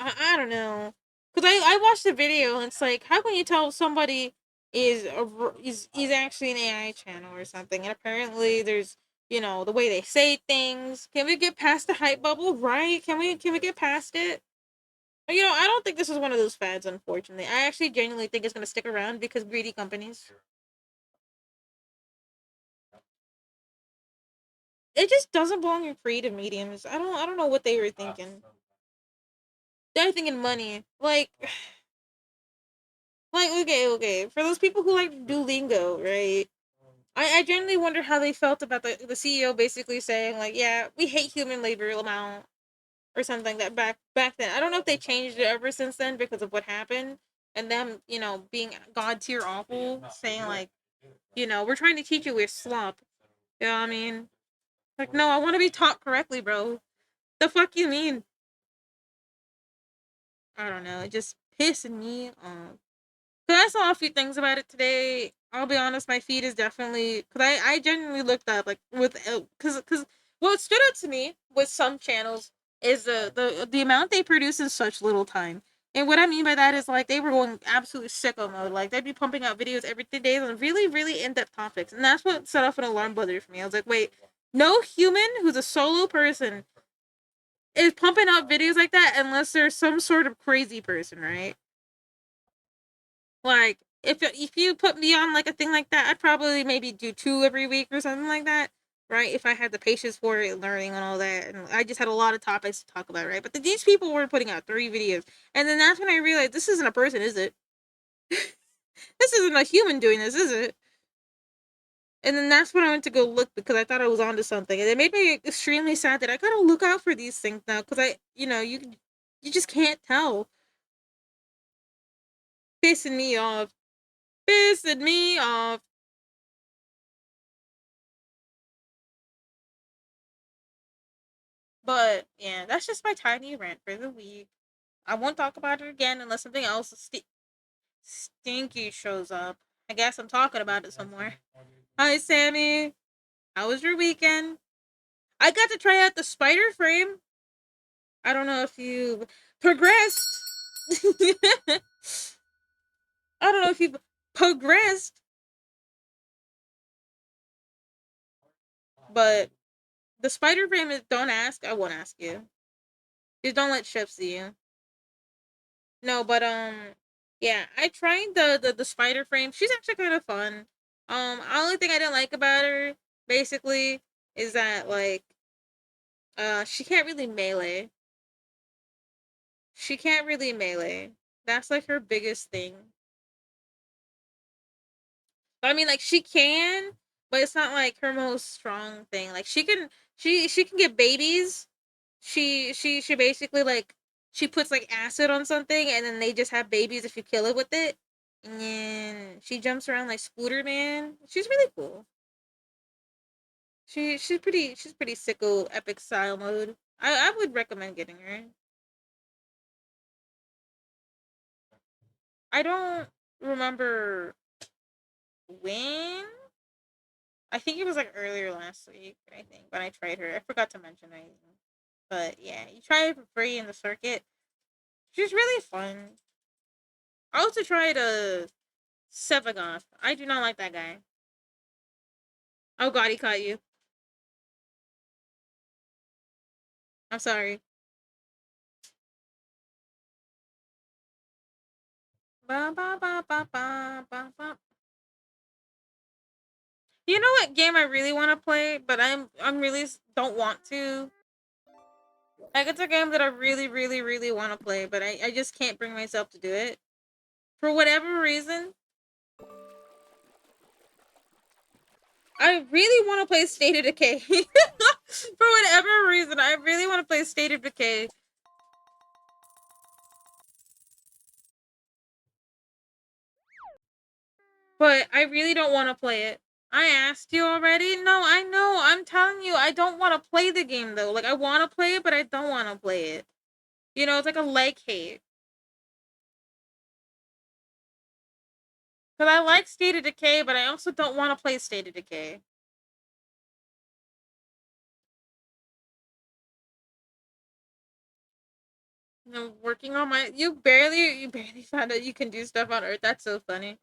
I don't know. Cause I watched the video and it's like, how can you tell somebody is actually an AI channel or something? And apparently there's the way they say things. Can we get past the hype bubble? Right? Can we get past it? I don't think this is one of those fads. Unfortunately, I actually genuinely think it's gonna stick around because greedy companies. It just doesn't belong in creative mediums. I don't know what they were thinking. They're thinking money. Like okay. For those people who like Duolingo, right? I genuinely wonder how they felt about the CEO basically saying like, yeah, we hate human labor amount or something that back then. I don't know if they changed it ever since then because of what happened and them, being god tier awful, saying like, we're trying to teach you with slop. You know what I mean? Like, no, I want to be taught correctly, bro. The fuck you mean? I don't know. It just pissing me off. Cause I saw a few things about it today. I'll be honest, my feed is definitely because I genuinely looked up like with because what stood out to me with some channels is the amount they produce in such little time. And what I mean by that is like they were going absolute sicko mode. Like they'd be pumping out videos every 3 days on really really in depth topics, and that's what set off an alarm buzzer for me. I was like, wait, no human who's a solo person is pumping out videos like that unless there's some sort of crazy person, right? Like if you put me on like a thing like that, I'd probably maybe do 2 every week or something like that, right? If I had the patience for it, learning and all that, and I just had a lot of topics to talk about, right? But these people were putting out 3 videos, and then that's when I realized this isn't a person, is it? This isn't a human doing this, is it? And then that's when I went to go look because I thought I was onto something, and it made me extremely sad that I gotta look out for these things now because you just can't tell. Pissing me off, pissing me off. But yeah, that's just my tiny rant for the week. I won't talk about it again unless something else stinky shows up. I guess I'm talking about it somewhere. Hi, Sammy. How was your weekend? I got to try out the spider frame. I don't know if you progressed. I don't know if you've progressed, but the spider frame is. Don't ask. I won't ask you. Just don't let Chef see you. No, but yeah, I tried the spider frame. She's actually kind of fun. Only thing I didn't like about her, basically, is that like she can't really melee. She can't really melee. That's like her biggest thing. But I mean, like she can, but it's not like her most strong thing. Like she can get babies. She basically like she puts like acid on something and then they just have babies if you kill it with it. And she jumps around like Scooter Man. She's really cool. She's pretty sicko epic style mode. I would recommend getting her. I don't remember when. I think it was like earlier last week. I think when I tried her, I forgot to mention anything. But yeah, you try it for free in the circuit. She's really fun. I also tried a Sevagoth. I do not like that guy. Oh god, he caught you. I'm sorry. Ba, ba, ba, ba, ba, ba, ba. You know what game I really want to play, but I'm really don't want to. Like it's a game that I really really really want to play, but I just can't bring myself to do it for whatever reason. I really want to play State of Decay. For whatever reason, I really want to play State of Decay. But I really don't want to play it. I asked you already. No, I know. I'm telling you, I don't want to play the game though. Like I want to play it, but I don't want to play it. It's like a like hate. Because I like State of Decay, but I also don't want to play State of Decay. Working on my you barely found out you can do stuff on Earth. That's so funny.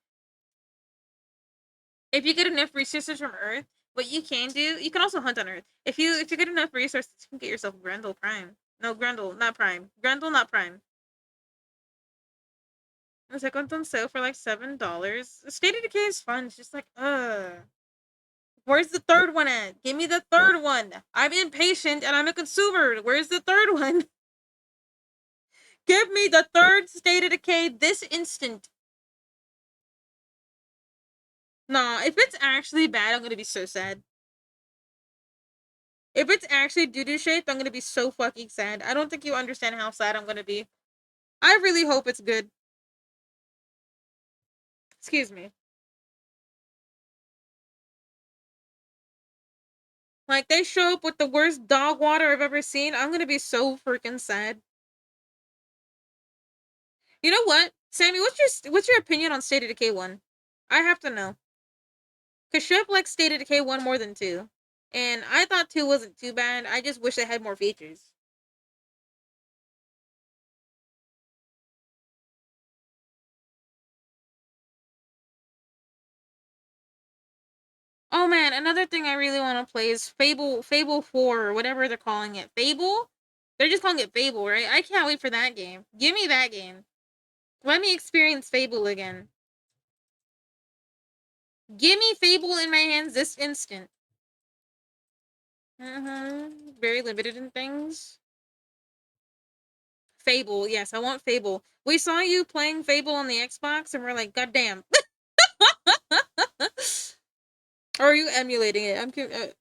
If you get enough resources from Earth, what you can do, you can also hunt on Earth. If you get enough resources, you can get yourself Grendel Prime. No, Grendel, not Prime. Grendel, not Prime. The second one's on sale for like $7. State of Decay is fun. It's just like, where's the third one at? Give me the third one. I'm impatient and I'm a consumer. Where's the third one? Give me the third State of Decay this instant. Nah, if it's actually bad, I'm gonna be so sad. If it's actually doo-doo shaped, I'm gonna be so fucking sad. I don't think you understand how sad I'm gonna be. I really hope it's good. Excuse me. Like, they show up with the worst dog water I've ever seen. I'm gonna be so freaking sad. You know what? Sammy, what's your opinion on State of Decay 1? I have to know. Cause Shep likes State of Decay 1 more than 2. And I thought 2 wasn't too bad. I just wish it had more features. Oh man, another thing I really want to play is Fable 4 or whatever they're calling it. Fable? They're just calling it Fable, right? I can't wait for that game. Give me that game. Let me experience Fable again. Give me Fable in my hands this instant. Very limited in things. Fable, yes, I want Fable. We saw you playing Fable on the Xbox and we're like, God damn. Or are you emulating it?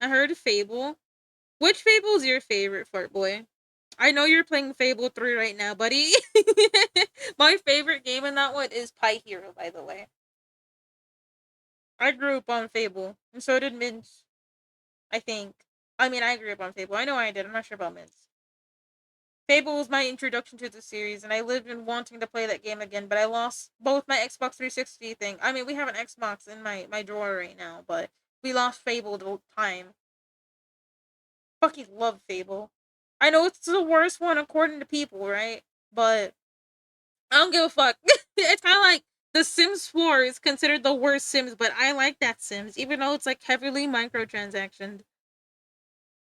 I heard Fable. Which Fable is your favorite, Fart Boy? I know you're playing Fable 3 right now, buddy. My favorite game in that one is Pie Hero, by the way. I grew up on Fable, and so did Mince, I think. I mean, I grew up on Fable. I know I did. I'm not sure about Mince. Fable was my introduction to the series, and I lived in wanting to play that game again, but I lost both my Xbox 360 thing. I mean, we have an Xbox in my drawer right now, but we lost Fable the time. Fucking love Fable. I know it's the worst one according to people, right? But I don't give a fuck. It's kind of like The Sims 4 is considered the worst Sims, but I like that Sims, even though it's like heavily microtransactioned.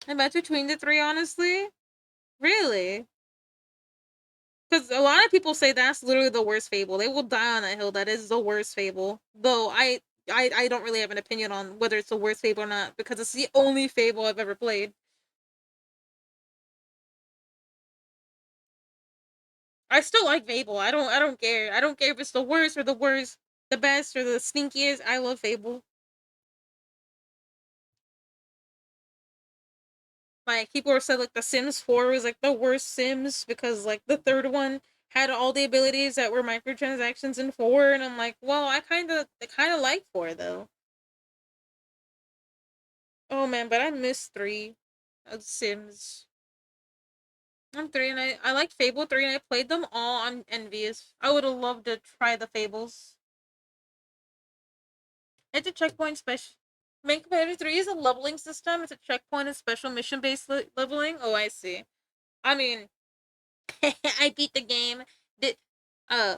I bet between the three, honestly. Really? Because a lot of people say that's literally the worst Fable. They will die on that hill. That is the worst Fable. Though I don't really have an opinion on whether it's the worst Fable or not, because it's the only Fable I've ever played. I still like Fable. I don't care. I don't care if it's the worst or the worst, the best or the stinkiest. I love Fable. Like people were said like the Sims 4 was like the worst Sims because like the third one had all the abilities that were microtransactions in 4, and I'm like, well, I kinda like 4 though. Oh man, but I miss 3 of Sims. I'm 3 and I like Fable 3 and I played them all. I'm envious. I would have loved to try the Fables. It's a checkpoint special. Main Competitor 3 is a leveling system. It's a checkpoint and special mission based leveling. Oh, I see. I mean, I beat the game. Did uh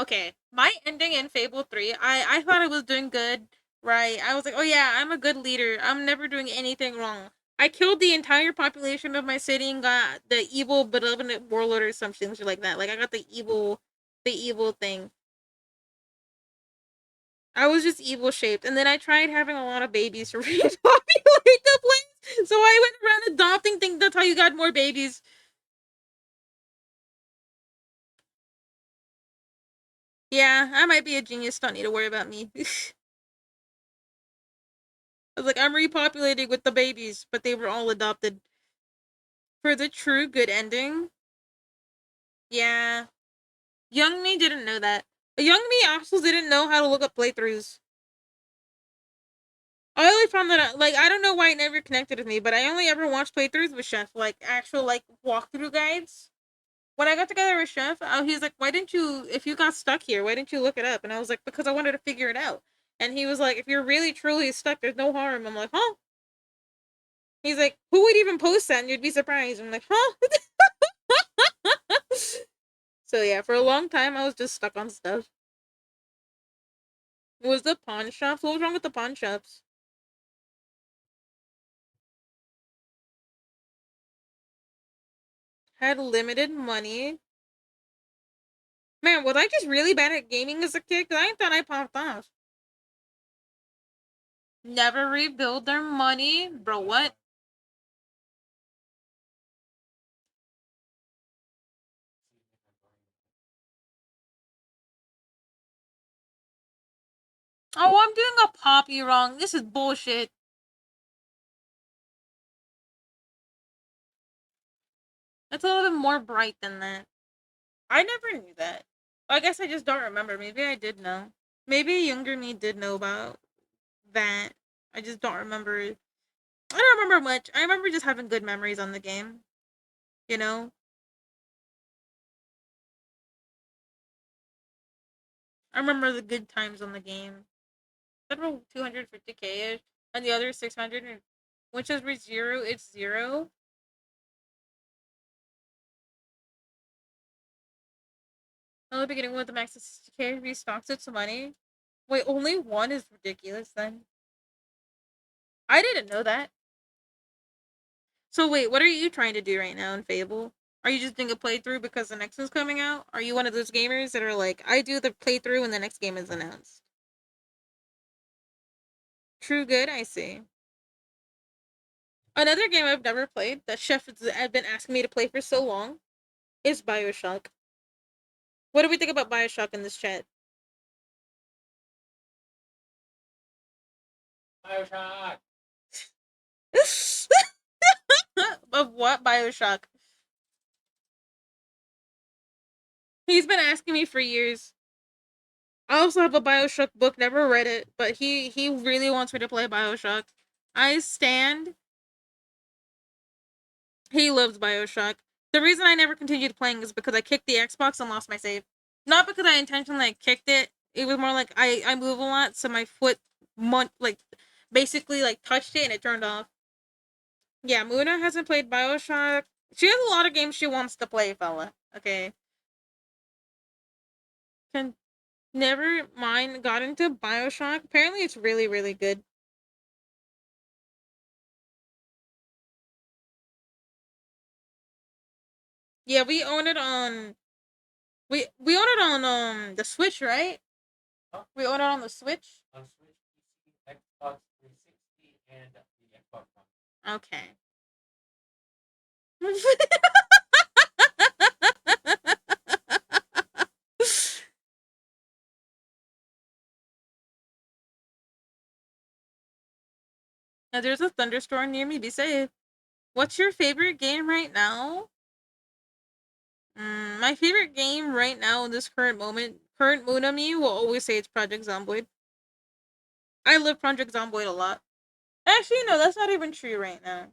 okay. My ending in Fable 3, I thought I was doing good, right? I was like, "Oh yeah, I'm a good leader. I'm never doing anything wrong." I killed the entire population of my city and got the evil benevolent warlord or something like that. Like I got the evil thing. I was just evil shaped, and then I tried having a lot of babies to repopulate the place. So I went around adopting things. That's how you got more babies. Yeah, I might be a genius. Don't need to worry about me. I was like, I'm repopulating with the babies, but they were all adopted. For the true good ending, yeah. Young me didn't know that. Young me also didn't know how to look up playthroughs. I only found that out, like, I don't know why it never connected with me, but I only ever watched playthroughs with Chef, like actual like walkthrough guides. When I got together with Chef, he's like, "Why didn't you? If you got stuck here, why didn't you look it up?" And I was like, "Because I wanted to figure it out." And he was like, "If you're really truly stuck, there's no harm." I'm like, "Huh?" He's like, "Who would even post that?" And you'd be surprised. I'm like, "Huh?" So yeah, for a long time, I was just stuck on stuff. It was the pawn shops. What was wrong with the pawn shops? Had limited money. Man, was I just really bad at gaming as a kid? Because I thought I popped off. Never rebuild their money, bro. What? Oh, I'm doing a poppy wrong. This is bullshit. It's a little bit more bright than that. I never knew that. I guess I just don't remember. Maybe I did know. Maybe younger me did know about that. I just don't remember. I don't remember much. I remember just having good memories on the game. You know? I remember the good times on the game. Several 250k ish. And the other 600, which is with zero, it's zero. In the beginning with the max of 60k restocks its money. Wait, only one is ridiculous then. I didn't know that. So wait, what are you trying to do right now in Fable? Are you just doing a playthrough because the next one's coming out? Are you one of those gamers that are like, I do the playthrough when the next game is announced? True good, I see. Another game I've never played that Chef has been asking me to play for so long is Bioshock. What do we think about Bioshock in this chat? Bioshock. Of what Bioshock? He's been asking me for years. I also have a Bioshock book, never read it, but he really wants me to play Bioshock. I stand. He loves Bioshock. The reason I never continued playing is because I kicked the Xbox and lost my save. Not because I intentionally kicked it. It was more like I move a lot, so my foot like basically like touched it and it turned off. Yeah, Muna hasn't played Bioshock. She has a lot of games she wants to play, fella. Okay. Can never mind got into Bioshock. Apparently it's really, really good. Yeah, we own it on we own it on the Switch, right? We own it on the Switch. On Switch, PC, Xbox 360, and the Xbox One. Okay. Now there's a thunderstorm near me. Be safe. What's your favorite game right now? My favorite game right now in this current moment, current mood of me, will always say it's Project Zomboid. I love Project Zomboid a lot. Actually, no, that's not even true right now.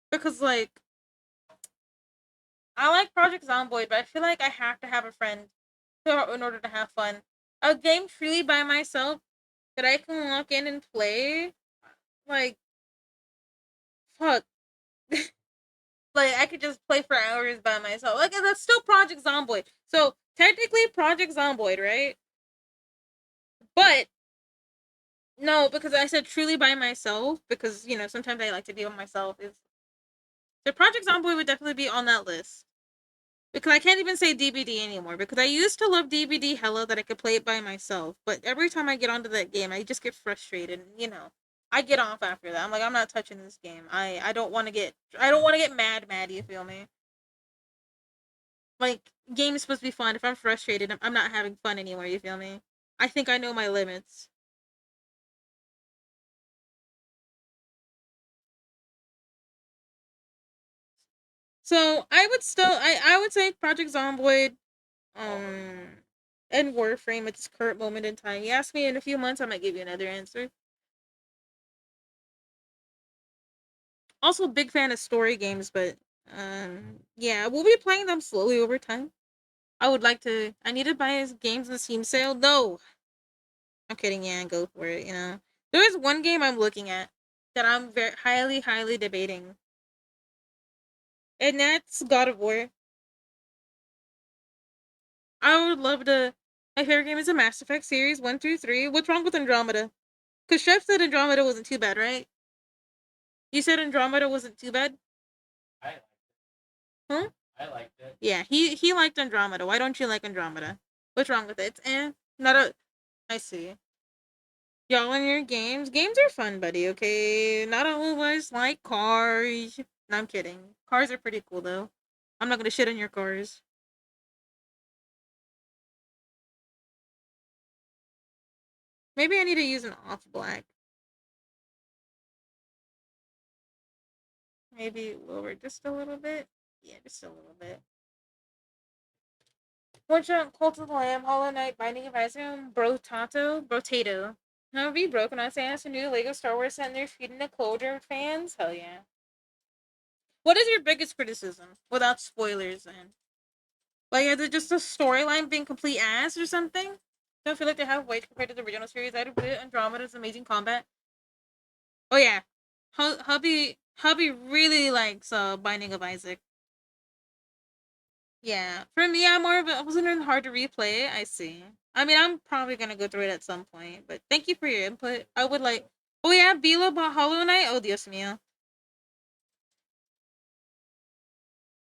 Because, like, I like Project Zomboid, but I feel like I have to have a friend in order to have fun. A game truly by myself that I can lock in and play, like, fuck. Like, I could just play for hours by myself. Like, that's still Project Zomboid. So, technically, Project Zomboid, right? But, no, because I said truly by myself, because, you know, sometimes I like to be by myself. So, Project Zomboid would definitely be on that list. Because I can't even say DBD anymore. Because I used to love DBD hella that I could play it by myself. But every time I get onto that game, I just get frustrated. And, you know, I get off after that. I'm like, I'm not touching this game. I don't want to get mad. You feel me? Like, game is supposed to be fun. If I'm frustrated, I'm not having fun anymore. You feel me? I think I know my limits. So I would still I would say Project Zomboid, um, and Warframe at this current moment in time. You ask me in a few months, I might give you another answer. Also, big fan of story games, but yeah, we'll be playing them slowly over time. I would like to. I need to buy his games in the Steam sale. No, I'm kidding. Yeah, go for it. You know, there is one game I'm looking at that I'm very highly debating, and that's God of War. I would love to. My favorite game is the Mass Effect series 1 through 3. What's wrong with Andromeda? Because Chef said Andromeda wasn't too bad, right? You said Andromeda wasn't too bad? I liked it. Huh? I liked it. Yeah, he liked Andromeda. Why don't you like Andromeda? What's wrong with it? It's not a. I see. Y'all in your games? Games are fun, buddy, okay? Not all of us like cars. No, I'm kidding. Cars are pretty cool, though. I'm not gonna shit on your cars. Maybe I need to use an off black. Maybe lower just a little bit. Yeah, just a little bit. One shot, Cult of the Lamb, Hollow Knight, Binding of Isaac, Brotato. How have you broken us ass a new Lego Star Wars set and they're feeding the colder fans? Hell yeah. What is your biggest criticism? Without spoilers, then. Like, is it just the storyline being complete ass or something? Don't feel like they have weight compared to the original series. I'd put Andromeda's amazing combat. Oh yeah, hubby really likes Binding of Isaac. Yeah, for me, I'm more of a wasn't it hard to replay. I see. I mean, I'm probably gonna go through it at some point, but thank you for your input. I would like. Oh yeah, Bila bought Hollow Knight. Oh Dios mío.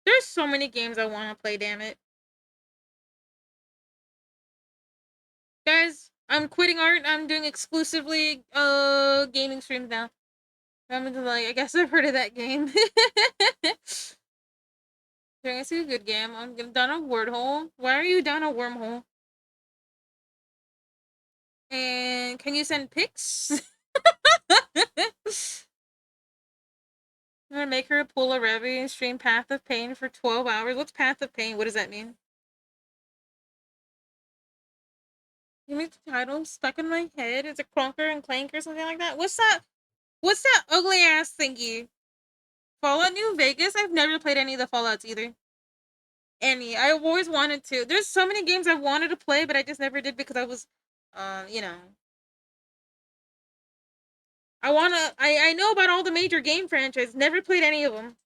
There's so many games I want to play. Damn it, guys! I'm quitting art. I'm doing exclusively gaming streams now. I'm into like I guess I've heard of that game. Doing a good game. I'm down a word hole. Why are you down a wormhole? And can you send pics? I'm gonna make her pull a Revy and stream Path of Pain for 12 hours. What's Path of Pain? What does that mean? You make the title stuck in my head. Is it Clonker and Clank or something like that? What's that? What's that ugly ass thingy? Fallout New Vegas? I've never played any of the Fallouts either. Any. I've always wanted to. There's so many games I wanted to play, but I just never did because I was, you know. I know about all the major game franchises. Never played any of them.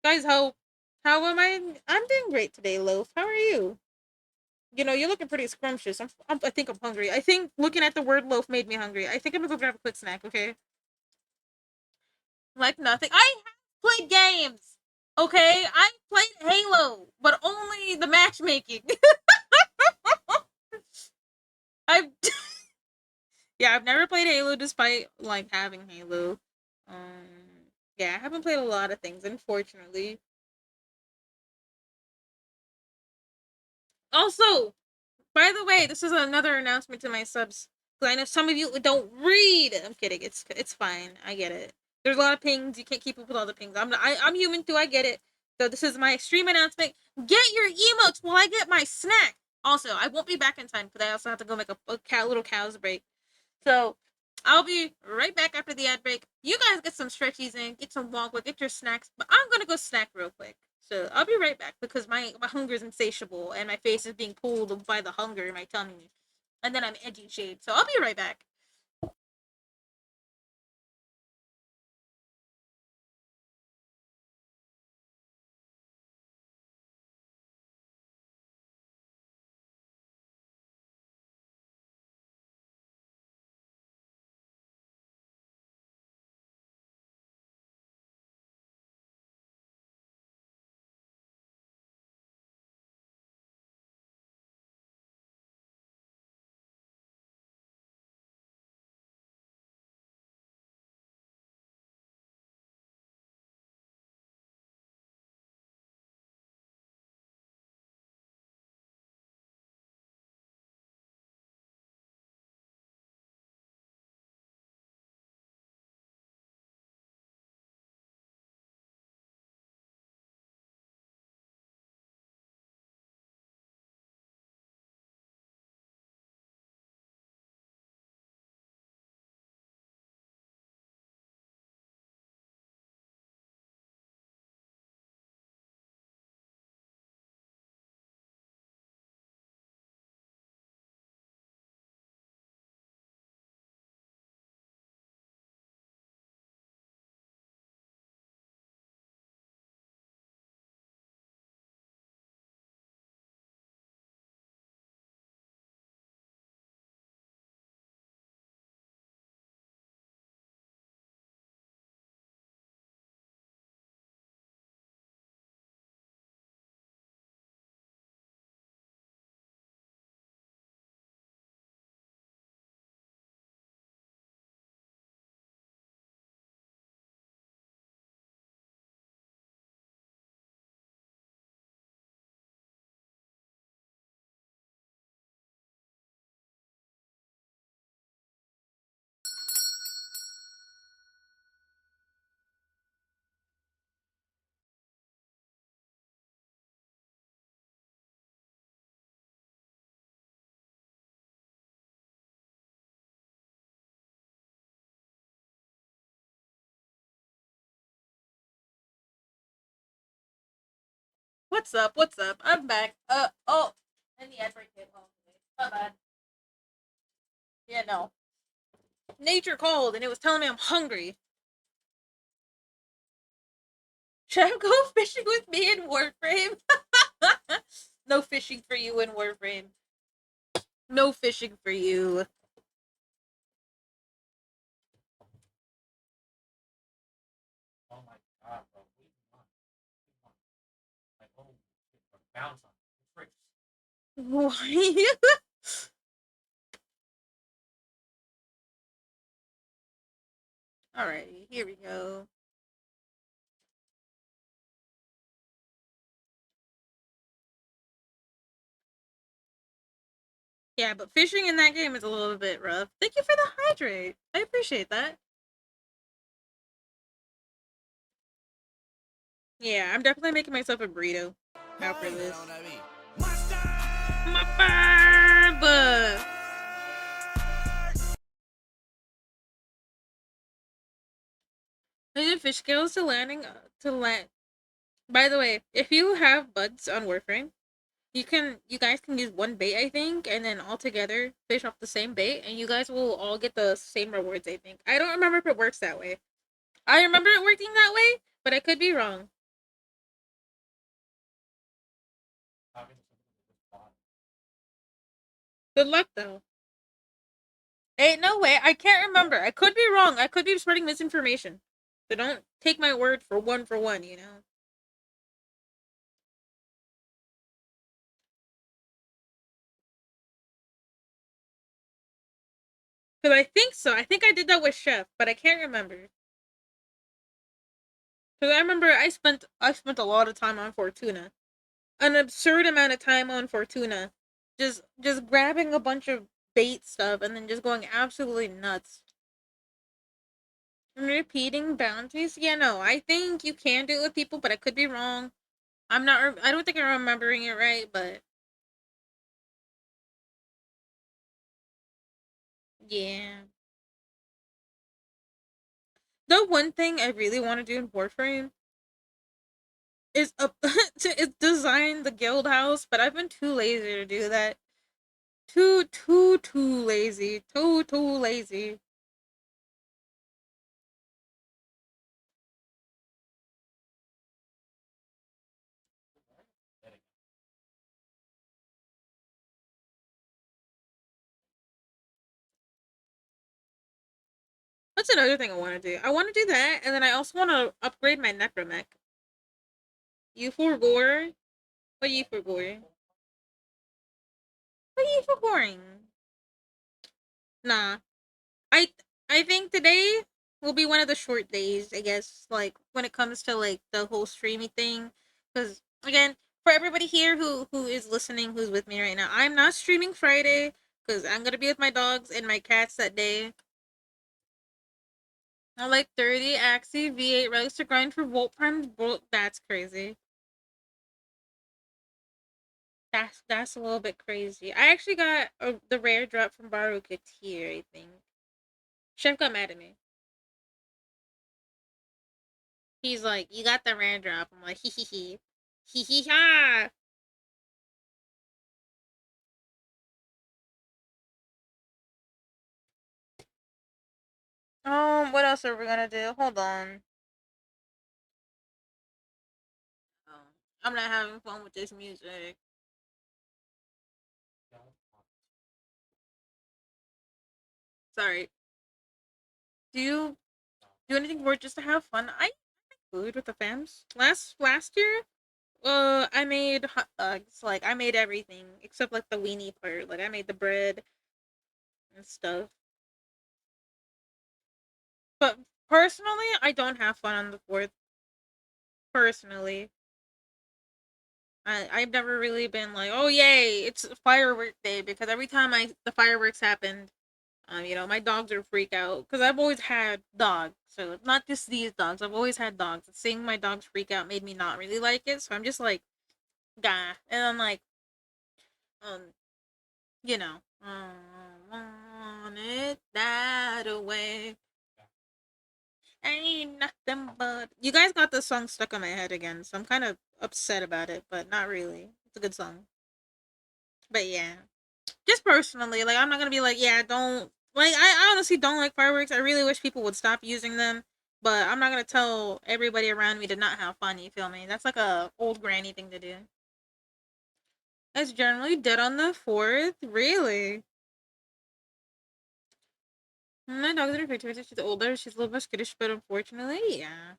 Guys, how am I? I'm doing great today, Loaf. How are you? You know, you're looking pretty scrumptious. I think I'm hungry. I think looking at the word loaf made me hungry. I think I'm gonna go grab a quick snack, okay? Like nothing. I have played games, okay? I played Halo, but only the matchmaking. I've yeah, I've never played Halo despite like having Halo. Yeah, I haven't played a lot of things, unfortunately. Also, by the way, this is another announcement to my subs. Because I know some of you don't read. I'm kidding. It's fine. I get it. There's a lot of pings. You can't keep up with all the pings. I'm human too. I get it. So this is my stream announcement. Get your emotes while I get my snack. Also, I won't be back in time because I also have to go make a little cow's break. So I'll be right back after the ad break. You guys get some stretchies in, get some walk, get your snacks. But I'm gonna go snack real quick. So I'll be right back because my hunger is insatiable and my face is being pulled by the hunger in my tummy. And then I'm edgy shade. So I'll be right back. what's up? What's up? I'm back. Oh. And the ad break hit. Oh, my bad. Yeah, no. Nature called and it was telling me I'm hungry. Should I go fishing with me in Warframe? No fishing for you in Warframe. No fishing for you. Oh my god, bro. We won. We won. Like, oh shit, bro. Bounce on tricks. Why? Alrighty, here we go. Yeah, but fishing in that game is a little bit rough. Thank you for the hydrate. I appreciate that. Yeah, I'm definitely making myself a burrito after this. My barb! I did fish scales to landing to land. By the way, if you have buds on Warframe, you guys can use one bait, I think, and then all together fish off the same bait, and you guys will all get the same rewards, I think. I don't remember if it works that way. I remember it working that way, but I could be wrong. Good luck though. Ain't no way. I can't remember. I could be wrong. I could be spreading misinformation. So don't take my word for one, you know? Because I think so. I think I did that with Chef, but I can't remember. Because I remember I spent a lot of time on Fortuna. An absurd amount of time on Fortuna. Just grabbing a bunch of bait stuff and then just going absolutely nuts. And repeating bounties? Yeah, no. I think you can do it with people, but I could be wrong. I don't think I'm remembering it right, but yeah. The one thing I really want to do in Warframe is is design the guild house, but I've been too lazy to do that. Too lazy. Too lazy. That's another thing I want to do. I want to do that, and then I also want to upgrade my necromech. You for gore? What you for gore? What you for goring? Nah, I I think today will be one of the short days. I guess like when it comes to like the whole streamy thing, because again, for everybody here who is listening, who's with me right now, I'm not streaming Friday because I'm gonna be with my dogs and my cats that day. I like 30 Axie V8 relics to grind for Volt Prime. That's crazy. That's a little bit crazy. I actually got the rare drop from Baruka tier, I think. Chef got mad at me. He's like, "You got the rare drop." I'm like, "Hee hee hee, hee hee ha." What else are we gonna do? Hold on. Oh, I'm not having fun with this music. Sorry. Do you do anything for it just to have fun? I food with the fams. Last year, I made hot dogs. Like I made everything except like the weenie part. Like I made the bread and stuff. But personally, I don't have fun on the fourth. Personally, I've never really been like, oh yay, it's firework day because every time the fireworks happened, my dogs are freak out because I've always had dogs. So it's not just these dogs. I've always had dogs. Seeing my dogs freak out made me not really like it. So I'm just like, gah, and I'm like, um, I want it that way. Ain't nothing but. You guys got this song stuck in my head again, so I'm kind of upset about it, but not really. It's a good song. But yeah. Just personally, like, I'm not gonna be like, yeah, don't. Like, I honestly don't like fireworks. I really wish people would stop using them. But I'm not gonna tell everybody around me to not have fun, you feel me? That's like a old granny thing to do. It's generally dead on the 4th. Really? My dog's in her pictures. She's older. She's a little more skittish, but unfortunately, yeah.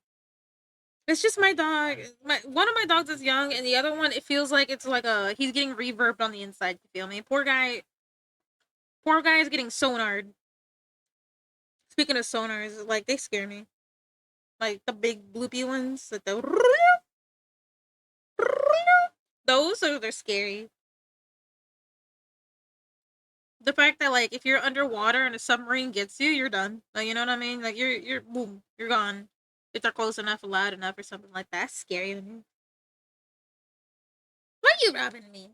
It's just my dog. One of my dogs is young, and the other one, it feels like it's like he's getting reverbed on the inside. You feel me? Poor guy. Poor guy is getting sonared. Speaking of sonars, like they scare me. Like the big bloopy ones, like the those are they're scary. The fact that like if you're underwater and a submarine gets you, you're done. Like you know what I mean? Like you're boom, you're gone. If they're close enough, loud enough, or something like that. That's scary to me. Why are you robbing me?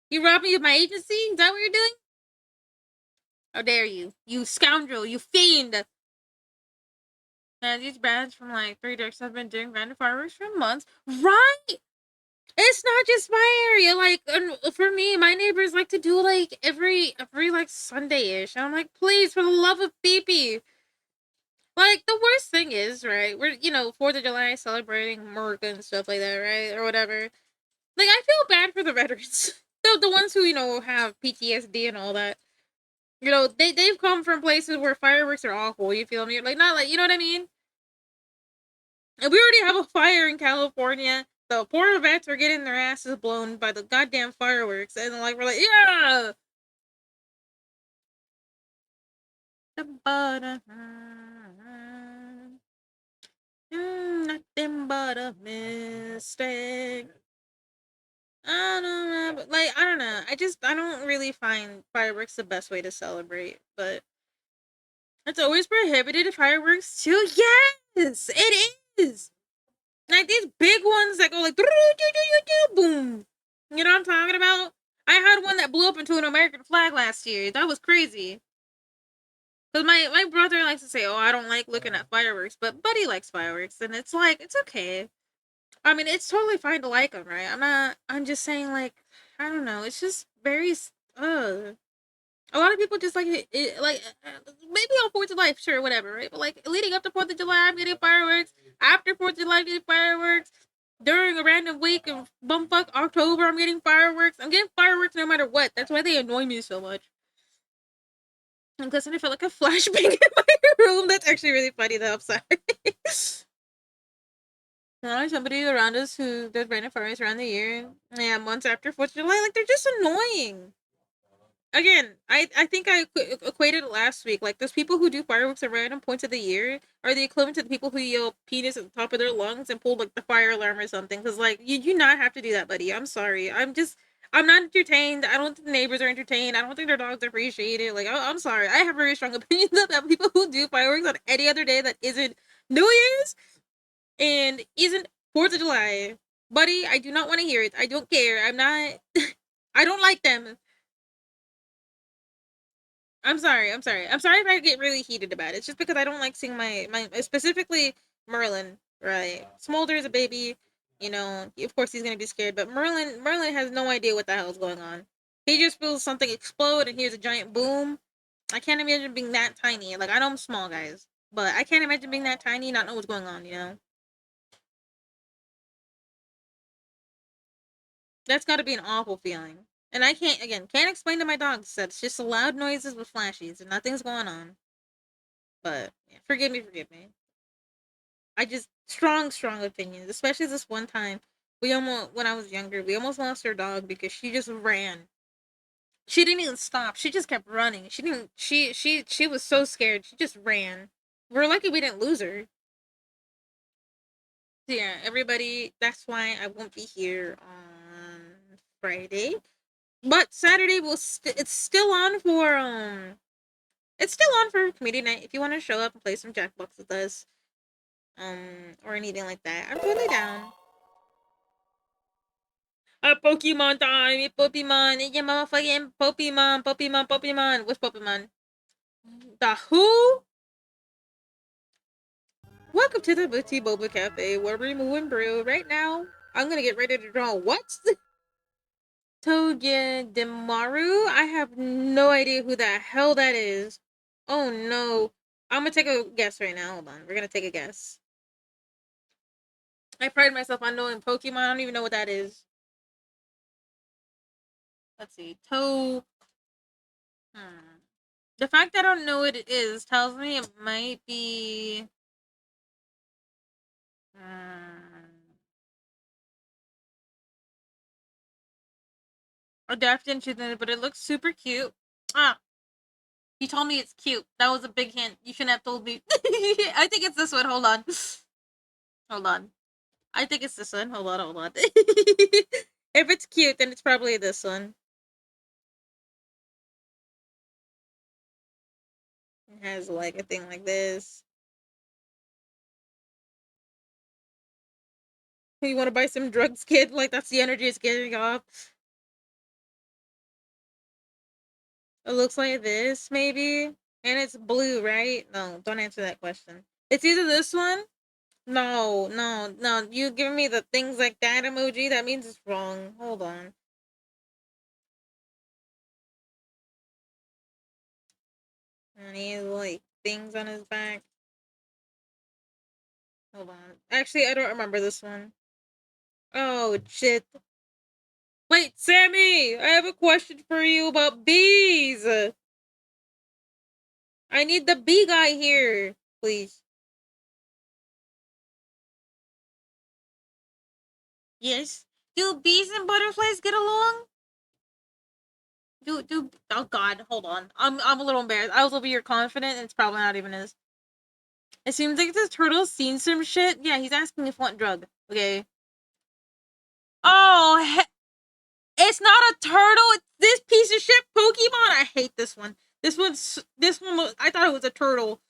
You robbing me of my agency? Is that what you're doing? How dare you? You scoundrel! You fiend! Man, these brands from like Three Dicks have been doing random fireworks for months. Right? It's not just my area. Like for me, my neighbors like to do like every like Sunday-ish. I'm like, please, for the love of Pee. Like the worst thing is, right? We're 4th of July celebrating America and stuff like that, right? Or whatever. Like I feel bad for the veterans. The ones who, have PTSD and all that. They've come from places where fireworks are awful, you feel me? Like not like you know what I mean? And we already have a fire in California. The poor vets are getting their asses blown by the goddamn fireworks, and like we're like, yeah. Nothing but a mistake. I don't know, but like I don't know. I don't really find fireworks the best way to celebrate, but it's always prohibited fireworks too. Yes, it is. Like these big ones that go like boom. You know what I'm talking about? I had one that blew up into an American flag last year. That was crazy. Cause my brother likes to say, "Oh, I don't like looking at fireworks," but Buddy likes fireworks, and it's like it's okay. I mean, it's totally fine to like them, right? I'm not. I'm just saying, like, I don't know. It's just very. A lot of people just like like maybe on 4th of July, sure, whatever, right? But like leading up to 4th of July, I'm getting fireworks. After 4th of July, I'm getting fireworks. During a random week of bumfuck October, I'm getting fireworks. I'm getting fireworks no matter what. That's why they annoy me so much. I'm guessing I felt like a flashbang in my room. That's actually really funny though. I'm sorry. Somebody around us who does random fireworks around the year. Yeah, months after 4th of July. Like, they're just annoying. Again, I think I equated it last week. Like, those people who do fireworks at random points of the year are the equivalent to the people who yell penis at the top of their lungs and pull, like, the fire alarm or something. Because, like, you do not have to do that, buddy. I'm sorry. I'm not entertained. I don't think the neighbors are entertained. I don't think their dogs appreciate it. Like, I'm sorry. I have very strong opinions about people who do fireworks on any other day that isn't New Year's and isn't 4th of July. Buddy, I do not want to hear it. I don't care. I'm not. I don't like them. I'm sorry. I'm sorry. I'm sorry if I get really heated about it. It's just because I don't like seeing my specifically Merlin. Right, Smolder is a baby. Of course he's gonna be scared. But Merlin has no idea what the hell is going on. He just feels something explode and hears a giant boom. I can't imagine being that tiny. Like I know I'm small, guys, but I can't imagine being that tiny and not know what's going on. That's got to be an awful feeling. And I can't explain to my dogs that it's just loud noises with flashes and nothing's going on. But yeah, forgive me. I just strong opinions, especially this one time. We almost when I was younger, we almost lost our dog because she just ran. She didn't even stop. She just kept running. She didn't. She was so scared. She just ran. We're lucky we didn't lose her. So yeah, everybody. That's why I won't be here on Friday. But Saturday it's still on for it's still on for community night. If you want to show up and play some Jackbox with us, or anything like that, I'm totally down. Pokemon time! It's Pokemon! It's your motherfucking Pokemon! Which Pokemon? The who? Welcome to the Booty Boba Cafe, where we moo and brew. Right now, I'm gonna get ready to draw what? Togen Demaru? I have no idea who the hell that is. Oh no. I'm gonna take a guess right now. Hold on. We're gonna take a guess. I pride myself on knowing Pokemon. I don't even know what that is. Let's see. Hmm. The fact that I don't know what it is tells me it might be. Hmm. Adapted into it, but it looks super cute. Ah, you told me it's cute. That was a big hint. You shouldn't have told me. I think it's this one. Hold on. Hold on. I think it's this one. Hold on. If it's cute, then it's probably this one. It has like a thing like this. You want to buy some drugs, kid? Like that's the energy it's giving off. It looks like this, maybe. And it's blue, right? No, don't answer that question. It's either this one. No. You give me the things like that emoji, that means it's wrong. Hold on. And he has like things on his back. Hold on. Actually, I don't remember this one. Oh, shit. Wait, Sammy! I have a question for you about bees! I need the bee guy here, please. Yes? Do bees and butterflies get along? Oh god, hold on. I'm a little embarrassed. I was over here confident and it's probably not even his. It seems like this turtle's seen some shit. Yeah, he's asking if want drug. Okay. Oh, it's not a turtle. It's this piece of shit Pokemon. I hate this one. This one. I thought it was a turtle.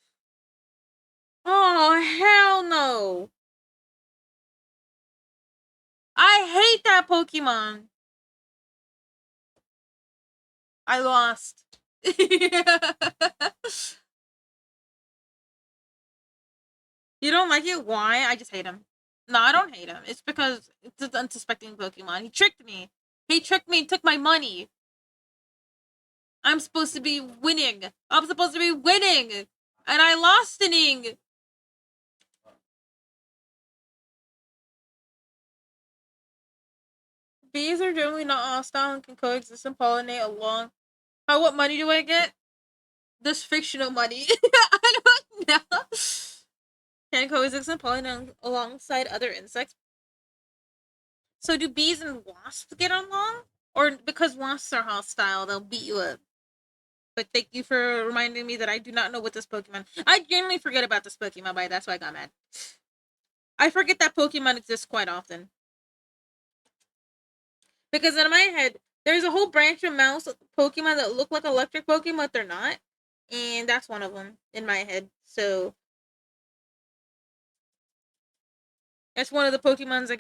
Oh hell no! I hate that Pokemon. I lost. You don't like it? Why? I just hate him. No, I don't hate him. It's because it's an unsuspecting Pokemon. He tricked me. He tricked me and took my money. I'm supposed to be winning. I'm supposed to be winning. And I lost inning. Bees are generally not hostile and can coexist and pollinate along. What money do I get? This fictional money. I don't know. Can coexist and pollinate alongside other insects. So do bees and wasps get along? Or because wasps are hostile, they'll beat you up? But thank you for reminding me that I do not know what this Pokemon. I generally forget about this Pokemon, but that's why I got mad. I forget that Pokemon exists quite often. Because in my head, there's a whole branch of mouse Pokemon that look like electric Pokemon, but they're not. And that's one of them in my head. So that's one of the Pokemons that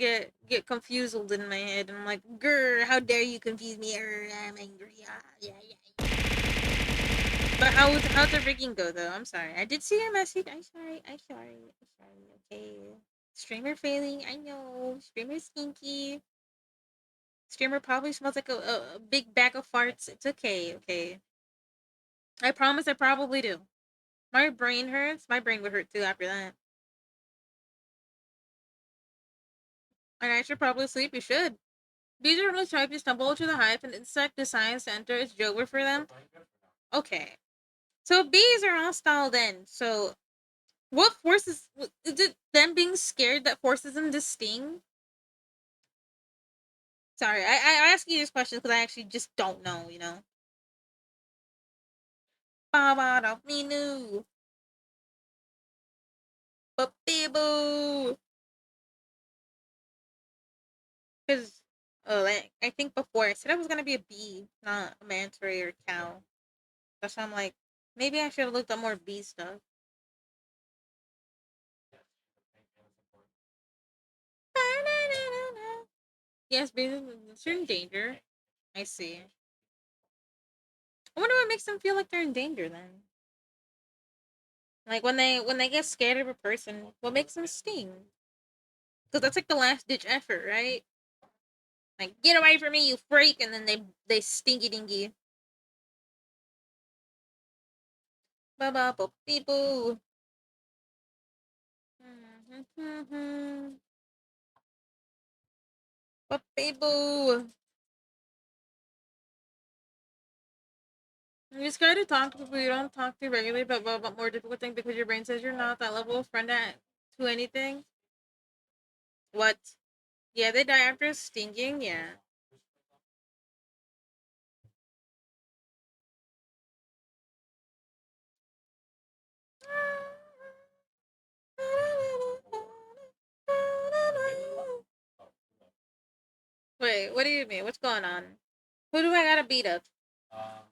get confused in my head. And I'm like, grr, how dare you confuse me? I'm angry. Yeah. But how's the rigging go though? I'm sorry. I did see your message. I'm sorry. Okay. Streamer failing. I know. Streamer stinky. Streamer probably smells like a big bag of farts. It's okay. Okay. I promise I probably do. My brain hurts. My brain would hurt too after that. And I should probably sleep. You should. Bees are really type to stumble into the hive and insect decides to enter its joker for them. Okay. So bees are hostile then. So what forces is it them being scared that forces them to sting? Sorry, I ask you this question because I actually just don't know, you know. Baba don't me new. But boo. Because I think before I said I was gonna be a bee, not a manta ray or a cow. That's why I'm like, maybe I should have looked up more bee stuff. Yes, bees are in danger. I see. I wonder what makes them feel like they're in danger then. Like when they get scared of a person, what makes them sting? Because that's like the last ditch effort, right? Like, get away from me, you freak, and then they stinky dinky. Ba ba bo beep boo. Ba beep boo. You scared to talk to people you don't talk to regularly, but more difficult thing because your brain says you're not that level of friend to anything. What? Yeah, they die after stinging. Yeah. Wait, what do you mean? What's going on? Who do I gotta beat up? Um,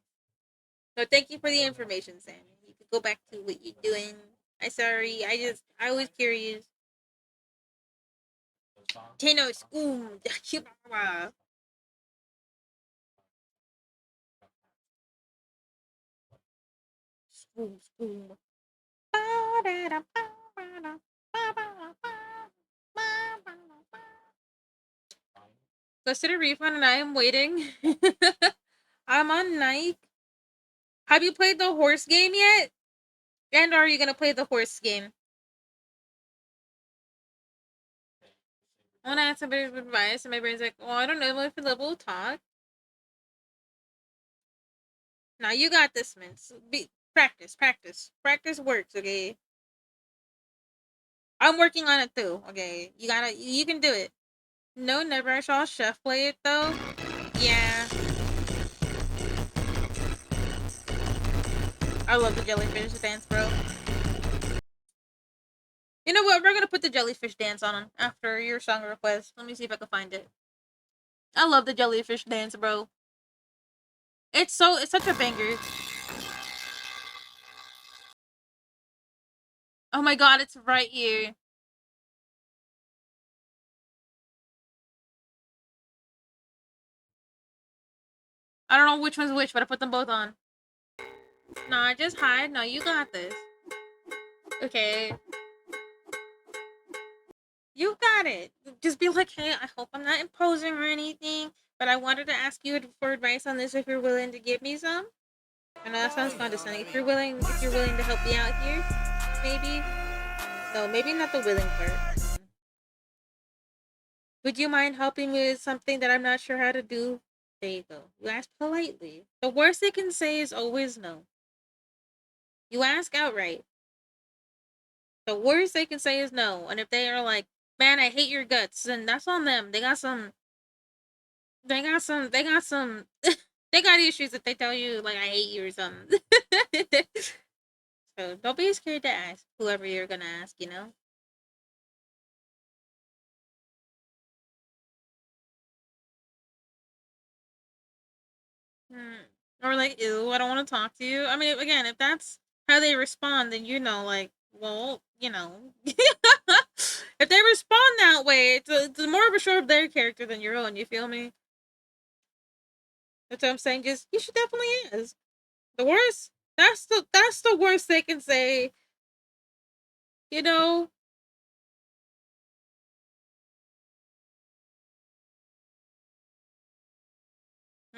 No, thank you for the information, Sam. You could go back to what you're doing. I sorry. I was curious. Tino school. School, school. Consider refund and I am waiting. I'm on Nike. Have you played the horse game yet? And are you gonna play the horse game? I wanna ask somebody's advice, and my brain's like, well, I don't know if the level talk. Now you got this, man. So practice, practice, practice works. Okay, I'm working on it too. Okay, you can do it. No, never. I saw Chef play it though. Yeah, I love the jellyfish dance, bro. You know what? We're gonna put the jellyfish dance on after your song request. Let me see if I can find it. I love the jellyfish dance, bro. It's such a banger. Oh my god, it's right here. I don't know which one's which, but I put them both on. No, just hide. No, you got this. Okay, you got it. Just be like, hey, I hope I'm not imposing or anything, but I wanted to ask you for advice on this if you're willing to give me some. I know that sounds condescending. If you're willing to help me out here, maybe. No, maybe not the willing part. Would you mind helping me with something that I'm not sure how to do? There you go. You ask politely. The worst they can say is always no. You ask outright. The worst they can say is no. And if they are like, man, I hate your guts, then that's on them. They got some, they got issues if they tell you, like, I hate you or something. So don't be scared to ask whoever you're gonna ask, you know? Hmm. Or like, ew, I don't want to talk to you. I mean, again, if that's how they respond, then you know, like, well, you know, if they respond that way, it's more of a show of their character than your own. You feel me? That's what I'm saying. Just you should definitely ask. The worst. That's the worst they can say. You know,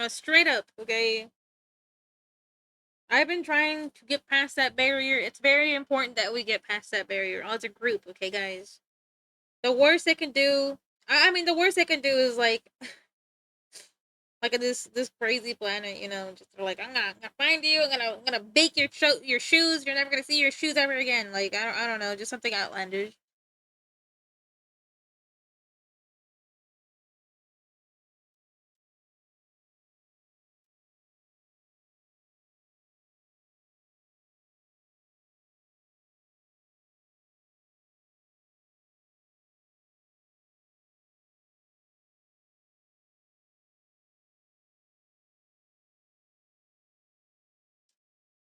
straight up. Okay, I've been trying to get past that barrier. It's very important that we get past that barrier as a group. Okay, guys. The worst they can do. I mean, the worst they can do is like this crazy planet. You know, just like I'm gonna find you. I'm gonna bake your shoes. You're never gonna see your shoes ever again. Like I don't know, just something outlandish.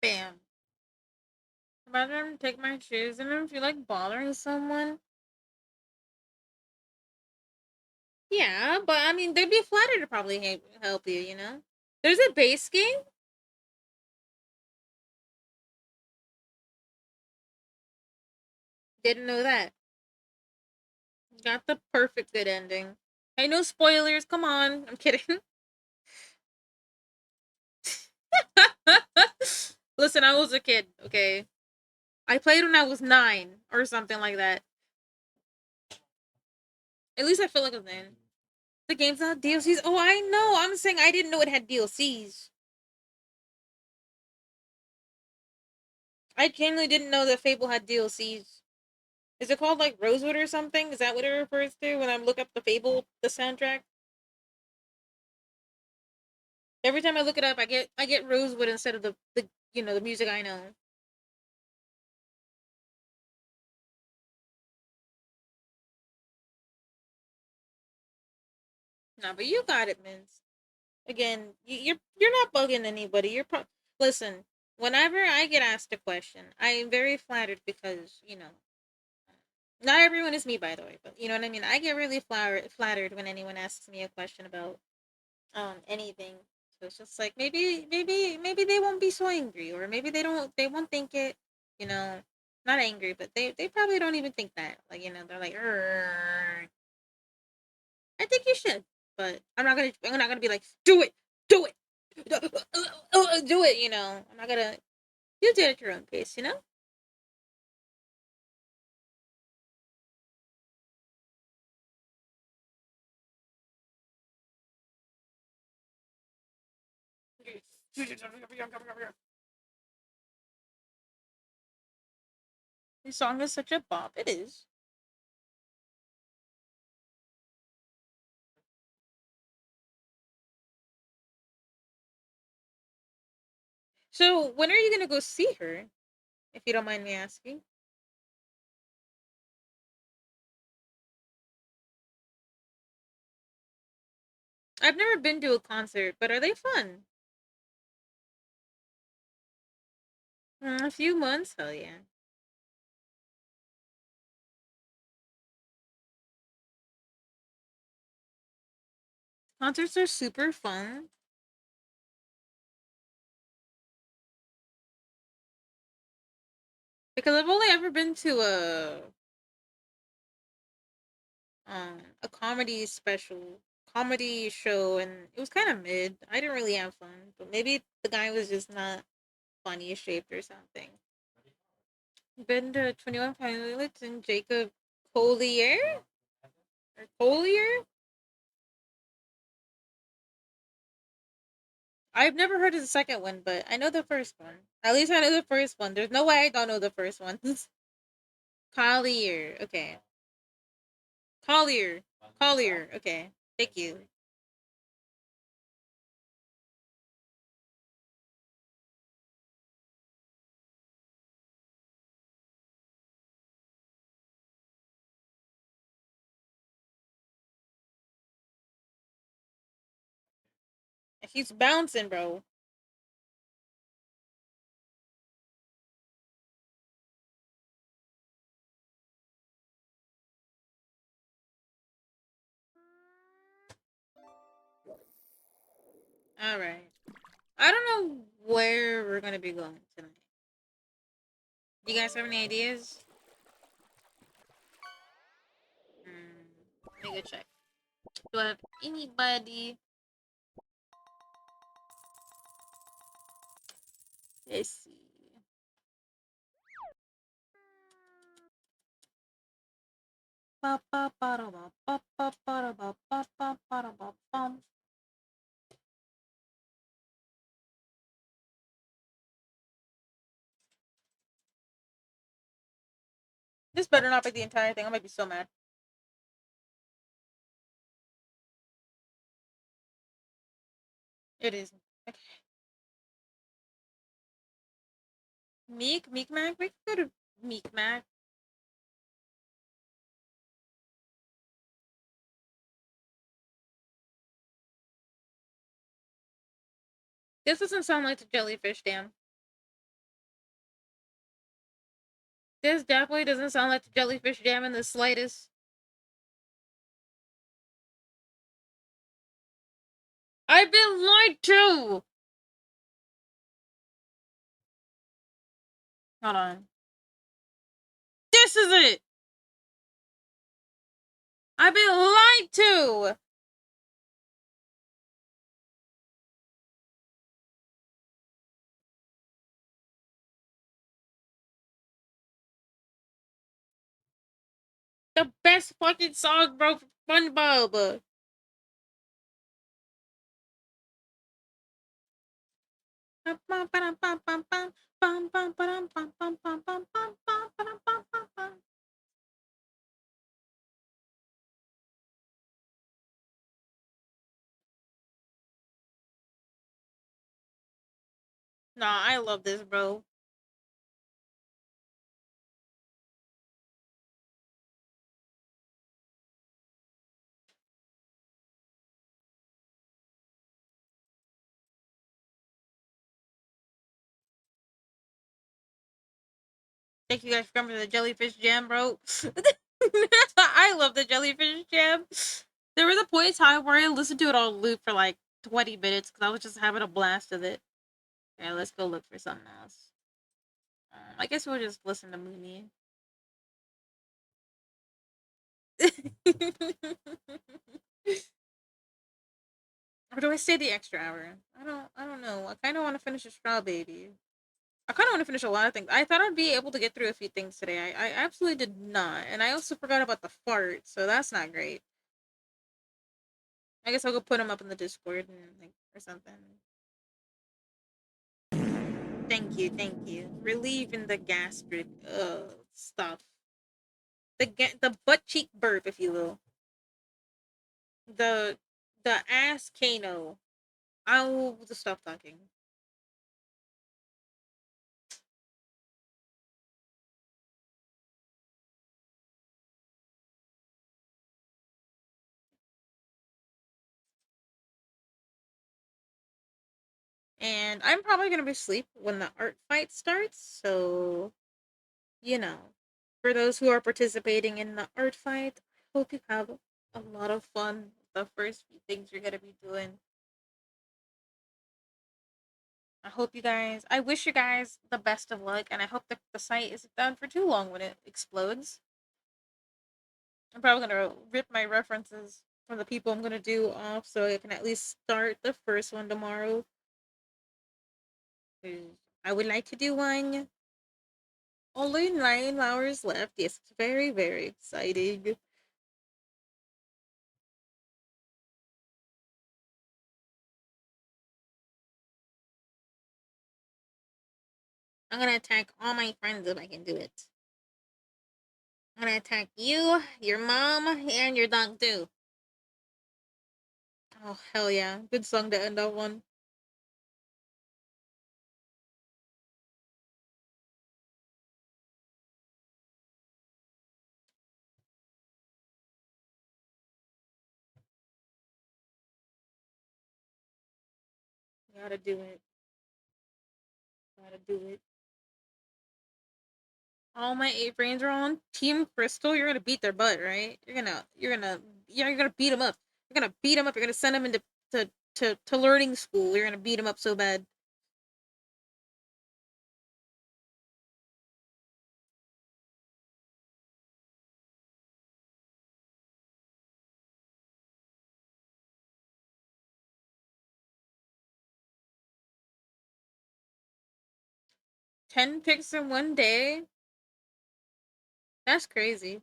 Bam. Imagine take my shoes and then feel like bothering someone. Yeah, but I mean, they'd be flattered to probably help you. You know, there's a base game. Didn't know that. Got the perfect good ending. Hey, no spoilers. Come on. I'm kidding. Listen, I was a kid, okay? I played when I was 9 or something like that. At least I feel like I was 9. The game's not DLCs. Oh, I know. I'm saying I didn't know it had DLCs. I genuinely didn't know that Fable had DLCs. Is it called like Rosewood or something? Is that what it refers to when I look up the Fable, the soundtrack? Every time I look it up, I get Rosewood instead of the the music I know. Nah, but you got it, Minz. Again, you're not bugging anybody. Listen. Whenever I get asked a question, I am very flattered because not everyone is me, by the way, but you know what I mean. I get really flattered when anyone asks me a question about anything. So it's just like maybe they won't be so angry, or maybe they won't think it, you know, not angry, but they probably don't even think that. Like they're like, "Rrrr." I think you should, but I'm not gonna be like, do it, do it, do it. I'm not gonna. You do it at your own pace. This song is such a bop. It is. So when are you gonna go see her? If you don't mind me asking. I've never been to a concert, but are they fun? A few months, hell yeah. Concerts are super fun because I've only ever been to a comedy show, and it was kind of mid. I didn't really have fun, but maybe the guy was just not funny shaped or something. Been to 21 Pilots and Jacob Collier or Collier. I've never heard of the second one, but I know the first one. At least I know the first one. There's no way I don't know the first one. Collier, okay. Collier, Collier, okay. Thank you. He's bouncing, bro. All right. I don't know where we're gonna be going tonight. You guys have any ideas? Let me go check. Do I have anybody? Let's see. This better not be the entire thing. I might be so mad. It is. Okay. Meek Mac. We can go to Meek Mac. This doesn't sound like the jellyfish dam. This definitely doesn't sound like the jellyfish dam in the slightest. I've been lied to. Hold on. this is it. I've been lied to. The best fucking song, bro, for SpongeBob. Nah, I love this, bro. Thank you guys for coming to the jellyfish jam, bro. I love the jellyfish jam. There was a point in time where I listened to it on loop for like 20 minutes because I was just having a blast with it. Yeah, let's go look for something else. I guess we'll just listen to Mooney. Or do I stay the extra hour? I don't know. I kinda wanna finish a straw baby. I kinda wanna finish a lot of things. I thought I'd be able to get through a few things today. I absolutely did not. And I also forgot about the fart, so that's not great. I guess I'll go put them up in the Discord and like or something. Thank you. Relieving the gastric stuff. The butt cheek burp, if you will. The ass cano. I will just stop talking. And I'm probably gonna be asleep when the art fight starts, so you know. For those who are participating in the art fight, I hope you have a lot of fun. The first few things you're gonna be doing. I hope you guys. I wish you guys the best of luck, and I hope the site isn't down for too long when it explodes. I'm probably gonna rip my references from the people I'm gonna do off, so I can at least start the first one tomorrow. I would like to do one. Only 9 hours left. Yes, it's very very exciting. I'm gonna attack all my friends if I can do it. I'm gonna attack you, your mom, and your dog too. Oh hell yeah! Good song to end that one. Gotta do it. Gotta do it. All my 8 brains are on Team Crystal. You're gonna beat their butt, right? You're gonna beat them up. You're gonna beat them up. You're gonna send them into to learning school. You're gonna beat them up so bad. 10 picks in one day. That's crazy.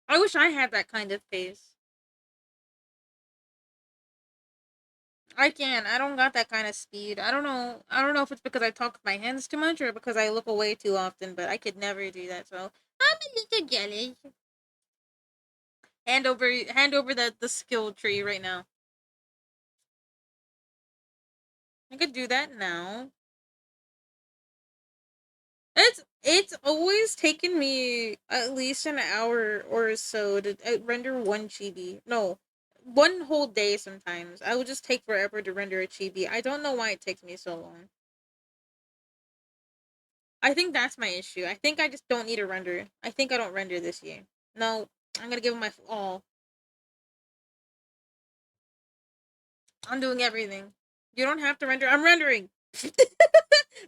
I wish I had that kind of pace. I can. I don't got that kind of speed. I don't know. I don't know if it's because I talk with my hands too much or because I look away too often. But I could never do that. So I'm a little jealous. Hand over the skill tree right now. I could do that now. It's always taken me at least an hour or so to render one chibi. No, one whole day sometimes. I would just take forever to render a chibi. I don't know why it takes me so long. I think that's my issue. I think I just don't need a render. I think I don't render this year. No, I'm gonna give it my all. I'm doing everything. You don't have to render. I'm rendering.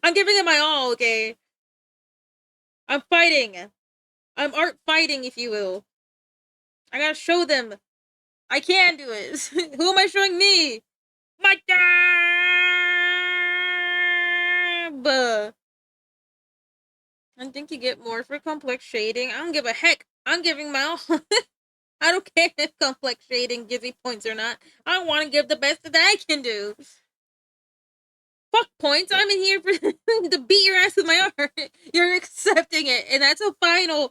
I'm giving it my all. Okay, I'm fighting. I'm art fighting, if you will. I gotta show them I can do it. Who am I showing me? My job. I think you get more for complex shading. I don't give a heck. I'm giving my all. I don't care if complex shading gives me points or not. I want to give the best that I can do. Fuck points. I'm in here for to beat your ass with my art. You're accepting it, and that's a final.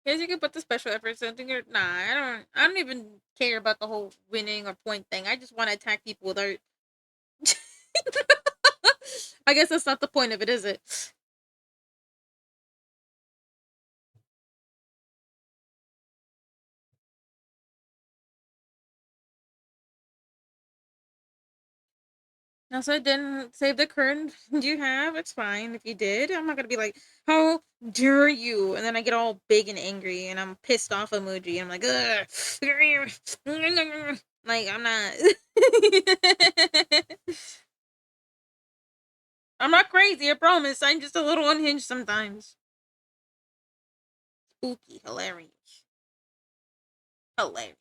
Guess you can put the special effort something or nah. I don't even care about the whole winning or point thing. I just want to attack people with art. I guess that's not the point of it, is it? Also, I didn't save the current you have. It's fine if you did. I'm not gonna be like, how dare you? And then I get all big and angry and I'm pissed off emoji. I'm like, ugh. Like, I'm not. I'm not crazy, I promise. I'm just a little unhinged sometimes. Spooky, hilarious. Hilarious.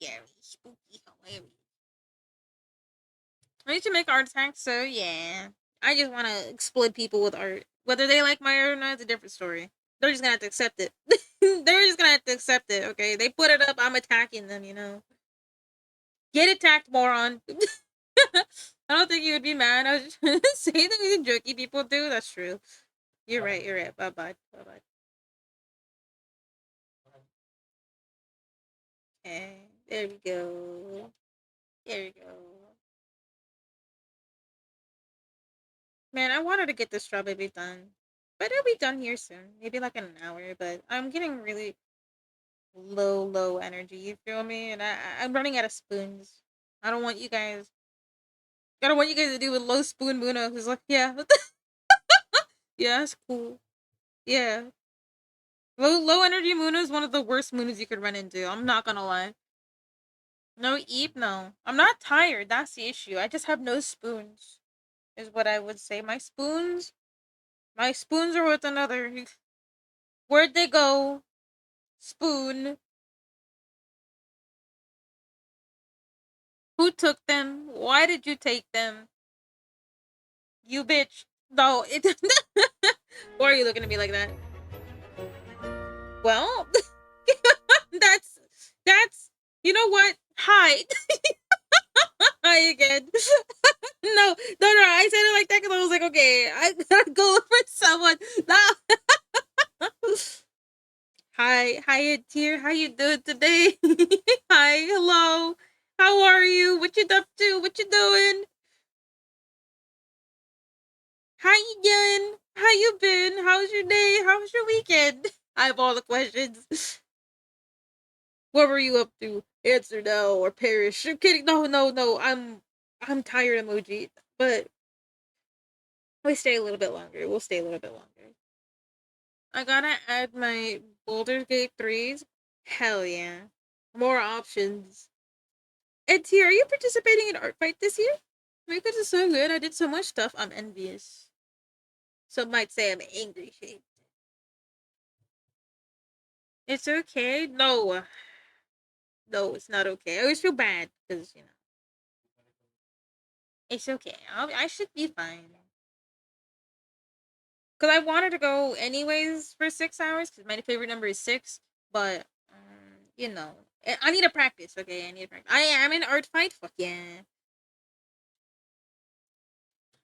Scary, spooky, hilarious. I used to make art attacks, so yeah. I just want to exploit people with art. Whether they like my art or not, it's a different story. They're just gonna have to accept it. They're just gonna have to accept it, okay? They put it up, I'm attacking them, you know? Get attacked, moron. I don't think you would be mad. I was just saying that we jokey people do. That's true. You're right, you're right. Bye bye. Bye bye. Okay. There we go. There we go. Man, I wanted to get this strawberry done. But it'll be done here soon. Maybe like in an hour. But I'm getting really low energy. You feel me? And I'm running out of spoons. I don't want you guys. I don't want you guys to do with low spoon Muna. Who's like, yeah, yeah, that's cool. Yeah, low energy Muna is one of the worst Munas you could run into. I'm not gonna lie. No eat, no. I'm not tired. That's the issue. I just have no spoons. Is what I would say. My spoons are with another. Where'd they go? Spoon. Who took them? Why did you take them? You bitch. No, it. Why are you looking at me like that? Well, that's that's. You know what? Hi, hi again. No, I said it like that because I was like, okay, I gotta go look for someone. No. Hi, dear. How you doing today? Hi, hello. How are you? What you up to? What you doing? How you doing? How you been? How's your day? How's your weekend? I have all the questions. What were you up to? Answer no or perish. I'm kidding. No. I'm tired emoji. But we stay a little bit longer. We'll stay a little bit longer. I gotta add my Boulder Gate 3s. Hell yeah. More options. And T, are you participating in Art Fight this year? Because it's so good. I did so much stuff. I'm envious. Some might say I'm angry shade. It's okay. No. No, it's not okay. I always feel bad because, it's okay. I should be fine. Because I wanted to go anyways for 6 hours because my favorite number is six. But, I need to practice. Okay, I need to practice. I am in Art Fight. Fuck yeah.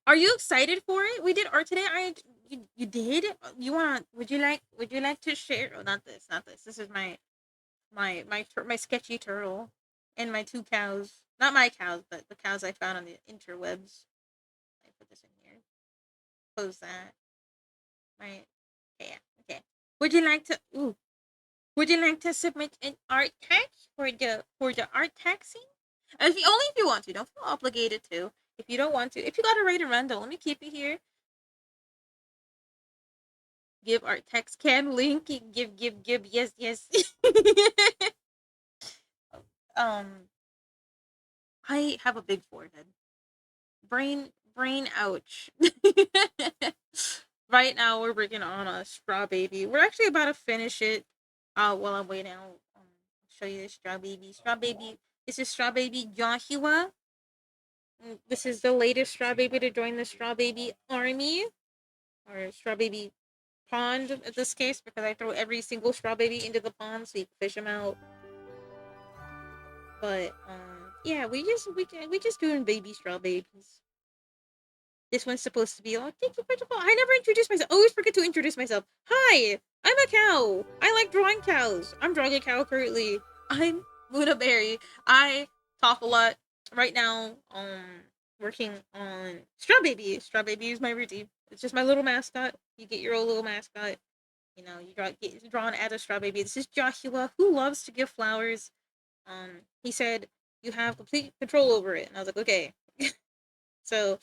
Are you excited for it? We did art today. You did. You want? Would you like to share? Oh, not this. Not this. This is my sketchy turtle and my two cows. Not my cows, but the cows I found on the interwebs. I put this in here. Close that. Right. Okay. Okay. Would you like to? Ooh. Would you like to submit an art text for the art texting? Only if you want to. Don't feel obligated to. If you don't want to, if you gotta write a random, let me keep it here. Give art text can link. Give. Yes. um. I have a big forehead. Brain ouch. Right now we're working on a straw baby. We're actually about to finish it. While I'm waiting, I'll show you the straw baby. Straw baby. This is straw baby Joshua. This is the latest straw baby to join the straw baby army, or straw baby pond in this case, because I throw every single straw baby into the pond so you can fish them out. But yeah, we just doing baby straw babies. This one's supposed to be, oh, thank you, first of all. I never introduced myself. I always forget to introduce myself. Hi, I'm a cow. I like drawing cows. I'm drawing a cow currently. I'm Mooday. I talk a lot right now. Working on Straw Baby. Straw Baby is my routine. It's just my little mascot. You get your own little mascot. You know, you get drawn as a Straw Baby. This is Joshua, who loves to give flowers. He said you have complete control over it, and I was like, okay. So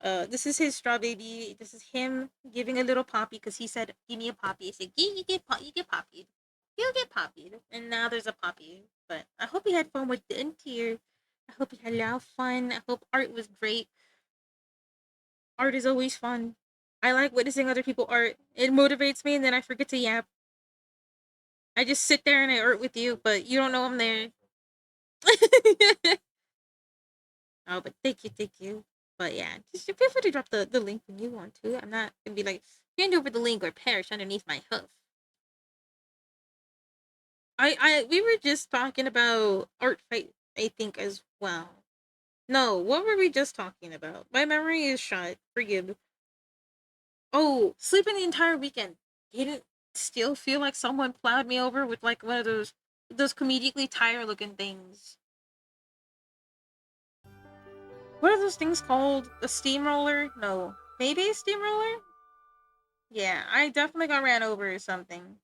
this is his straw baby. This is him giving a little poppy because he said, "Give me a poppy." I said, "You get you get poppied. You get poppied." And now there's a poppy. But I hope he had fun with the interior. I hope he had a lot of fun. I hope art was great. Art is always fun. I like witnessing other people art. It motivates me, and then I forget to yap. I just sit there and I art with you, but you don't know I'm there. Oh, but thank you, thank you. But yeah, just feel free to drop the link when you want to. I'm not gonna be like, hand over the link or perish underneath my hoof. We were just talking about art fight, I think, as well. No, what were we just talking about? My memory is shot. Forgive. Oh, sleeping the entire weekend. Didn't still feel like someone plowed me over with like one of those comedically tire looking things. What are those things called? A steamroller? No. Maybe a steamroller? Yeah, I definitely got ran over or something.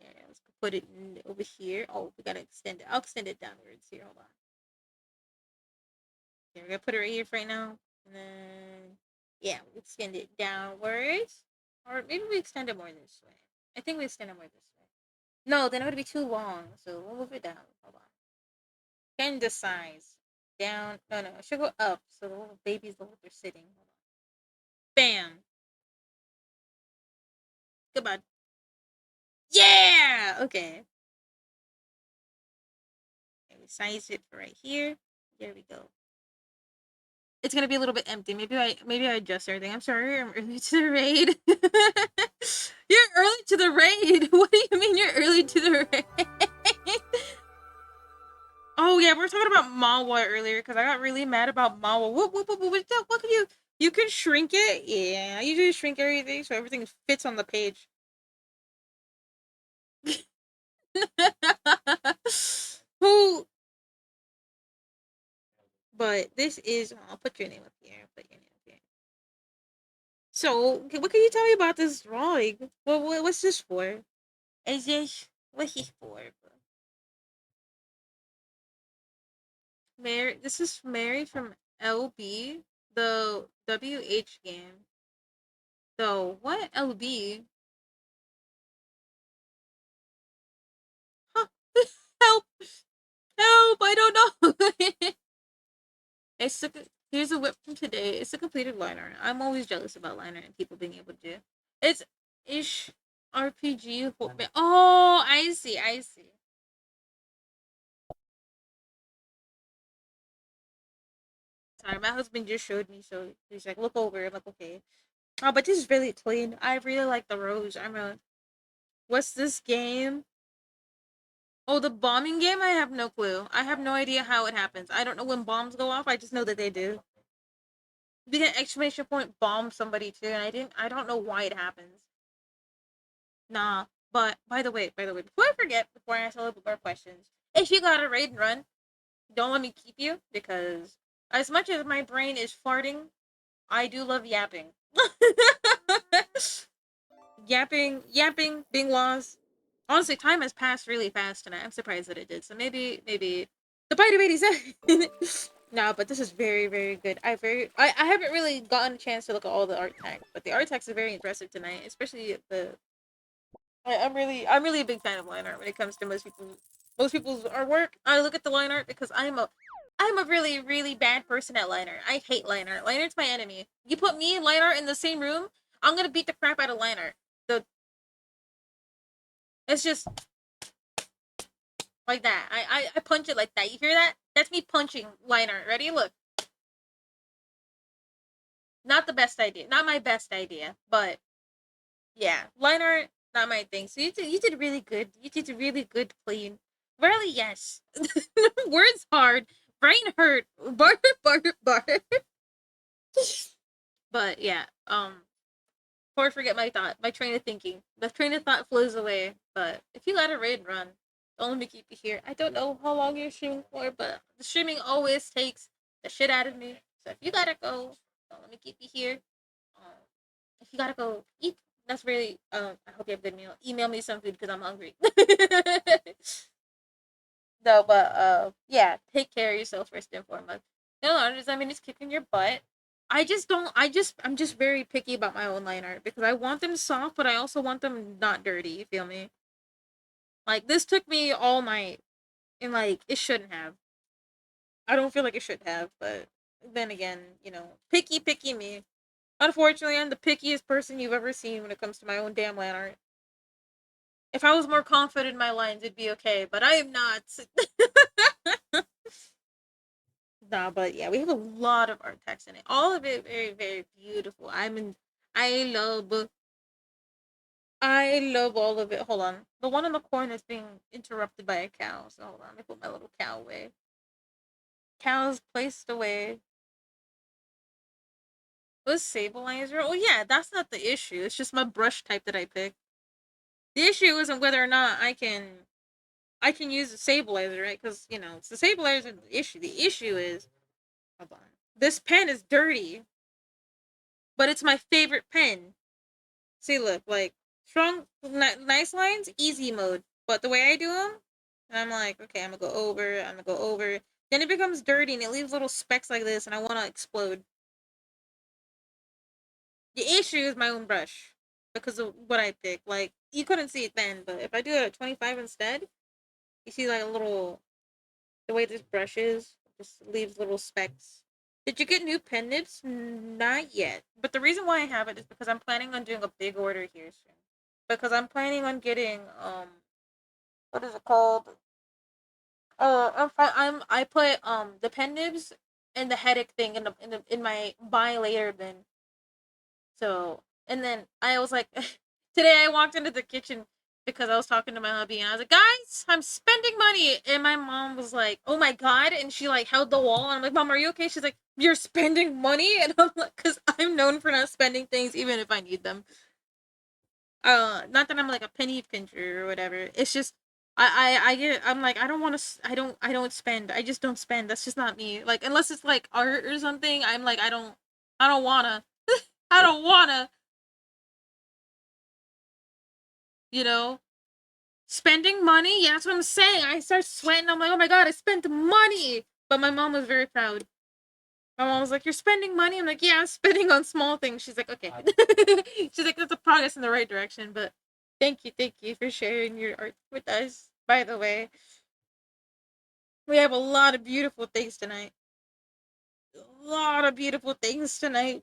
Yeah, let's put it over here. Oh, we gotta extend it. I'll extend it downwards here. Hold on. Yeah, we're gonna put it right here for right now. And then, yeah, we extend it downwards. Or maybe we extend it more this way. I think we extend it more this way. No, then it would be too long. So we'll move it down. Hold on. Change the size. Down. No, no. It should go up. So the little babies look like they're sitting. Hold on. Bam. Goodbye. Yeah! Okay. Okay, we size it for right here. There we go. It's gonna be a little bit empty. Maybe I adjust everything. I'm sorry, I'm early to the raid. You're early to the raid. What do you mean you're early to the raid? Oh yeah, we were talking about Mawa earlier because I got really mad about Mawa. What can you? You can shrink it. Yeah, you just shrink everything so everything fits on the page. Who? But this is. I'll put your name up here. Put your name up here. So, what can you tell me about this drawing? What's this for? Is this what's this for? Mary, this is Mary from LB, the WH game. So what LB? Huh. Help! Help! I don't know. It's a, here's a whip from today. It's a completed liner. I'm always jealous about liner and people being able to do. It's ish RPG. Oh, I see. I see. Sorry, my husband just showed me, so he's like, look over. I'm like, okay. Oh, but this is really clean. I really like the rose. I'm a. What's this game? Oh, the bombing game? I have no clue. I have no idea how it happens. I don't know when bombs go off. I just know that they do. You get exclamation point bomb somebody too, and I don't know why it happens. Nah. But by the way, before I forget, before I ask a little bit more questions, if you got a raid and run, don't let me keep you because as much as my brain is farting, I do love yapping. Yapping, being lost. Honestly, time has passed really fast tonight. I'm surprised that it did. So maybe the bite of 87. No, but this is very, very good. I haven't really gotten a chance to look at all the art tags, but the art tags are very impressive tonight, especially the. I'm really a big fan of line art when it comes to most people's artwork. I look at the line art because I am a I'm a really, really bad person at liner. I hate liner. Liner's my enemy. You put me and liner in the same room, I'm gonna beat the crap out of liner. The It's just like that. I punch it like that. You hear that? That's me punching liner. Ready? Look. Not the best idea. Not my best idea, but yeah, liner not my thing. So you did really good. You did really good playing. Really, yes. Words hard, brain hurt, bar bar bar. But yeah, before I forget my train of thinking. The train of thought flows away. But if you let a raid run, don't let me keep you here. I don't know how long you're streaming for, but the streaming always takes the shit out of me. So if you gotta go, don't let me keep you here. Um, if you gotta go eat, that's really I hope you have a good meal. Email me some food because I'm hungry. No, but yeah, take care of yourself first and foremost. No, I mean it's kicking your butt. I just don't. I'm just very picky about my own line art because I want them soft, but I also want them not dirty. You feel me? Like this took me all night, and like it shouldn't have. I don't feel like it should have, but then again, picky me. Unfortunately, I'm the pickiest person you've ever seen when it comes to my own damn line art. If I was more confident in my lines, it'd be okay, but I am not. Nah, but yeah, we have a lot of art text in it. All of it very, very beautiful. I love I love all of it. Hold on. The one in the corner is being interrupted by a cow. So hold on, let me put my little cow away. Cow's placed away. Was stabilizer? Oh yeah, that's not the issue. It's just my brush type that I picked. The issue isn't whether or not I can use a stabilizer, right? Because it's the stabilizer the issue. The issue is, hold on. This pen is dirty, but it's my favorite pen. See, look, like strong, nice lines, easy mode. But the way I do them, and I'm like, okay, I'm gonna go over, I'm gonna go over. Then it becomes dirty and it leaves little specks like this, and I want to explode. The issue is my own brush because of what I picked. Like you couldn't see it then, but if I do it at 25 instead, you see like a little the way this brush is just leaves little specks. Did you get new pen nibs? Not yet. But the reason why I have it is because I'm planning on doing a big order here soon. Because I'm planning on getting what is it called? I put the pen nibs and the headache thing in my buy later bin. So and then I was like, today I walked into the kitchen because I was talking to my hubby and I was like, guys, I'm spending money, and my mom was like, oh my god, and she like held the wall, and I'm like, mom, are you okay? She's like, you're spending money, and I'm like, because I'm known for not spending things even if I need them. Not that I'm like a penny pincher or whatever. It's just I'm like I don't want to I don't spend. I just don't spend. That's just not me. Like unless it's like art or something, I'm like I don't wanna. I don't wanna, you know. Spending money? Yeah, that's what I'm saying. I start sweating. I'm like, "Oh my god, I spent money." But my mom was very proud. My mom was like, "You're spending money?" I'm like, "Yeah, I'm spending on small things." She's like, "Okay." She's like, "That's a progress in the right direction." But thank you for sharing your art with us. By the way, we have a lot of beautiful things tonight. A lot of beautiful things tonight.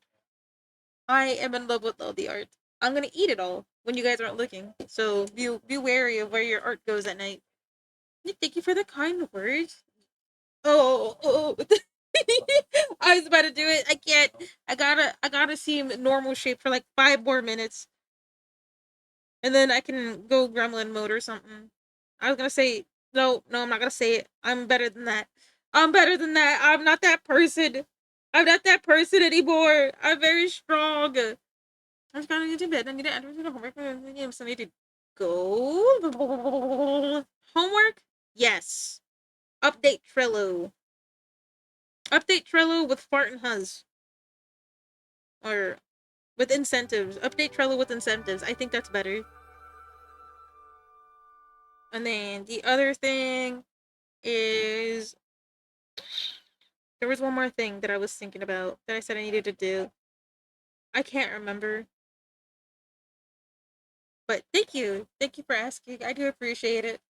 I am in love with all the art. I'm gonna eat it all when you guys aren't looking. So be wary of where your art goes at night. Thank you for the kind words. Oh. I was about to do it. I can't. I gotta seem normal shape for like 5 more minutes, and then I can go gremlin mode or something. I was gonna say no, no, I'm not gonna say it. I'm better than that. I'm better than that. I'm not that person. I'm not that person anymore. I'm very strong. I just gotta get to bed. I need to enter the homework. So I need to go. Homework? Yes. Update Trello. Update Trello with fart and huzz. Or with incentives. Update Trello with incentives. I think that's better. And then the other thing is there was one more thing that I was thinking about that I said I needed to do. I can't remember. But thank you. Thank you for asking. I do appreciate it.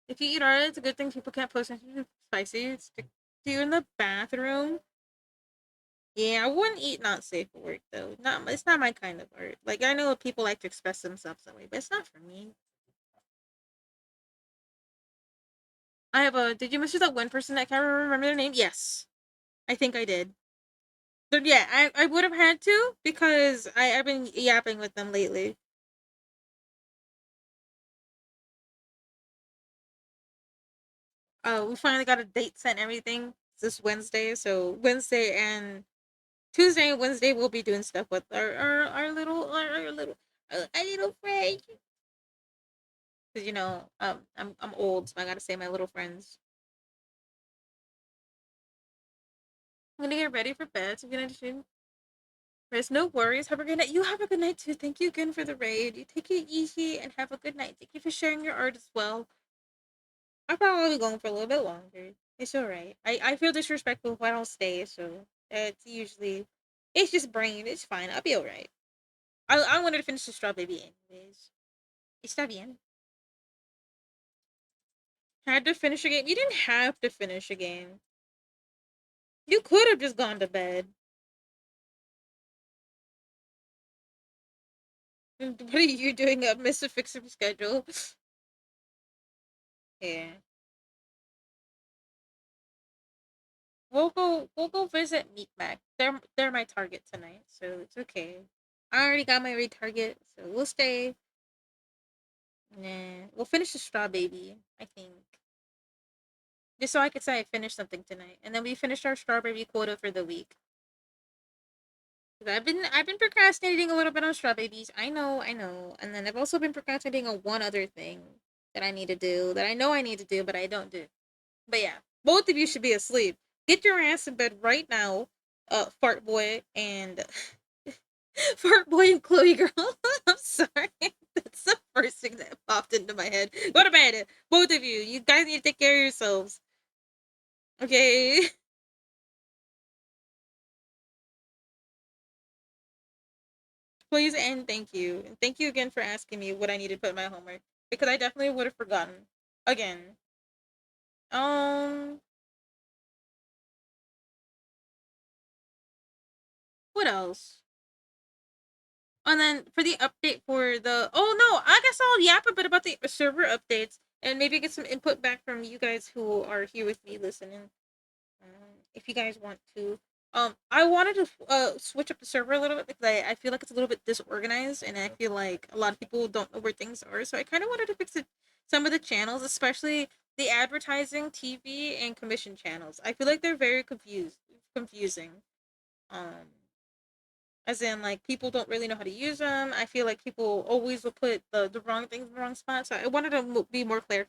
If you eat art, it's a good thing people can't post it. spicy. Stick to you in the bathroom. Yeah, I wouldn't eat not safe for work though. Not it's not my kind of art. Like I know people like to express themselves that way, but it's not for me. I have a. Did you mention that one person that can't remember their name? Yes, I think I did. But yeah, I would have had to because I've been yapping with them lately. We finally got a date set and everything this Wednesday. So Wednesday and Tuesday and Wednesday we'll be doing stuff with our little friend. Cause you know I'm old, so I gotta say my little friends. I'm gonna get ready for bed. So I'm gonna do rest. No worries. Have a good night. You have a good night too. Thank you again for the raid. You take it easy and have a good night. Thank you for sharing your art as well. I'll probably be going for a little bit longer. It's alright. I feel disrespectful if I don't stay, so it's usually it's just brain. It's fine. I'll be alright. I wanted to finish the straw baby anyways. Está bien. Had to finish a game. You didn't have to finish a game. You could have just gone to bed. What are you doing up, Mr. Fix Up Schedule? Yeah. We'll go visit Meatback. They're my target tonight, so it's okay. I already got my raid target, so we'll stay. Nah. We'll finish the straw baby, I think. Just so I could say I finished something tonight. And then we finished our strawberry quota for the week. 'Cause I've been procrastinating a little bit on straw babies. I know, I know. And then I've also been procrastinating on one other thing that I need to do that I know I need to do, but I don't do. But yeah, both of you should be asleep. Get your ass in bed right now, fart boy and fart boy and Chloe girl. I'm sorry. That's the first thing that popped into my head. Go to bed, both of you. You guys need to take care of yourselves. Okay. Please and thank you. And thank you again for asking me what I need to put in my homework. Because I definitely would have forgotten. Again. Um what else? And then for the update for the I guess I'll yap a bit about the server updates and maybe get some input back from you guys who are here with me listening. If you guys want to. I wanted to switch up the server a little bit because I feel like it's a little bit disorganized and I feel like a lot of people don't know where things are. So I kind of wanted to fix it, some of the channels, especially the advertising, TV, and commission channels. I feel like they're very confusing. Um, as in like people don't really know how to use them. I feel like people always will put the wrong things in the wrong spot. So I wanted to be more clear,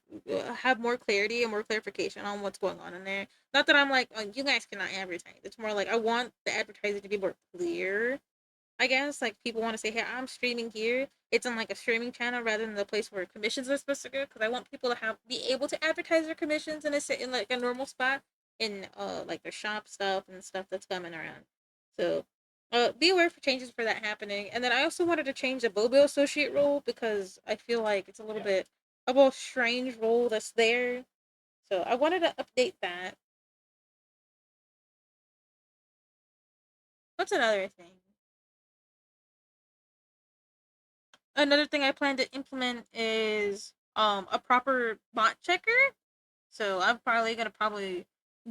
have more clarity and more clarification on what's going on in there. Not that I'm like, oh, you guys cannot advertise. It's more like I want the advertising to be more clear. I guess like people want to say, "Hey, I'm streaming here." It's on like a streaming channel rather than the place where commissions are supposed to go. Because I want people to be able to advertise their commissions in like a normal spot in like their shop stuff and stuff that's coming around. So be aware for changes for that happening. And then I also wanted to change the Bobo associate role because I feel like it's a little bit of a strange role that's there. So I wanted to update that. What's another thing? Another thing I plan to implement is a proper bot checker. So I'm probably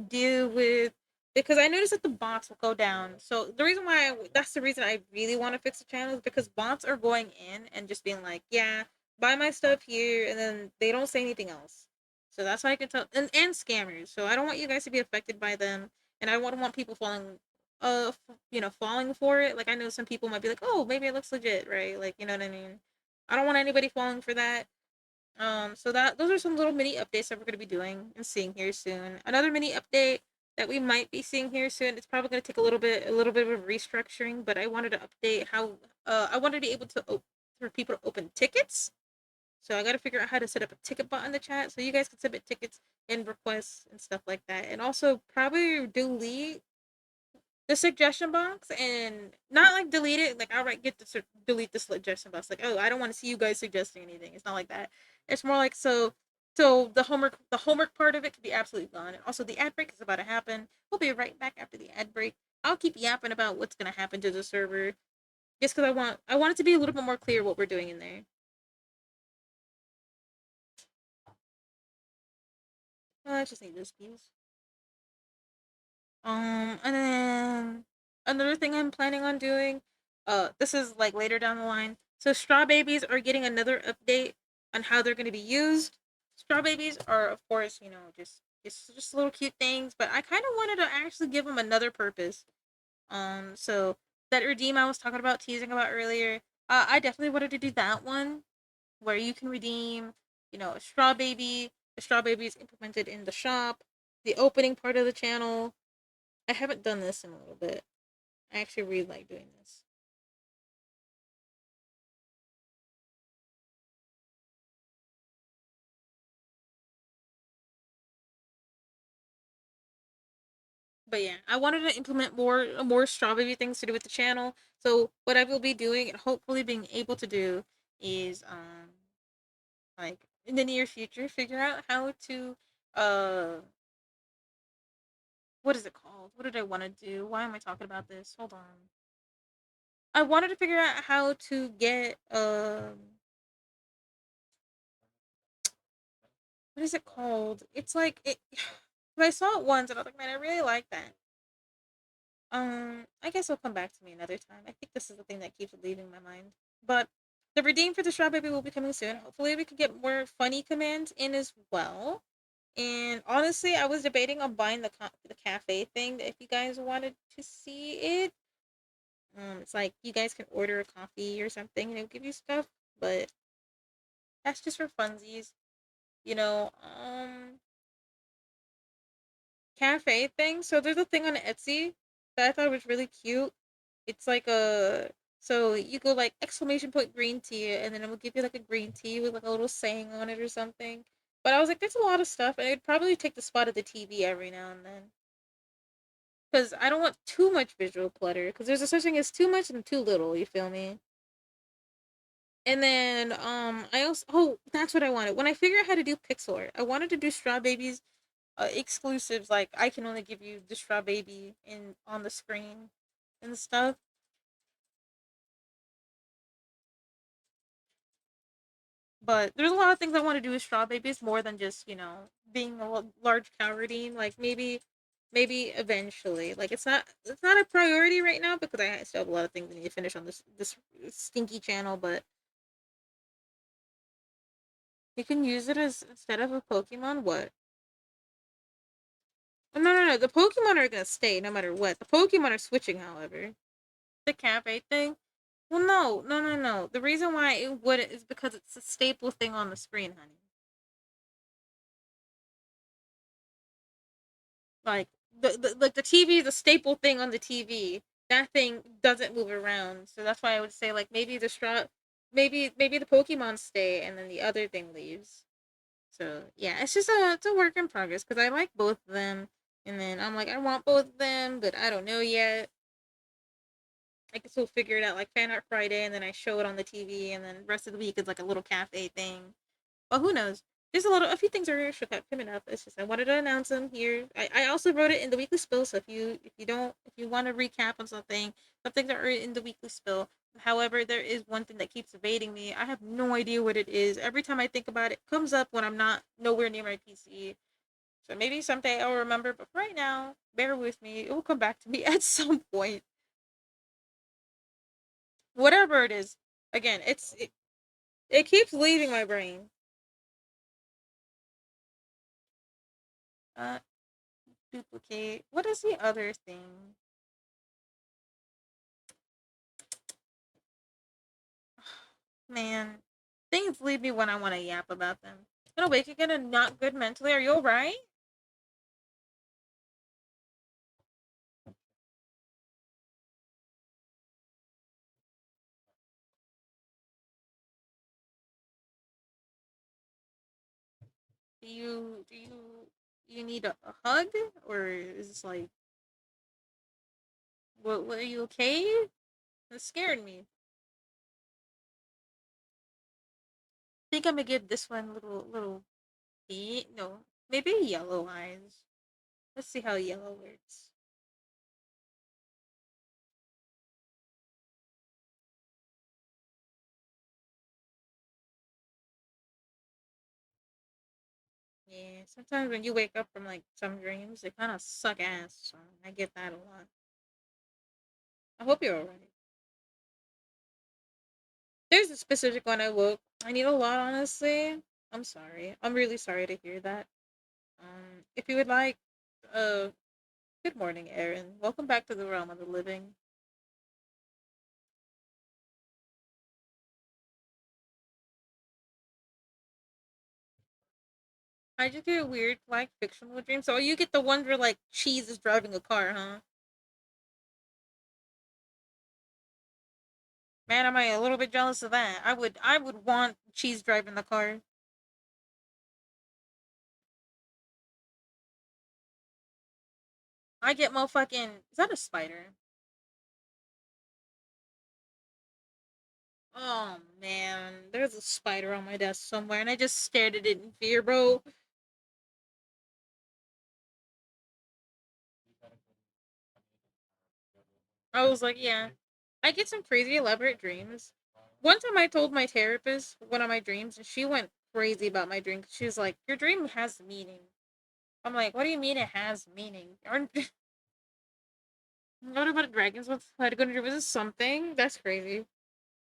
deal with because I noticed that the bots will go down. So the reason why that's the reason I really want to fix the channel is because bots are going in and just being like, yeah, buy my stuff here, and then they don't say anything else. So that's why I can tell and scammers. So I don't want you guys to be affected by them, and I don't want people falling falling for it. Like I know some people might be like, oh, maybe it looks legit, right? Like you know what I mean. I don't want anybody falling for that. So that those are some little mini updates that we're gonna be doing and seeing here soon. Another mini update that we might be seeing here soon. It's probably gonna take a little bit of restructuring, but I wanted to update how I wanted to be able to for people to open tickets. So I got to figure out how to set up a ticket bot in the chat so you guys can submit tickets and requests and stuff like that. And also probably delete the suggestion box and not like delete it like outright delete the suggestion box like oh I don't want to see you guys suggesting anything. It's not like that. It's more like so So the homework part of it could be absolutely gone. And also the ad break is about to happen. We'll be right back after the ad break. I'll keep yapping about what's gonna happen to the server, just because I want it to be a little bit more clear what we're doing in there. I just need this piece. And then another thing I'm planning on doing, this is like later down the line. So straw babies are getting another update on how they're going to be used. Straw babies are, of course, just little cute things, but I kind of wanted to actually give them another purpose. So that redeem I was talking about, teasing about earlier, I definitely wanted to do that one where you can redeem, a straw baby. The straw baby is implemented in the shop, the opening part of the channel. I haven't done this in a little bit. I actually really like doing this. But yeah, I wanted to implement more straw baby things to do with the channel. So what I will be doing and hopefully being able to do is like in the near future figure out how to uh what is it called? What did I want to do? Why am I talking about this? Hold on. I wanted to figure out how to get what is it called? It's like it I saw it once and I was like, man, I really like that. I guess it'll come back to me another time. I think this is the thing that keeps leaving my mind. But the redeem for the straw baby will be coming soon. Hopefully, we can get more funny commands in as well. And honestly, I was debating on buying the cafe thing. If you guys wanted to see it, it's like you guys can order a coffee or something, and it'll give you stuff. But that's just for funsies, you know. Cafe thing. So there's a thing on Etsy that I thought was really cute. It's like a so you go like exclamation point green tea, and then it will give you like a green tea with like a little saying on it or something. But I was like, there's a lot of stuff, and it'd probably take the spot of the TV every now and then. Because I don't want too much visual clutter. Because there's a such thing as too much and too little. You feel me? And then I also that's what I wanted. When I figured out how to do pixel art, I wanted to do straw babies exclusives, like I can only give you the straw baby in on the screen and stuff. But there's a lot of things I want to do with straw babies more than just being a large cowardine. Like maybe eventually. Like it's not a priority right now because I still have a lot of things I need to finish on this stinky channel. But you can use it as instead of a Pokemon. What? Oh, no, no, no. The Pokemon are gonna stay no matter what. The Pokemon are switching, however. The cafe thing. Well, no, no, no, no. The reason why it wouldn't is because it's a staple thing on the screen, honey. Like the TV is a staple thing on the TV. That thing doesn't move around, so that's why I would say like maybe the Pokemon stay and then the other thing leaves. So yeah, it's a work in progress because I like both of them, and then I'm like I want both of them, but I don't know yet. I can still figure it out like Fan Art Friday, and then I show it on the TV, and then the rest of the week is like a little cafe thing. Well, who knows? There's a few things are actually coming up. It's just I wanted to announce them here. I also wrote it in the weekly spill. So if you want to recap on something, some things are in the weekly spill. However, there is one thing that keeps evading me. I have no idea what it is. Every time I think about it, it comes up when I'm not nowhere near my PC. So maybe someday I'll remember. But right now, bear with me. It will come back to me at some point. Whatever it is. Again, it keeps leaving my brain. Uh, duplicate. What is the other thing? Man, things leave me when I want to yap about them. I'm gonna wake again and not good mentally. Are you alright? Do you need a hug? Or is this like what are you okay? That scared me. I think I'm gonna give this one a little No, maybe yellow eyes. Let's see how yellow works. Yeah, sometimes when you wake up from like some dreams, they kind of suck ass. So I get that a lot. I hope you're alright. There's a specific one I woke. I need a lot, honestly. I'm sorry. I'm really sorry to hear that. If you would like, uh, good morning, Aaron. Welcome back to the realm of the living. I just get weird, like fictional dreams. So you get the ones where like cheese is driving a car, huh? Man, am I a little bit jealous of that? I would want cheese driving the car. I get motherfucking. Is that a spider? Oh man, there's a spider on my desk somewhere, and I just stared at it in fear, bro. I was like, yeah. I get some crazy elaborate dreams. One time I told my therapist one of my dreams, and she went crazy about my dream. She was like, "Your dream has meaning." I'm like, "What do you mean it has meaning? Aren't what about dragons with had to dream? Was this something? That's crazy."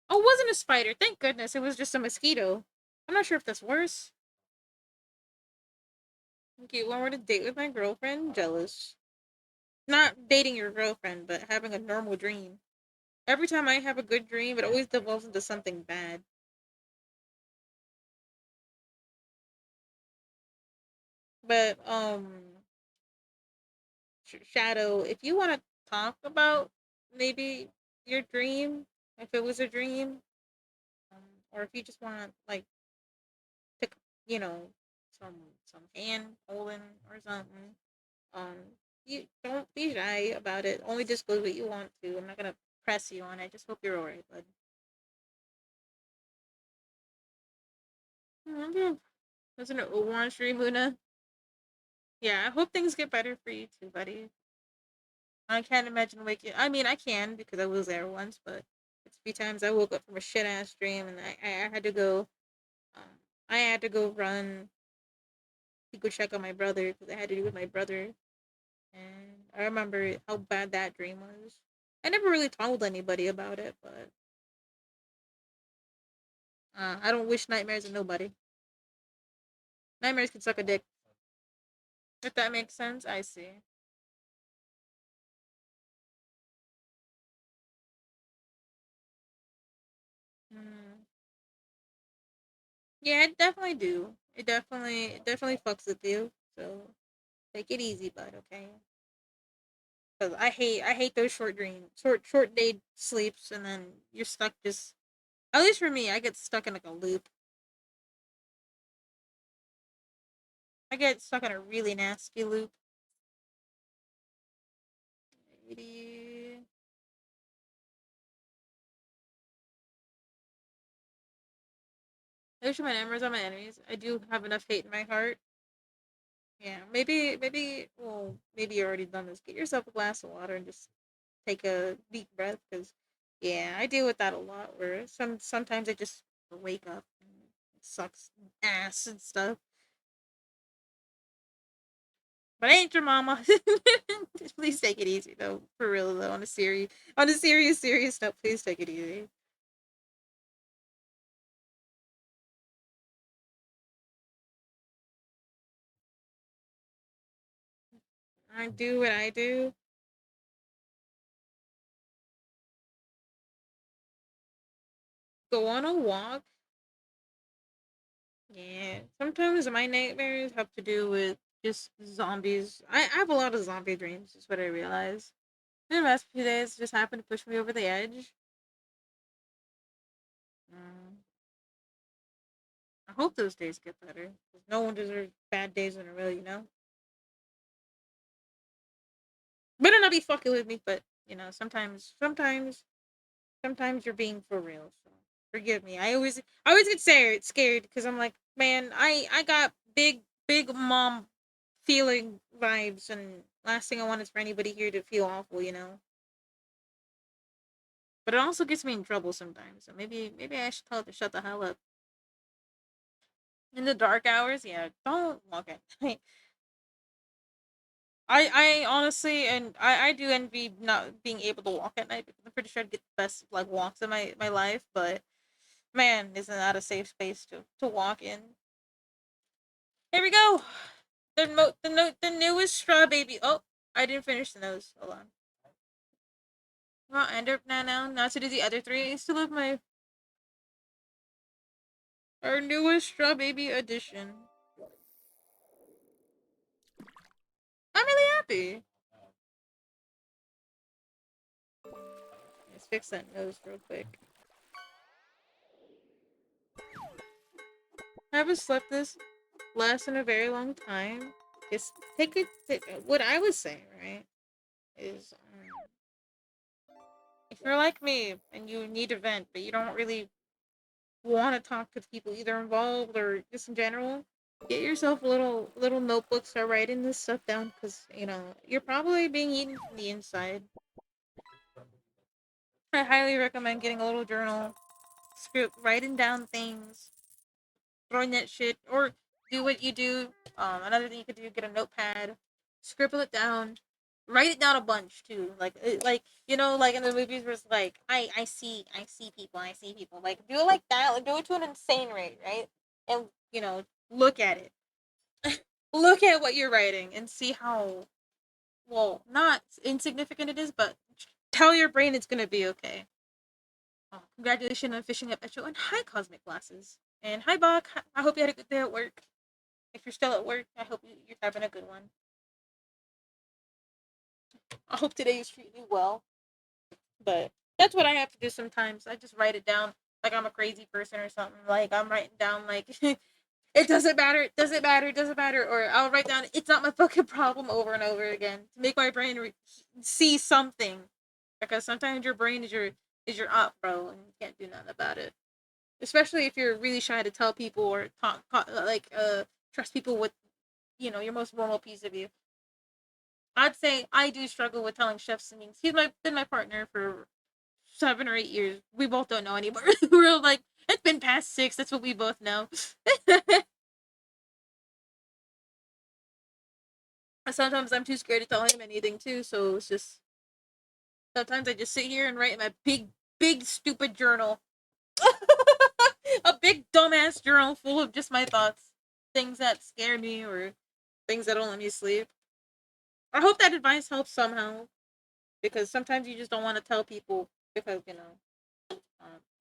Oh, it wasn't a spider. Thank goodness. It was just a mosquito. I'm not sure if that's worse. Okay, when we're to date with my girlfriend, jealous. Not dating your girlfriend, but having a normal dream. Every time I have a good dream, it always devolves into something bad. But Shadow, if you want to talk about maybe your dream, if it was a dream, or if you just want like to, you know, some some hand holding or something, um, you don't be shy about it. Only disclose what you want to. I'm not gonna press you on it. Just hope you're alright, bud. Mm-hmm. Wasn't it orange dream, Luna? Yeah, I hope things get better for you too, buddy. I can't imagine waking. I mean, I can because I was there once, but it's a few times I woke up from a shit ass dream and I had to go. Um, I had to go run to go check on my brother because I had to do with my brother, and I remember how bad that dream was. I never really told anybody about it, but I don't wish nightmares on nobody. Nightmares can suck a dick. If that makes sense, I see. Mm. Yeah, it definitely do. It definitely fucks with you. So take it easy, bud. Okay. Because I hate those short dreams, short day sleeps, and then you're stuck. Just at least for me, I get stuck in like a loop. I get stuck in a really nasty loop. Maybe I wish my enemies are my enemies. I do have enough hate in my heart. Yeah, maybe. Well, maybe you already done this. Get yourself a glass of water and just take a deep breath. Because yeah, I deal with that a lot. Where sometimes I just wake up and it sucks ass and stuff. But I ain't your mama. Please take it easy though. For real though. On a serious note, please take it easy. I do what I do. Go on a walk. Yeah. Sometimes my nightmares have to do with just zombies. I have a lot of zombie dreams, is what I realize. The last few days just happened to push me over the edge. Mm, I hope those days get better. 'Cause no one deserves bad days in a row, you know? Better not be fucking with me, but sometimes you're being for real. So forgive me. I always get scared because I'm like Man, I got big mom feeling vibes, and last thing I want is for anybody here to feel awful, you know. But it also gets me in trouble sometimes. So maybe I should tell her to shut the hell up. In the dark hours, yeah, don't walk at night. I honestly, and I do envy not being able to walk at night because I'm pretty sure I'd get the best like walks in my life. But man, isn't that a safe space to walk in? Here we go. The newest straw baby. Oh, I didn't finish the nose. Hold on. Well, end up now. Not to do the other three. I still have my our newest straw baby edition. I'm really happy. Let's fix that nose real quick. I haven't slept this last in a very long time. It's take it. What I was saying, right, is if you're like me and you need a vent, but you don't really want to talk to people either involved or just in general, get yourself a little notebook. Start writing this stuff down because you know you're probably being eaten from the inside. I highly recommend getting a little journal, script, writing down things, throwing that shit, or do what you do. Another thing you could do: get a notepad, scribble it down, write it down a bunch too. Like you know, like in the movies where it's like, I see people. Like do it like that. Like do it to an insane rate, right? And you know, look at it. Look at what you're writing and see how well not insignificant it is, but tell your brain it's gonna be okay. Oh, congratulations on fishing up Echo and hi Cosmic Glasses. And hi Bach. I hope you had a good day at work. If you're still at work, I hope you're having a good one. I hope today is treating you well. But that's what I have to do sometimes. I just write it down like I'm a crazy person or something. Like I'm writing down like it doesn't matter, it doesn't matter, it doesn't matter. Or I'll write down it's not my fucking problem over and over again to make my brain see something. Because sometimes your brain is your op, bro, and you can't do nothing about it. Especially if you're really shy to tell people or trust people with your most vulnerable piece of you. I'd say I do struggle with telling Chef Simmons. He's been my partner for 7 or 8 years. We both don't know anymore. We're like, it's been past 6. That's what we both know. Sometimes I'm too scared to tell him anything too. So it's just sometimes I just sit here and write in my big stupid journal, a big dumbass journal full of just my thoughts, things that scare me or things that don't let me sleep. I hope that advice helps somehow because sometimes you just don't want to tell people because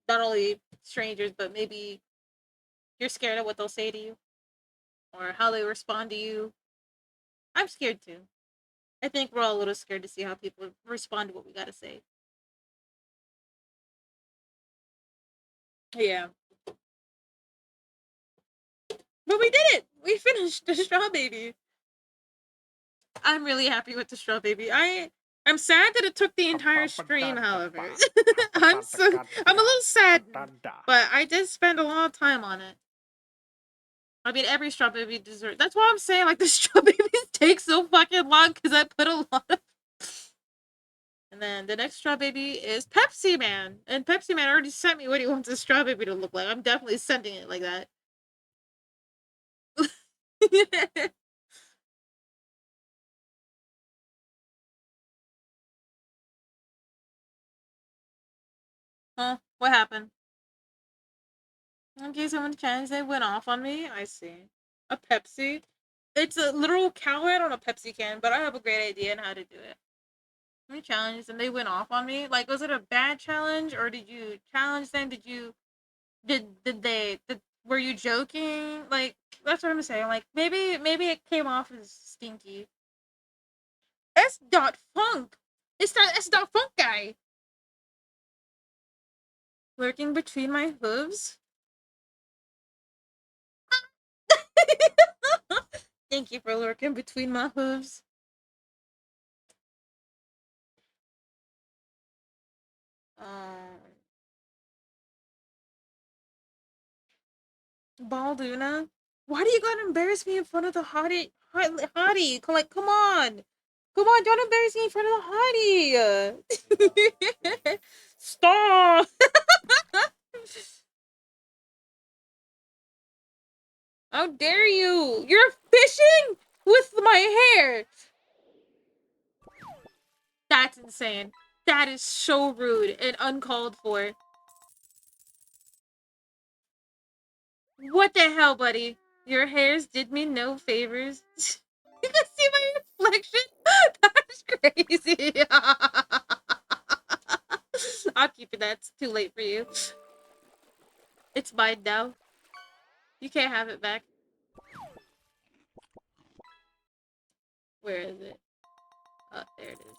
not only strangers but maybe you're scared of what they'll say to you or how they respond to you. I'm scared too. I think we're all a little scared to see how people respond to what we gotta say. Yeah, but we did it. We finished the straw baby. I'm really happy with the straw baby. I'm sad that it took the entire stream. However, I'm a little sad, but I did spend a lot of time on it. I mean, every straw baby deserves. That's why I'm saying like the straw babies take so fucking long because I put a lot of. And then the next straw baby is Pepsi Man, and Pepsi Man already sent me what he wants a straw baby to look like. I'm definitely sending it like that. Huh? What happened? Okay, someone challenged. They went off on me. I see. A Pepsi. It's a literal cowhead on a Pepsi can, but I have a great idea on how to do it. We challenged and they went off on me. Like, was it a bad challenge or did you challenge them? Did were you joking? Like, that's what I'm saying. Like, maybe it came off as stinky. S. Dot Funk. It's not S. Dot Funk guy lurking between my hooves. Thank you for lurking between my hooves. Um, Balduna? Why do you gotta embarrass me in front of the hottie? Like, come on. Come on, don't embarrass me in front of the hottie. Stop. How dare you? You're fishing with my hair. That's insane. That is so rude and uncalled for. What the hell, buddy? Your hairs did me no favors. You can see my reflection? That's crazy. I'm keeping that. It's too late for you. It's mine now. You can't have it back. Where is it? Oh, there it is.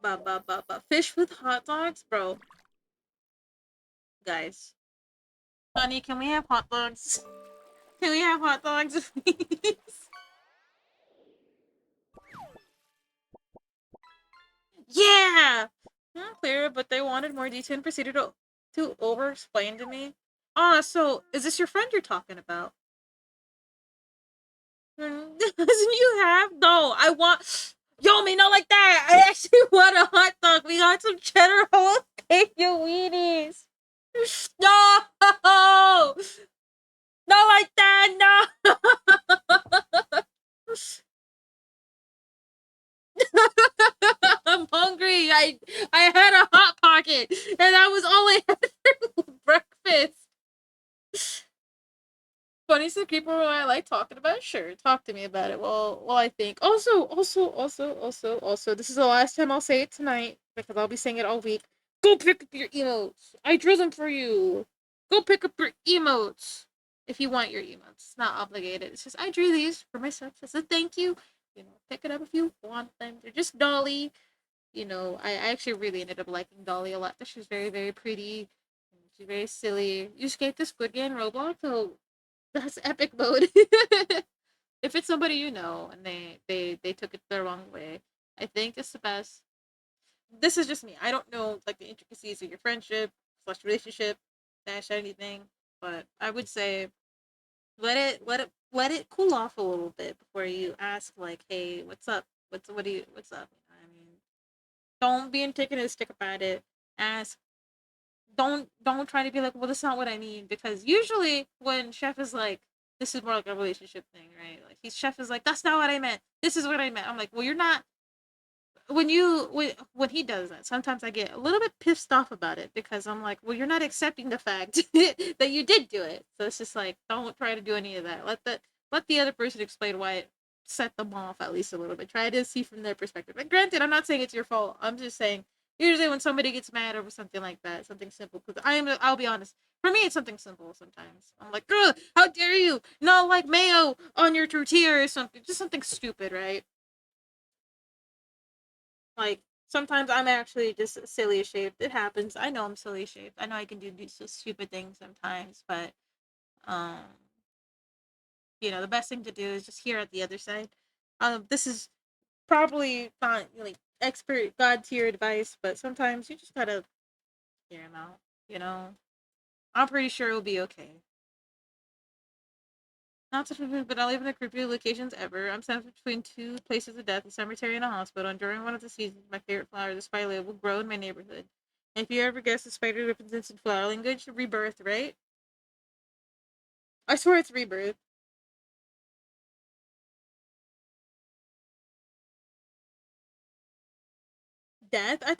Ba ba ba ba. Fish with hot dogs? Bro. Guys. Honey, can we have hot dogs? Can we have hot dogs, please? Yeah! Not clear, but they wanted more detail and proceeded to over-explain to me. Ah, so is this your friend you're talking about? Doesn't you have? No, I want. Yo, me not like that. I actually want a hot dog. We got some cheddar rolls. Take your weenies. No, not like that. No. I'm hungry. I had a hot pocket, and that was all I had for breakfast. Funniest people I like talking about? Sure, talk to me about it. Well, I think. Also, this is the last time I'll say it tonight because I'll be saying it all week. Go pick up your emotes. I drew them for you. Go pick up your emotes if you want your emotes. It's not obligated. It's just I drew these for myself as a thank you. Pick it up if you want them. They're just Dolly. I actually really ended up liking Dolly a lot. She's very, very pretty. She's very silly. You escaped the Squid Game Roblox, so that's epic mode. If it's somebody you know and they took it the wrong way, I think it's the best. This is just me. I don't know like the intricacies of your friendship slash relationship dash anything, but I would say let it cool off a little bit before you ask like, hey, what's up? What's up? I mean, don't be antagonistic about it. Ask. Don't try to be like, well, that's not what I mean, because usually when chef is like, this is more like a relationship thing, right? Like he's chef is like, that's not what I meant. This is what I meant. I'm like, well, you're not. When he does that, sometimes I get a little bit pissed off about it because I'm like, well, you're not accepting the fact that you did do it. So it's just like, don't try to do any of that. Let the other person explain why it set them off at least a little bit. Try to see from their perspective. And granted, I'm not saying it's your fault. I'm just saying usually when somebody gets mad over something like that, something simple. Because I'll be honest. For me, it's something simple. Sometimes I'm like, ugh, how dare you not like mayo on your tortilla or something? Just something stupid, right? Like sometimes I'm actually just silly shaped. It happens. I know I'm silly shaped. I know I can do these stupid things sometimes, but um, the best thing to do is just hear at the other side. This is probably not like expert god tier advice, but sometimes you just gotta hear him out. You know, I'm pretty sure it'll be okay. Not to forbid, but I live in the creepiest locations ever. I'm sent between two places of death, a cemetery and a hospital, and during one of the seasons, my favorite flower, the spider, will grow in my neighborhood. And if you ever guess the spider represents in flower language, rebirth, right? I swear it's rebirth. Death? I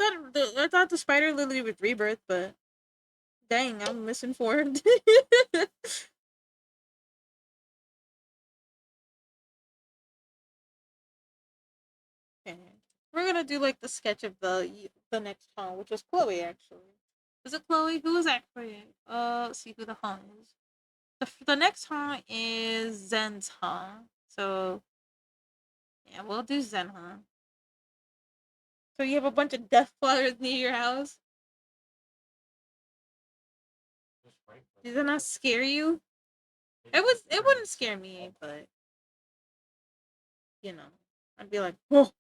thought the spider lily was rebirth, but dang, I'm misinformed. Okay. We're gonna do like the sketch of the next haunt, which was Chloe actually. Was it Chloe? Who was actually? Let's see who the haunt is. The next haunt is Zen's haunt. So yeah, we'll do Zen haunt. So you have a bunch of death flowers near your house. Does that not scare you? It wouldn't scare me, but you know, I'd be like, oh,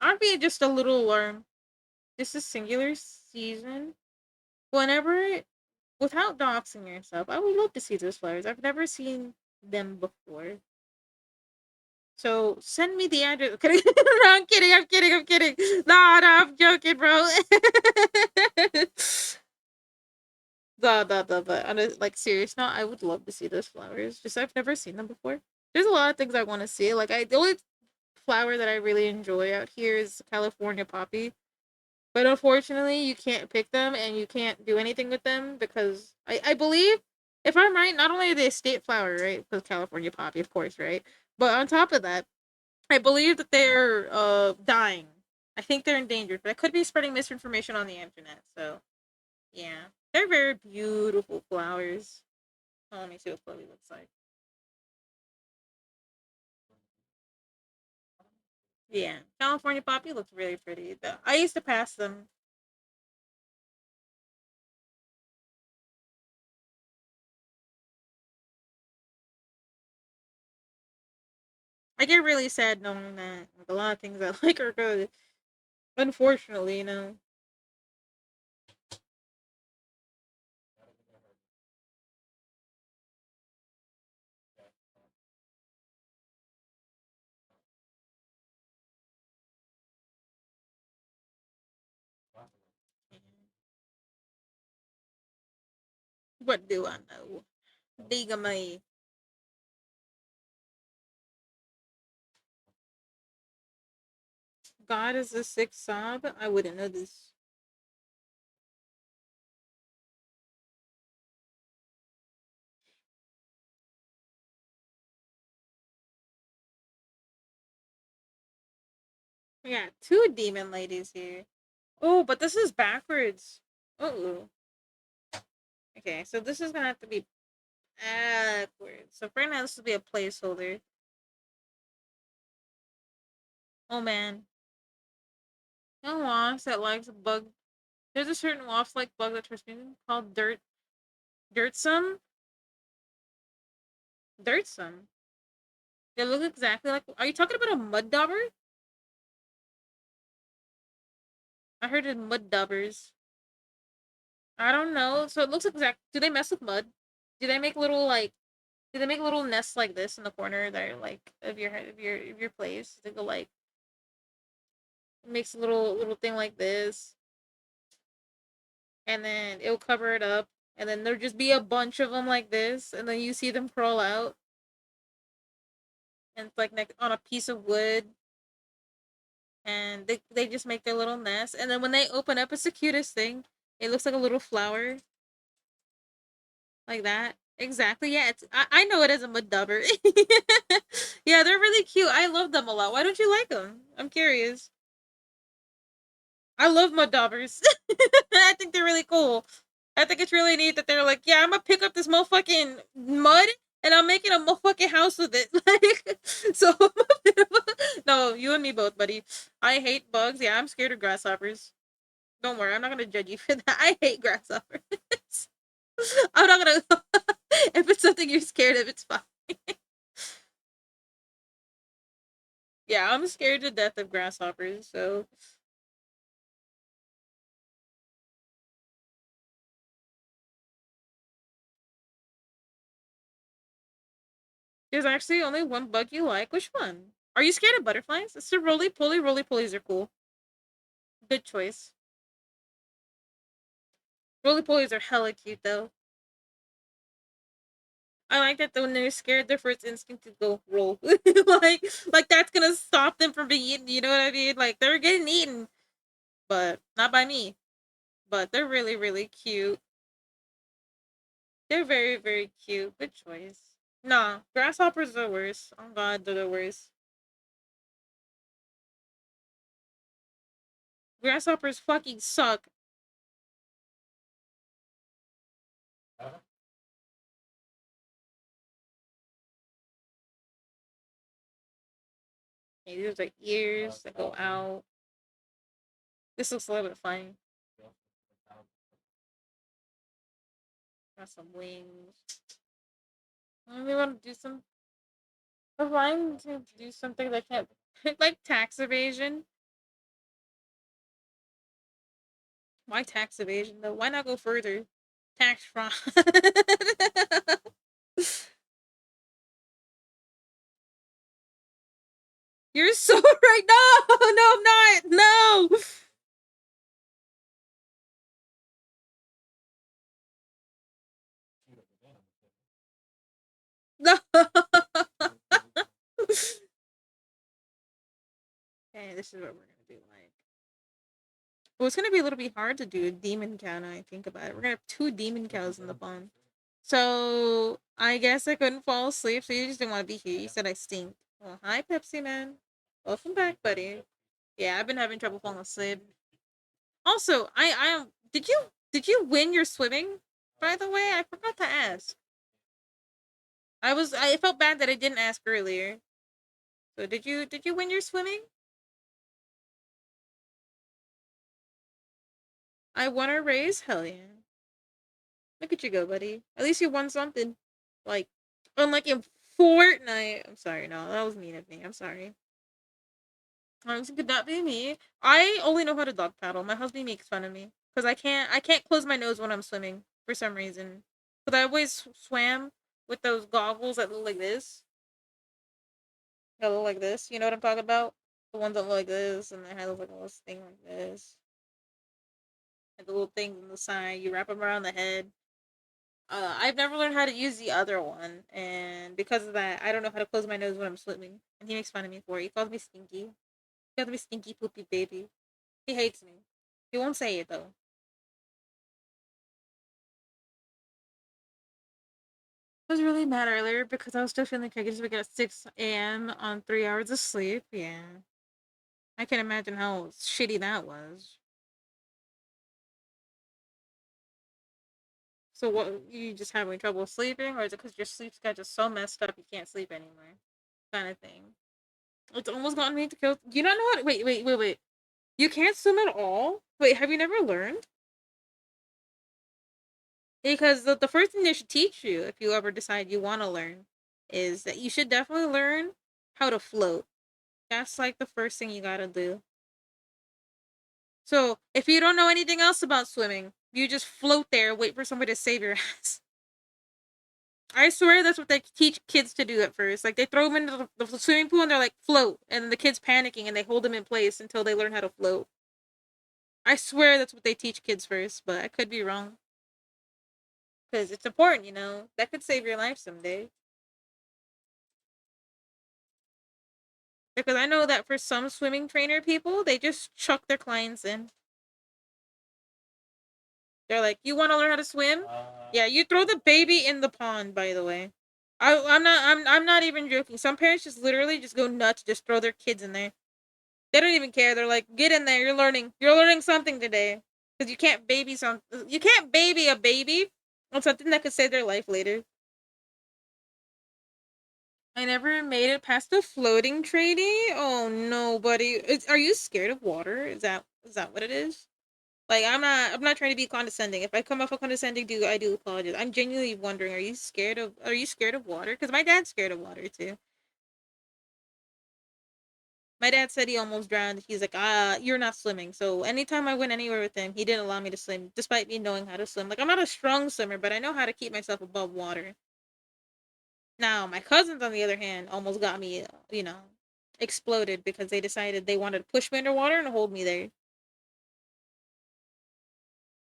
I'd be just a little alarmed. This is singular season. Whenever, without doxing yourself, I would love to see those flowers. I've never seen them before. So send me the address. No, I'm kidding. I'm kidding. I'm kidding. No, no, I'm joking, bro. But on a like serious note, I would love to see those flowers. Just I've never seen them before. There's a lot of things I want to see. Like the only flower that I really enjoy out here is California poppy. But unfortunately, you can't pick them and you can't do anything with them because I believe, if I'm right, not only are they a state flower, right? Because California poppy, of course, right? But on top of that, I believe that they're dying. I think they're endangered, but I could be spreading misinformation on the internet. So yeah, they're very beautiful flowers. Oh, let me see what Chloe looks like. Yeah, California poppy looks really pretty. I used to pass them. I get really sad knowing that like, a lot of things I like are good. Unfortunately, you know. What do I know? Digamy. God is a sick sob? I wouldn't know this. We got two demon ladies here. Oh, but this is backwards. Oh. Okay, so this is gonna have to be backwards. So for right now, this will be a placeholder. Oh man. No wasp that likes a bug. There's a certain wasp like bug that trust me called dirtsome. Dirtsome. They look exactly like. Are you talking about a mud dauber? I heard of mud daubers. I don't know. So it looks exact. Do they mess with mud? Do they make little like? Do they make little nests like this in the corner that are like of your place? They go like makes a little thing like this, and then it'll cover it up, and then there'll just be a bunch of them like this, and then you see them crawl out, and it's like on a piece of wood, and they just make their little nest, and then when they open up, it's the cutest thing. It looks like a little flower like that. Exactly. Yeah, I know it as a mud dubber. Yeah, they're really cute. I love them a lot. Why don't you like them? I'm curious. I love mud daubers. I think they're really cool. I think it's really neat that they're like, yeah, I'm gonna pick up this motherfucking mud and I'm making a motherfucking house with it. Like, so no, you and me both, buddy. I hate bugs. Yeah, I'm scared of grasshoppers. Don't worry, I'm not gonna judge you for that. I hate grasshoppers. I'm not gonna. If it's something you're scared of, it's fine. Yeah, I'm scared to death of grasshoppers. So there's actually only one bug you like. Which one? Are you scared of butterflies? It's the roly poly. Roly polies are cool. Good choice. Roly polies are hella cute though. I like that when they're scared, their first instinct is go roll. like that's gonna stop them from being eaten. You know what I mean? Like they're getting eaten, but not by me. But they're really really cute. They're very very cute. Good choice. Nah, grasshoppers are the worst. Oh god, they're the worst. Grasshoppers fucking suck. Okay, there's like ears that go out. This looks a little bit funny. Got some wings. We want to do some. I'm trying to do something that can't like tax evasion. Why tax evasion though? Why not go further? Tax fraud. You're so right. No, no, I'm not. No. No. Okay, this is what we're gonna do. Like, well, it's gonna be a little bit hard to do a demon cow now. I think about it. We're gonna have two demon cows in the pond. So I guess I couldn't fall asleep. So you just didn't want to be here. You said I stink. Well, hi, Pepsi Man. Welcome back, buddy. Yeah, I've been having trouble falling asleep. Also, I did you win your swimming? By the way, I forgot to ask. I felt bad that I didn't ask earlier. So did you win your swimming? I won a race. Hell yeah! Look at you go, buddy. At least you won something. Like, unlike in Fortnite. I'm sorry. No, that was mean of me. I'm sorry. Could that be me? I only know how to dog paddle. My husband makes fun of me because I can't close my nose when I'm swimming for some reason. Because I always swam with those goggles that look like this. That look like this. You know what I'm talking about? The ones that look like this, and they have like a little thing like this, and the little things on the side. You wrap them around the head. I've never learned how to use the other one, and because of that, I don't know how to close my nose when I'm swimming. And he makes fun of me for it. He calls me stinky. He calls me stinky poopy baby. He hates me. He won't say it though. I was really mad earlier because I was still feeling like I could just wake up at 6 a.m. on 3 hours of sleep. Yeah. I can imagine how shitty that was. So what, you just having trouble sleeping, or is it because your sleep schedule's so messed up you can't sleep anymore? Kind of thing. It's almost gotten me to kill. You don't know what? Wait, wait, wait, wait. You can't swim at all? Wait, have you never learned? Because the first thing they should teach you, if you ever decide you want to learn, is that you should definitely learn how to float. That's like the first thing you gotta do. So if you don't know anything else about swimming, you just float there, wait for somebody to save your ass. I swear that's what they teach kids to do at first. Like they throw them into the swimming pool and they're like float, and the kid's panicking and they hold them in place until they learn how to float. I swear that's what they teach kids first, but I could be wrong because it's important. That could save your life someday. Because I know that for some swimming trainer people, they just chuck their clients in. They're like, "You want to learn how to swim? Yeah, you throw the baby in the pond." By the way, I'm not even joking. Some parents just literally just go nuts, just throw their kids in there. They don't even care. They're like, "Get in there. You're learning. You're learning something today." Because you can't baby some. You can't baby a baby on something that could save their life later. I never made it past the floating trainee. Oh no, buddy. Are you scared of water? Is that what it is? Like I'm not trying to be condescending. If I come off a condescending, I do apologize. I'm genuinely wondering, are you scared of water? Because my dad's scared of water too. My dad said he almost drowned. He's like, you're not swimming. So anytime I went anywhere with him, he didn't allow me to swim, despite me knowing how to swim. Like I'm not a strong swimmer, but I know how to keep myself above water. Now my cousins, on the other hand, almost got me, exploded because they decided they wanted to push me underwater and hold me there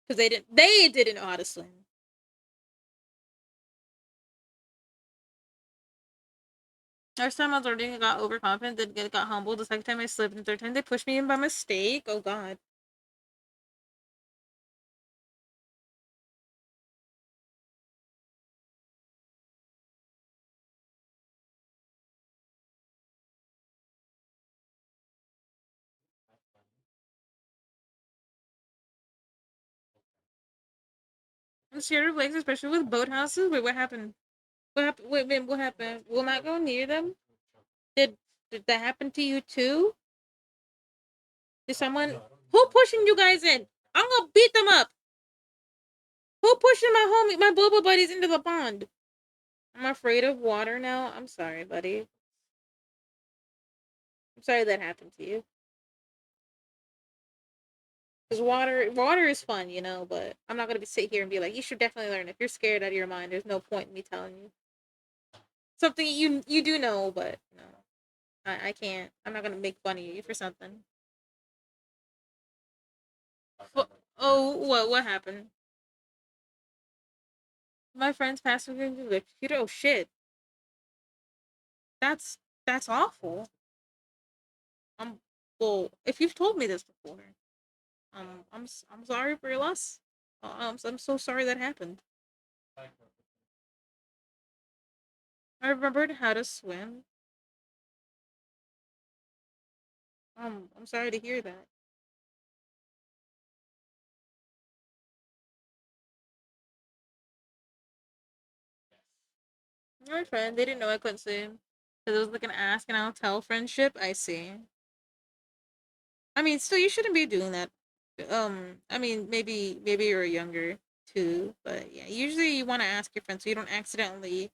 because they didn't know how to swim. First time I was learning, I got overconfident, then got humbled. The second time I slipped, and the third time they pushed me in by mistake. Oh god. I'm scared of lakes, especially with boathouses. Wait, what happened? What happened? Wait, what happened? Will not go near them? Did did that happen to you too? Did someone who pushing you guys in? I'm gonna beat them up. Who pushing my Boba buddies into the pond? I'm afraid of water now. I'm sorry, buddy. I'm sorry that happened to you. Because water is fun, but I'm not gonna be sit here and be like, you should definitely learn. If you're scared out of your mind, there's no point in me telling you something you do know, but no, I can't. I'm not gonna make fun of you for something. Oh, what happened? My friend's passing through the computer. Oh shit, that's that's awful. I'm well. If you've told me this before, I'm sorry for your loss. I'm so sorry that happened. I remembered how to swim. I'm sorry to hear that. My friend, they didn't know I couldn't swim. Because it was like an ask and I'll tell friendship. I see. I mean, still, you shouldn't be doing that. I mean, maybe you're younger too, but yeah, usually you want to ask your friends so you don't accidentally,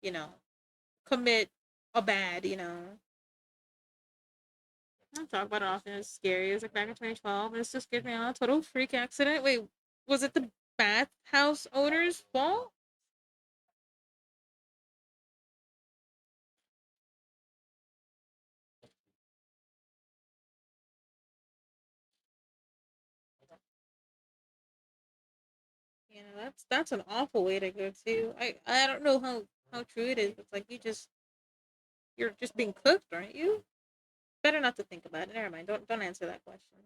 you know, commit a bad. I don't talk about it often. It's scary. It was like back in 2012, and it still scared me out. Total freak accident. Wait, was it the bathhouse owner's fault? That's an awful way to go too. I don't know how true it is. It's like you're just being cooked, aren't you? Better not to think about it. Never mind. Don't answer that question.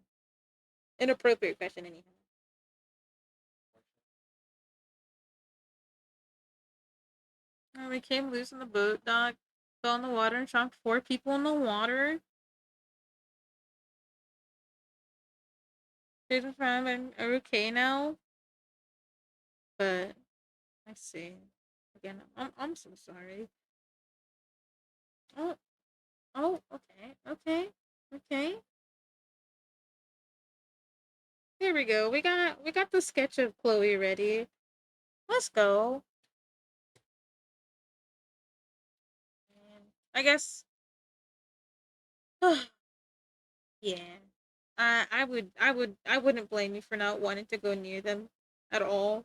Inappropriate question, anyhow. Oh, we came loose in the boat, doc. Fell in the water and shocked four people in the water. Jason Prime and okay now, but I see. Again, I'm so sorry. Oh okay, okay, okay. Here we go. We got the sketch of Chloe ready. Let's go. I guess. Yeah. I wouldn't blame you for not wanting to go near them at all.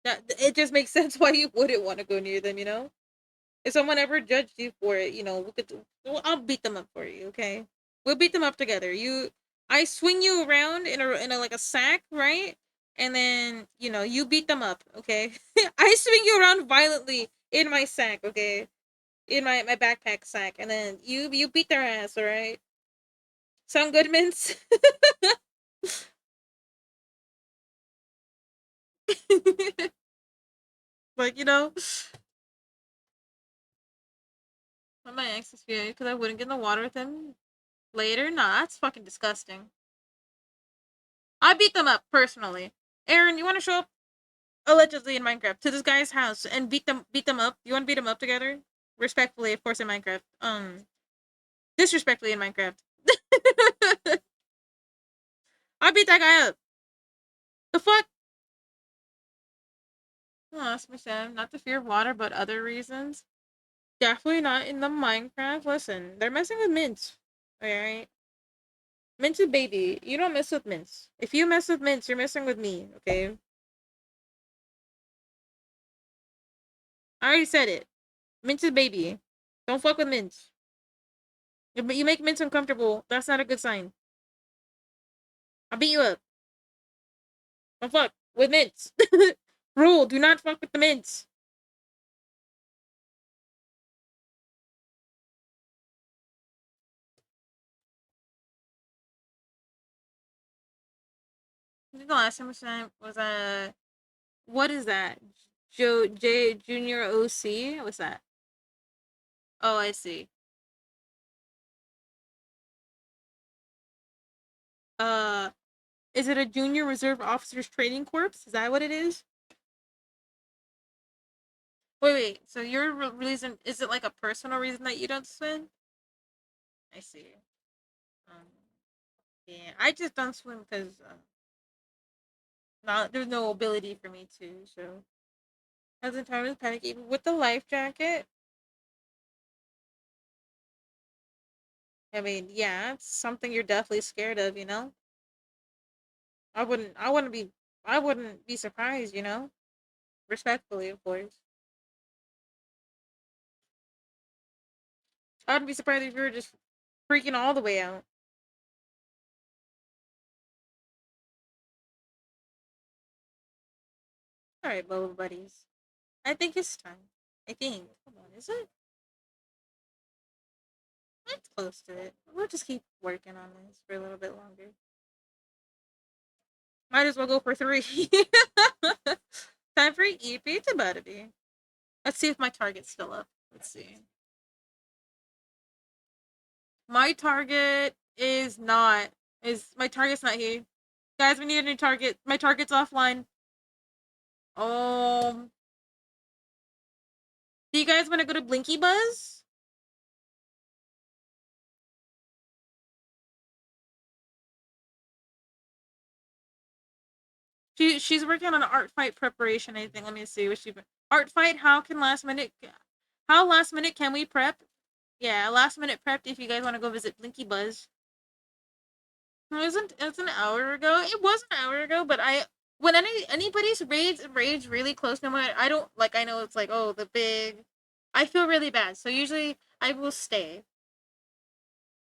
That it just makes sense why you wouldn't want to go near them. If someone ever judged you for it, I'll beat them up for you, okay? We'll beat them up together. I swing you around in a like a sack, right? And then, you beat them up, okay? I swing you around violently in my sack, okay? In my backpack sack, and then you beat their ass, all right? Sound good, Mince? Like, my ex is feeling because I wouldn't get in the water with him later. Nah, that's fucking disgusting. I beat them up personally. Aaron, you want to show up allegedly in Minecraft to this guy's house and beat them up? You want to beat them up together? Respectfully, of course, in Minecraft. Disrespectfully in Minecraft. I beat that guy up. The fuck? Oh, that's my son. Not the fear of water, but other reasons. Definitely not in the Minecraft. Listen, they're messing with Mint. Alright? Mint is baby. You don't mess with Mint. If you mess with Mint, you're messing with me, okay? I already said it. Mint is baby. Don't fuck with Mint. You make Mint uncomfortable. That's not a good sign. I'll beat you up. Don't fuck with Mint. Rule, do not fuck with the Mint. The last time was what is that? Joe J Junior OC? What's that? Oh, I see. Uh, is it a Junior Reserve Officers Training Corps? Is that what it is? Wait. So your reason is it like a personal reason that you don't swim? I see. Um, yeah, I just don't swim because not there's no ability for me to. So as in time is panicking with the life jacket. I mean, yeah, it's something you're definitely scared of, you know? I wouldn't be surprised, you know? Respectfully, of course. I wouldn't be surprised if you were just freaking all the way out. Alright, Boba buddies. I think it's time. I think. Come on, is it? It's close to it. We'll just keep working on this for a little bit longer. Might as well go for 3. Time for eat pizza buddy. Let's see if my target's still up. Let's see. My target is not. Is my target's not here. Guys, we need a new target. My target's offline. Um, do you guys want to go to Blinky Buzz? She's working on an art fight preparation. I think. Let me see what she. Art fight. How last minute can we prep? Yeah, last minute prepped. If you guys want to go visit Blinky Buzz. It's an hour ago. It was an hour ago, but I when anybody's rage really close, no matter I don't like. I know it's like oh the big. I feel really bad, so usually I will stay.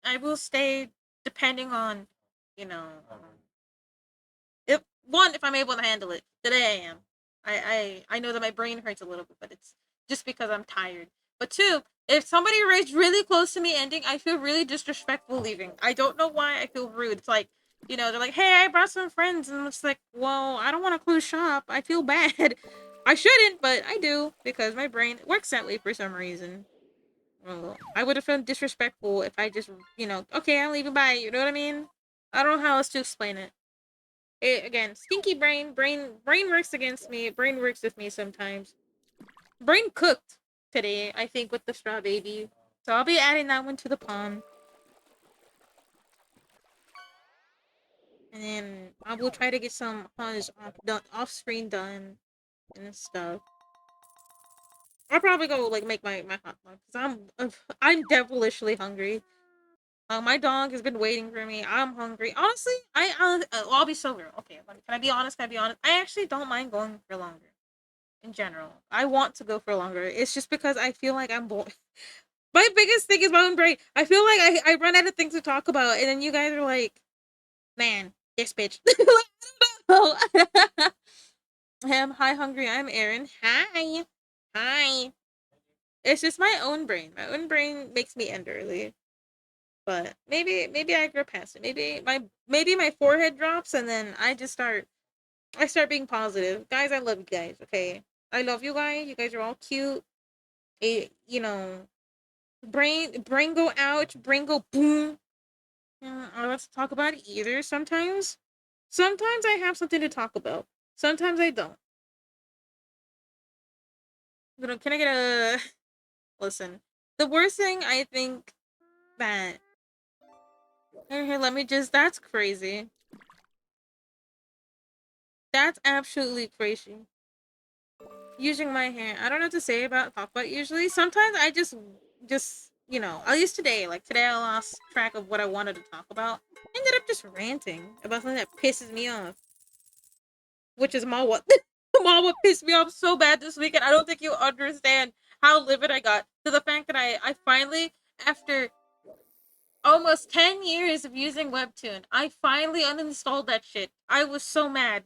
I will stay depending on, you know, if one if I'm able to handle it. Today I am. I know that my brain hurts a little bit, but it's just because I'm tired. But two, if somebody raged really close to me ending, I feel really disrespectful leaving. I don't know why I feel rude. It's like, they're like, "Hey, I brought some friends," and it's like, "Well, I don't want to close shop. I feel bad. I shouldn't, but I do because my brain works that way for some reason." Well, I would have felt disrespectful if I just, okay, I'm leaving by. You know what I mean? I don't know how else to explain it. Again, stinky brain works against me. Brain works with me sometimes. Brain cooked today, I think, with the straw baby. So I'll be adding that one to the pond, and then I will try to get some hunts off screen done and stuff. I'll probably go like make my hot dog because I'm devilishly hungry. My dog has been waiting for me. I'm hungry. Honestly, I'll be so real. Okay, can I be honest? Can I be honest? I actually don't mind going for longer. In general, I want to go for longer. It's just because I feel like I'm bored. My biggest thing is my own brain. I feel like I run out of things to talk about, and then you guys are like, "Man, this bitch." Oh, hi, hungry. I'm Aaron. Hi, hi. It's just my own brain. My own brain makes me end early. But maybe I grow past it. Maybe my forehead drops and then I start being positive. Guys, I love you guys, okay? I love you guys. You guys are all cute. Brain go ouch, brain go boom. I don't have to talk about it either sometimes. Sometimes I have something to talk about. Sometimes I don't. Can I get a listen? The worst thing I think that here, let me just that's crazy. That's absolutely crazy. Using my hair. I don't know what to say about talk about usually. Sometimes I just at least today, like today I lost track of what I wanted to talk about. Ended up just ranting about something that pisses me off. Which is Mawa. Mawa pissed me off so bad this weekend. I don't think you understand how livid I got to the fact that I finally, after almost 10 years of using Webtoon, I finally uninstalled that shit. I was so mad.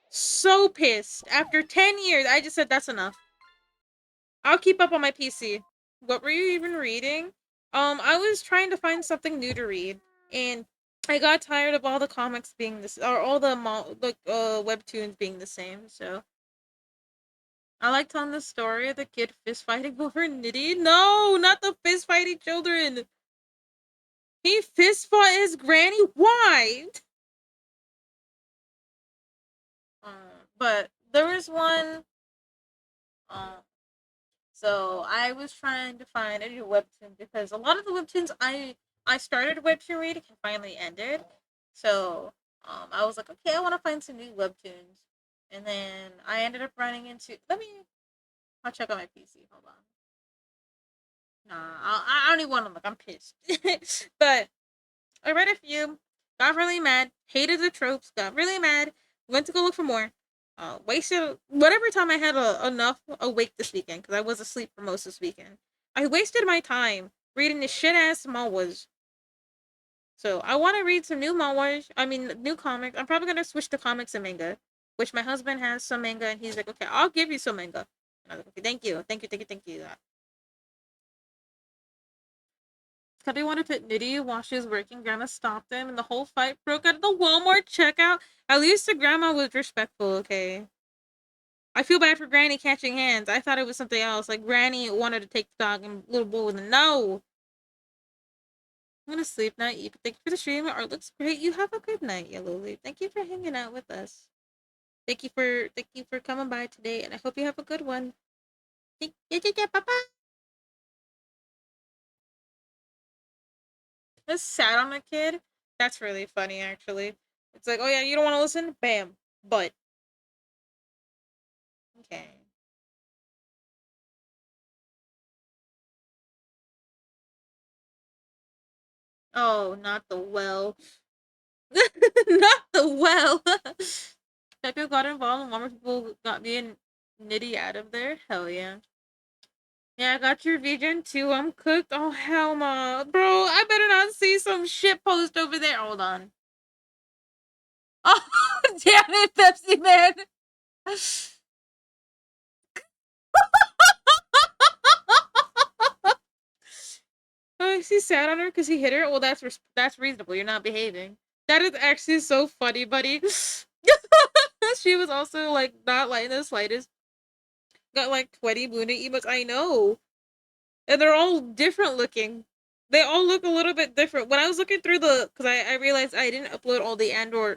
So pissed. After 10 years, I just said that's enough. I'll keep up on my PC. What were you even reading? I was trying to find something new to read, and I got tired of all the comics being this, or all the webtoons being the same. So I like telling the story of the kid fist fighting over Nitty. No, not the fist fighting children. He fist fought his granny. Why? But there was one. Um, So I was trying to find a new webtoon because a lot of the webtoons I started webtoon reading and finally ended. So I was like, okay, I want to find some new webtoons, and then I ended up running into. I'll check on my PC. Hold on. Nah, I don't even want to look. I'm pissed. But I read a few, got really mad, hated the tropes, got really mad, went to go look for more. Wasted whatever time I had enough awake this weekend because I was asleep for most of this weekend. I wasted my time reading the shit ass manhwas. So I want to read some new manhwas. I mean, new comics. I'm probably gonna switch to comics and manga, which my husband has some manga, and he's like, "Okay, I'll give you some manga." And I was like, "Okay, thank you, thank you, thank you, thank you." Cubby wanted to pet Moodey while she was working. Grandma stopped him, and the whole fight broke out at the Walmart checkout. At least the grandma was respectful, okay? I feel bad for Granny catching hands. I thought it was something else. Like, Granny wanted to take the dog, and little boy was no. I'm gonna sleep now. Thank you for the stream. Art looks great. You have a good night, Yellow Leaf. Thank you for hanging out with us. Thank you for coming by today, and I hope you have a good one. Bye. This sat on a kid. That's really funny, actually. It's like, oh yeah, you don't want to listen? Bam. But okay. Oh, not the well. Not the well. Pekka got involved and more people got me and Nitty out of there. Hell yeah. Yeah, I got your vegan too. I'm cooked. Oh hell no. Bro, I better not see some shit post over there. Hold on. Oh damn it, Pepsi Man. Oh, he sat on her because he hit her. Well, that's reasonable. You're not behaving. That is actually so funny, buddy. She was also like not liking the slightest. Got like 20 Moodey emotes. I know. And they're all different looking. They all look a little bit different. When I was looking through because I realized I didn't upload all the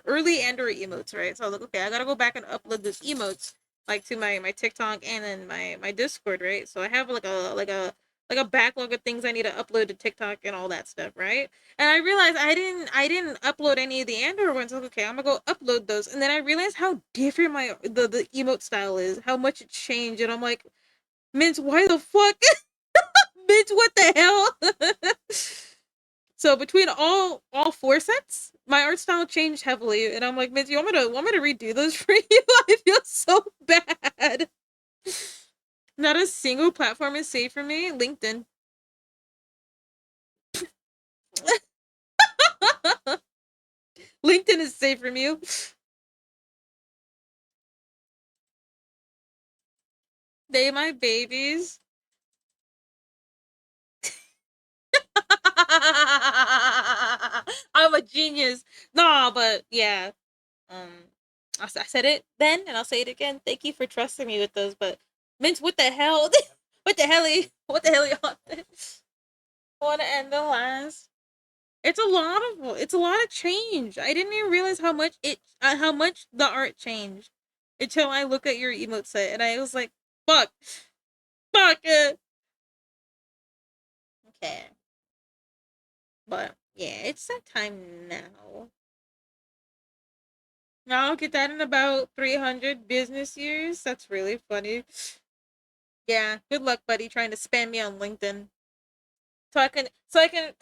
early Android emotes, right? So I was like, okay, I gotta go back and upload these emotes like to my TikTok and then my Discord, right? So I have like a backlog of things I need to upload to TikTok and all that stuff, right? And I realized I didn't upload any of the Android ones. Like, okay, I'm gonna go upload those. And then I realized how different the emote style is, how much it changed, and I'm like, Mince, why the fuck? Bitch, what the hell? So between all four sets, my art style changed heavily, and I'm like, Mitch, you want me to redo those for you? I feel so bad. Not a single platform is safe for me. LinkedIn. LinkedIn is safe from you. They my babies. I'm a genius. Nah, but yeah. Um, I said it then, and I'll say it again. Thank you for trusting me with those. But Mince, what the hell? What the hell? What the hell, y'all? Want to end the last? It's a lot of change. I didn't even realize how much the art changed until I look at your emote set, and I was like, fuck, fuck it. Okay, but yeah, it's that time now. Now I'll get that in about 300 business years. That's really funny. Yeah, good luck, buddy, trying to spam me on LinkedIn. So I can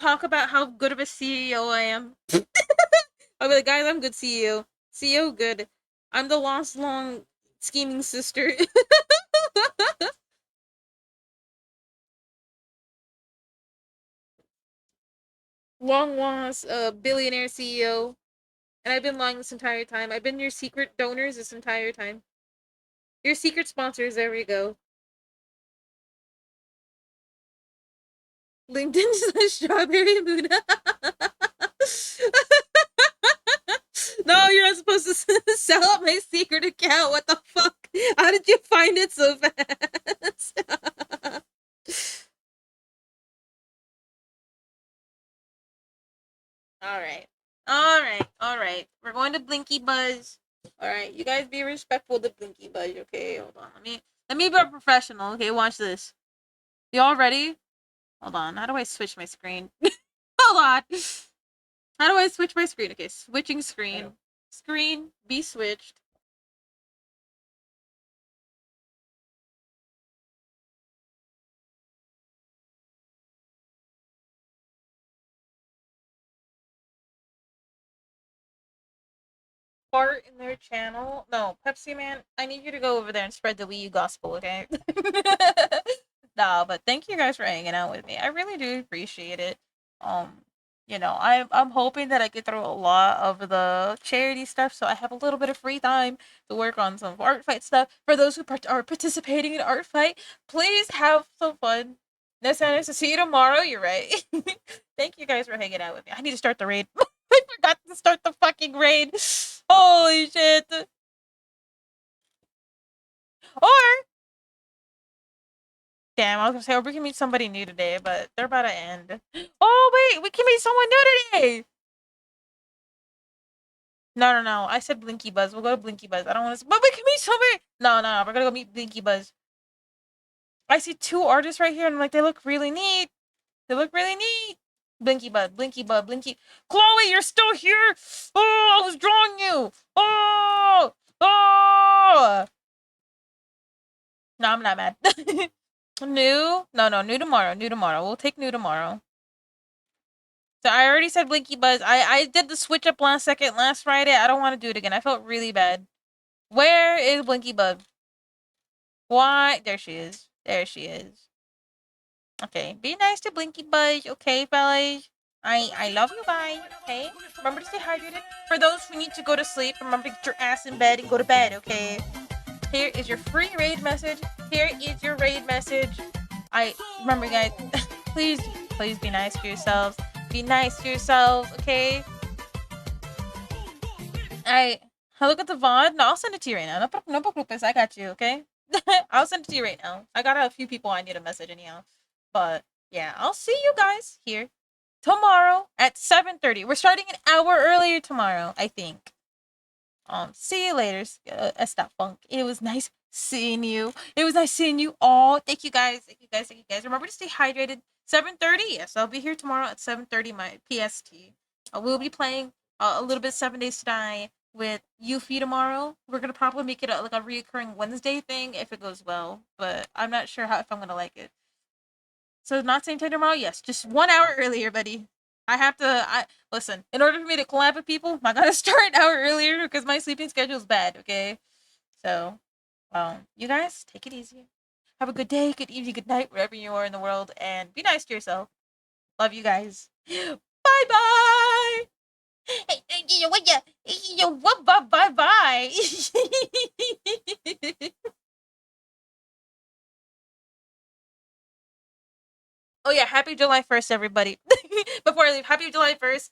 talk about how good of a CEO I am. I'll be like, guys, I'm good CEO. CEO good. I'm the lost long scheming sister. Long lost billionaire CEO. And I've been lying this entire time. I've been your secret donors this entire time. Your secret sponsors, there we go. LinkedIn slash strawberry moon. No, you're not supposed to sell out my secret account. What the fuck? How did you find it so fast? All right. All right. All right. We're going to Blinky Buzz. All right. You guys be respectful to Blinky Buzz, okay? Hold on. Let me be a professional. Okay, watch this. Y'all ready? Hold on. How do I switch my screen? Hold on. How do I switch my screen? Okay, switching screen. Screen be switched. part in their channel. No, Pepsi Man, I need you to go over there and spread the Wii U gospel, okay? Nah, but thank you guys for hanging out with me. I really do appreciate it. Um, I'm hoping that I get through a lot of the charity stuff, so I have a little bit of free time to work on some art fight stuff. For those who are participating in art fight, please have some fun. No, Santa, so see you tomorrow. You're right. Thank you guys for hanging out with me. I need to start the raid. I forgot to start the fucking raid. Holy shit. Or, damn, I was gonna say, or we can meet somebody new today, but they're about to end. Oh, wait, we can meet someone new today. No, no, no. I said Blinky Buzz. We'll go to Blinky Buzz. I don't want to. But we can meet somebody. No, no, no. We're gonna go meet Blinky Buzz. I see two artists right here, and I'm like, they look really neat. They look really neat. Blinky Bud, Blinky Bud, Blinky. Chloe, you're still here. Oh, I was drawing you. Oh, oh. No, I'm not mad. New? No, no, new tomorrow. New tomorrow. We'll take new tomorrow. So I already said Blinky Buzz. I did the switch up last second last Friday. I don't want to do it again. I felt really bad. Where is Blinky Bug? Why? There she is. There she is. Okay, be nice to Blinky Buzz, okay, fellas? I love you guys, okay? Remember to stay hydrated. For those who need to go to sleep, remember to get your ass in bed and go to bed, okay? Here is your free raid message. Here is your raid message. Remember, guys, please be nice to yourselves. Be nice to yourselves, okay? I look at the VOD. No, I'll send it to you right now. No preocupes. I got you, okay? I'll send it to you right now. I got a few people I need a message anyhow. But yeah, I'll see you guys here tomorrow at 7:30. We're starting an hour earlier tomorrow, I think. See you later, Stop Funk. It was nice seeing you. It was nice seeing you all. Thank you guys. Thank you guys. Thank you guys. Remember to stay hydrated. 7:30. Yes, I'll be here tomorrow at 7:30 my PST. I will be playing a little bit 7 Days to Die with Yuffie tomorrow. We're gonna probably make it like a reoccurring Wednesday thing if it goes well, but I'm not sure if I'm gonna like it. So not same time tomorrow? Yes, just 1 hour earlier, buddy. I listen, in order for me to collab with people, I gotta start an hour earlier because my sleeping schedule is bad, okay? So, you guys, take it easy. Have a good day, good evening, good night, wherever you are in the world, and be nice to yourself. Love you guys. Bye bye! What bye bye? Oh yeah, happy July 1st, everybody. Before I leave, happy July 1st.